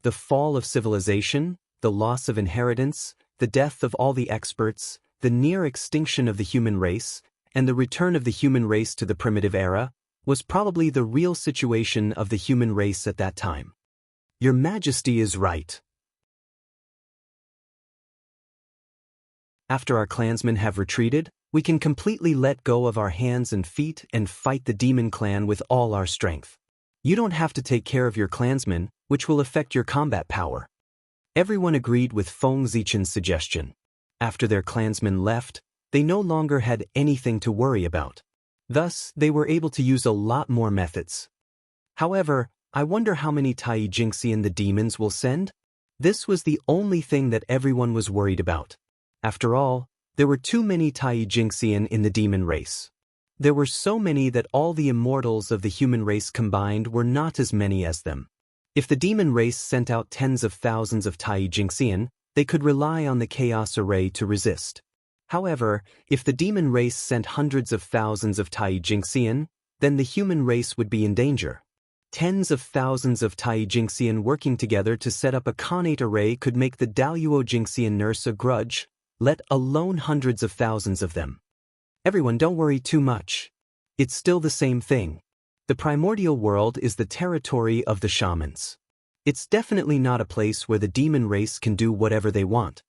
The fall of civilization, the loss of inheritance, the death of all the experts, the near extinction of the human race, and the return of the human race to the primitive era, was probably the real situation of the human race at that time. Your Majesty is right. After our clansmen have retreated, we can completely let go of our hands and feet and fight the demon clan with all our strength. You don't have to take care of your clansmen, which will affect your combat power. Everyone agreed with Feng Zichen's suggestion. After their clansmen left, they no longer had anything to worry about. Thus, they were able to use a lot more methods. However, I wonder how many Tai-Jinxian the demons will send? This was the only thing that everyone was worried about. After all, there were too many Tai-Jinxian in the demon race. There were so many that all the immortals of the human race combined were not as many as them. If the demon race sent out tens of thousands of Tai-Jinxian, they could rely on the chaos array to resist. However, if the demon race sent hundreds of thousands of Tai-Jinxian, then the human race would be in danger. Tens of thousands of Tai-Jinxian working together to set up a Khanate array could make the Daluo Jinxian nurse a grudge, let alone hundreds of thousands of them. Everyone, don't worry too much. It's still the same thing. The primordial world is the territory of the shamans. It's definitely not a place where the demon race can do whatever they want.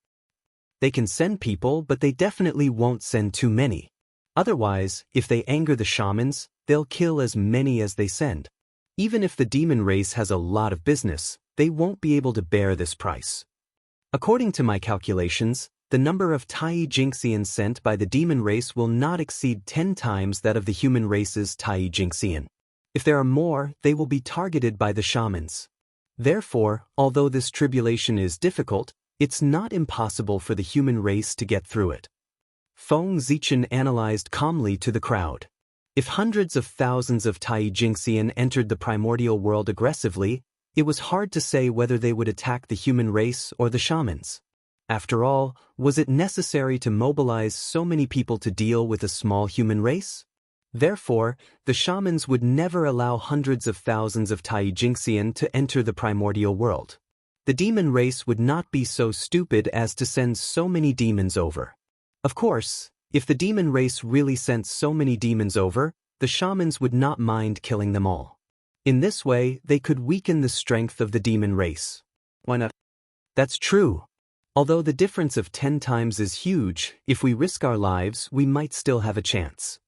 They can send people, but they definitely won't send too many. Otherwise, if they anger the shamans, they'll kill as many as they send. Even if the demon race has a lot of business, they won't be able to bear this price. According to my calculations, the number of Tai-Jinxian sent by the demon race will not exceed 10 times that of the human race's Tai-Jinxian. If there are more, they will be targeted by the shamans. Therefore, although this tribulation is difficult, it's not impossible for the human race to get through it. Feng Zichen analyzed calmly to the crowd. If hundreds of thousands of Tai-Jinxian entered the primordial world aggressively, it was hard to say whether they would attack the human race or the shamans. After all, was it necessary to mobilize so many people to deal with a small human race? Therefore, the shamans would never allow hundreds of thousands of Tai-Jinxian to enter the primordial world. The demon race would not be so stupid as to send so many demons over. Of course, if the demon race really sent so many demons over, the shamans would not mind killing them all. In this way, they could weaken the strength of the demon race. Why not? That's true. Although the difference of 10 times is huge, if we risk our lives, we might still have a chance.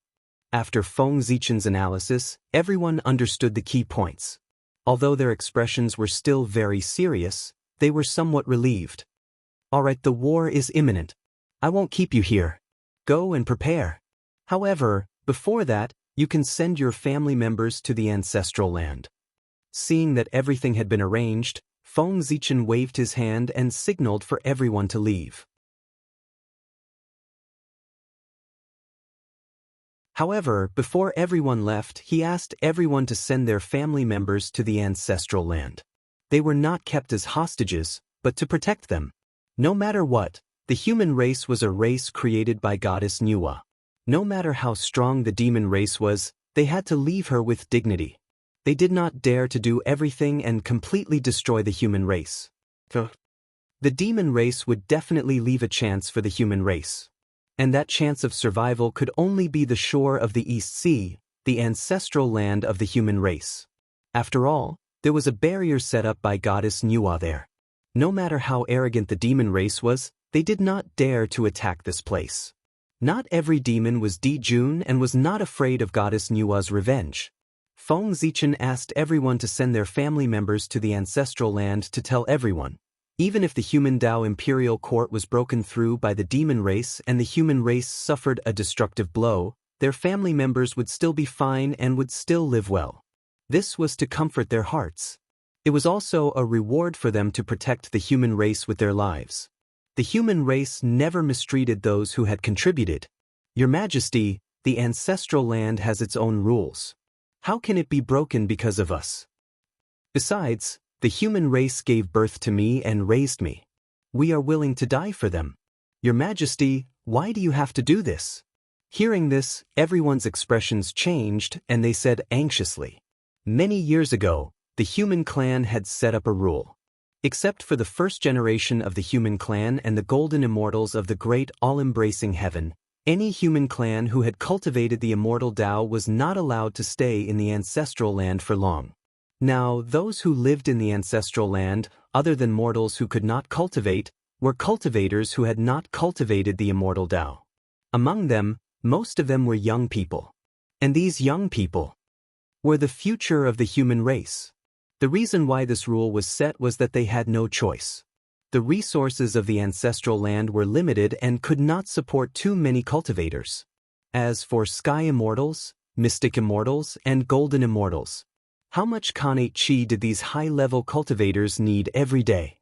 After Feng Zichen's analysis, everyone understood the key points. Although their expressions were still very serious, they were somewhat relieved. Alright, the war is imminent. I won't keep you here. Go and prepare. However, before that, you can send your family members to the ancestral land. Seeing that everything had been arranged, Feng Zichen waved his hand and signaled for everyone to leave. However, before everyone left, he asked everyone to send their family members to the ancestral land. They were not kept as hostages, but to protect them. No matter what, the human race was a race created by goddess Nuwa. No matter how strong the demon race was, they had to leave her with dignity. They did not dare to do everything and completely destroy the human race. The demon race would definitely leave a chance for the human race. And that chance of survival could only be the shore of the East Sea, the ancestral land of the human race. After all, there was a barrier set up by goddess Nuwa there. No matter how arrogant the demon race was, they did not dare to attack this place. Not every demon was Jun and was not afraid of Goddess Nua's revenge. Feng Zichen asked everyone to send their family members to the ancestral land to tell everyone. Even if the human Dao imperial court was broken through by the demon race and the human race suffered a destructive blow, their family members would still be fine and would still live well. This was to comfort their hearts. It was also a reward for them to protect the human race with their lives. The human race never mistreated those who had contributed. Your Majesty, the ancestral land has its own rules. How can it be broken because of us? Besides, the human race gave birth to me and raised me. We are willing to die for them. Your Majesty, why do you have to do this? Hearing this, everyone's expressions changed and they said anxiously. Many years ago, the human clan had set up a rule. Except for the first generation of the human clan and the golden immortals of the great all-embracing heaven, any human clan who had cultivated the immortal Tao was not allowed to stay in the ancestral land for long. Now, those who lived in the ancestral land, other than mortals who could not cultivate, were cultivators who had not cultivated the immortal Tao. Among them, most of them were young people. And these young people were the future of the human race. The reason why this rule was set was that they had no choice. The resources of the ancestral land were limited and could not support too many cultivators. As for sky immortals, mystic immortals, and golden immortals, how much Khanate Chi did these high-level cultivators need every day?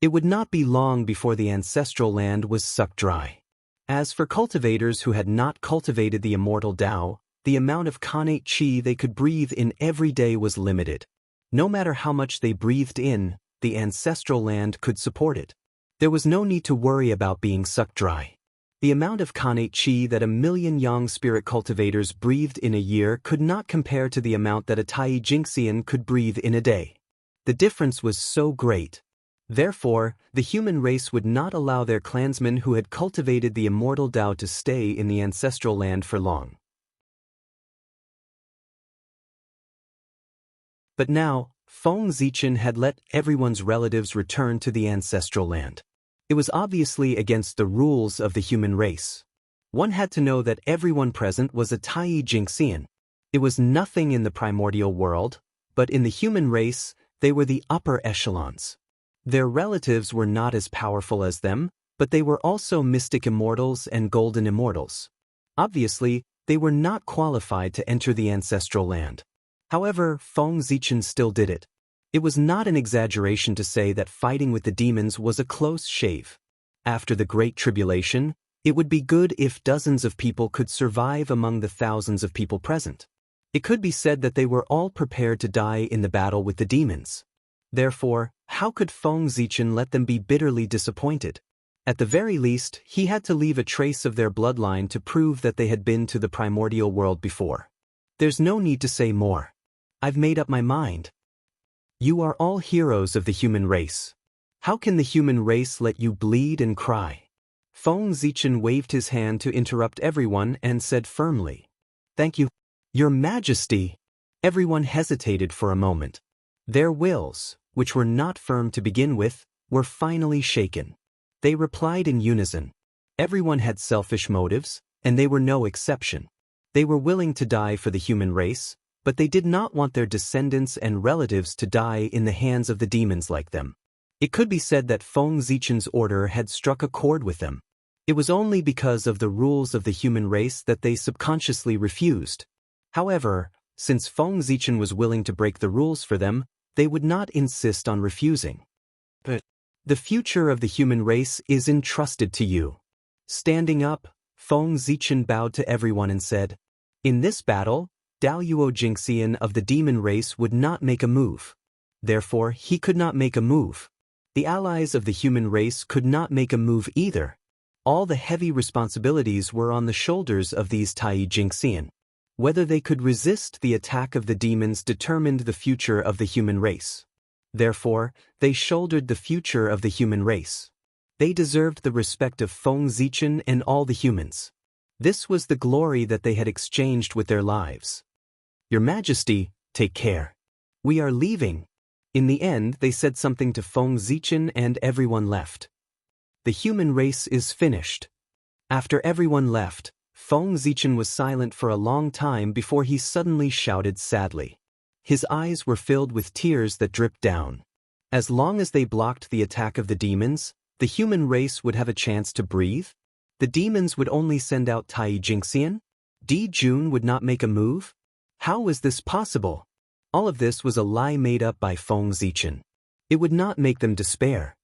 It would not be long before the ancestral land was sucked dry. As for cultivators who had not cultivated the immortal Tao, the amount of Khanate Chi they could breathe in every day was limited. No matter how much they breathed in, the ancestral land could support it. There was no need to worry about being sucked dry. The amount of Khanate Chi that 1,000,000 yang spirit cultivators breathed in a year could not compare to the amount that a Tai Jinxian could breathe in a day. The difference was so great. Therefore, the human race would not allow their clansmen who had cultivated the immortal Tao to stay in the ancestral land for long. But now, Feng Zichen had let everyone's relatives return to the ancestral land. It was obviously against the rules of the human race. One had to know that everyone present was a Tai Jinxian. It was nothing in the primordial world, but in the human race, they were the upper echelons. Their relatives were not as powerful as them, but they were also mystic immortals and golden immortals. Obviously, they were not qualified to enter the ancestral land. However, Feng Zichen still did it. It was not an exaggeration to say that fighting with the demons was a close shave. After the Great Tribulation, it would be good if dozens of people could survive among the thousands of people present. It could be said that they were all prepared to die in the battle with the demons. Therefore, how could Feng Zichen let them be bitterly disappointed? At the very least, he had to leave a trace of their bloodline to prove that they had been to the primordial world before. There's no need to say more. I've made up my mind. You are all heroes of the human race. How can the human race let you bleed and cry? Feng Zichen waved his hand to interrupt everyone and said firmly, "Thank you, Your Majesty." Everyone hesitated for a moment. Their wills, which were not firm to begin with, were finally shaken. They replied in unison. Everyone had selfish motives, and they were no exception. They were willing to die for the human race, but they did not want their descendants and relatives to die in the hands of the demons like them. It could be said that Feng Zichen's order had struck a chord with them. It was only because of the rules of the human race that they subconsciously refused. However, since Feng Zichen was willing to break the rules for them, they would not insist on refusing. But the future of the human race is entrusted to you. Standing up, Feng Zichen bowed to everyone and said, "In this battle, Daoyuo Jingxian of the demon race would not make a move. Therefore, he could not make a move. The allies of the human race could not make a move either. All the heavy responsibilities were on the shoulders of these Tai Jingxian. Whether they could resist the attack of the demons determined the future of the human race. Therefore, they shouldered the future of the human race. They deserved the respect of Feng Zichen and all the humans. This was the glory that they had exchanged with their lives. Your Majesty, take care. We are leaving." In the end, they said something to Feng Zichen and everyone left. The human race is finished. After everyone left, Feng Zichen was silent for a long time before he suddenly shouted sadly. His eyes were filled with tears that dripped down. As long as they blocked the attack of the demons, the human race would have a chance to breathe? The demons would only send out Tai Jingxian? Di Jun would not make a move? How was this possible? All of this was a lie made up by Feng Zichen. It would not make them despair.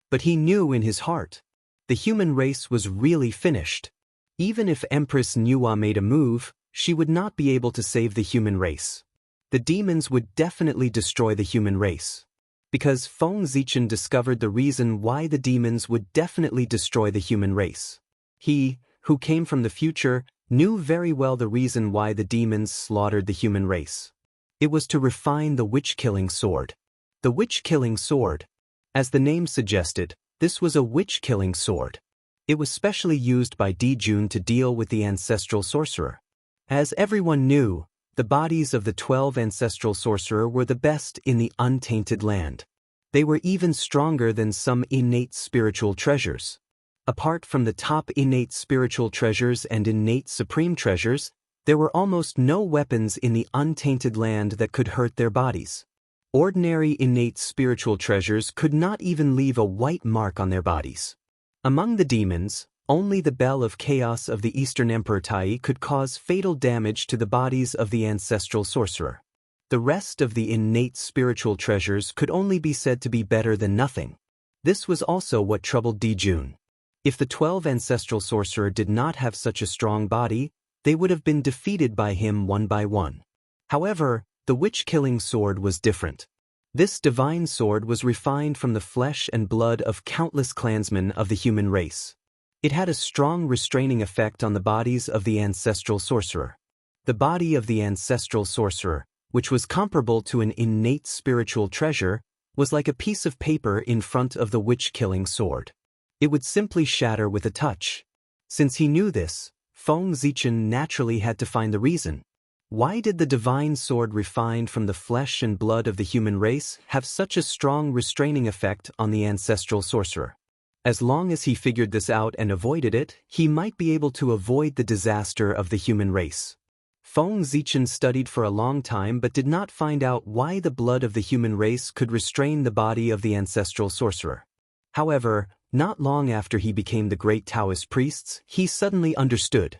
But he knew in his heart, the human race was really finished. Even if Empress Nuwa made a move, she would not be able to save the human race. The demons would definitely destroy the human race. Because Feng Zichen discovered the reason why the demons would definitely destroy the human race. He, who came from the future, knew very well the reason why the demons slaughtered the human race. It was to refine the witch-killing sword. The witch-killing sword. As the name suggested, this was a witch-killing sword. It was specially used by Di Jun to deal with the ancestral sorcerer. As everyone knew, the bodies of the 12 ancestral sorcerer were the best in the untainted land. They were even stronger than some innate spiritual treasures. Apart from the top innate spiritual treasures and innate supreme treasures, there were almost no weapons in the untainted land that could hurt their bodies. Ordinary innate spiritual treasures could not even leave a white mark on their bodies. Among the demons, only the Bell of Chaos of the Eastern Emperor Tai could cause fatal damage to the bodies of the ancestral sorcerer. The rest of the innate spiritual treasures could only be said to be better than nothing. This was also what troubled Di Jun. If the 12 ancestral sorcerer did not have such a strong body, they would have been defeated by him one by one. However, the witch-killing sword was different. This divine sword was refined from the flesh and blood of countless clansmen of the human race. It had a strong restraining effect on the bodies of the ancestral sorcerer. The body of the ancestral sorcerer, which was comparable to an innate spiritual treasure, was like a piece of paper in front of the witch-killing sword. It would simply shatter with a touch. Since he knew this, Feng Zichen naturally had to find the reason. Why did the divine sword refined from the flesh and blood of the human race have such a strong restraining effect on the ancestral sorcerer? As long as he figured this out and avoided it, he might be able to avoid the disaster of the human race. Feng Zichen studied for a long time but did not find out why the blood of the human race could restrain the body of the ancestral sorcerer. However, not long after he became the great Taoist priests, he suddenly understood.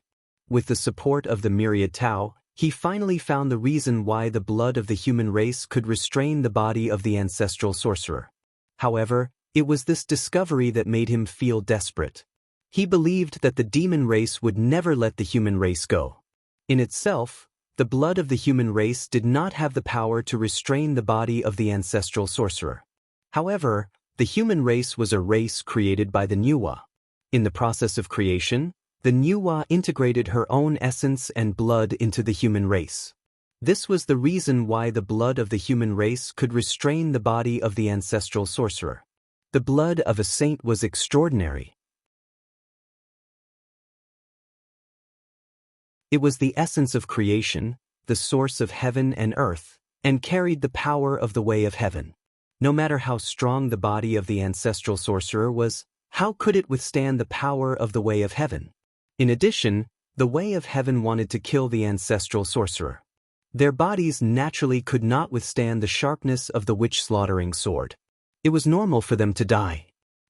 With the support of the myriad Tao, he finally found the reason why the blood of the human race could restrain the body of the ancestral sorcerer. However, it was this discovery that made him feel desperate. He believed that the demon race would never let the human race go. In itself, the blood of the human race did not have the power to restrain the body of the ancestral sorcerer. However, the human race was a race created by the Nuwa. In the process of creation, the Nuwa integrated her own essence and blood into the human race. This was the reason why the blood of the human race could restrain the body of the ancestral sorcerer. The blood of a saint was extraordinary. It was the essence of creation, the source of heaven and earth, and carried the power of the way of heaven. No matter how strong the body of the ancestral sorcerer was, how could it withstand the power of the way of heaven? In addition, the way of heaven wanted to kill the ancestral sorcerer. Their bodies naturally could not withstand the sharpness of the witch-slaughtering sword. It was normal for them to die.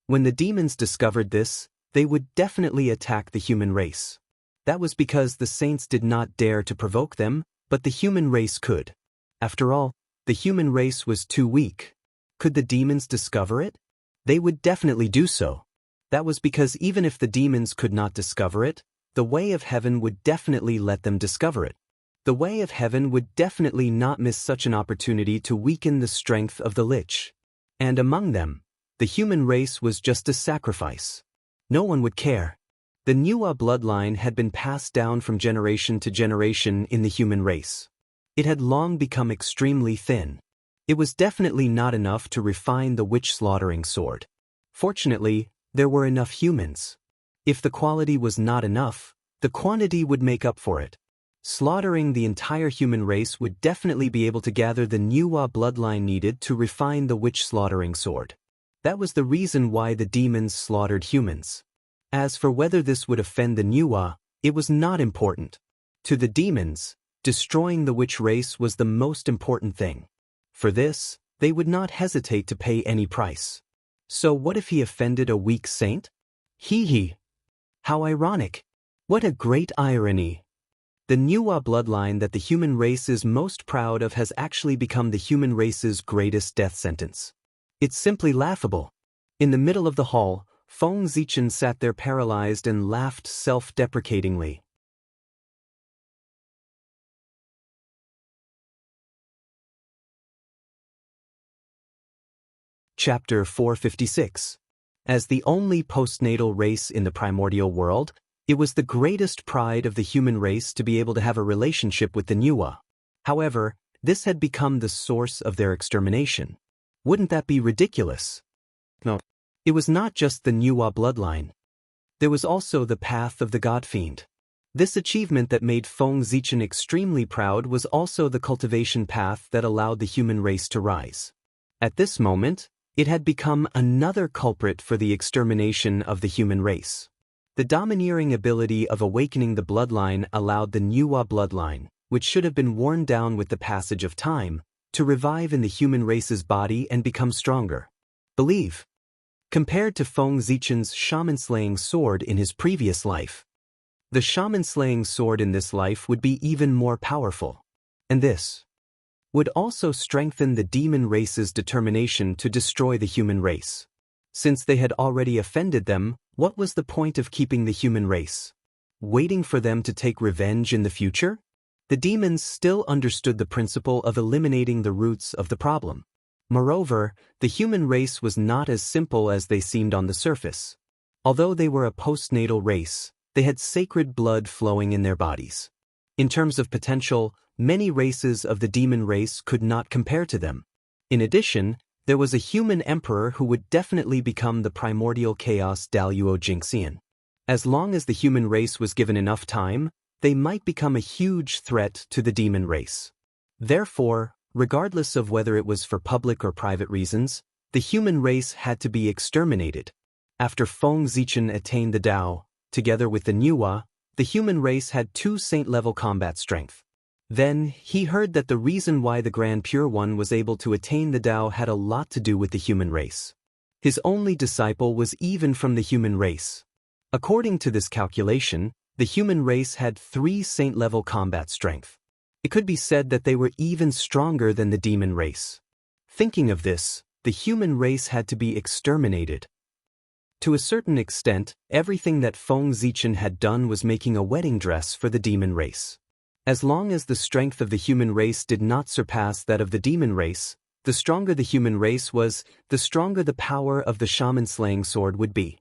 When the demons discovered this, they would definitely attack the human race. That was because the saints did not dare to provoke them, but the human race could. After all, the human race was too weak. Could the demons discover it? They would definitely do so. That was because even if the demons could not discover it, the way of heaven would definitely let them discover it. The way of heaven would definitely not miss such an opportunity to weaken the strength of the lich. And among them, the human race was just a sacrifice. No one would care. The Nuwa bloodline had been passed down from generation to generation in the human race. It had long become extremely thin. It was definitely not enough to refine the witch-slaughtering sword. Fortunately, there were enough humans. If the quality was not enough, the quantity would make up for it. Slaughtering the entire human race would definitely be able to gather the Nuwa bloodline needed to refine the witch-slaughtering sword. That was the reason why the demons slaughtered humans. As for whether this would offend the Nuwa, it was not important. To the demons, destroying the witch race was the most important thing. For this, they would not hesitate to pay any price. So what if he offended a weak saint? Hee. How ironic. What a great irony. The Nuwa bloodline that the human race is most proud of has actually become the human race's greatest death sentence. It's simply laughable. In the middle of the hall, Feng Zichen sat there paralyzed and laughed self-deprecatingly. Chapter 456. As the only postnatal race in the primordial world, it was the greatest pride of the human race to be able to have a relationship with the Nuwa. However, this had become the source of their extermination. Wouldn't that be ridiculous? No. It was not just the Nuwa bloodline. There was also the path of the God-Fiend. This achievement that made Feng Zichen extremely proud was also the cultivation path that allowed the human race to rise. At this moment, it had become another culprit for the extermination of the human race. The domineering ability of awakening the bloodline allowed the Nuwa bloodline, which should have been worn down with the passage of time, to revive in the human race's body and become stronger. Believe. Compared to Feng Zichen's shaman-slaying sword in his previous life, the shaman-slaying sword in this life would be even more powerful. And this would also strengthen the demon race's determination to destroy the human race. Since they had already offended them, what was the point of keeping the human race? Waiting for them to take revenge in the future? The demons still understood the principle of eliminating the roots of the problem. Moreover, the human race was not as simple as they seemed on the surface. Although they were a postnatal race, they had sacred blood flowing in their bodies. In terms of potential, many races of the demon race could not compare to them. In addition, there was a human emperor who would definitely become the primordial chaos Daluo Jingxian. As long as the human race was given enough time, they might become a huge threat to the demon race. Therefore, regardless of whether it was for public or private reasons, the human race had to be exterminated. After Feng Zichen attained the Dao, together with the Nuwa, the human race had 2 saint-level combat strength. Then, he heard that the reason why the Grand Pure One was able to attain the Dao had a lot to do with the human race. His only disciple was even from the human race. According to this calculation, the human race had 3 saint-level combat strength. It could be said that they were even stronger than the demon race. Thinking of this, the human race had to be exterminated. To a certain extent, everything that Feng Zichen had done was making a wedding dress for the demon race. As long as the strength of the human race did not surpass that of the demon race, the stronger the human race was, the stronger the power of the shaman-slaying sword would be.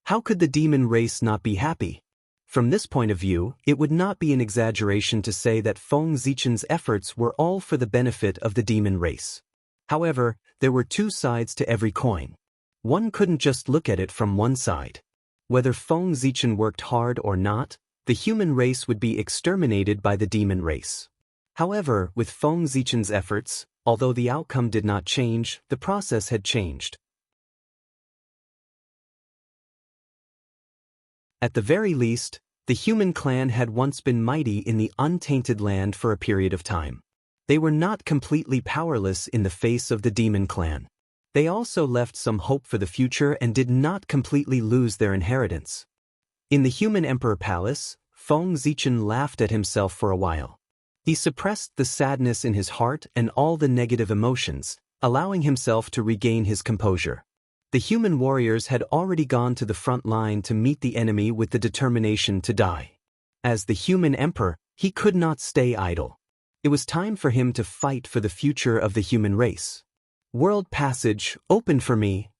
How could the demon race not be happy? From this point of view, it would not be an exaggeration to say that Feng Zichen's efforts were all for the benefit of the demon race. However, there were 2 sides to every coin. One couldn't just look at it from one side. Whether Feng Zichen worked hard or not, the human race would be exterminated by the demon race. However, with Feng Zichen's efforts, although the outcome did not change, the process had changed. At the very least, the human clan had once been mighty in the untainted land for a period of time. They were not completely powerless in the face of the demon clan. They also left some hope for the future and did not completely lose their inheritance. In the human emperor palace, Feng Zichen laughed at himself for a while. He suppressed the sadness in his heart and all the negative emotions, allowing himself to regain his composure. The human warriors had already gone to the front line to meet the enemy with the determination to die. As the human emperor, he could not stay idle. It was time for him to fight for the future of the human race. World passage, open for me.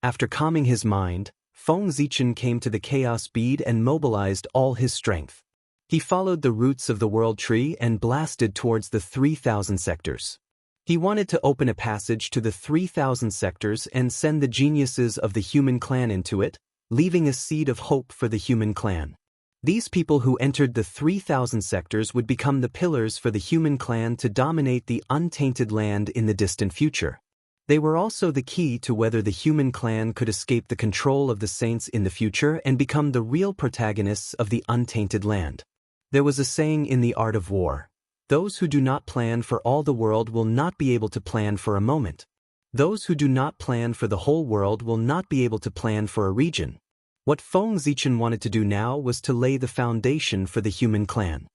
After calming his mind, Feng Zichen came to the chaos bead and mobilized all his strength. He followed the roots of the world tree and blasted towards the 3,000 sectors. He wanted to open a passage to the 3,000 sectors and send the geniuses of the human clan into it, leaving a seed of hope for the human clan. These people who entered the 3,000 sectors would become the pillars for the human clan to dominate the untainted land in the distant future. They were also the key to whether the human clan could escape the control of the saints in the future and become the real protagonists of the untainted land. There was a saying in the art of war: those who do not plan for all the world will not be able to plan for a moment. Those who do not plan for the whole world will not be able to plan for a region. What Feng Zichen wanted to do now was to lay the foundation for the human clan.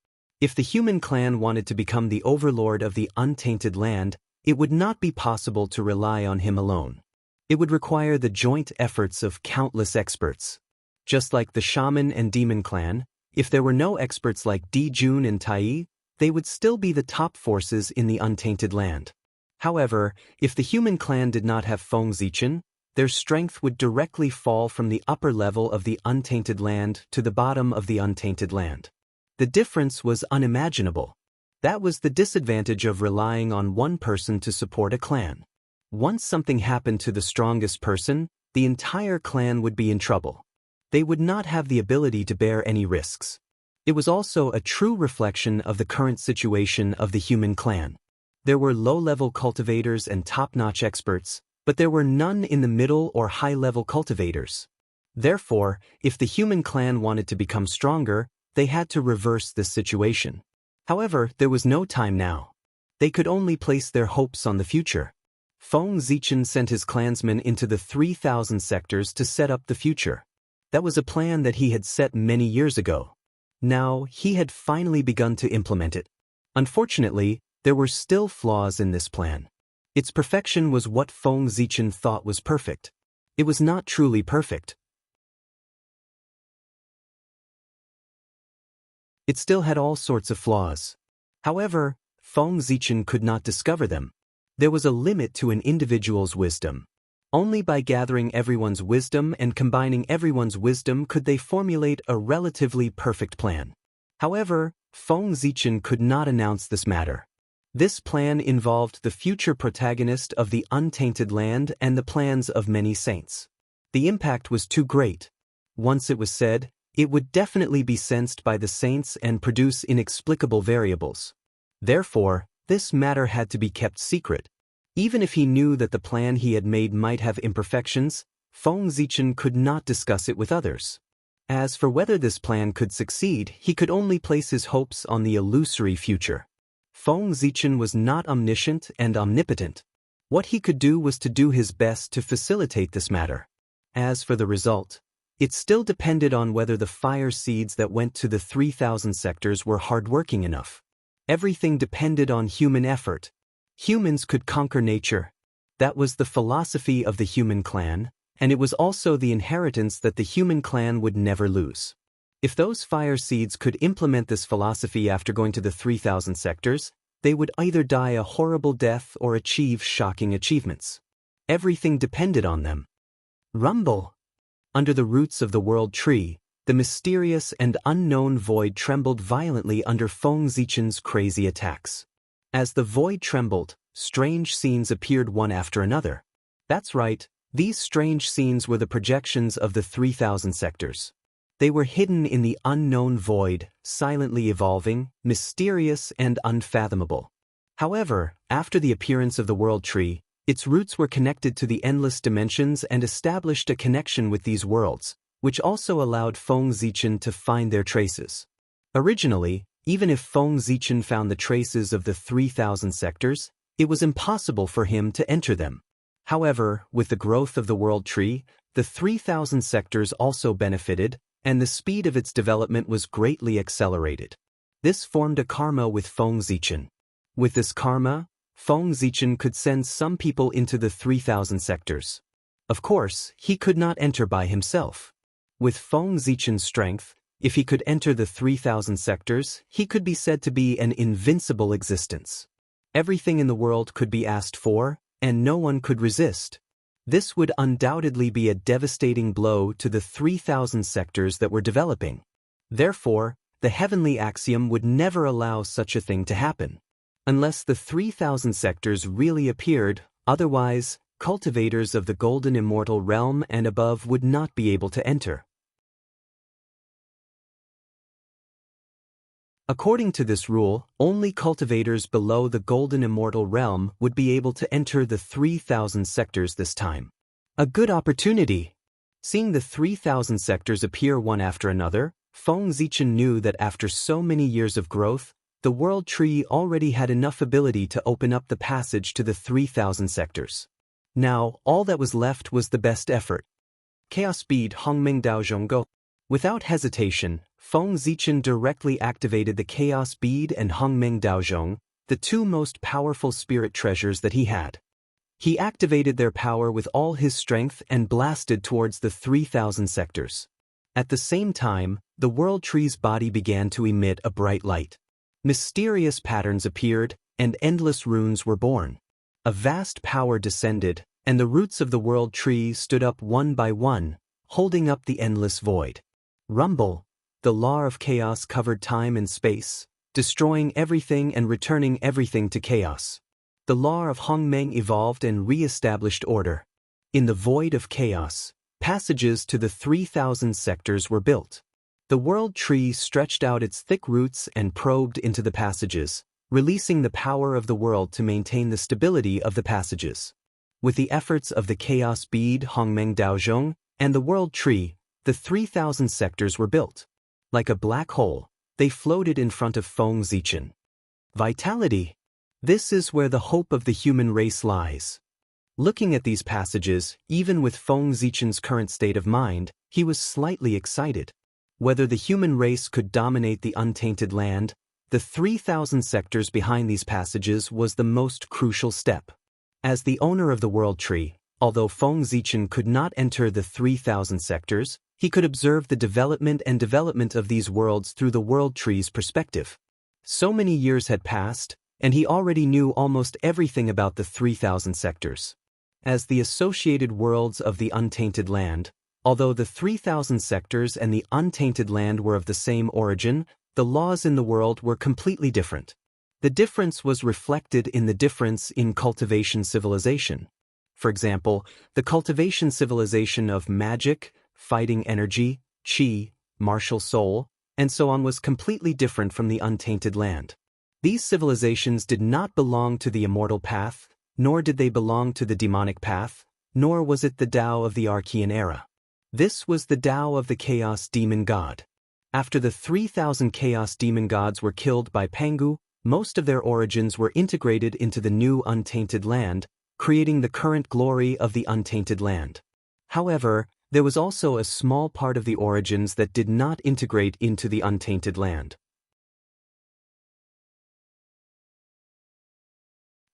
If the human clan wanted to become the overlord of the untainted land, it would not be possible to rely on him alone. It would require the joint efforts of countless experts. Just like the shaman and demon clan, if there were no experts like Di Jun and Tai, they would still be the top forces in the untainted land. However, if the human clan did not have Feng Zichen, their strength would directly fall from the upper level of the untainted land to the bottom of the untainted land. The difference was unimaginable. That was the disadvantage of relying on one person to support a clan. Once something happened to the strongest person, the entire clan would be in trouble. They would not have the ability to bear any risks. It was also a true reflection of the current situation of the human clan. There were low-level cultivators and top-notch experts, but there were none in the middle or high-level cultivators. Therefore, if the human clan wanted to become stronger, they had to reverse this situation. However, there was no time now. They could only place their hopes on the future. Feng Zichen sent his clansmen into the 3,000 sectors to set up the future. That was a plan that he had set many years ago. Now, he had finally begun to implement it. Unfortunately, there were still flaws in this plan. Its perfection was what Feng Zichen thought was perfect. It was not truly perfect. It still had all sorts of flaws. However, Feng Zichen could not discover them. There was a limit to an individual's wisdom. Only by gathering everyone's wisdom and combining everyone's wisdom could they formulate a relatively perfect plan. However, Feng Zichen could not announce this matter. This plan involved the future protagonist of the untainted land and the plans of many saints. The impact was too great. Once it was said, it would definitely be sensed by the saints and produce inexplicable variables. Therefore, this matter had to be kept secret. Even if he knew that the plan he had made might have imperfections, Feng Zichen could not discuss it with others. As for whether this plan could succeed, he could only place his hopes on the illusory future. Feng Zichen was not omniscient and omnipotent. What he could do was to do his best to facilitate this matter. As for the result, it still depended on whether the fire seeds that went to the 3,000 sectors were hardworking enough. Everything depended on human effort. Humans could conquer nature. That was the philosophy of the human clan, and it was also the inheritance that the human clan would never lose. If those fire seeds could implement this philosophy after going to the 3,000 sectors, they would either die a horrible death or achieve shocking achievements. Everything depended on them. Rumble! Under the roots of the world tree, the mysterious and unknown void trembled violently under Feng Zichen's crazy attacks. As the void trembled, strange scenes appeared one after another. That's right, these strange scenes were the projections of the 3,000 sectors. They were hidden in the unknown void, silently evolving, mysterious and unfathomable. However, after the appearance of the world tree, its roots were connected to the endless dimensions and established a connection with these worlds, which also allowed Feng Zichen to find their traces. Originally, even if Feng Zichen found the traces of the 3,000 sectors, it was impossible for him to enter them. However, with the growth of the world tree, the 3,000 sectors also benefited, and the speed of its development was greatly accelerated. This formed a karma with Feng Zichen. With this karma, Feng Zichen could send some people into the 3,000 sectors. Of course, he could not enter by himself. With Feng Zichen's strength, if he could enter the 3,000 sectors, he could be said to be an invincible existence. Everything in the world could be asked for, and no one could resist. This would undoubtedly be a devastating blow to the 3,000 sectors that were developing. Therefore, the heavenly axiom would never allow such a thing to happen. Unless the 3,000 sectors really appeared, otherwise, cultivators of the golden immortal realm and above would not be able to enter. According to this rule, only cultivators below the golden immortal realm would be able to enter the 3,000 sectors this time. A good opportunity! Seeing the 3,000 sectors appear one after another, Feng Zichen knew that after so many years of growth, the world tree already had enough ability to open up the passage to the 3,000 sectors. Now, all that was left was the best effort. Chaos Speed Hongming Daozhonggo. Without hesitation, Feng Zichen directly activated the Chaos Bead and Hongmeng Daozhong, the two most powerful spirit treasures that he had. He activated their power with all his strength and blasted towards the 3,000 sectors. At the same time, the world tree's body began to emit a bright light. Mysterious patterns appeared, and endless runes were born. A vast power descended, and the roots of the world tree stood up one by one, holding up the endless void. Rumble, the law of chaos covered time and space, destroying everything and returning everything to chaos. The law of Hongmeng evolved and re-established order. In the void of chaos, passages to the 3,000 sectors were built. The world tree stretched out its thick roots and probed into the passages, releasing the power of the world to maintain the stability of the passages. With the efforts of the Chaos Bead Hongmeng Daozhong and the world tree, the 3,000 sectors were built. Like a black hole, they floated in front of Feng Zichen. Vitality. This is where the hope of the human race lies. Looking at these passages, even with Feng Zichen's current state of mind, he was slightly excited. Whether the human race could dominate the untainted land, the 3,000 sectors behind these passages was the most crucial step. As the owner of the world tree, although Feng Zichen could not enter the 3,000 sectors, he could observe the development of these worlds through the world tree's perspective. So many years had passed, and he already knew almost everything about the 3,000 sectors. As the associated worlds of the untainted land, although the 3,000 sectors and the untainted land were of the same origin, the laws in the world were completely different. The difference was reflected in the difference in cultivation civilization. For example, the cultivation civilization of magic, fighting energy, qi, martial soul, and so on was completely different from the untainted land. These civilizations did not belong to the immortal path, nor did they belong to the demonic path, nor was it the Tao of the Archean era. This was the Tao of the Chaos Demon God. After the 3,000 Chaos Demon Gods were killed by Pangu, most of their origins were integrated into the new untainted land, creating the current glory of the untainted land. However, there was also a small part of the origins that did not integrate into the untainted land.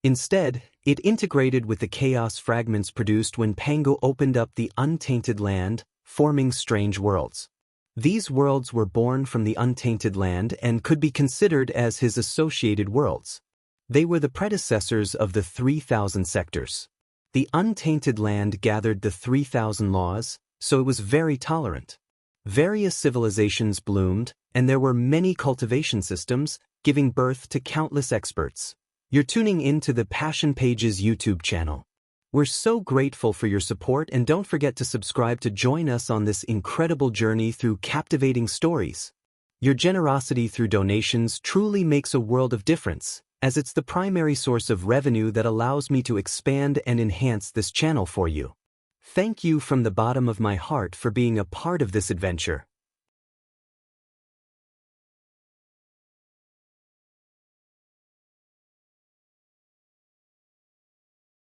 Instead, it integrated with the chaos fragments produced when Pangu opened up the untainted land, forming strange worlds. These worlds were born from the untainted land and could be considered as his associated worlds. They were the predecessors of the 3,000 sectors. The untainted land gathered the 3,000 laws, so it was very tolerant. Various civilizations bloomed, and there were many cultivation systems, giving birth to countless experts. You're tuning in to the Passion Pages YouTube channel. We're so grateful for your support, and don't forget to subscribe to join us on this incredible journey through captivating stories. Your generosity through donations truly makes a world of difference, as it's the primary source of revenue that allows me to expand and enhance this channel for you. Thank you from the bottom of my heart for being a part of this adventure.